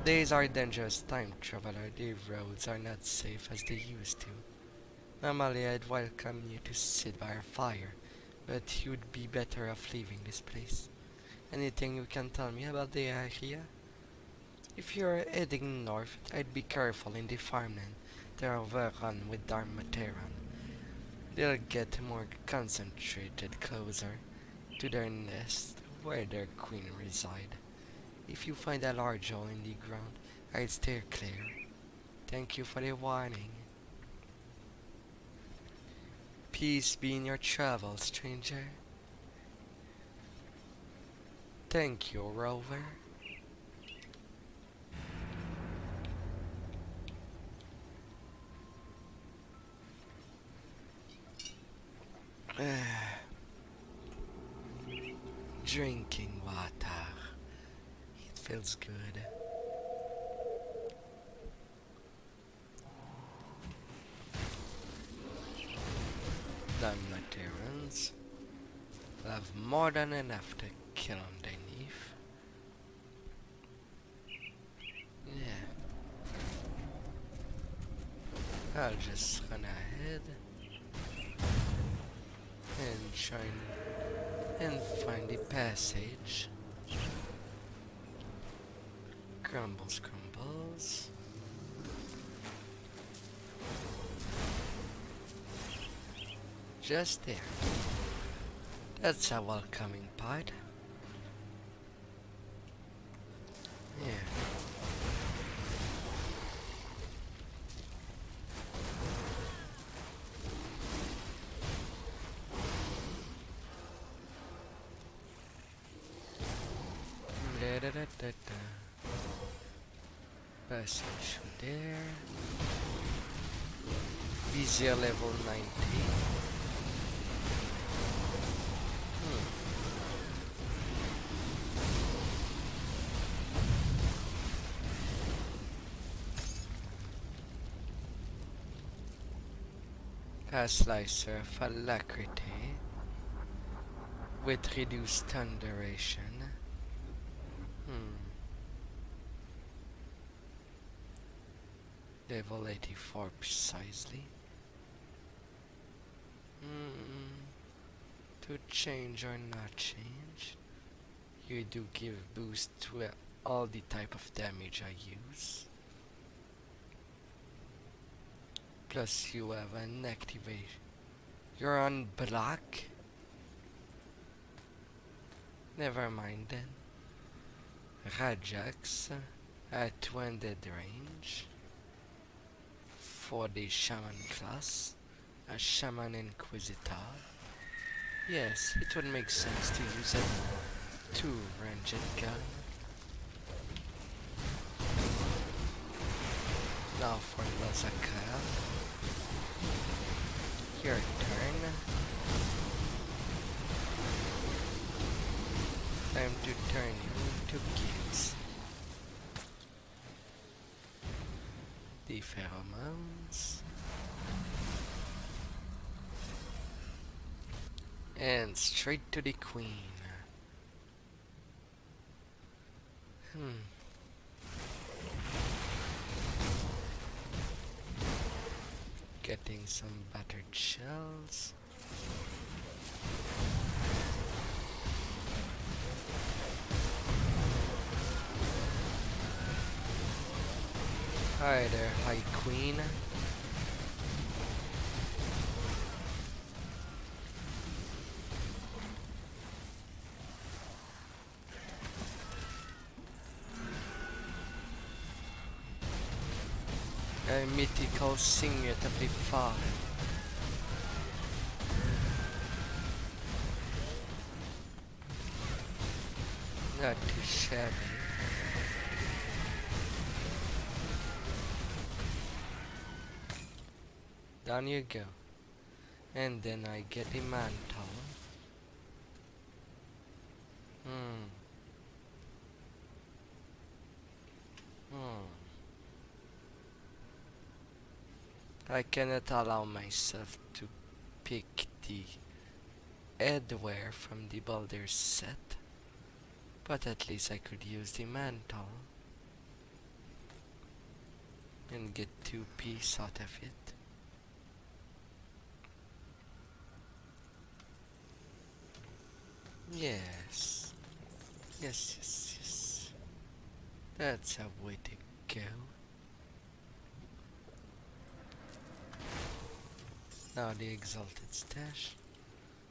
These are dangerous times, traveler. The roads are not safe as they used to. Normally I'd welcome you to sit by a fire, but you'd be better off leaving this place. Anything you can tell me about the area? If you're heading north, I'd be careful in the farmland. They're overrun with Darmateran. They'll get more concentrated closer to their nest where their queen reside. If you find a large hole in the ground, I'd steer clear. Thank you for the warning. Peace be in your travels, stranger. Thank you, rover. Drinking water. It feels good. Damnaterans will have more than enough to kill underneath. Yeah. I'll just run ahead and try and find the passage. Crumbles, crumbles. Just there. That's a welcoming part. Yeah. Passage there. Vizier level 90. A slicer of alacrity with reduced turn duration. Level 84 precisely. To change or not change, you do give boost to all the type of damage I use. Plus you have an activation. You're on block? Never mind then. Rajax at 200 range. For the Shaman class, a Shaman Inquisitor. Yes, it would make sense to use a 2-ranged gun. Now for Lazakar. Your turn. time to turn you into gills. The pheromones. And straight to the queen. Getting some battered shells. Hi there, High Queen. A mythical singer to be fought. Not too shabby. Down you go. And then I get the mantle. I cannot allow myself to pick the headwear from the Baldur's set, but at least I could use the mantle and get 2 pieces out of it. Yes. Yes, yes, yes. That's a way to go. Now the Exalted Stash.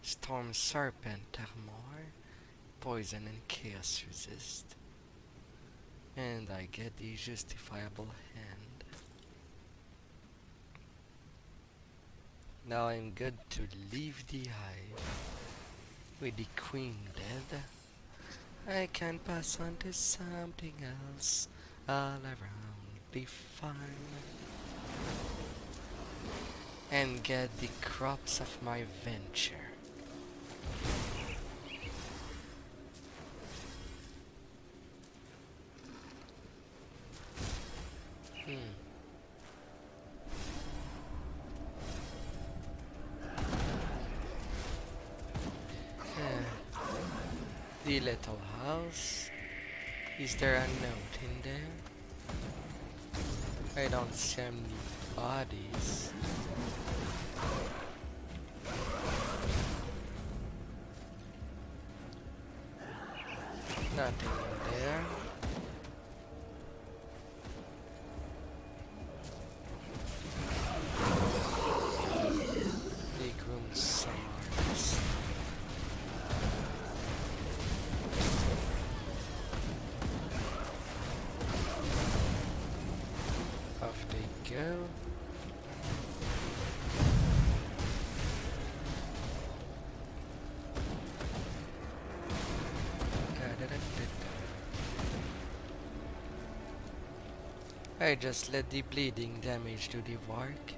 Storm Serpent Armor. Poison and Chaos Resist. And I get the Justifiable Hand. Now I'm good to leave the hive. With the Queen dead, I can pass on to something else all around the farm. And get the crops of my venture. The little house. Is there a note in there? I don't see any bodies. Nothing in there. The groom's summers. Off they go. I just let the bleeding damage do the work.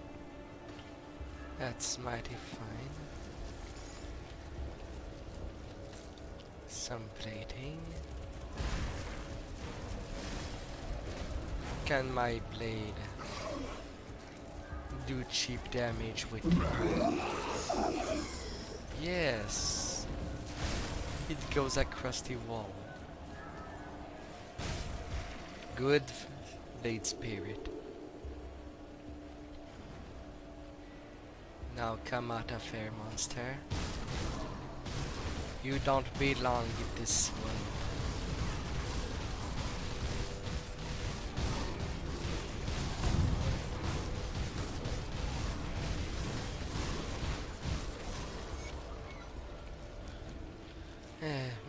That's mighty fine. Some plating. Can my blade do cheap damage with it? Yes. It goes across the wall. Good blade spirit. Now come out of here, monster. You don't belong in this one.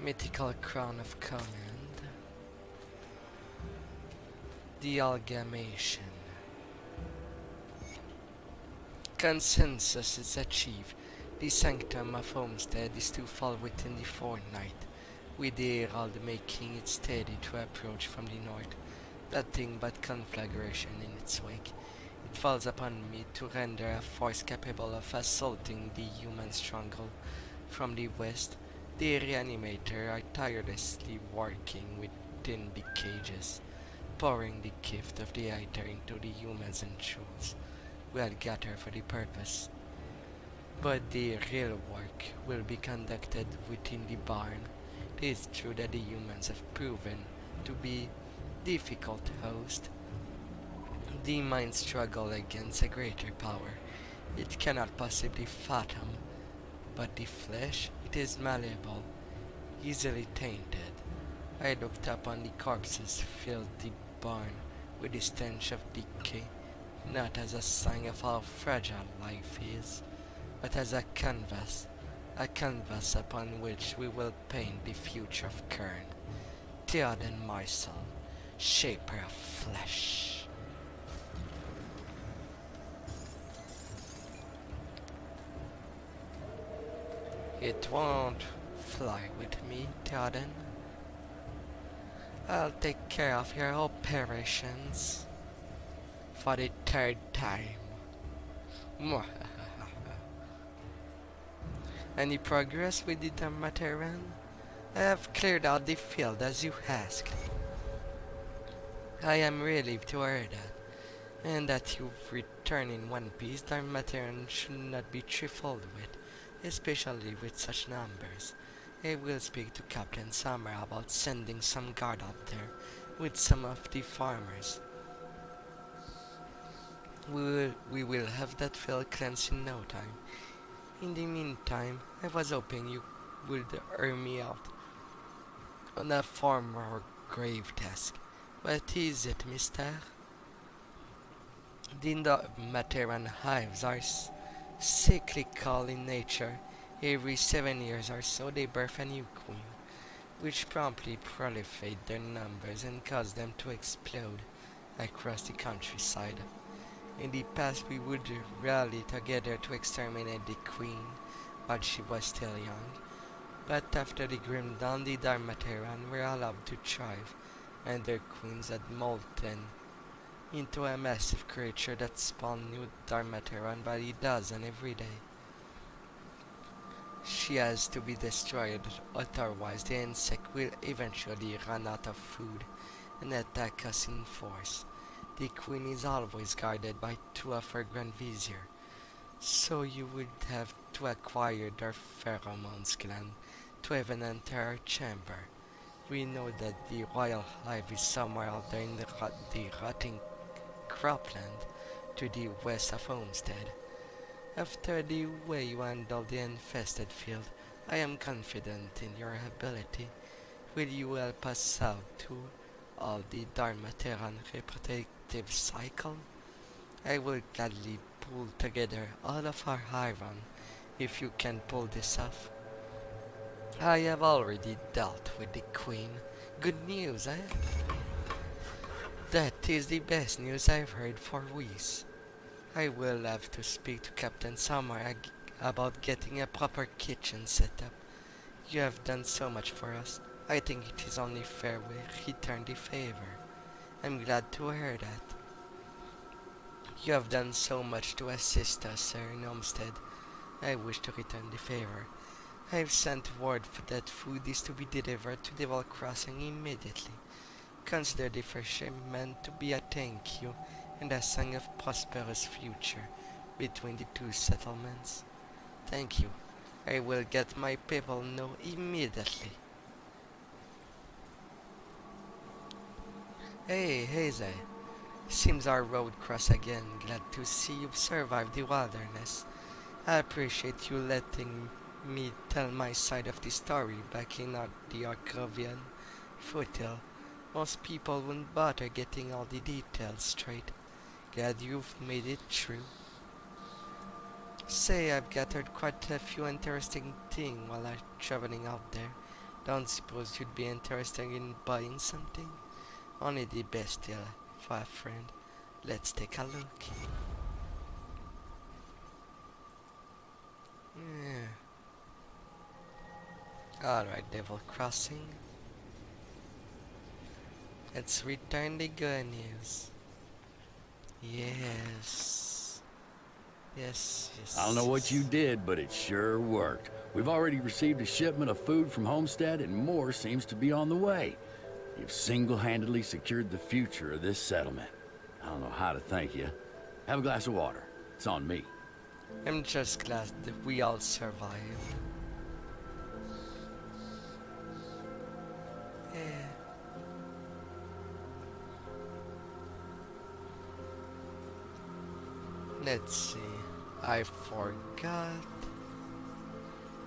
Mythical Crown of Command. The Amalgamation. Consensus is achieved. The Sanctum of Homestead is to fall within the fortnight, with the Herald making it steady to approach from the north, nothing but conflagration in its wake. It falls upon me to render a force capable of assaulting the human stronghold from the west. The reanimator are tirelessly working within the cages, pouring the gift of the Aether into the humans and trolls we had gathered for the purpose. But the real work will be conducted within the barn. It is true that the humans have proven to be difficult hosts. The mind struggle against a greater power it cannot possibly fathom, but the flesh, it is malleable, easily tainted. I looked upon the corpses, filled the barn with the stench of decay, not as a sign of how fragile life is, but as a canvas upon which we will paint the future of Kern, Theoden Marcel, shaper of flesh. It won't fly with me, Theoden. I'll take care of your operations for the third time. Any progress with the Dharmateran? I have cleared out the field as you asked. I am relieved to hear that, and that you've returned in one piece. Dharmateran should not be trifled with, especially with such numbers. I will speak to Captain Summer about sending some guard up there with some of the farmers. We will have that field cleansed in no time. In the meantime, I was hoping you would hear me out on a former grave task. What is it, mister? The Materan hives are cyclical in nature. Every 7 years or so they birth a new queen, which promptly proliferate their numbers and cause them to explode across the countryside. In the past we would rally together to exterminate the queen while she was still young, but after the grim dawn the Dharmateran were allowed to thrive, and their queens had molten into a massive creature that spawned new Dharmateran by the dozen every day. She has to be destroyed, otherwise the insect will eventually run out of food and attack us in force. The queen is always guarded by two of her grand vizier, so you would have to acquire their pheromones gland to even enter her chamber. We know that the royal hive is somewhere out there in the rotting cropland to the west of Homestead. After the way you handled the infested field, I am confident in your ability. Will you help us out to all the Dharmateran reproductive cycle? I will gladly pull together all of our iron if you can pull this off. I have already dealt with the queen. Good news, eh? That is the best news I've heard for weeks. I will have to speak to Captain Summer about getting a proper kitchen set up. You have done so much for us. I think it is only fair we return the favor. I'm glad to hear that. You have done so much to assist us, sir, in Homestead. I wish to return the favor. I've sent word that food is to be delivered to Devil Crossing immediately. Consider the first shipment to be a thank you and a sign of prosperous future between the two settlements. Thank you. I will get my people know immediately. Hey, Haze. Seems our road crossed again. Glad to see you've survived the wilderness. I appreciate you letting me tell my side of the story back in the Arkovian foothill. Most people wouldn't bother getting all the details straight. Glad you've made it through. Say, I've gathered quite a few interesting things while I'm traveling out there. Don't suppose you'd be interested in buying something? Only the best deal for a friend. Let's take a look. Alright, Devil Crossing. Let's return the good news. Yes. Yes, yes. I don't know what you did, but it sure worked. We've already received a shipment of food from Homestead, and more seems to be on the way. You've single-handedly secured the future of this settlement. I don't know how to thank you. Have a glass of water. It's on me. I'm just glad that we all survived. Yeah. Let's see. I forgot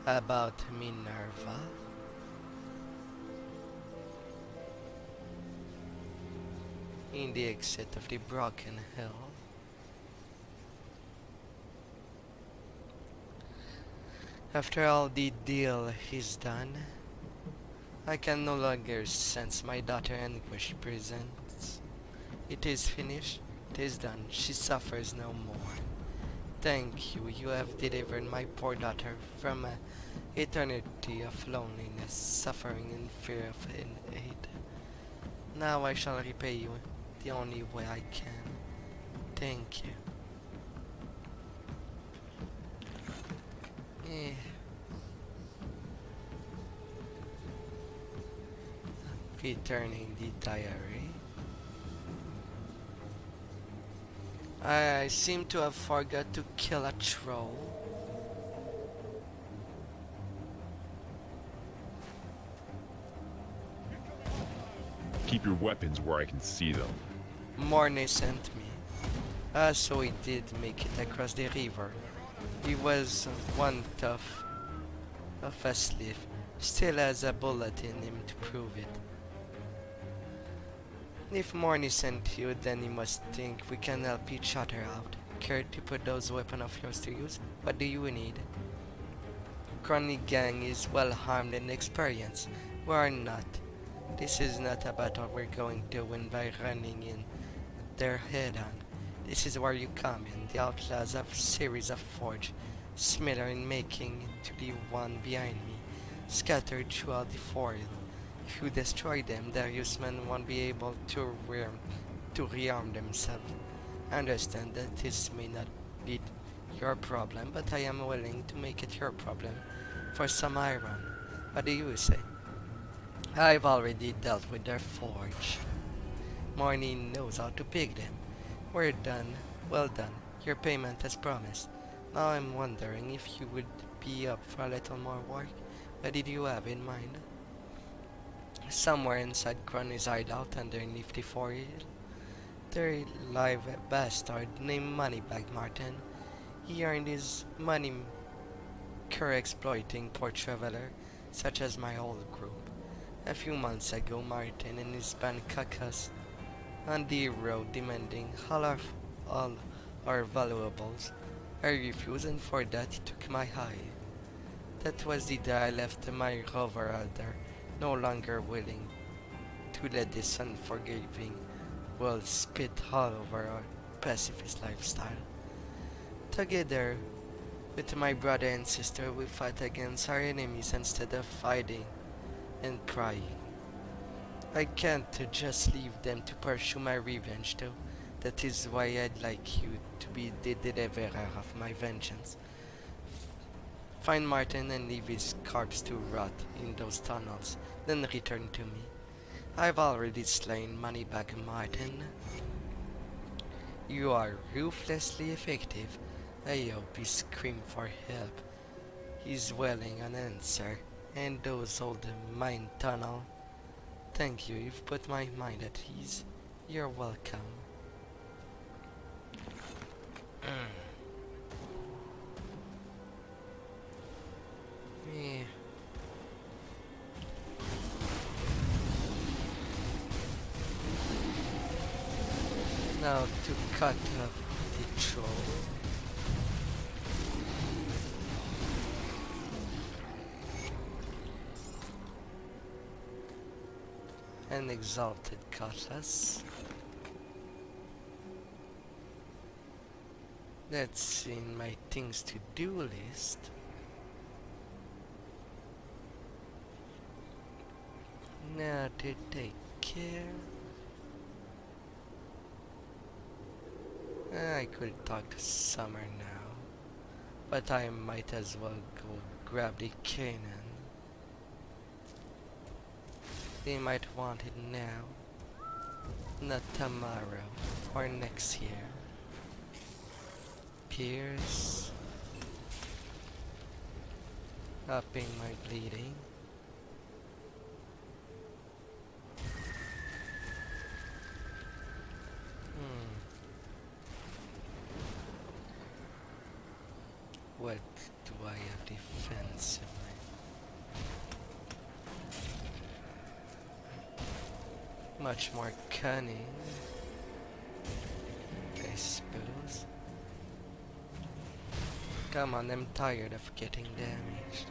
about Minerva. In the exit of the Broken Hill. After all the deal is done, I can no longer sense my daughter anguish presence. It is finished, it is done, she suffers no more. Thank you, you have delivered my poor daughter from an eternity of loneliness, suffering, and fear of hate. Now I shall repay you the only way I can. Thank you. Returning the diary. I seem to have forgot to kill a troll. Keep your weapons where I can see them. Mornay sent me. So he did make it across the river. He was one tough of a slave. Still has a bullet in him to prove it. If Mornay sent you, then he must think we can help each other out. Care to put those weapons of yours to use? What do you need? Crony gang is well armed and experienced. We are not. This is not a battle we're going to win by running in their head on. This is where you come in. The outlaws have a series of forge, similar in making to the one behind me, scattered throughout the forest. If you destroy them, their usemen won't be able to rearm themselves. I understand that this may not be your problem, but I am willing to make it your problem for some iron. What do you say? I've already dealt with their forge. Mornay knows how to pick them. We're done. Well done. Your payment as promised. Now I'm wondering if you would be up for a little more work. What did you have in mind? Somewhere inside Crony's hideout underneath the forehill, there live a bastard named Moneybag Martin. He earned his money exploiting poor traveler such as my old group. A few months ago, Martin and his band caught us on the road demanding all our valuables. I refused, and for that he took my hide. That was the day I left my rover elder, no longer willing to let this unforgiving world spit all over our pacifist lifestyle. Together with my brother and sister, we fought against our enemies instead of fighting and prying. I can't just leave them to pursue my revenge, though. That is why I'd like you to be the deliverer of my vengeance. Find Martin and leave his corpse to rot in those tunnels, then return to me. I've already slain Moneybag Martin. You are ruthlessly effective. I hope he screamed for help. He's wailing an answer, and those old mine tunnel. Thank you, you've put my mind at ease. You're welcome. Yeah. Now to cut off the troll. An exalted cutlass. Let's see in my things to do list. Now to take care. I could talk to Summer now. But I might as well go grab the cannon. They might want it now, not tomorrow or next year. Pierce. Upping my bleeding. What do I have defensively? Much more cunning, I suppose. Come on, I'm tired of getting damaged.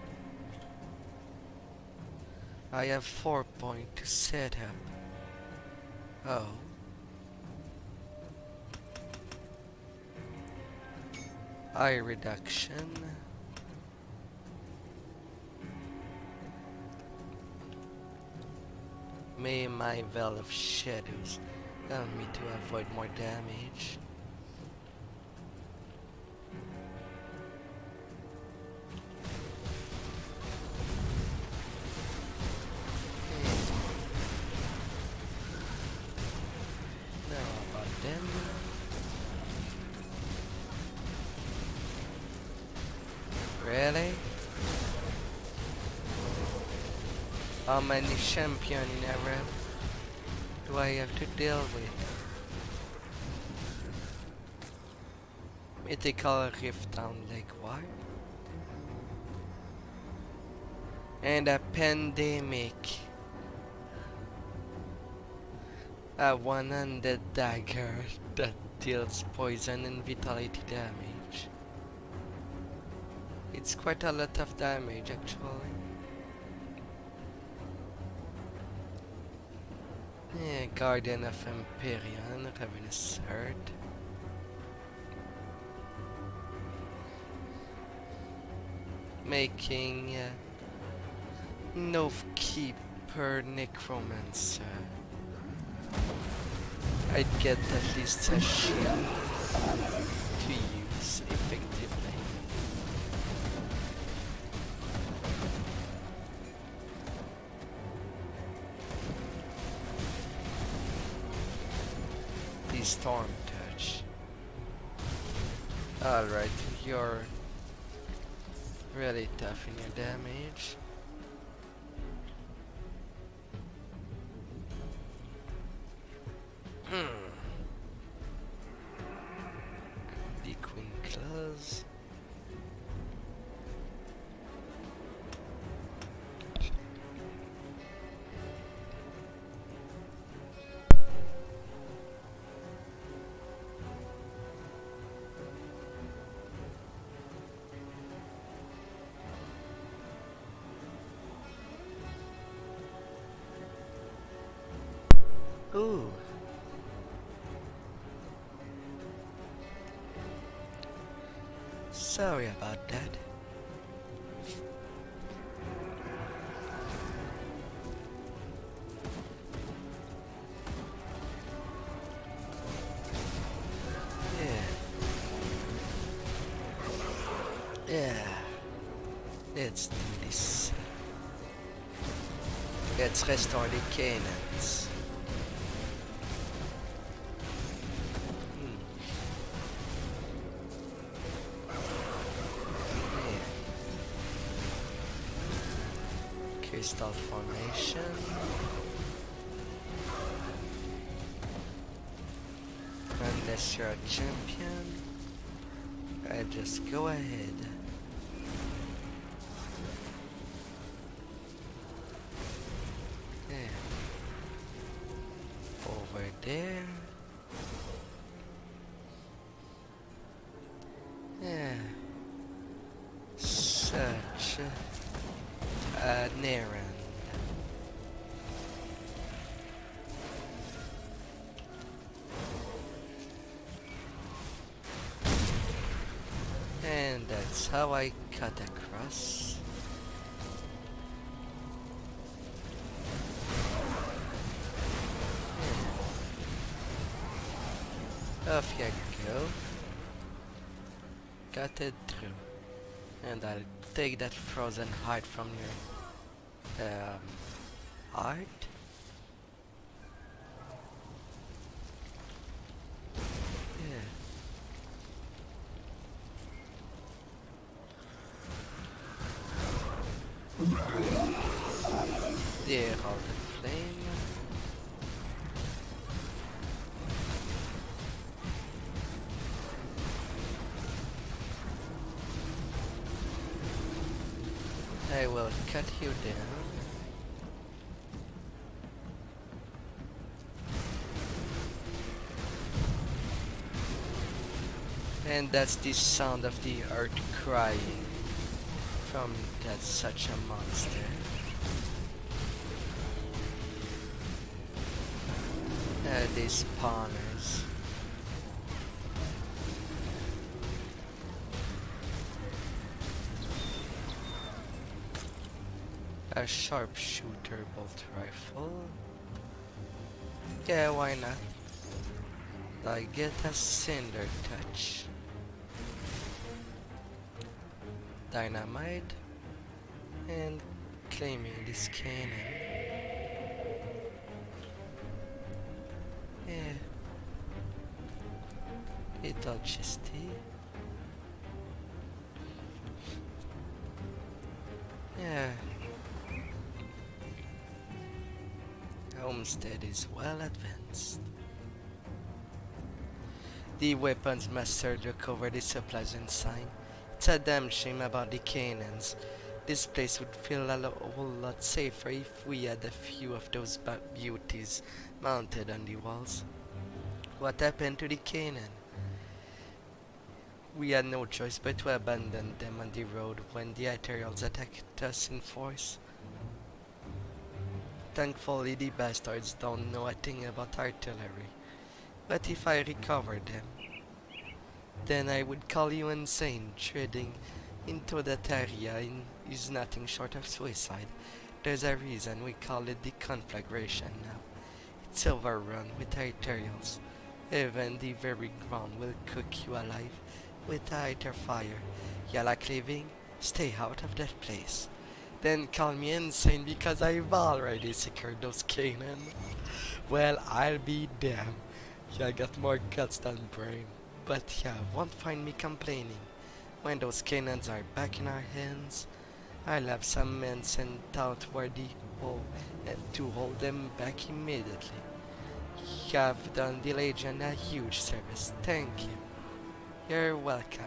I have 4 points to set up. Oh. Eye reduction. May my Veil of Shadows help me to avoid more damage. Now about them. Really? How many champions in a row do I have to deal with? Mythical Rift down like what? And a pandemic. A one-handed dagger that deals poison and vitality damage. It's quite a lot of damage actually. Yeah, Guardian of Empyrean, Ravenous Heart. Making Nove Keeper Necromancer. I'd get at least a shield to use effectively. The Storm Touch. Alright, you're really tough in your damage. The Queen Claws. Ooh. Sorry about that. Yeah. Let's do this. Let's restore the cannons. Crystal formation. Unless you're a champion, I just go ahead. Yeah. Over there. Yeah. Such an errand. And that's how I cut across. Yeah. Off you go. Cut it through. And I'll take that frozen heart from your heart. Yeah. There, all the flame. I will cut you down. And that's the sound of the earth crying from that such a monster. These spawners. A sharpshooter bolt rifle. Yeah, why not? I get a cinder touch. Dynamite. And claiming this cannon. Yeah. It's all chesty. Yeah. Homestead is well advanced. The weapons master recover the supplies inside. It's a damn shame about the cannons. This place would feel a whole lot safer if we had a few of those beauties mounted on the walls. What happened to the cannon? We had no choice but to abandon them on the road when the Ethereals attacked us in force. Thankfully, the bastards don't know a thing about artillery. But if I recover them, then I would call you insane. Treading into that area is nothing short of suicide. There's a reason we call it the conflagration now. It's overrun with arterials. Even the very ground will cook you alive with a lighter fire. You like living? Stay out of that place. Then call me insane because I've already secured those cannon. Well, I'll be damned. Yeah, I got more guts than brain. But yeah, won't find me complaining. When those cannons are back in our hands, I'll have some men sent out where the hole and to hold them back immediately. You have done the Legion a huge service. Thank you. You're welcome.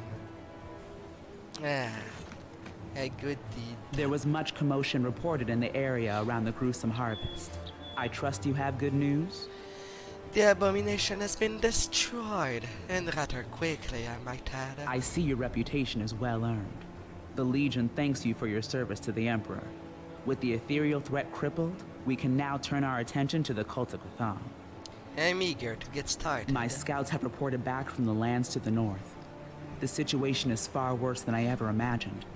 A good deed. There was much commotion reported in the area around the gruesome harvest. I trust you have good news? The abomination has been destroyed, and rather quickly, I might add. I see your reputation is well earned. The Legion thanks you for your service to the Emperor. With the ethereal threat crippled, we can now turn our attention to the Cult of Cthulhu. I'm eager to get started. My scouts have reported back from the lands to the north. The situation is far worse than I ever imagined.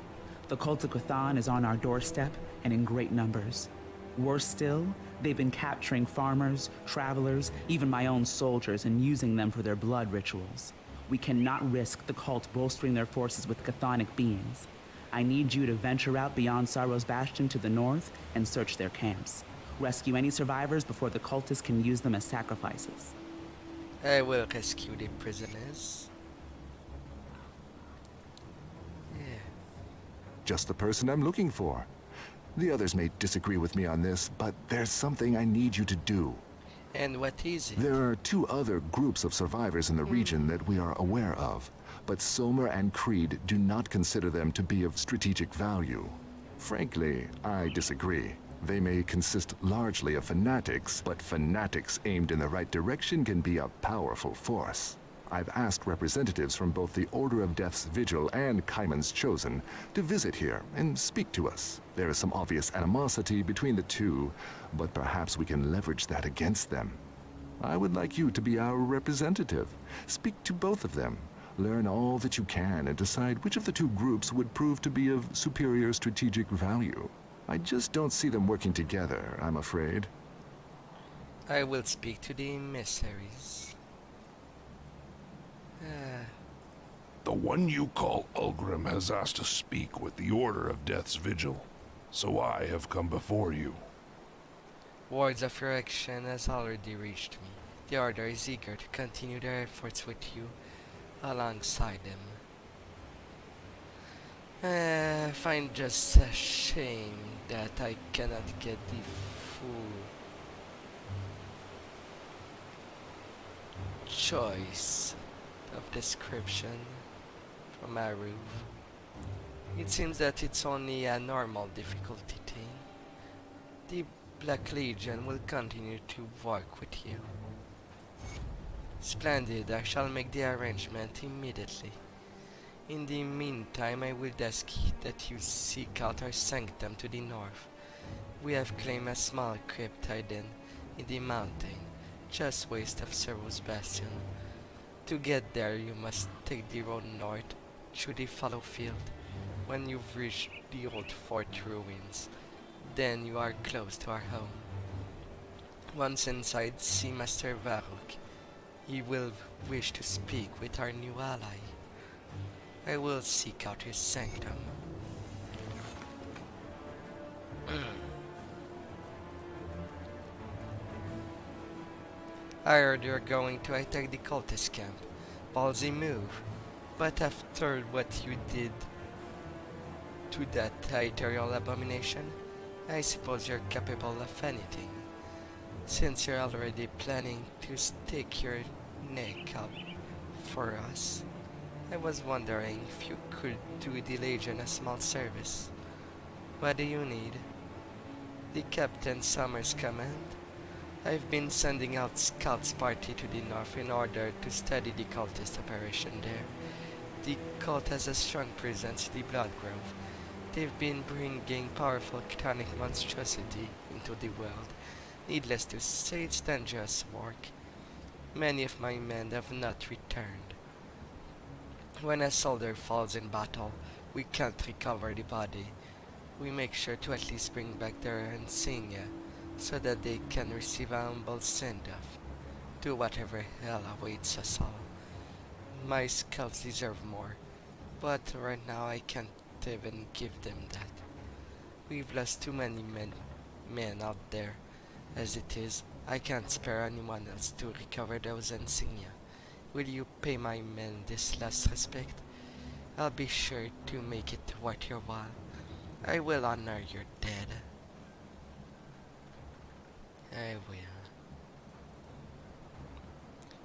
The Cult of Cthulhu is on our doorstep and in great numbers. Worse still, they've been capturing farmers, travelers, even my own soldiers and using them for their blood rituals. We cannot risk the cult bolstering their forces with chthonic beings. I need you to venture out beyond Sorrow's Bastion to the north and search their camps. Rescue any survivors before the cultists can use them as sacrifices. I will rescue the prisoners. Just the person I'm looking for. The others may disagree with me on this, but there's something I need you to do. And what is it? There are 2 other groups of survivors in the region that we are aware of, but Somer and Creed do not consider them to be of strategic value. Frankly, I disagree. They may consist largely of fanatics, but fanatics aimed in the right direction can be a powerful force. I've asked representatives from both the Order of Death's Vigil and Kaiman's Chosen to visit here and speak to us. There is some obvious animosity between the 2, but perhaps we can leverage that against them. I would like you to be our representative. Speak to both of them. Learn all that you can and decide which of the 2 groups would prove to be of superior strategic value. I just don't see them working together, I'm afraid. I will speak to the emissaries. The one you call Ulgrim has asked to speak with the Order of Death's Vigil, so I have come before you. Words of your action has already reached me. The Order is eager to continue their efforts with you alongside them. I find just a shame that I cannot get the full choice of description from Aruv. It seems that it's only a normal difficulty thing. The Black Legion will continue to work with you. Splendid, I shall make the arrangement immediately. In the meantime, I will ask that you seek out our sanctum to the north. We have claimed a small crypt hidden in the mountain, just west of Cerro's Bastion. To get there, you must take the road north through the fallow field. When you've reached the old fort ruins, then you are close to our home. Once inside, see Master Varuk. He will wish to speak with our new ally. I will seek out his sanctum. I heard you're going to attack the cultist camp. Ballsy move. But after what you did to that ethereal abomination, I suppose you're capable of anything. Since you're already planning to stake your neck out for us, I was wondering if you could do the Legion a small service. What do you need? The Captain Summers command? I've been sending out scouts party to the north in order to study the cultist operation there. The cult has a strong presence in the Blood Grove. They've been bringing powerful chthonic monstrosity into the world. Needless to say, it's dangerous work. Many of my men have not returned. When a soldier falls in battle, we can't recover the body. We make sure to at least bring back their insignia, so that they can receive a humble send-off to whatever hell awaits us all. My scouts deserve more, but right now I can't even give them that. We've lost too many men out there. As it is, I can't spare anyone else to recover those insignia. Will you pay my men this last respect? I'll be sure to make it worth your while. I will honor your dead. I will.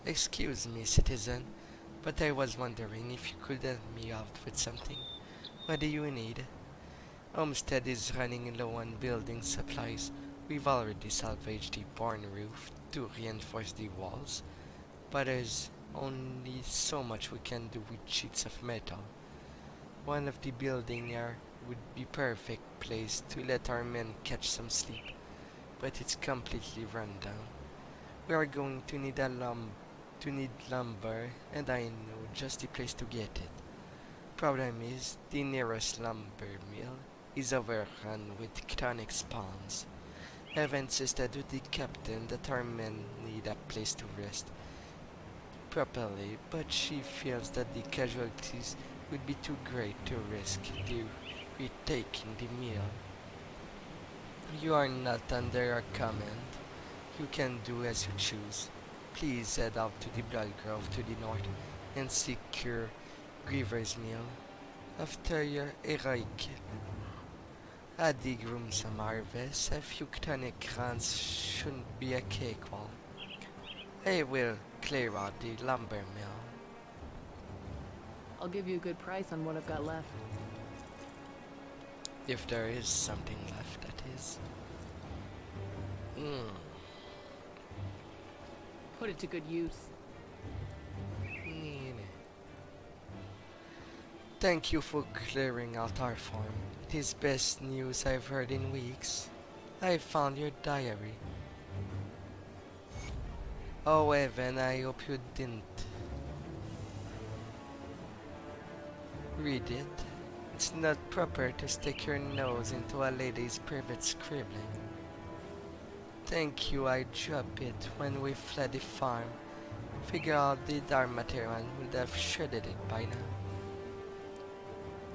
Excuse me, citizen, but I was wondering if you could help me out with something. What do you need? Homestead is running low on building supplies. We've already salvaged the barn roof to reinforce the walls, but there's only so much we can do with sheets of metal. One of the building here would be perfect place to let our men catch some sleep, but it's completely run down. We are going to need lumber, and I know just the place to get it. Problem is, the nearest lumber mill is overrun with chthonic spawns. I've insisted with the captain that our men need a place to rest properly, but she feels that the casualties would be too great to risk retaking the mill. You are not under our command. You can do as you choose. Please head out to the Blood Grove to the north and secure Griever's Mill. After your heroic at the gruesome harvest, a few chthonic runs shouldn't be a cakewalk. I will clear out the lumber mill. I'll give you a good price on what I've got left. If there is something left, that is. Put it to good use. Thank you for clearing out our farm. It is best news I've heard in weeks. I found your diary. Oh, Evan, I hope you didn't read it. It's not proper to stick your nose into a lady's private scribbling. Thank you, I dropped it when we fled the farm. Figure out the Dharmateran would have shredded it by now.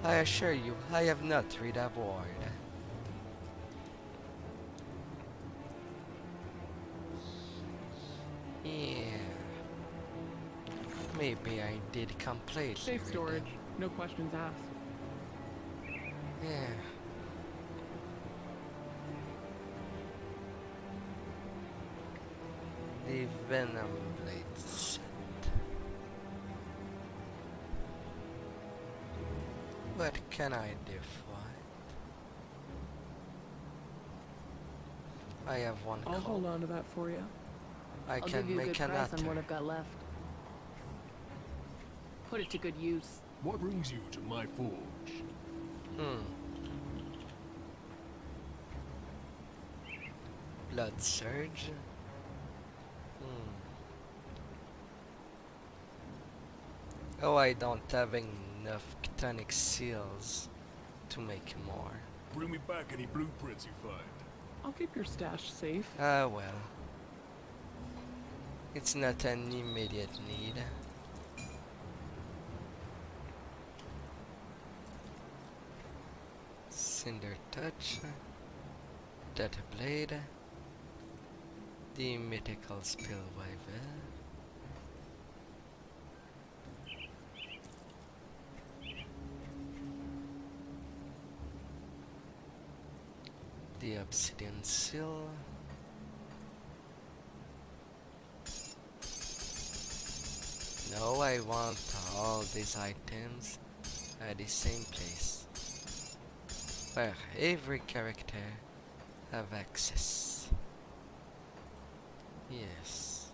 I assure you, I have not read aboard. Yeah. Maybe I did completely Safe read storage. it. No questions asked. Yeah. The Venom Blade set. What can I do for it? I have one I'll call. hold on to that for you. I I'll can give you a make good an price on offer. what I've got left. Put it to good use. What brings you to my forge? Blood Surge. Oh, I don't have enough Chthonic seals to make more. Bring me back any blueprints you find. I'll keep your stash safe. Ah, well. It's not an immediate need. Cinder Touch. Death Blade. The Mythical Spillwiver. The Obsidian Seal. No, I want all these items at the same place, where every character have access. Yes.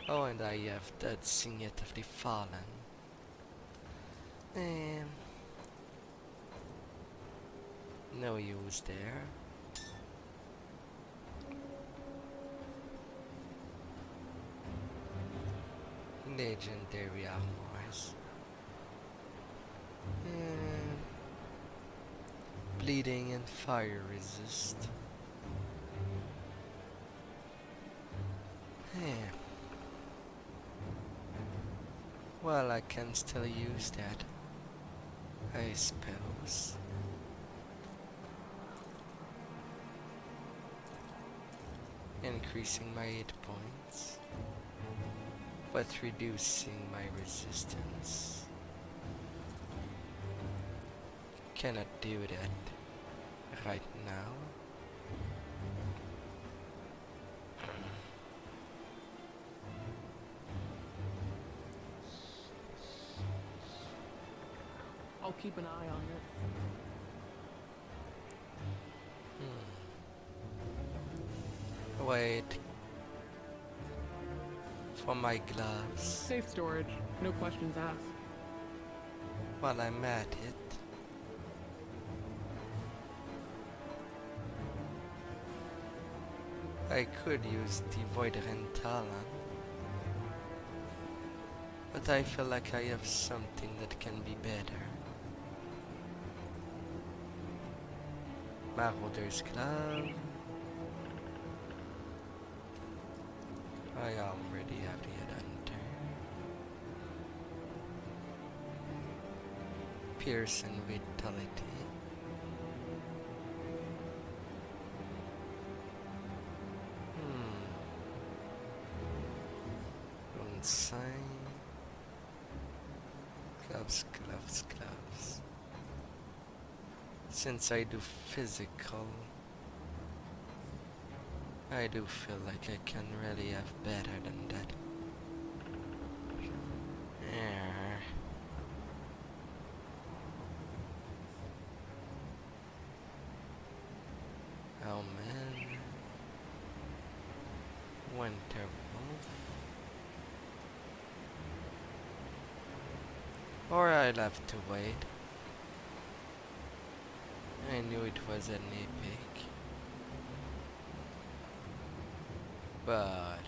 Oh, and I have that Signet of the Fallen. No use there. Legendary armors. Bleeding and fire resist. Well, I can still use that, I suppose. Increasing my hit points, but reducing my resistance. Cannot do that right now. I'll keep an eye on it. Wait for my gloves. Safe storage. No questions asked. While I'm at it, I could use the Void Talon, but I feel like I have something that can be better. Marauder's Glove. I already have the Headhunter. Pierce and Vitality. Rune Sign. Gloves, gloves, gloves. Since I do physical, I do feel like I can really have better than that. Oh man. Winter Wolf. Or I'll have to wait. I knew it was an epic. But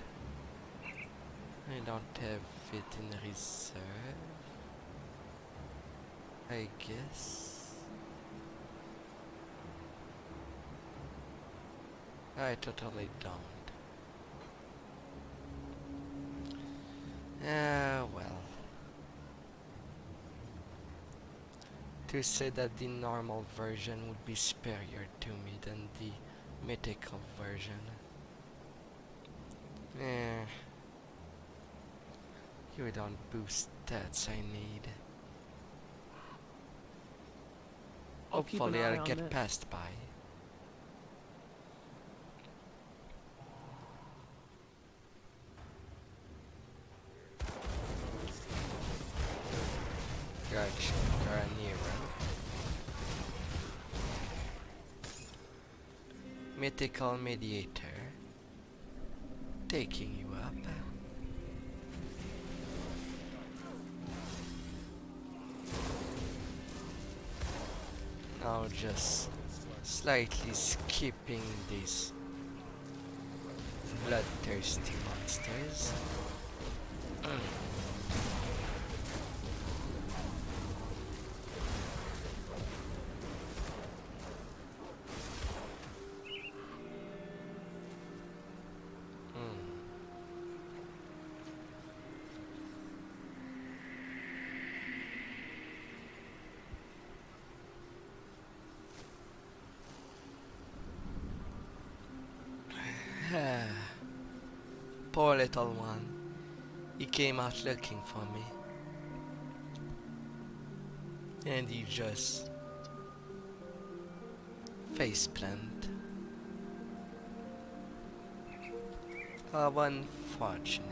I don't have it in reserve, I guess. I totally don't. Well. to say that the normal version would be superior to me than the mythical version. Eh, you don't boost stats I need. I'll keep an Hopefully eye I'll on get this. passed by. Gotcha, you're a Nero. Mythical Mediator. Taking you up. Now just slightly skipping these bloodthirsty monsters. Poor little one. He came out looking for me. And he just faceplant. How unfortunate.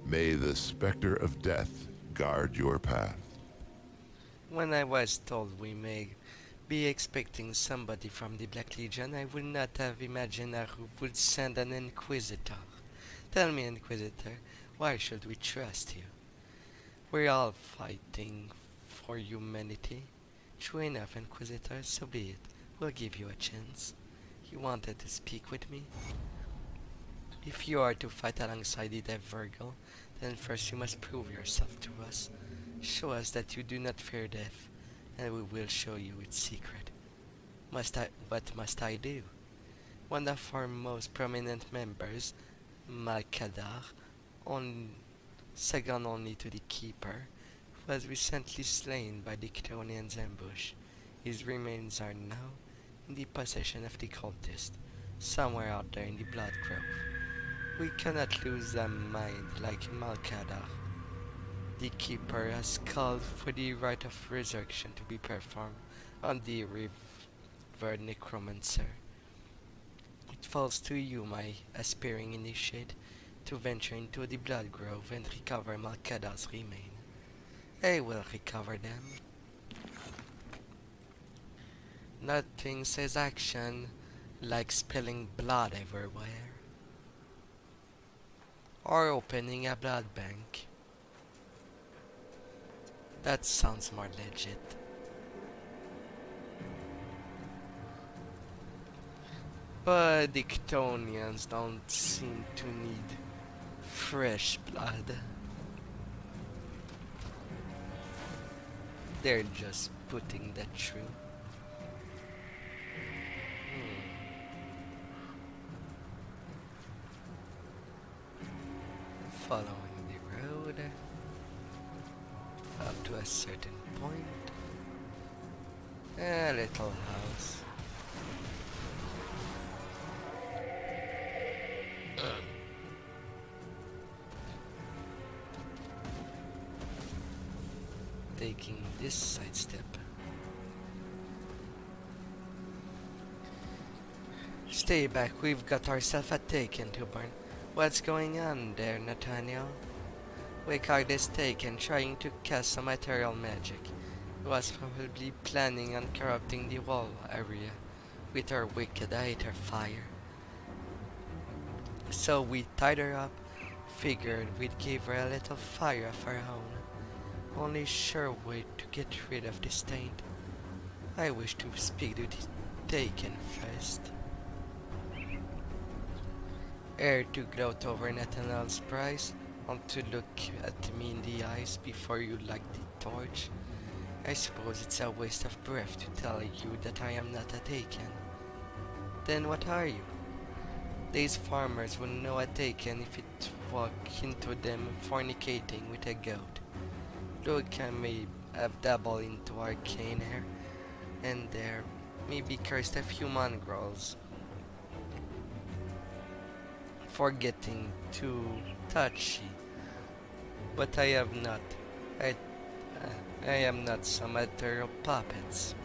May the specter of death guard your path. When I was told we may be expecting somebody from the Black Legion, I would not have imagined who would send an Inquisitor. Tell me, Inquisitor, why should we trust you? We're all fighting for humanity. True enough, Inquisitor, so be it. We'll give you a chance. You wanted to speak with me? If you are to fight alongside the Dev Virgil, then first you must prove yourself to us. Show us that you do not fear death, and we will show you its secret. What must I do? One of our most prominent members, Malkadar, second only to the Keeper, was recently slain by the Chthonians' ambush. His remains are now in the possession of the cultist, somewhere out there in the Blood Grove. We cannot lose a mind like Malkadar. The Keeper has called for the rite of resurrection to be performed on the revered necromancer. It falls to you, my aspiring initiate, to venture into the Blood Grove and recover Malkadar's remains. I will recover them. Nothing says action like spilling blood everywhere. Or opening a blood bank. That sounds more legit. But the Chthonians don't seem to need fresh blood. They're just putting that through. Following the road up to a certain point. A little house. Taking this side step. Stay back, we've got ourselves a taken to burn. What's going on there, Nathaniel? Wicard is taken, trying to cast some material magic. He was probably planning on corrupting the wall area with her wicked hater fire. So we tied her up, figured we'd give her a little fire of our own. Only sure way to get rid of this taint. I wish to speak to the taken first. Ere to gloat over Nathaniel's prize, want to look at me in the eyes before you light the torch. I suppose it's a waste of breath to tell you that I am not a taken. Then what are you? These farmers will know a taken if it walk into them fornicating with a goat. Look, I may have dabbled into arcane here and there, maybe cursed a few mongrels for getting too touchy, but I have not. I, I am not some material puppets.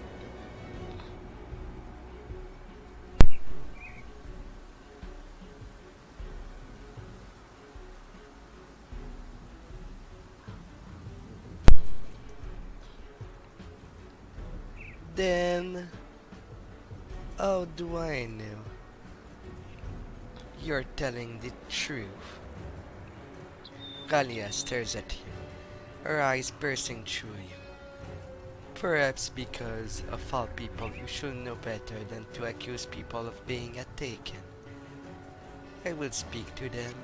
Then, how do I know you're telling the truth? Galia stares at you, her eyes bursting through you. Perhaps because of all people you should know better than to accuse people of being a taken. I will speak to them.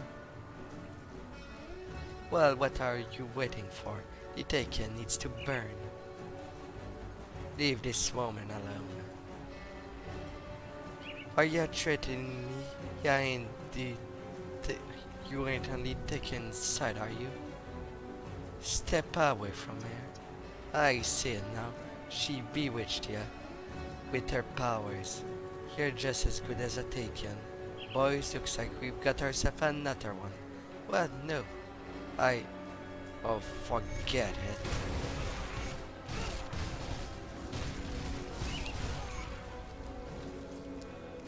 Well, what are you waiting for? The taken needs to burn. Leave this woman alone. Are you threatening me? You ain't on the taken side, are you? Step away from her. I see it now. She bewitched you with her powers. You're just as good as a taken. Boys, looks like we've got ourselves another one. Well, no. Oh, forget it.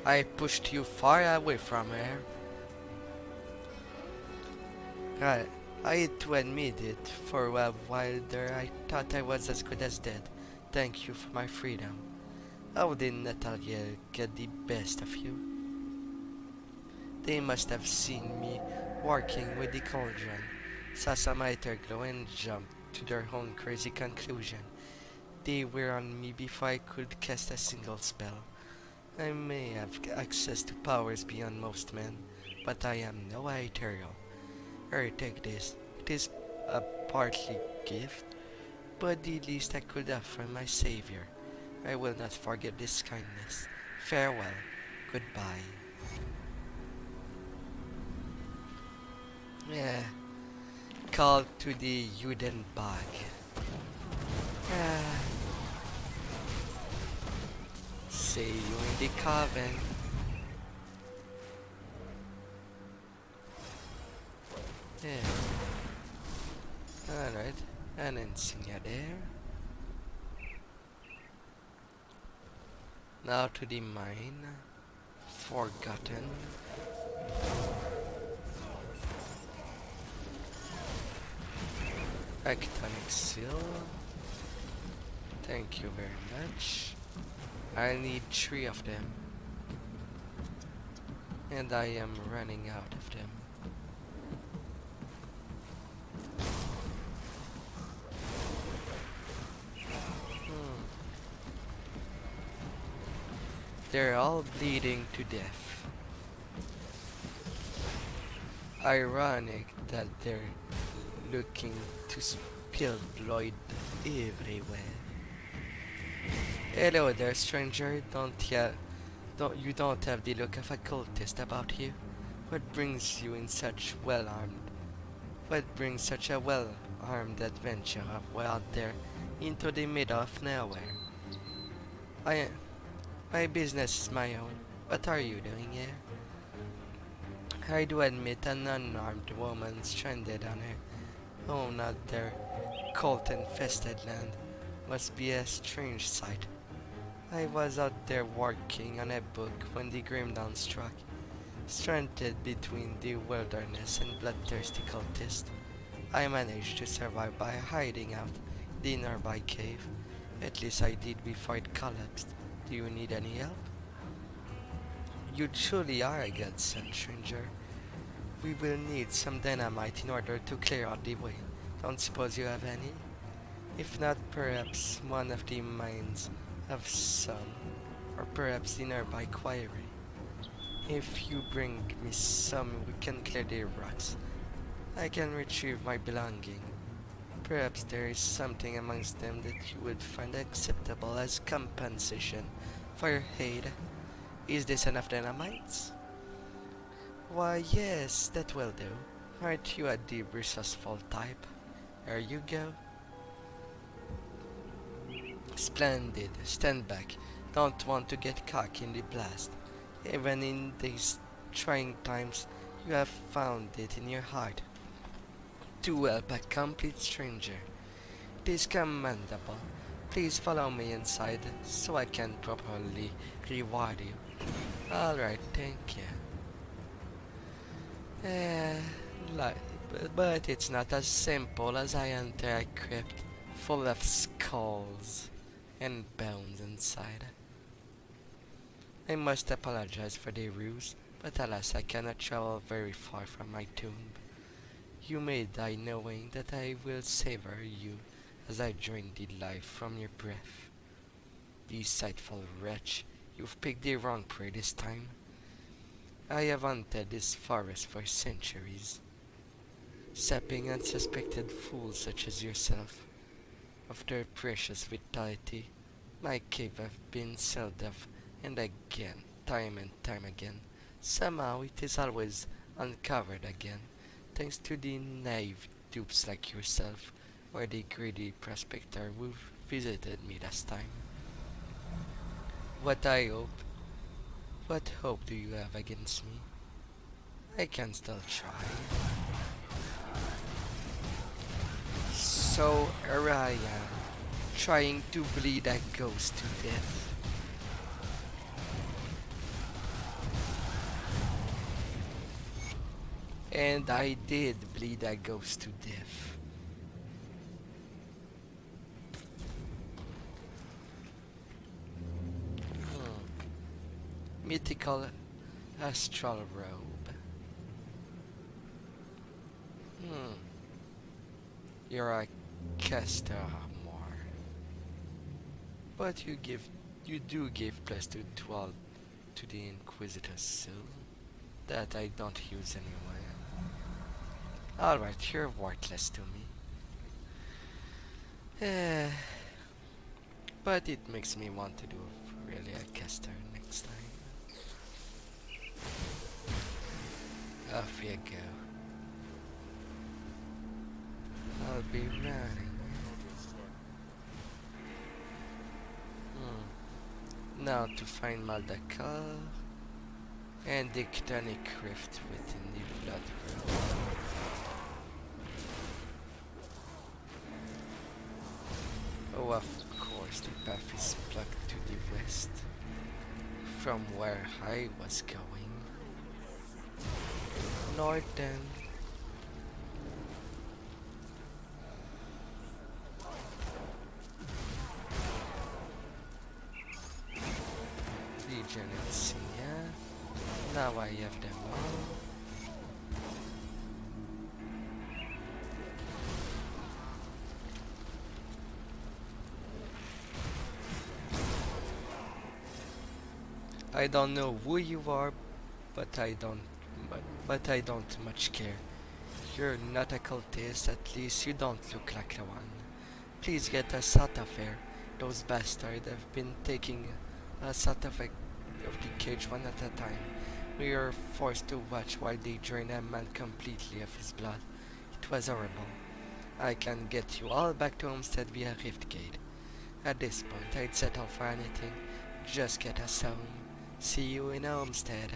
I pushed you far away from her. I hate to admit it, for a while there I thought I was as good as dead. Thank you for my freedom. How did Natalia get the best of you? They must have seen me working with the cauldron, saw some glow and jumped to their own crazy conclusion. They were on me before I could cast a single spell. I may have access to powers beyond most men, but I am no ethereal. Here, take this. It is a partly gift, but the least I could offer my savior. I will not forget this kindness. Farewell. Goodbye. Yeah. Call to the Uden bag. See you in the coven. Yeah. Alright. An insignia there. Now to the mine. Forgotten. Iconic seal. Thank you very much. I need 3 of them. And I am running out of them. They're all bleeding to death. Ironic that they're looking to spill blood everywhere. Hello there, stranger. You don't have the look of a cultist about you. What brings you in such What brings such a well-armed adventure out there into the middle of nowhere? My business is my own. What are you doing here? I do admit an unarmed woman stranded on her own out there, cult-infested land must be a strange sight. I was out there working on a book when the grim dawn struck, stranded between the wilderness and bloodthirsty cultists. I managed to survive by hiding out the nearby cave. At least I did before it collapsed. Do you need any help? You truly are a godsend, stranger. We will need some dynamite in order to clear out the way. Don't suppose you have any? If not, perhaps one of the mines have some, or perhaps the nearby quarry. If you bring me some, we can clear the rocks. I can retrieve my belonging. Perhaps there is something amongst them that you would find acceptable as compensation for your aid. Is this enough dynamites? Why, yes, that will do. Aren't you a deep resourceful type? Here you go. Splendid. Stand back. Don't want to get caught in the blast. Even in these trying times, you have found it in your heart to help a complete stranger. It is commendable. Please follow me inside so I can properly reward you. Alright, thank you. Like, but it's not as simple as I enter a crypt full of skulls and bones inside. I must apologize for the ruse, but alas, I cannot travel very far from my tomb. You may die knowing that I will savor you as I drain the life from your breath. Deceitful wretch, you've picked the wrong prey this time. I have hunted this forest for centuries, sapping unsuspected fools such as yourself of their precious vitality. My cave have been sealed off, and again, time and time again. Somehow it is always uncovered again, thanks to the naive dupes like yourself, or the greedy prospector who visited me last time. What hope do you have against me? I can still try. So here I am, trying to bleed a ghost to death. And I did bleed a ghost to death. Mythical astral robe. You're a caster more. But you do give plus to 12 to the Inquisitor's soul. That I don't use anyway. Alright, you're worthless to me. But it makes me want to do really a caster next time. Off you go. I'll be running. Now to find Maldakar and the Ctonic Rift within the Blood Realm. Oh, of course, the path is blocked to the west, from where I was going. North then. Legion Insignia. Now I have them all. I don't know who you are, but I don't much care. You're not a cultist, at least you don't look like one. Please get us out of here. Those bastards have been taking us out of the cage one at a time. We are forced to watch while they drain a man completely of his blood. It was horrible. I can get you all back to Homestead via Riftgate. At this point, I'd settle for anything. Just get us home. See you in Homestead.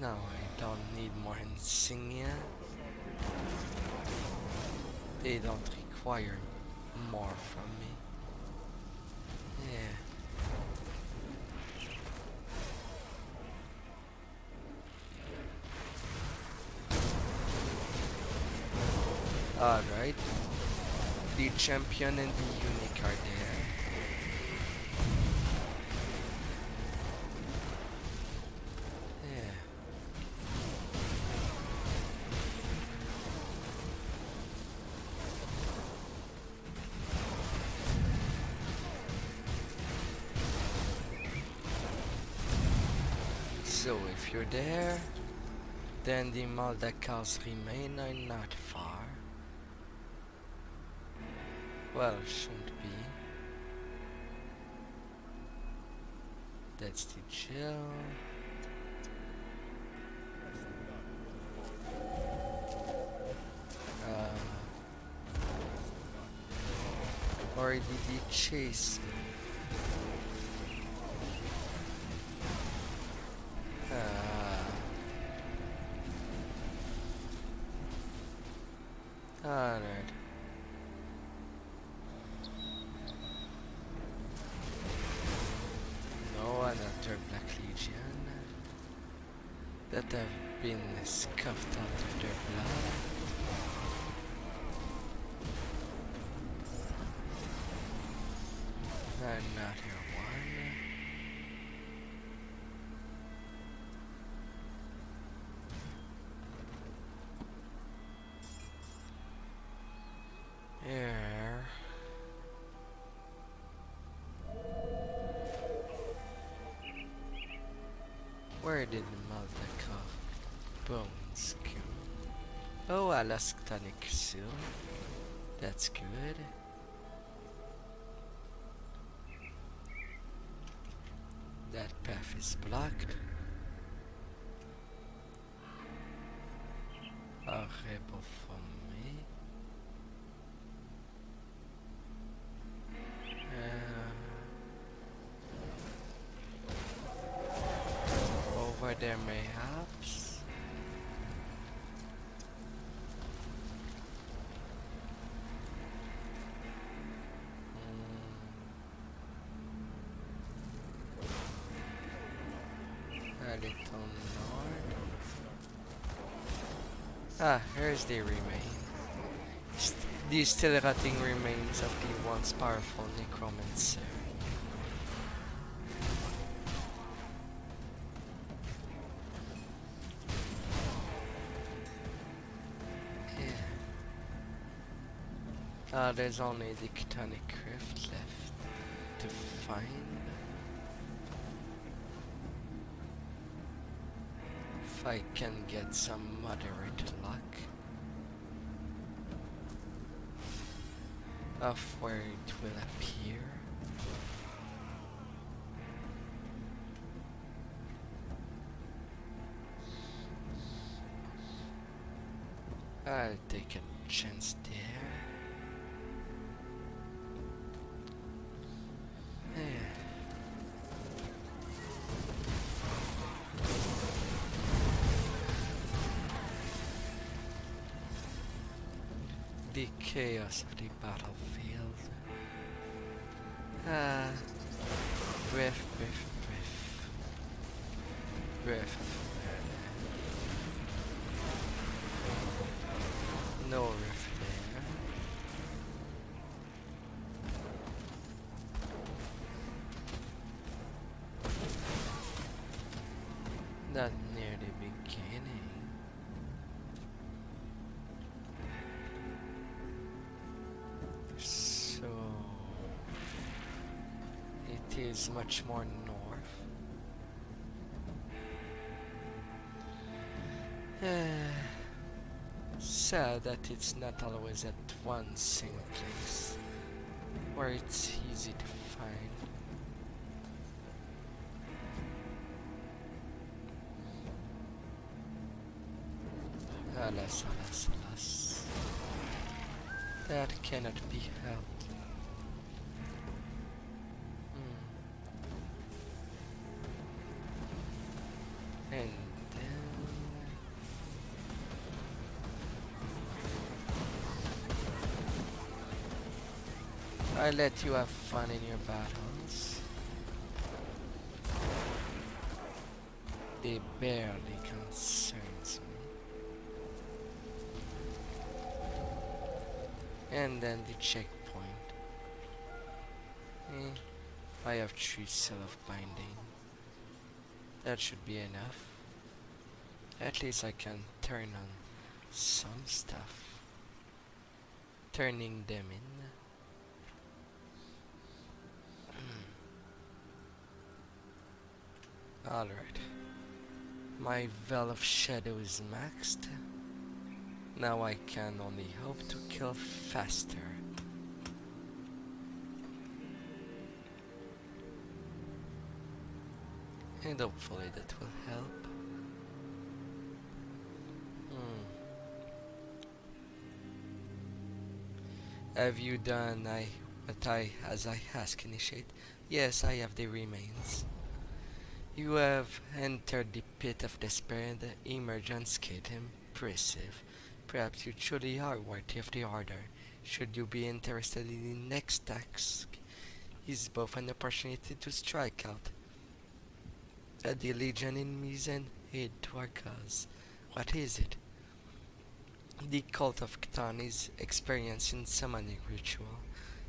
No, I don't need more insignia. They don't require more from me. Alright. The champion and the unique are there. So if you're there, then the Maldakars remain are not far. Well, shouldn't be. That's the jail. Or did he chase me? Alright. No, another Black Legion that have been scuffed out of their blood. Another one. Here. Where did Maldaka bones go? Oh, Alaskanic Seal. That's good. That path is blocked. Horrible for me. Over there mayhaps. A little north. Ah, here's the remain. The still rotting remains of the once powerful necromancer. There's only the Chthonic Rift left to find. If I can get some moderate luck of where it will appear. I'll take a chance there. The chaos of the battlefield. Breath. No rift there. Not near the beginning. So it is much more north. Sad that it's not always at one same place where it's easy to find. Alas. That cannot be helped. And then I let you have fun in your battles. They barely concerns me. And then the checkpoint. I have 3 cell of binding. That should be enough. At least I can turn on some stuff. Turning them in. Alright. My Veil of Shadow is maxed. Now I can only hope to kill faster. And hopefully that will help. Have you done But as I ask, Initiate, yes, I have the remains. You have entered the pit of despair and emerged unscathed. Impressive. Perhaps you truly are worthy of the order. Should you be interested in the next task, is both an opportunity to strike out at the Legion enemies and aid to our cause. What is it? The cult of Cthon is experiencing summoning ritual,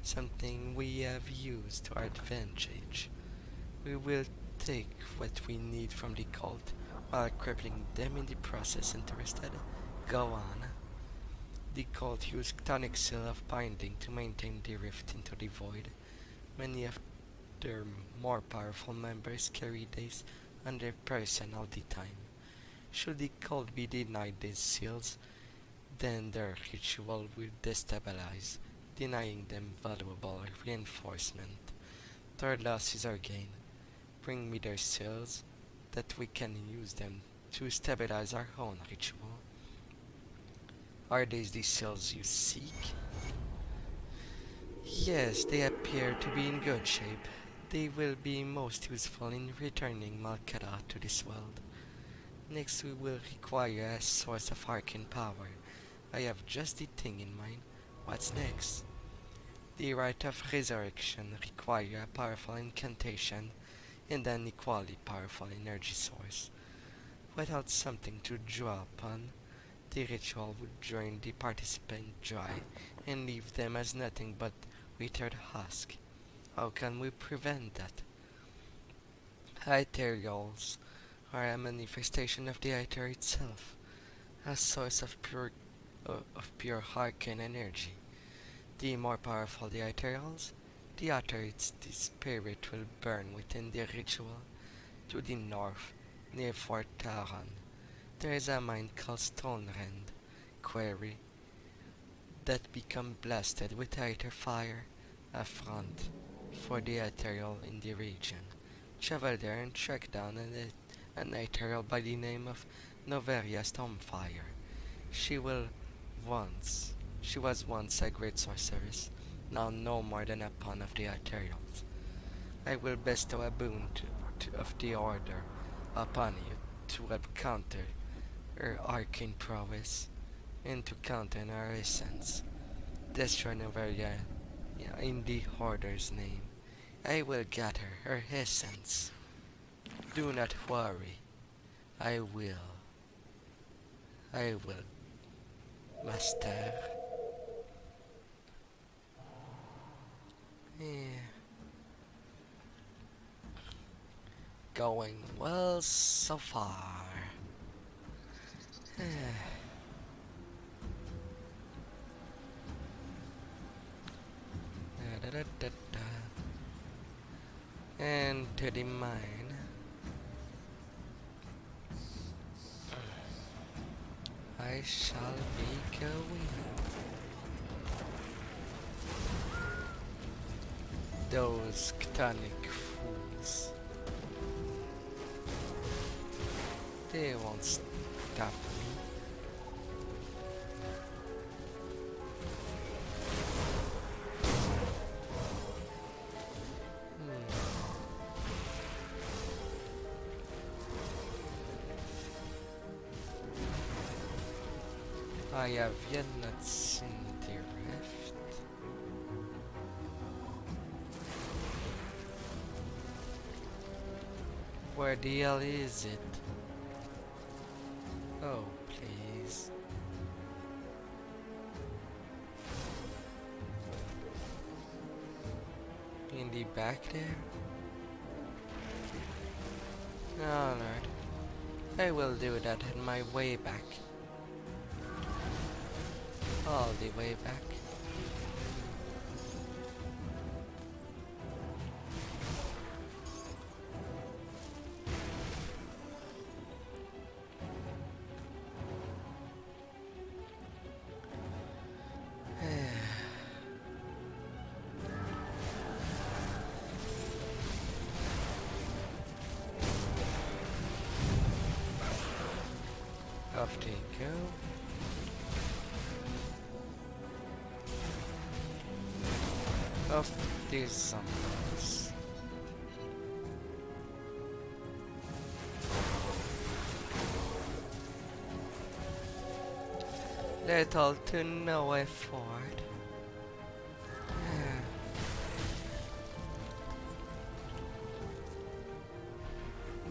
something we have used to our advantage. We will take what we need from the cult while crippling them in the process. Interested? Go on. The cult used Cthonic seal of binding to maintain the rift into the void. Many of their more powerful members carry these on their person all the time. Should the cult be denied these seals, then their ritual will destabilize, denying them valuable reinforcement. Their loss is our gain. Bring me their seals, that we can use them to stabilize our own ritual. Are these the seals you seek? Yes, they appear to be in good shape. They will be most useful in returning Malkara to this world. Next we will require a source of arcane power. I have just the thing in mind. What's next? The Rite of Resurrection require a powerful incantation and an equally powerful energy source. Without something to draw upon, the ritual would drain the participant dry and leave them as nothing but withered husk. How can we prevent that? Aetherials are a manifestation of the Aether itself, a source of pure arcane energy. The more powerful the Aetherials, the hotter the spirit will burn within the ritual. To the north, near Fort Taran, there is a mine called Stone Rend Quarry that become blasted with Aether fire, a front for the Aetherial in the region. Travel there and track down an Aetherial by the name of Noveria Stormfire. She was once a great sorceress, now no more than a pawn of the Aetherials. I will bestow a boon of the order upon you to help counter her arcane prowess and to counter her essence. Destroy Noveria in the Order's name. I will gather her essence. Do not worry. I will, Master. Going well so far. And to the mine. I shall be going. Those Cthonic fools. They won't stop me. I have yet not seen the rift. Where the hell is it? Oh, please. In the back there? Oh Lord. I will do that on my way back. All the way back. Off they go. of these zombies. Little to no effort.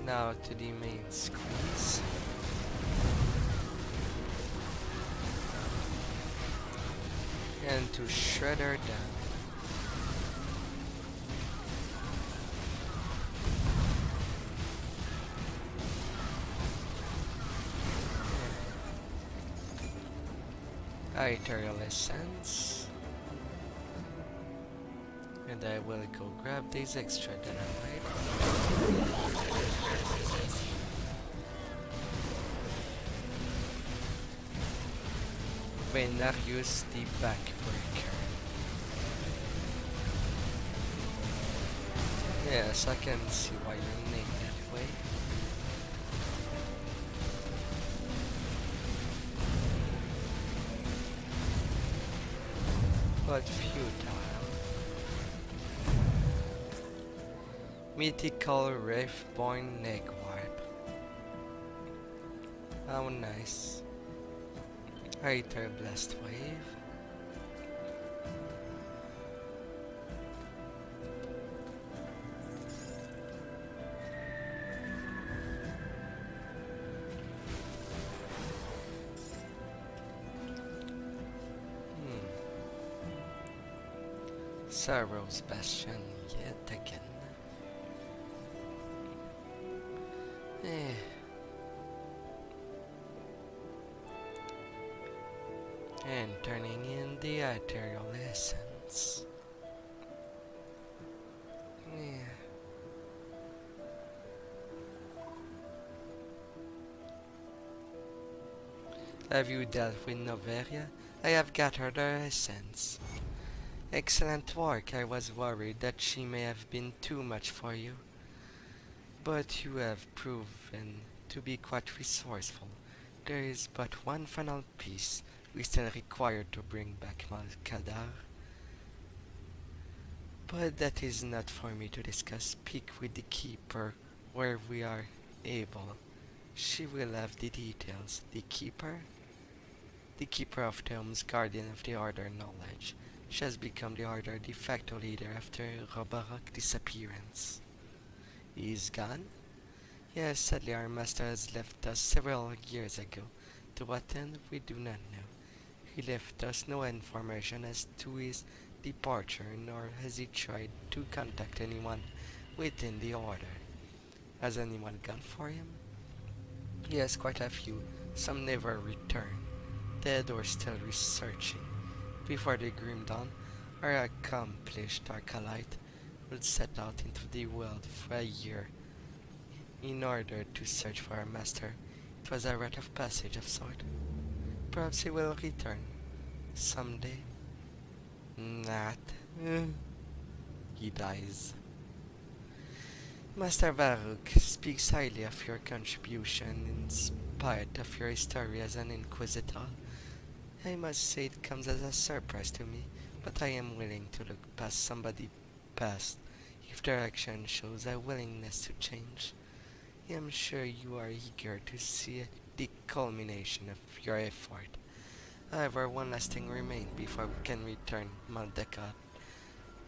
Now to the main squeeze. And to shred her down. Ethereal Essence. And I will go grab these extra dynamite. When I use the backbreaker. Yes, I can see why you're named that way. But futile. Mythical Wraithborn Neck Warp. How nice. Aether Blast Wave. Sorrow's Bastion yet again. And turning in the Ethereal Essence. Have you dealt with Noveria? I have gathered her essence. Excellent work. I was worried that she may have been too much for you. But you have proven to be quite resourceful. There is but one final piece we still require to bring back Malkadar. But that is not for me to discuss. Speak with the Keeper where we are able. She will have the details. The Keeper? The Keeper of Tomes, Guardian of the Order Knowledge. She has become the Order de facto leader after Robarok's disappearance. He is gone? Yes, sadly our master has left us several years ago. To what end, we do not know. He left us no information as to his departure, nor has he tried to contact anyone within the Order. Has anyone gone for him? Yes, quite a few. Some never returned, dead or still researching. Before the grim dawn, our accomplished acolyte would set out into the world for a year in order to search for our master. It was a rite of passage of sort. Perhaps he will return someday. Not. He dies. Master Varuk speaks highly of your contribution in spite of your history as an Inquisitor. I must say it comes as a surprise to me, but I am willing to look past somebody's past if their action shows a willingness to change. I am sure you are eager to see the culmination of your effort. However, one last thing remains before we can return Maldekat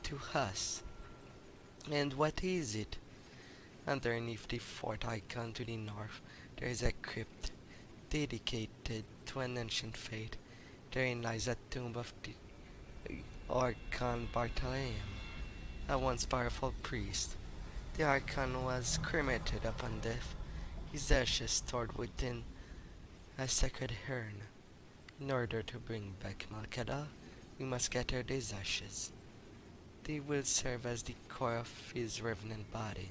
to us. And what is it? Underneath the fort icon to the north, there is a crypt dedicated to an ancient fate. Therein lies a tomb of the Archon Bartholomew, a once powerful priest. The Archon was cremated upon death, his ashes stored within a sacred urn. In order to bring back Malkadar, we must gather these ashes. They will serve as the core of his revenant body.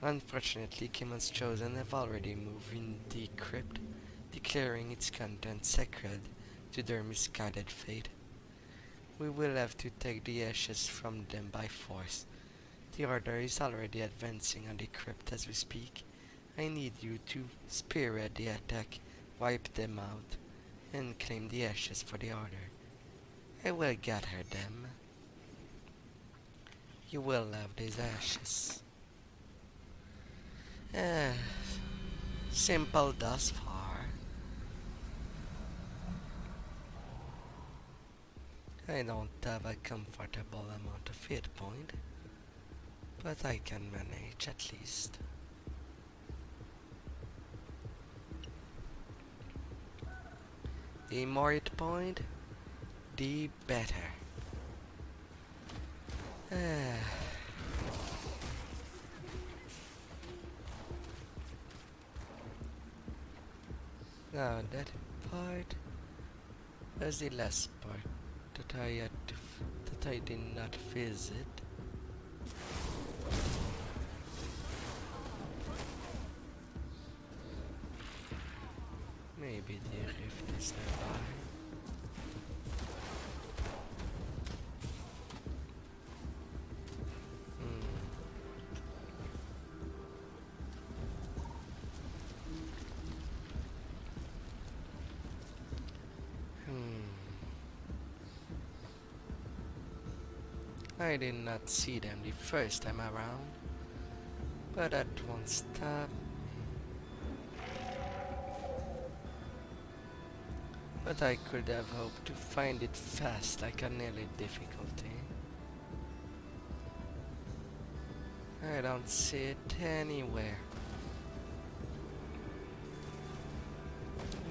Unfortunately, Kimon's Chosen have already moved in the crypt, declaring its contents sacred to their misguided fate. We will have to take the ashes from them by force. The Order is already advancing on the crypt as we speak. I need you to spearhead the attack, wipe them out, and claim the ashes for the Order. I will gather them. You will have these ashes. Eh, simple thus far. I don't have a comfortable amount of hit point, but I can manage at least. The more hit point, the better. Now that part was the last part that I did not visit. Maybe the rift is nearby. I did not see them the first time around, but that won't stop. But I could have hoped to find it fast like a nearly difficulty. I don't see it anywhere.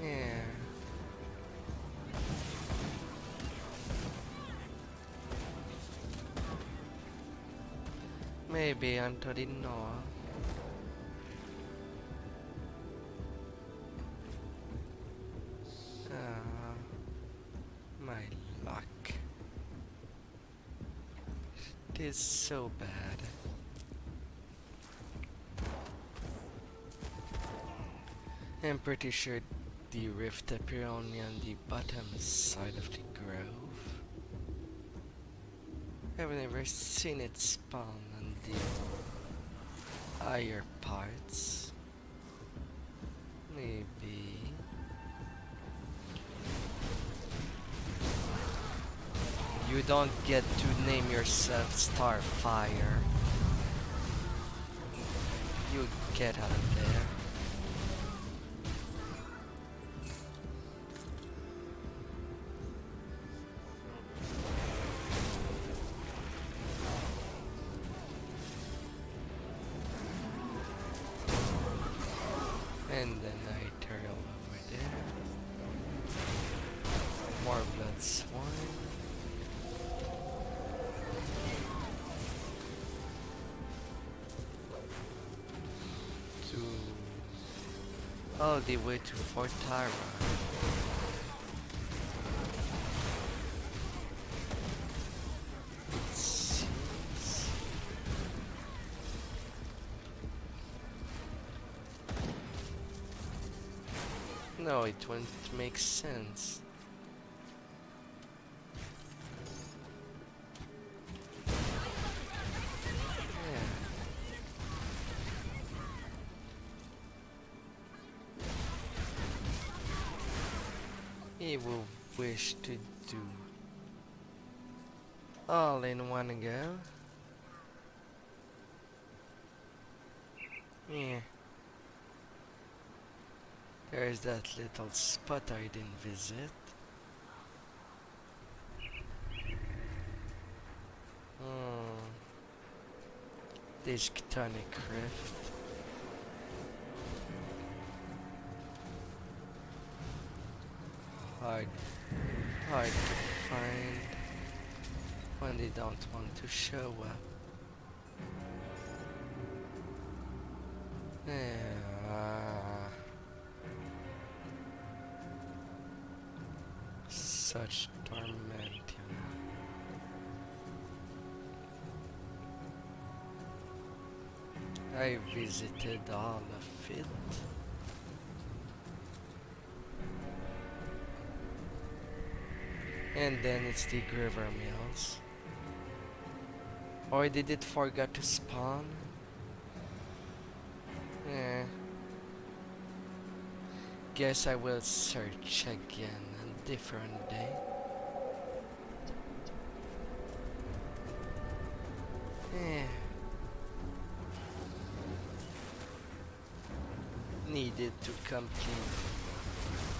Yeah. Maybe onto the north. My luck. It is so bad. I'm pretty sure the rift appears only on the bottom side of the grove. I've never seen it spawn on the higher parts. Maybe. You don't get to name yourself Starfire. You get out of there. And then I turn over there. More blood swine. All the way to Fort Tyra. It seems. No, it won't make sense. He will wish to do all in one go. Yeah. There's that little spot I didn't visit. This Tonic Rift. Hard to find when they don't want to show up. Yeah. Such torment, you know. I visited all of it. And then it's the Griver Mills. Or did it forget to spawn? Yeah. Guess I will search again on a different day. needed to complete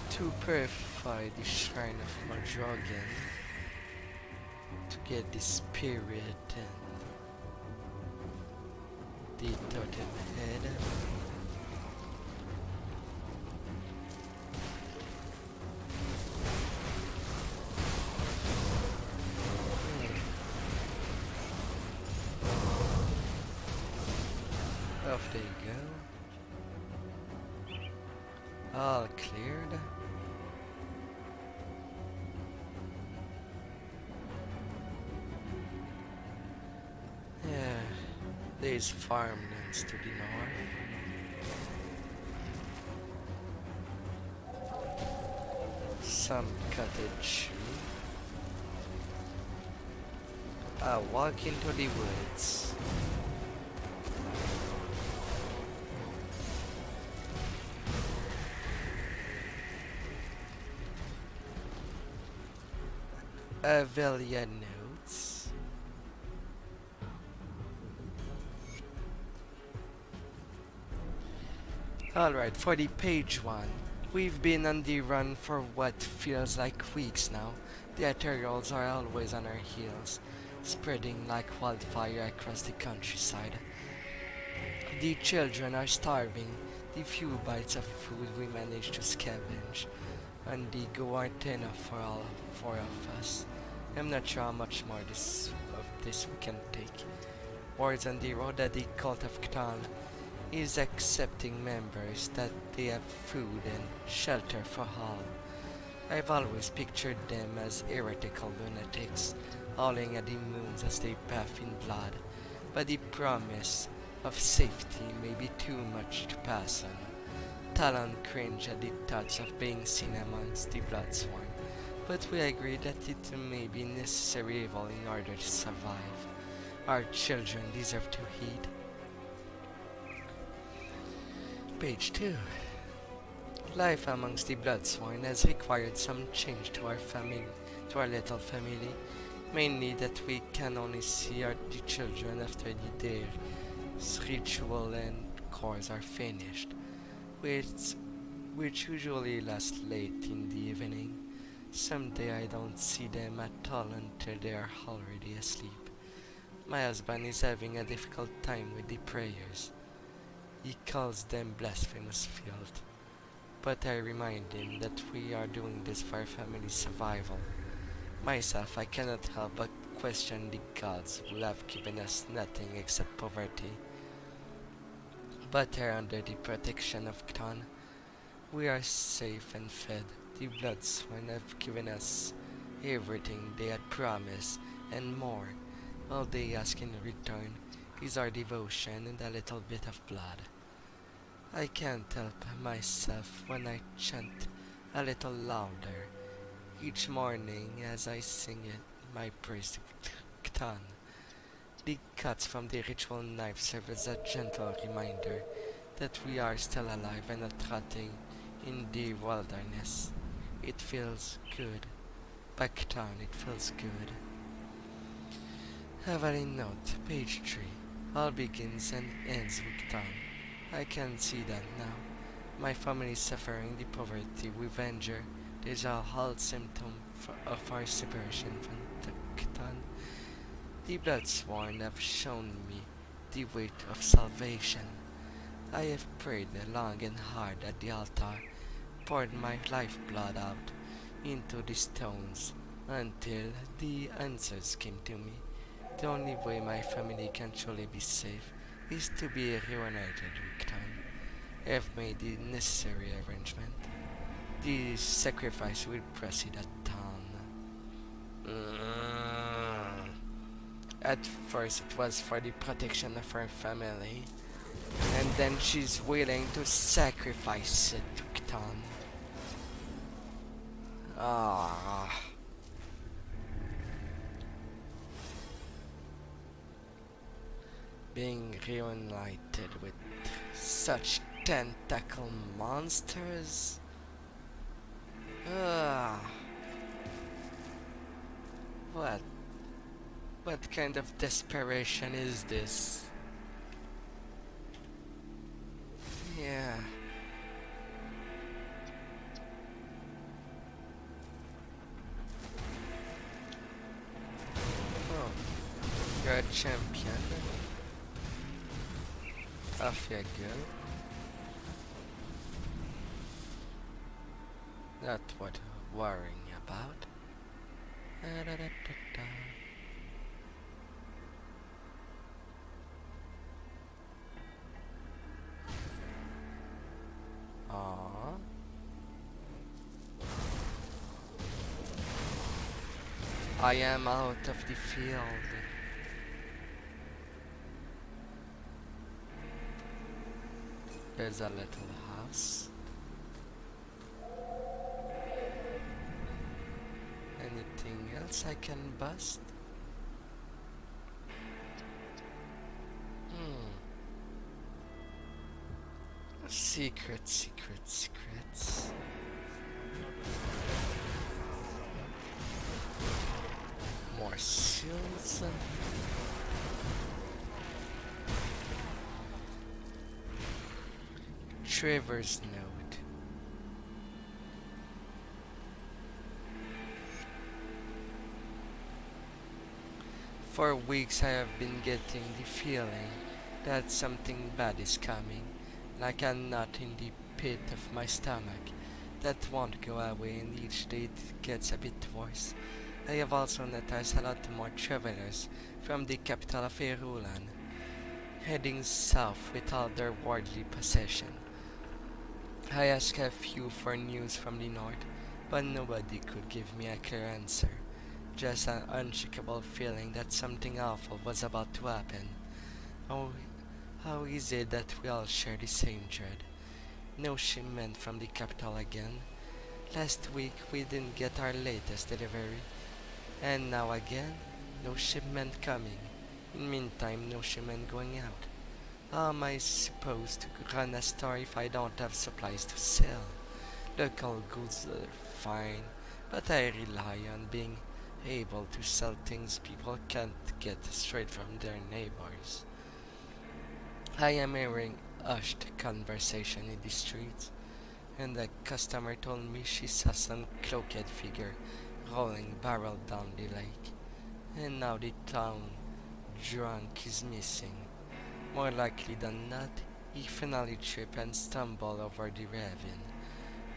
to purify the shrine of Marjogan to get the spirit and the totem head. Off they go. All cleared. Yeah, there's farmlands to the north. Some cottage. I'll walk into the woods. Avelia notes. Alright, for the page one, we've been on the run for what feels like weeks now. The Ethereals are always on our heels, spreading like wildfire across the countryside. The children are starving. The few bites of food we manage to scavenge and the go aren't enough for all four of us. I'm not sure how much more of this we can take. Words on the road that the cult of Cthulhu is accepting members, that they have food and shelter for all. I've always pictured them as heretical lunatics, howling at the moons as they bath in blood, but the promise of safety may be too much to pass on. Talon cringed at the thoughts of being seen amongst the Bloodsworn, but we agree that it may be necessary evil in order to survive. Our children deserve to eat. Page 2. Life amongst the Bloodsworn has required some change to our little family, mainly that we can only see the children after their ritual and chores are finished, which usually lasts late in the evening. Someday I don't see them at all until they are already asleep. My husband is having a difficult time with the prayers. He calls them blasphemous filth, but I remind him that we are doing this for our family's survival. Myself, I cannot help but question the gods who have given us nothing except poverty. But are under the protection of Cthulhu. We are safe and fed. The Bloodsworn have given us everything they had promised and more. All they ask in return is our devotion and a little bit of blood. I can't help myself when I chant a little louder each morning as I sing it, my praise to Cthulhu. The cuts from the ritual knife serve as a gentle reminder that we are still alive and not rotting in the wilderness. It feels good. Back down, it feels good. Evelyn note, page 3. All begins and ends with Cthulhu. I can see that now. My family is suffering the poverty we venture. These are all symptoms of our separation from the Cthulhu. The Bloodsworn have shown me the weight of salvation. I have prayed long and hard at the altar, poured my lifeblood out into the stones until the answers came to me. The only way my family can truly be safe is to be reunited with Cthulhu. I have made the necessary arrangement. The sacrifice will proceed at dawn. At first it was for the protection of her family, and then she's willing to sacrifice it to Cthulhu. Ah. Being reunited with such tentacle monsters? What kind of desperation is this? Yeah, You're a champion. I feel good. That's what I'm worrying about. Da-da-da-da-da. Aww. I am out of the field. There's a little house. Anything else I can bust? Secrets. More shields. Trevor's note. For weeks I have been getting the feeling that something bad is coming, like a knot in the pit of my stomach that won't go away, and each day it gets a bit worse. I have also noticed a lot more travelers from the capital of Irulan heading south with all their worldly possession. I asked a few for news from the north, but nobody could give me a clear answer. Just an unshakable feeling that something awful was about to happen. How is it that we all share the same dread? No shipment from the capital again. Last week we didn't get our latest delivery. And now again, no shipment coming. In meantime, no shipment going out. How am I supposed to run a store if I don't have supplies to sell? Local goods are fine, but I rely on being able to sell things people can't get straight from their neighbors. I am hearing hushed conversation in the streets, and a customer told me she saw some cloaked figure rolling barrel down the lake. And now the town drunk is missing. More likely than not, he finally tripped and stumbled over the ravine.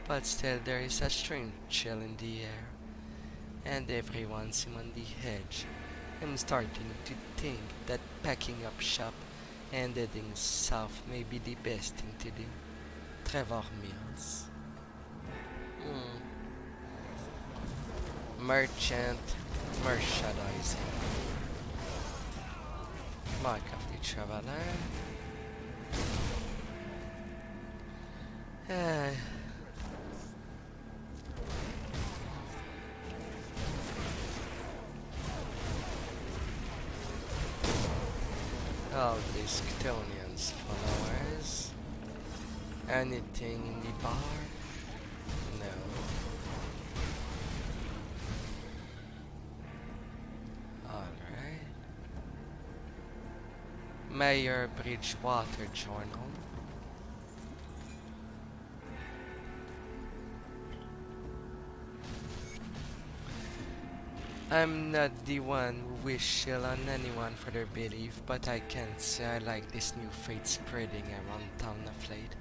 But still there is a strange chill in the air, and everyone seems on the edge. I'm starting to think that packing up shop and heading south may be the best thing to do. Trevor Mills. Merchant merchandising. Mark of the Traveler. All these Ctonians followers. Anything in the bar? No. Alright. Mayor Bridgewater Journal. I'm not the one who wish ill on anyone for their belief, but I can't say I like this new fate spreading around town of late.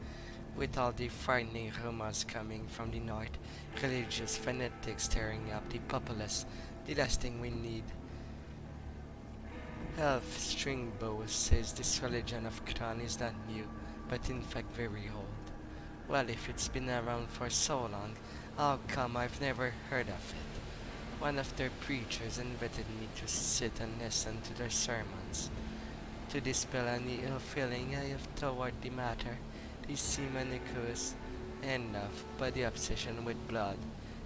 With all the frightening rumors coming from the north, religious fanatics stirring up the populace, the last thing we need. Elf Stringbow says this religion of Kran is not new, but in fact very old. Well, if it's been around for so long, how come I've never heard of it? One of their preachers invited me to sit and listen to their sermons. To dispel any ill feeling I have toward the matter, they seem unequous enough by the obsession with blood,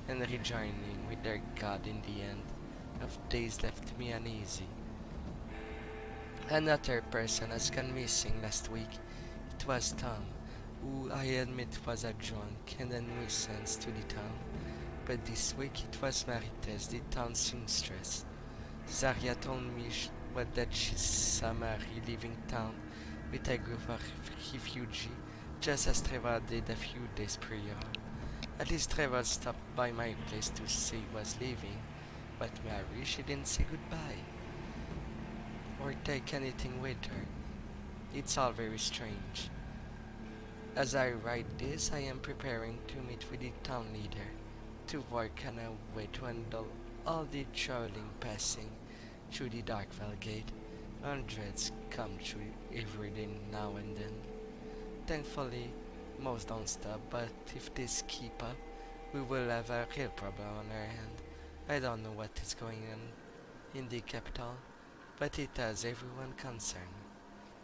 and rejoining with their god in the end of days left me uneasy. Another person has gone missing last week. It was Tom, who I admit was a drunk and a nuisance to the town. But this week it was Marites, the town seamstress. Zarya told me that she saw Mary leaving town with a group of refugees, just as Trevor did a few days prior. At least Trevor stopped by my place to say he was leaving, but Mary, she didn't say goodbye. or take anything with her. It's all very strange. As I write this, I am preparing to meet with the town leader to work on a way to handle all the traveling passing through the Darkvale gate. Hundreds come through every day now and then. Thankfully, most don't stop, but if this keep up, we will have a real problem on our hand. I don't know what is going on in the capital, but it has everyone concerned.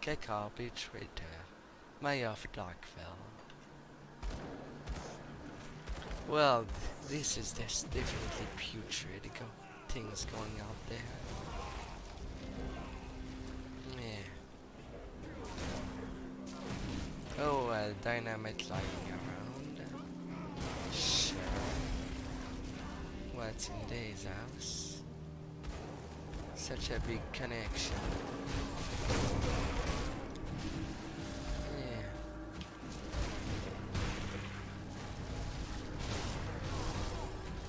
Infiltrator, Mayor of Darkvale. Well, this is definitely putrid things going out there. Yeah. Oh, dynamite lying around. Sure. What's in Day's house? Such a big connection. Yeah.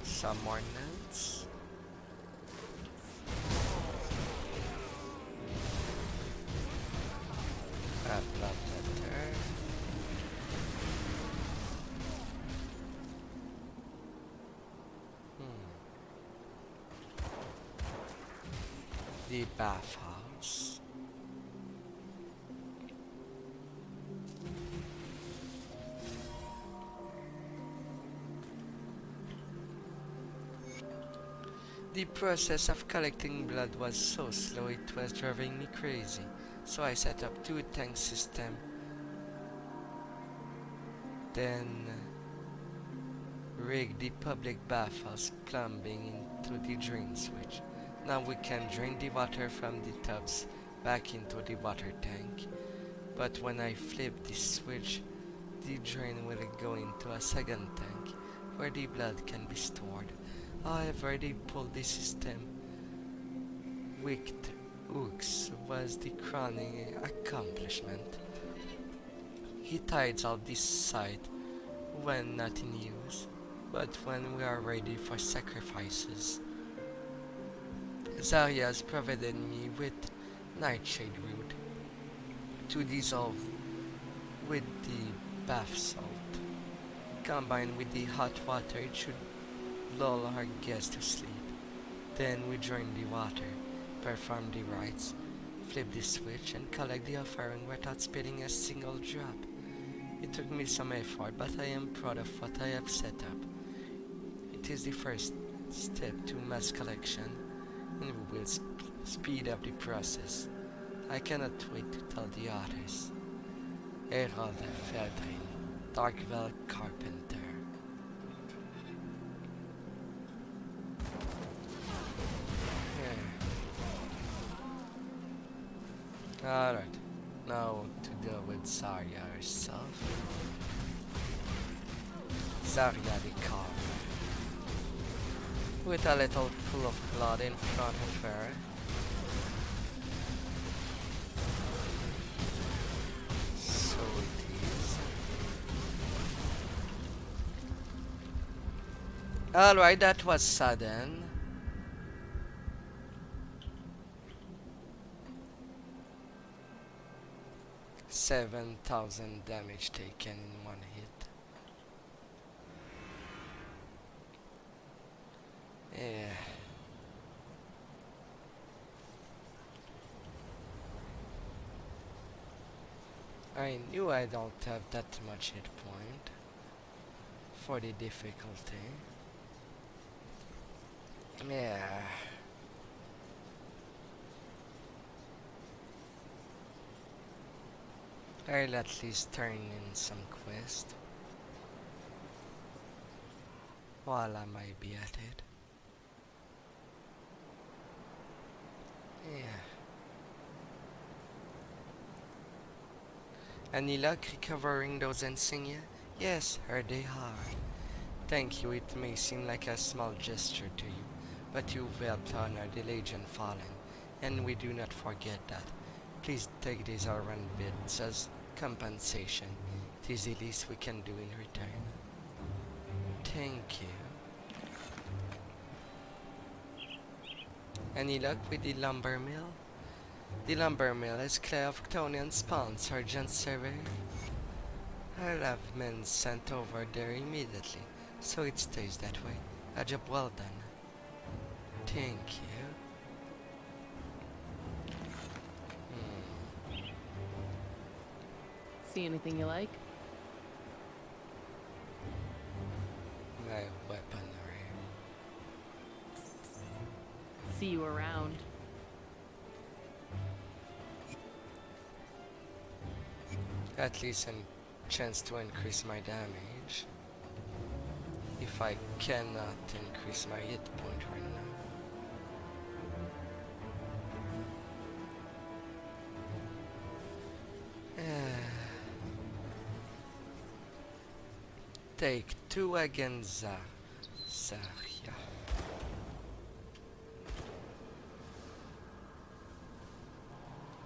Some more notes. A blood letter. The bathhouse. The process of collecting blood was so slow it was driving me crazy, so I set up 2 tank system, then rigged the public bathhouse plumbing into the drain switch. Now we can drain the water from the tubs back into the water tank, but when I flip the switch, the drain will go into a second tank where the blood can be stored. I've already pulled the system. Wicked hooks was the crowning accomplishment. He tides out this site when not in use, but when we are ready for sacrifices. Zarya's provided me with nightshade root to dissolve with the bath salt. Combined with the hot water, it should lull our guests to sleep. Then we drain the water, perform the rites, flip the switch, and collect the offering without spilling a single drop. It took me some effort, but I am proud of what I have set up. It is the first step to mass collection, and we will speed up the process. I cannot wait to tell the others. Herald Feldrin, Darkvale Carpenter. Alright, now to deal with Zarya herself. Zarya the Carver. With a little pool of blood in front of her. So it is. Alright, that was sudden. $7,000 damage taken in one hit. Yeah. I knew I don't have that much hit point for the difficulty. Yeah. I'll at least turn in some quest while I might be at it. Yeah. Any luck recovering those insignia? Yes, here they are. Thank you, it may seem like a small gesture to you, but you've helped honor the Legion Fallen, and we do not forget that. Please take these Aran bits as compensation. It is the least we can do in return. Thank you. Any luck with the lumber mill? The lumber mill is clear of Ctonian spawn, Sergeant Survey. I'll have men sent over there immediately, so it stays that way. A job well done. Thank you. See anything you like? My weaponry. See you around. At least a chance to increase my damage. If I cannot increase my hit point right now. Take 2 against Zarya.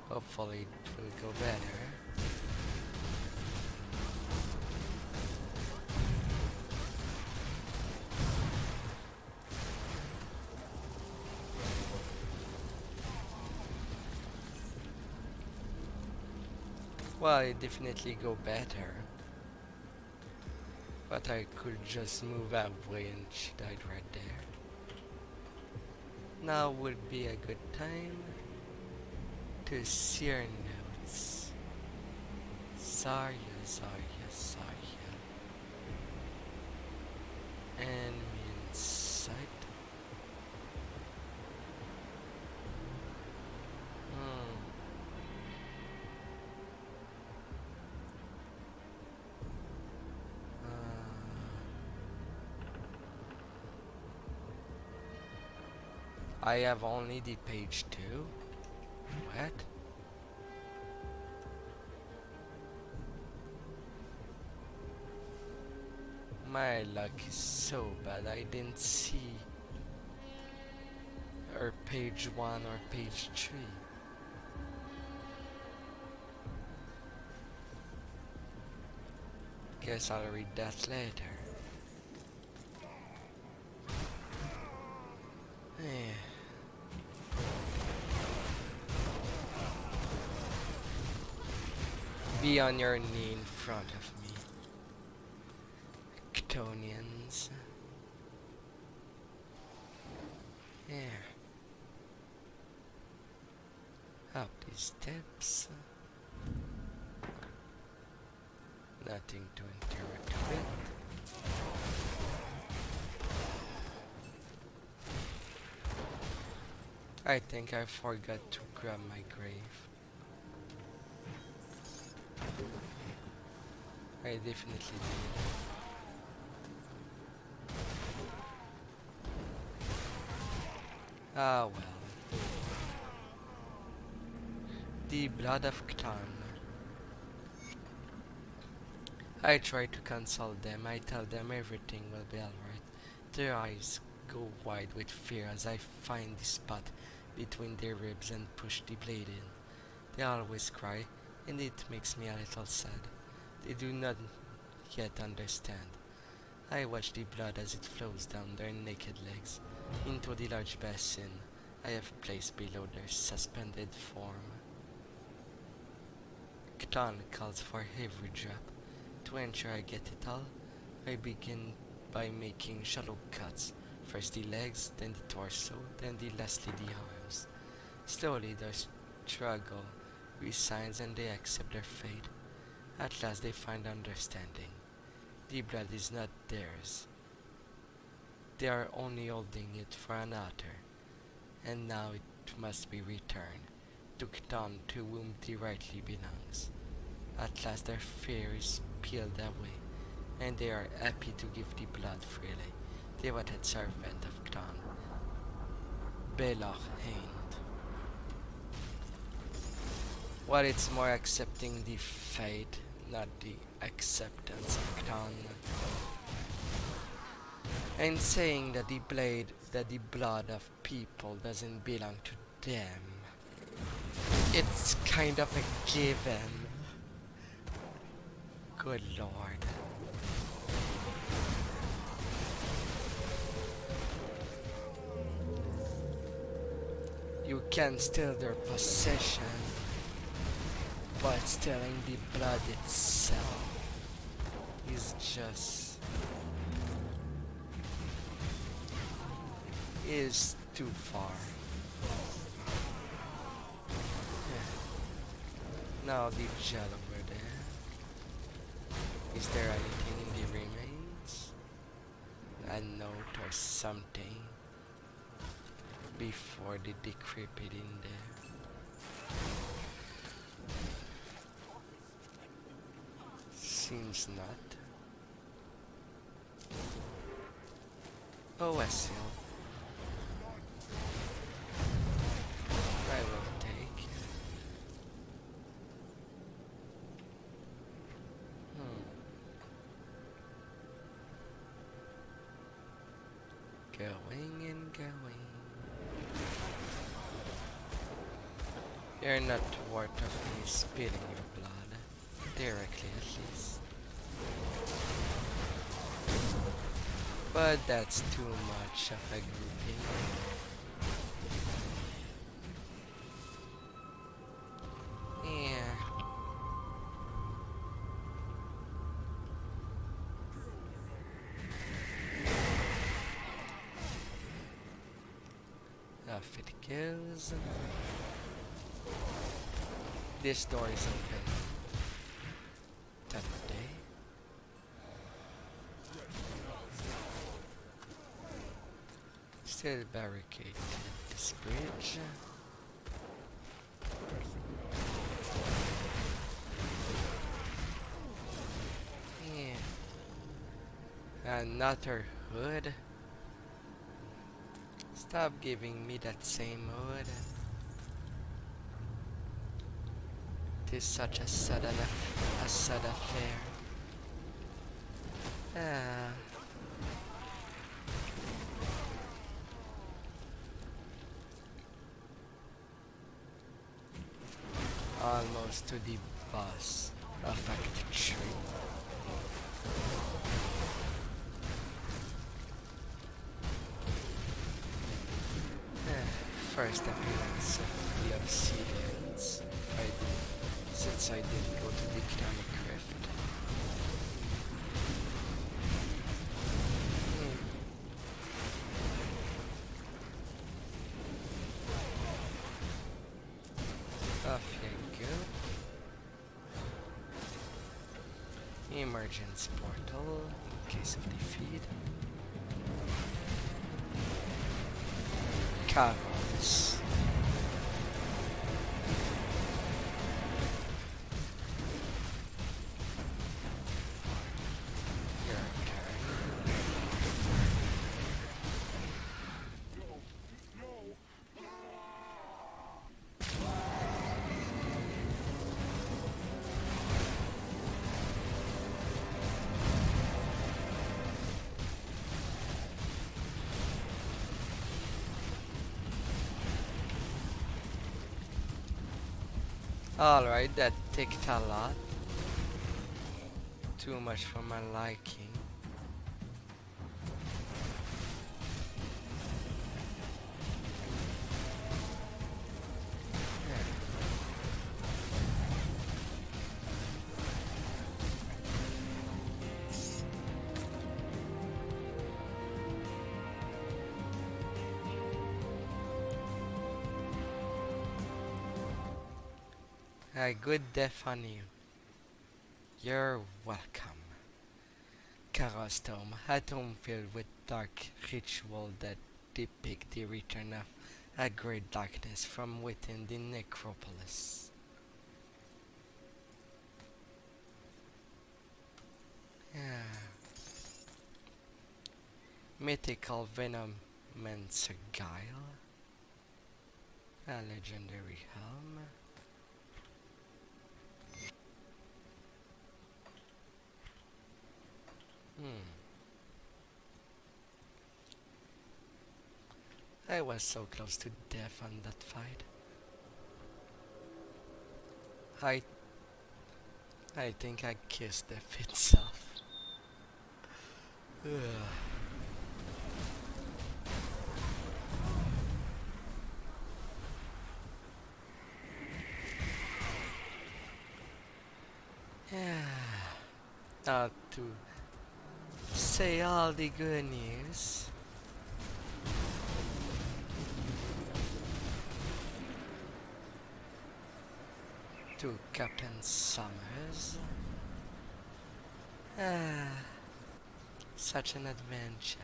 Hopefully it will go better. Well, it definitely go better. But I could just move halfway and she died right there. Now would be a good time to see her notes. Zarya. Enemy in sight. I have only the page 2. What? My luck is so bad I didn't see or page 1 or page 3. Guess I'll read that later. Be on your knee in front of me. Ctonians. Yeah. Up these steps. Nothing to interact with. I think I forgot to grab my grave. I definitely did. Ah well. The blood of Ctan. I try to console them. I tell them everything will be alright. Their eyes go wide with fear as I find the spot between their ribs and push the blade in. They always cry, and it makes me a little sad. They do not yet understand. I watch the blood as it flows down their naked legs into the large basin I have placed below their suspended form. Ctan calls for every drop. To ensure I get it all, I begin by making shallow cuts. First the legs, then the torso, then lastly the arms. Slowly their struggle resigns and they accept their fate. At last they find understanding. The blood is not theirs. They are only holding it for another, and now it must be returned to Ctan, to whom it rightly belongs. At last their fear is peeled away, and they are happy to give the blood freely. Devoted servant of Ctan, Belor Hind. Well, it's more accepting the fate, not the acceptance of Ctan. And saying that the blood of people doesn't belong to them. It's kind of a given. Good lord. You can steal their possession, but stealing the blood itself is just too far. Yeah. Now the gel over there. Is there anything in the remains? A note or something before the decrepit in there? Seems not. Oh, I see. I will take. Going and going. You're not worth of me spilling your blood. Directly at least. But that's too much of a grouping. Yeah. Off it goes. This door is open. That day. Still barricaded this bridge. Yeah. Another hood. Stop giving me that same hood. It is such a sad affair. Ah. Almost to the boss of Act 3. First appearance of the Obsidians, since I didn't go to the Economic Rift. Off you go. Emergence portal in case of defeat. Caverns. Alright, that ticked a lot. Too much for my liking. A good death on you. You're welcome. Kara's tomb, a tomb filled with dark ritual that depict the return of a great darkness from within the necropolis. Yeah. Mythical venom guile. A legendary helm. I was so close to death on that fight. I think I kissed death itself. Ugh. To say all the good news. To Captain Summers. Such an adventure.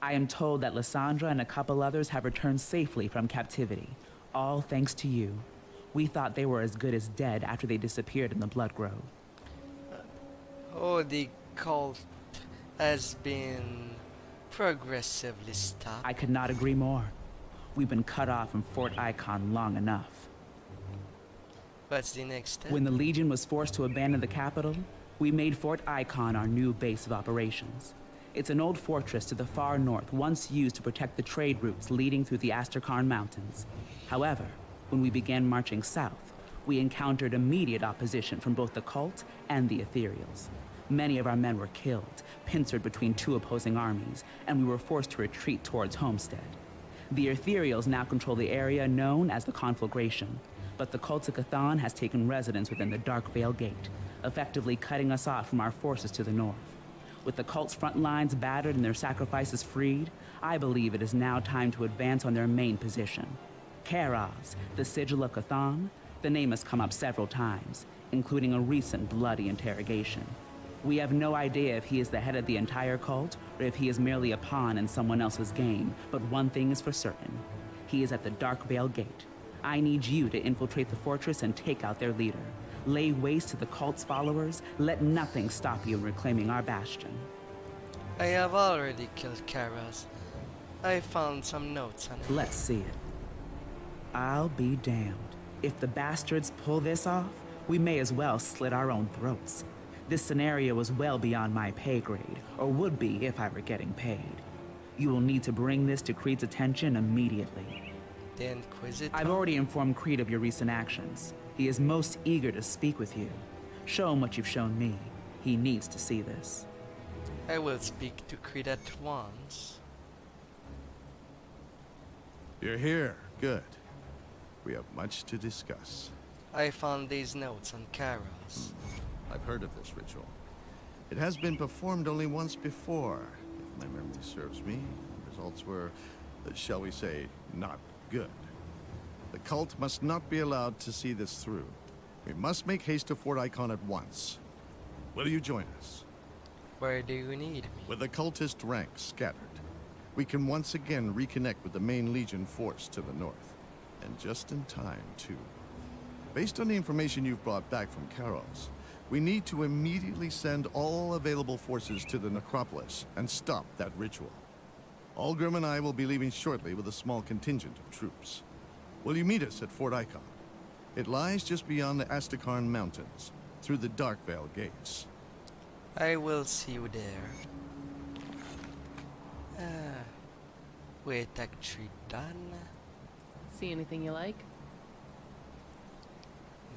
I am told that Lysandra and a couple others have returned safely from captivity, all thanks to you. We thought they were as good as dead after they disappeared in the Blood Grove. Oh, the cult has been progressively stopped. I could not agree more. We've been cut off from Fort Icon long enough. What's the next step? When the Legion was forced to abandon the capital, we made Fort Icon our new base of operations. It's an old fortress to the far north, once used to protect the trade routes leading through the Astrakarn Mountains. However, when we began marching south, we encountered immediate opposition from both the cult and the Ethereals. Many of our men were killed, pincered between two opposing armies, and we were forced to retreat towards Homestead. The Ethereals now control the area known as the Conflagration, but the cult of Cthon has taken residence within the Dark Veil Gate, effectively cutting us off from our forces to the north. With the cult's front lines battered and their sacrifices freed, I believe it is now time to advance on their main position. Karaz, the Sigil of Cthon, the name has come up several times, including a recent bloody interrogation. We have no idea if he is the head of the entire cult or if he is merely a pawn in someone else's game, but one thing is for certain. He is at the Dark Veil Gate. I need you to infiltrate the fortress and take out their leader. Lay waste to the cult's followers. Let nothing stop you in reclaiming our bastion. I have already killed Karaz. I found some notes on it. Let's see it. I'll be damned. If the bastards pull this off, we may as well slit our own throats. This scenario is well beyond my pay grade, or would be if I were getting paid. You will need to bring this to Creed's attention immediately. The Inquisitor? I've already informed Creed of your recent actions. He is most eager to speak with you. Show him what you've shown me. He needs to see this. I will speak to Creed at once. You're here. Good. We have much to discuss. I found these notes on Karaz. I've heard of this ritual. It has been performed only once before. If my memory serves me, the results were, shall we say, not good. The cult must not be allowed to see this through. We must make haste to Fort Icon at once. Will you join us? Where do you need me? With the cultist ranks scattered, we can once again reconnect with the main Legion force to the north. And just in time, too. Based on the information you've brought back from Karos, we need to immediately send all available forces to the necropolis and stop that ritual. Algrim and I will be leaving shortly with a small contingent of troops. Will you meet us at Fort Icon? It lies just beyond the Astrakarn Mountains, through the Dark Veil Gates. I will see you there. Wait, actually done. See anything you like?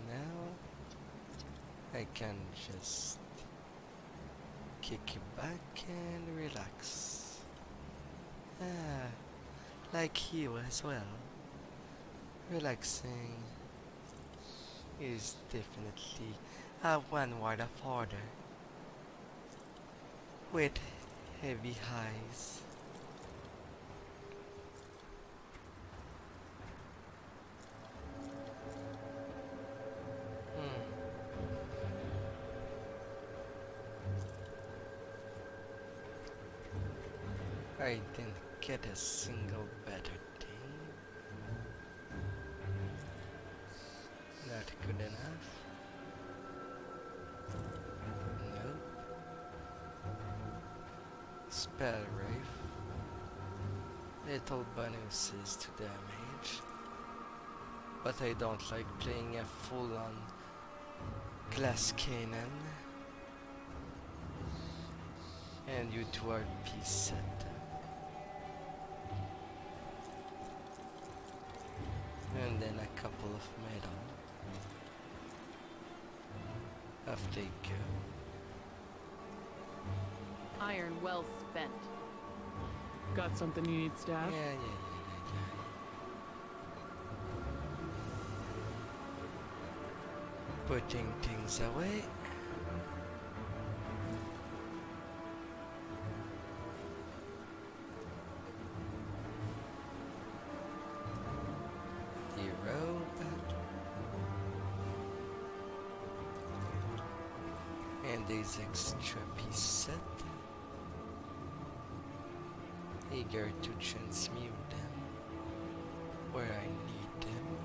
Now I can just kick you back and relax. Like you as well. Relaxing is definitely one word of order. With heavy highs. I didn't get a single better thing. Not good enough. Nope. Spell Wraith. Little bonuses to damage. But I don't like playing a full-on glass cannon. And you two are peace set. And then a couple of metal. Off they go. Iron well spent. Got something you need, staff? Yeah. Putting things away. The robe. And these extra piece set. Eager to transmute them where I need them.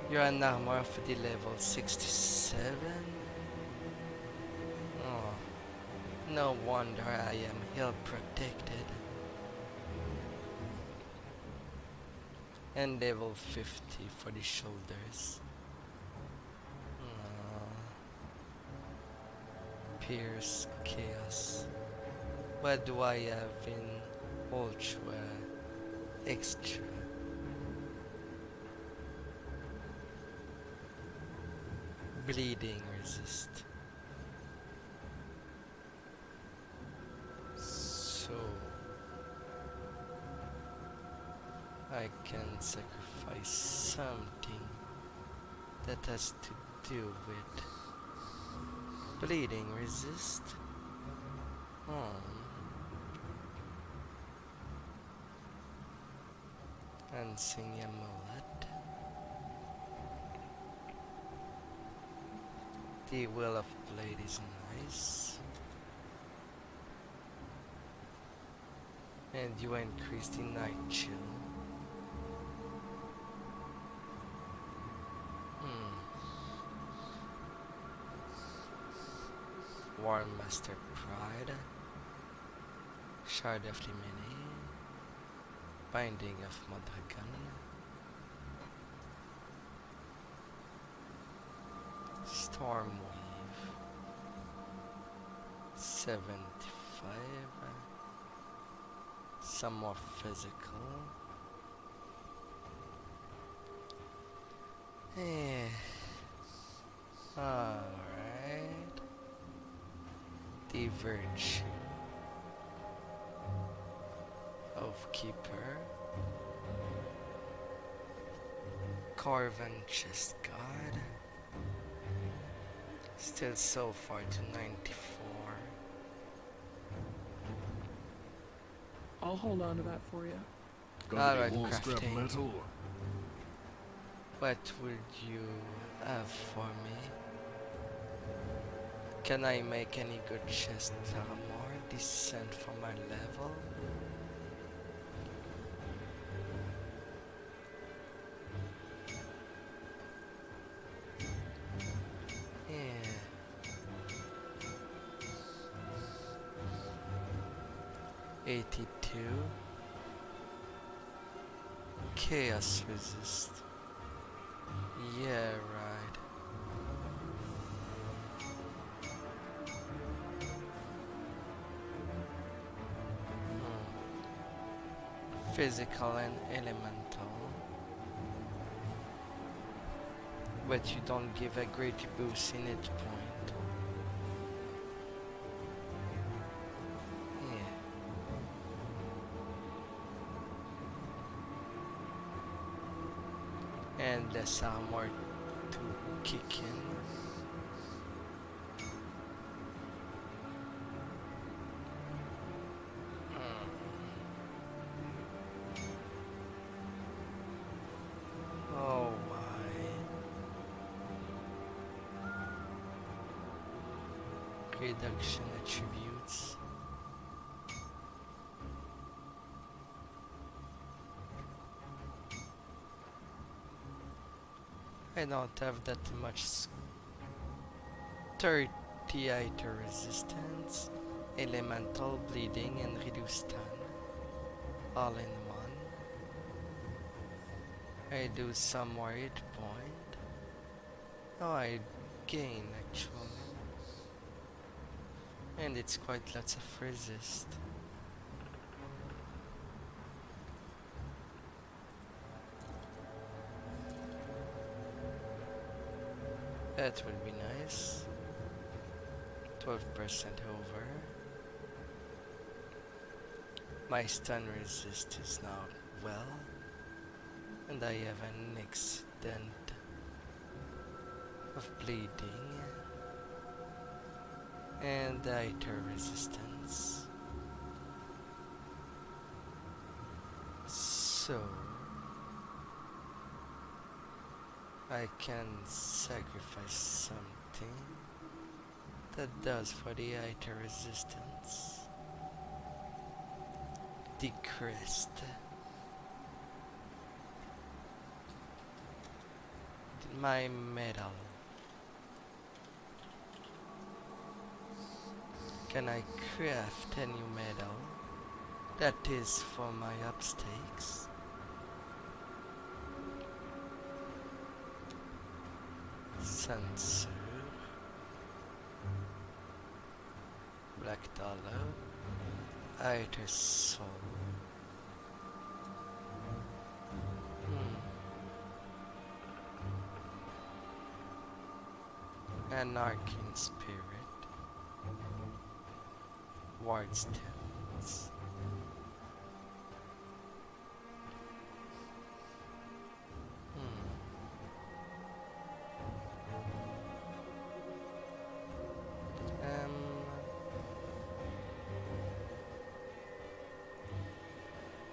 You're an armor for the level 67. Oh, no wonder I am ill protected. And level 50 for the shoulders. Pierce Chaos. What do I have in Ultra Extra? Bleeding resist. So I can sacrifice something that has to do with bleeding resist. And sing a mullet. The Will of Blade is nice. And you increase the night chill. War Master Pride. Shard of Limini. Binding of Mondragon. Storm Wave. 75. Some more physical. Alright. The Virtue of Keeper. Carven Chest Guard. Still so far to 94. I'll hold on to that for you. Alright, crafting. What would you have for me? Can I make any good chest armor decent for my level? Yeah. 82. Chaos resist. Yeah, right. Physical and elemental. But you don't give a great boost in hit point. Yeah. And less armor to kick in. Oh my. Reduction attributes. I don't have that much 38 resistance, elemental bleeding and reduced stun all in one. I do some more hit point. Oh, I gain actually. And it's quite lots of resist. That would be nice. 12% over. My stun resist is now well, and I have an extent of bleeding and iter resistance. So I can sacrifice something that does for the iter resistance. Decreased. My medal. Can I craft a new medal that is for my upstakes? Sensor. Black dollar. Iter soul. An arcane spirit. Ward stones.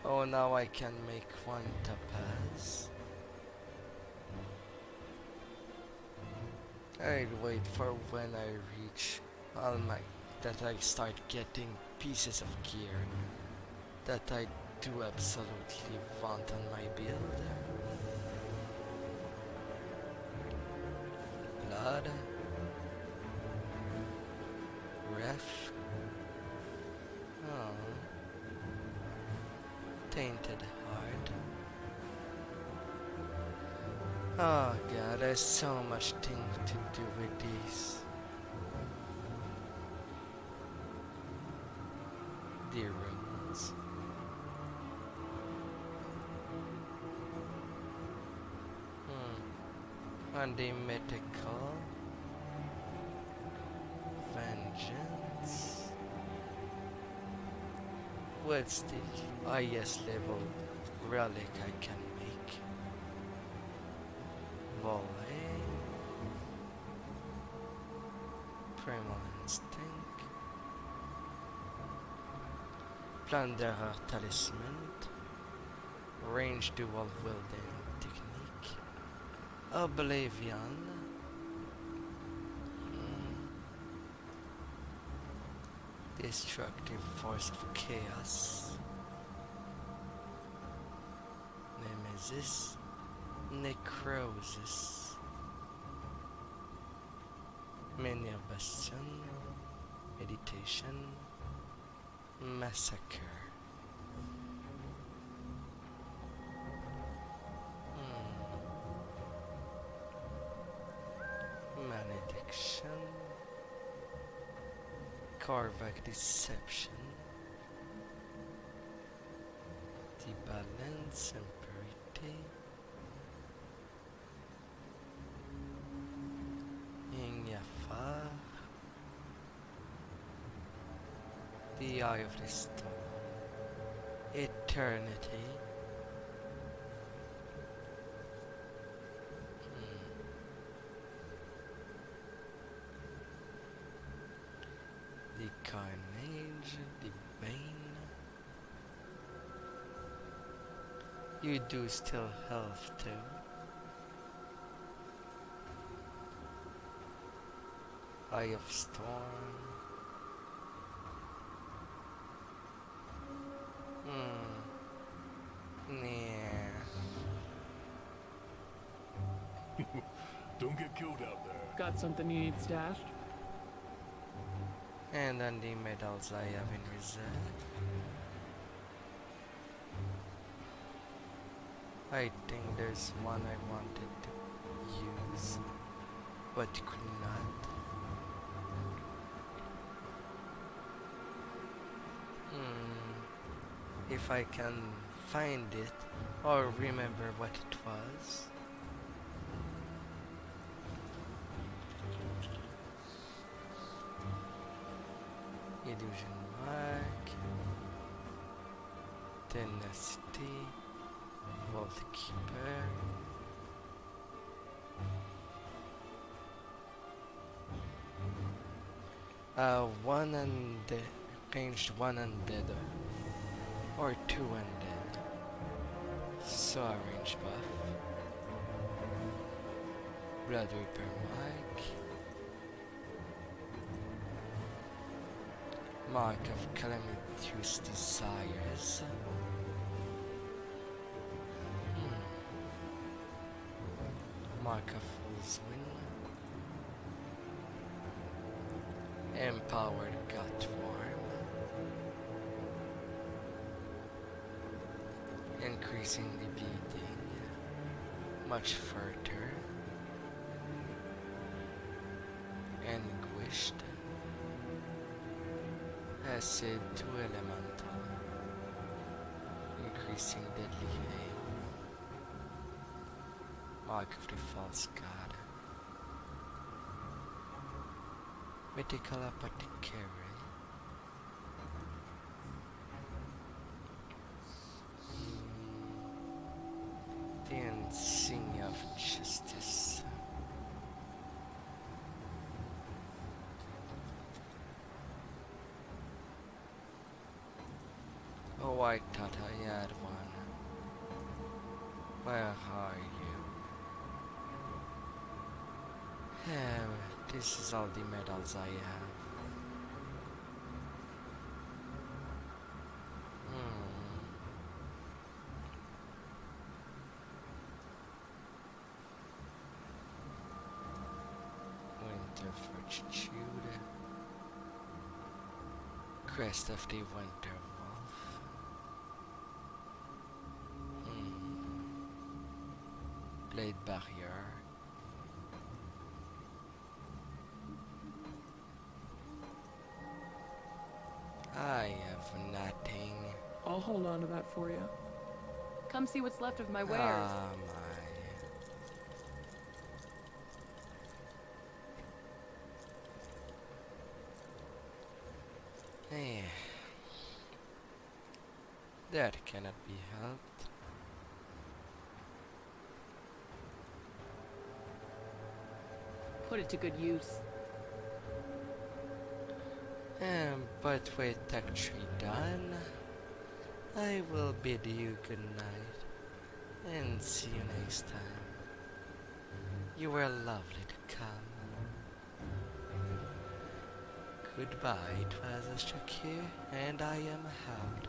Oh, now I can make one topaz. I'll wait for when I reach all my that I start getting pieces of gear that I do absolutely want on my build. Blood. Ref. Oh. Tainted heart. Oh god, there's so much thing to do with these. The runes. And the mythical vengeance. What's the highest level relic I can make? Volley. Primal instinct. Plunderer talisman. Range dual wielding technique. Oblivion. Destructive force of chaos. Nemesis. Necrosis. Menhir Bastion. Meditation. Massacre. Malediction. Carvac Deception. Debalance and Purity. Inyafar. The Eye of the Storm. Eternity. The Carnage, the Bane. You do still health too. Eye of Storm. Yeah. Don't get killed out there. Got something you need stashed? And then the medals I have in reserve. I think there's one I wanted to use, but could not. If I can find it or remember what it was. Illusion mark. Tenacity, Vault Keeper. One undead, ranged one undead, or two undead. So a range buff. Blood Reaper Mark. Mark of Calamitous Desires. Mark of Fool's Win. Empowered Gutworm. Increasing the bleeding much further. Anguished. Acid to Elemental. Increasing deadly aim. Mark of the False God. Mythical Apothecary. The Insignia of Justice. Oh, I thought I had one. Where are you? This is all the medals I have. Winter Fortitude. Crest of the Winter Wolf. Blade Barrier. I have nothing. I'll hold on to that for you. Come see what's left of my wares. Ah, my. Eh. That cannot be helped. Put it to good use. But with Tech Tree done, I will bid you good night and see you next time. You were lovely to come. Goodbye, it was a Shakir, and I am out.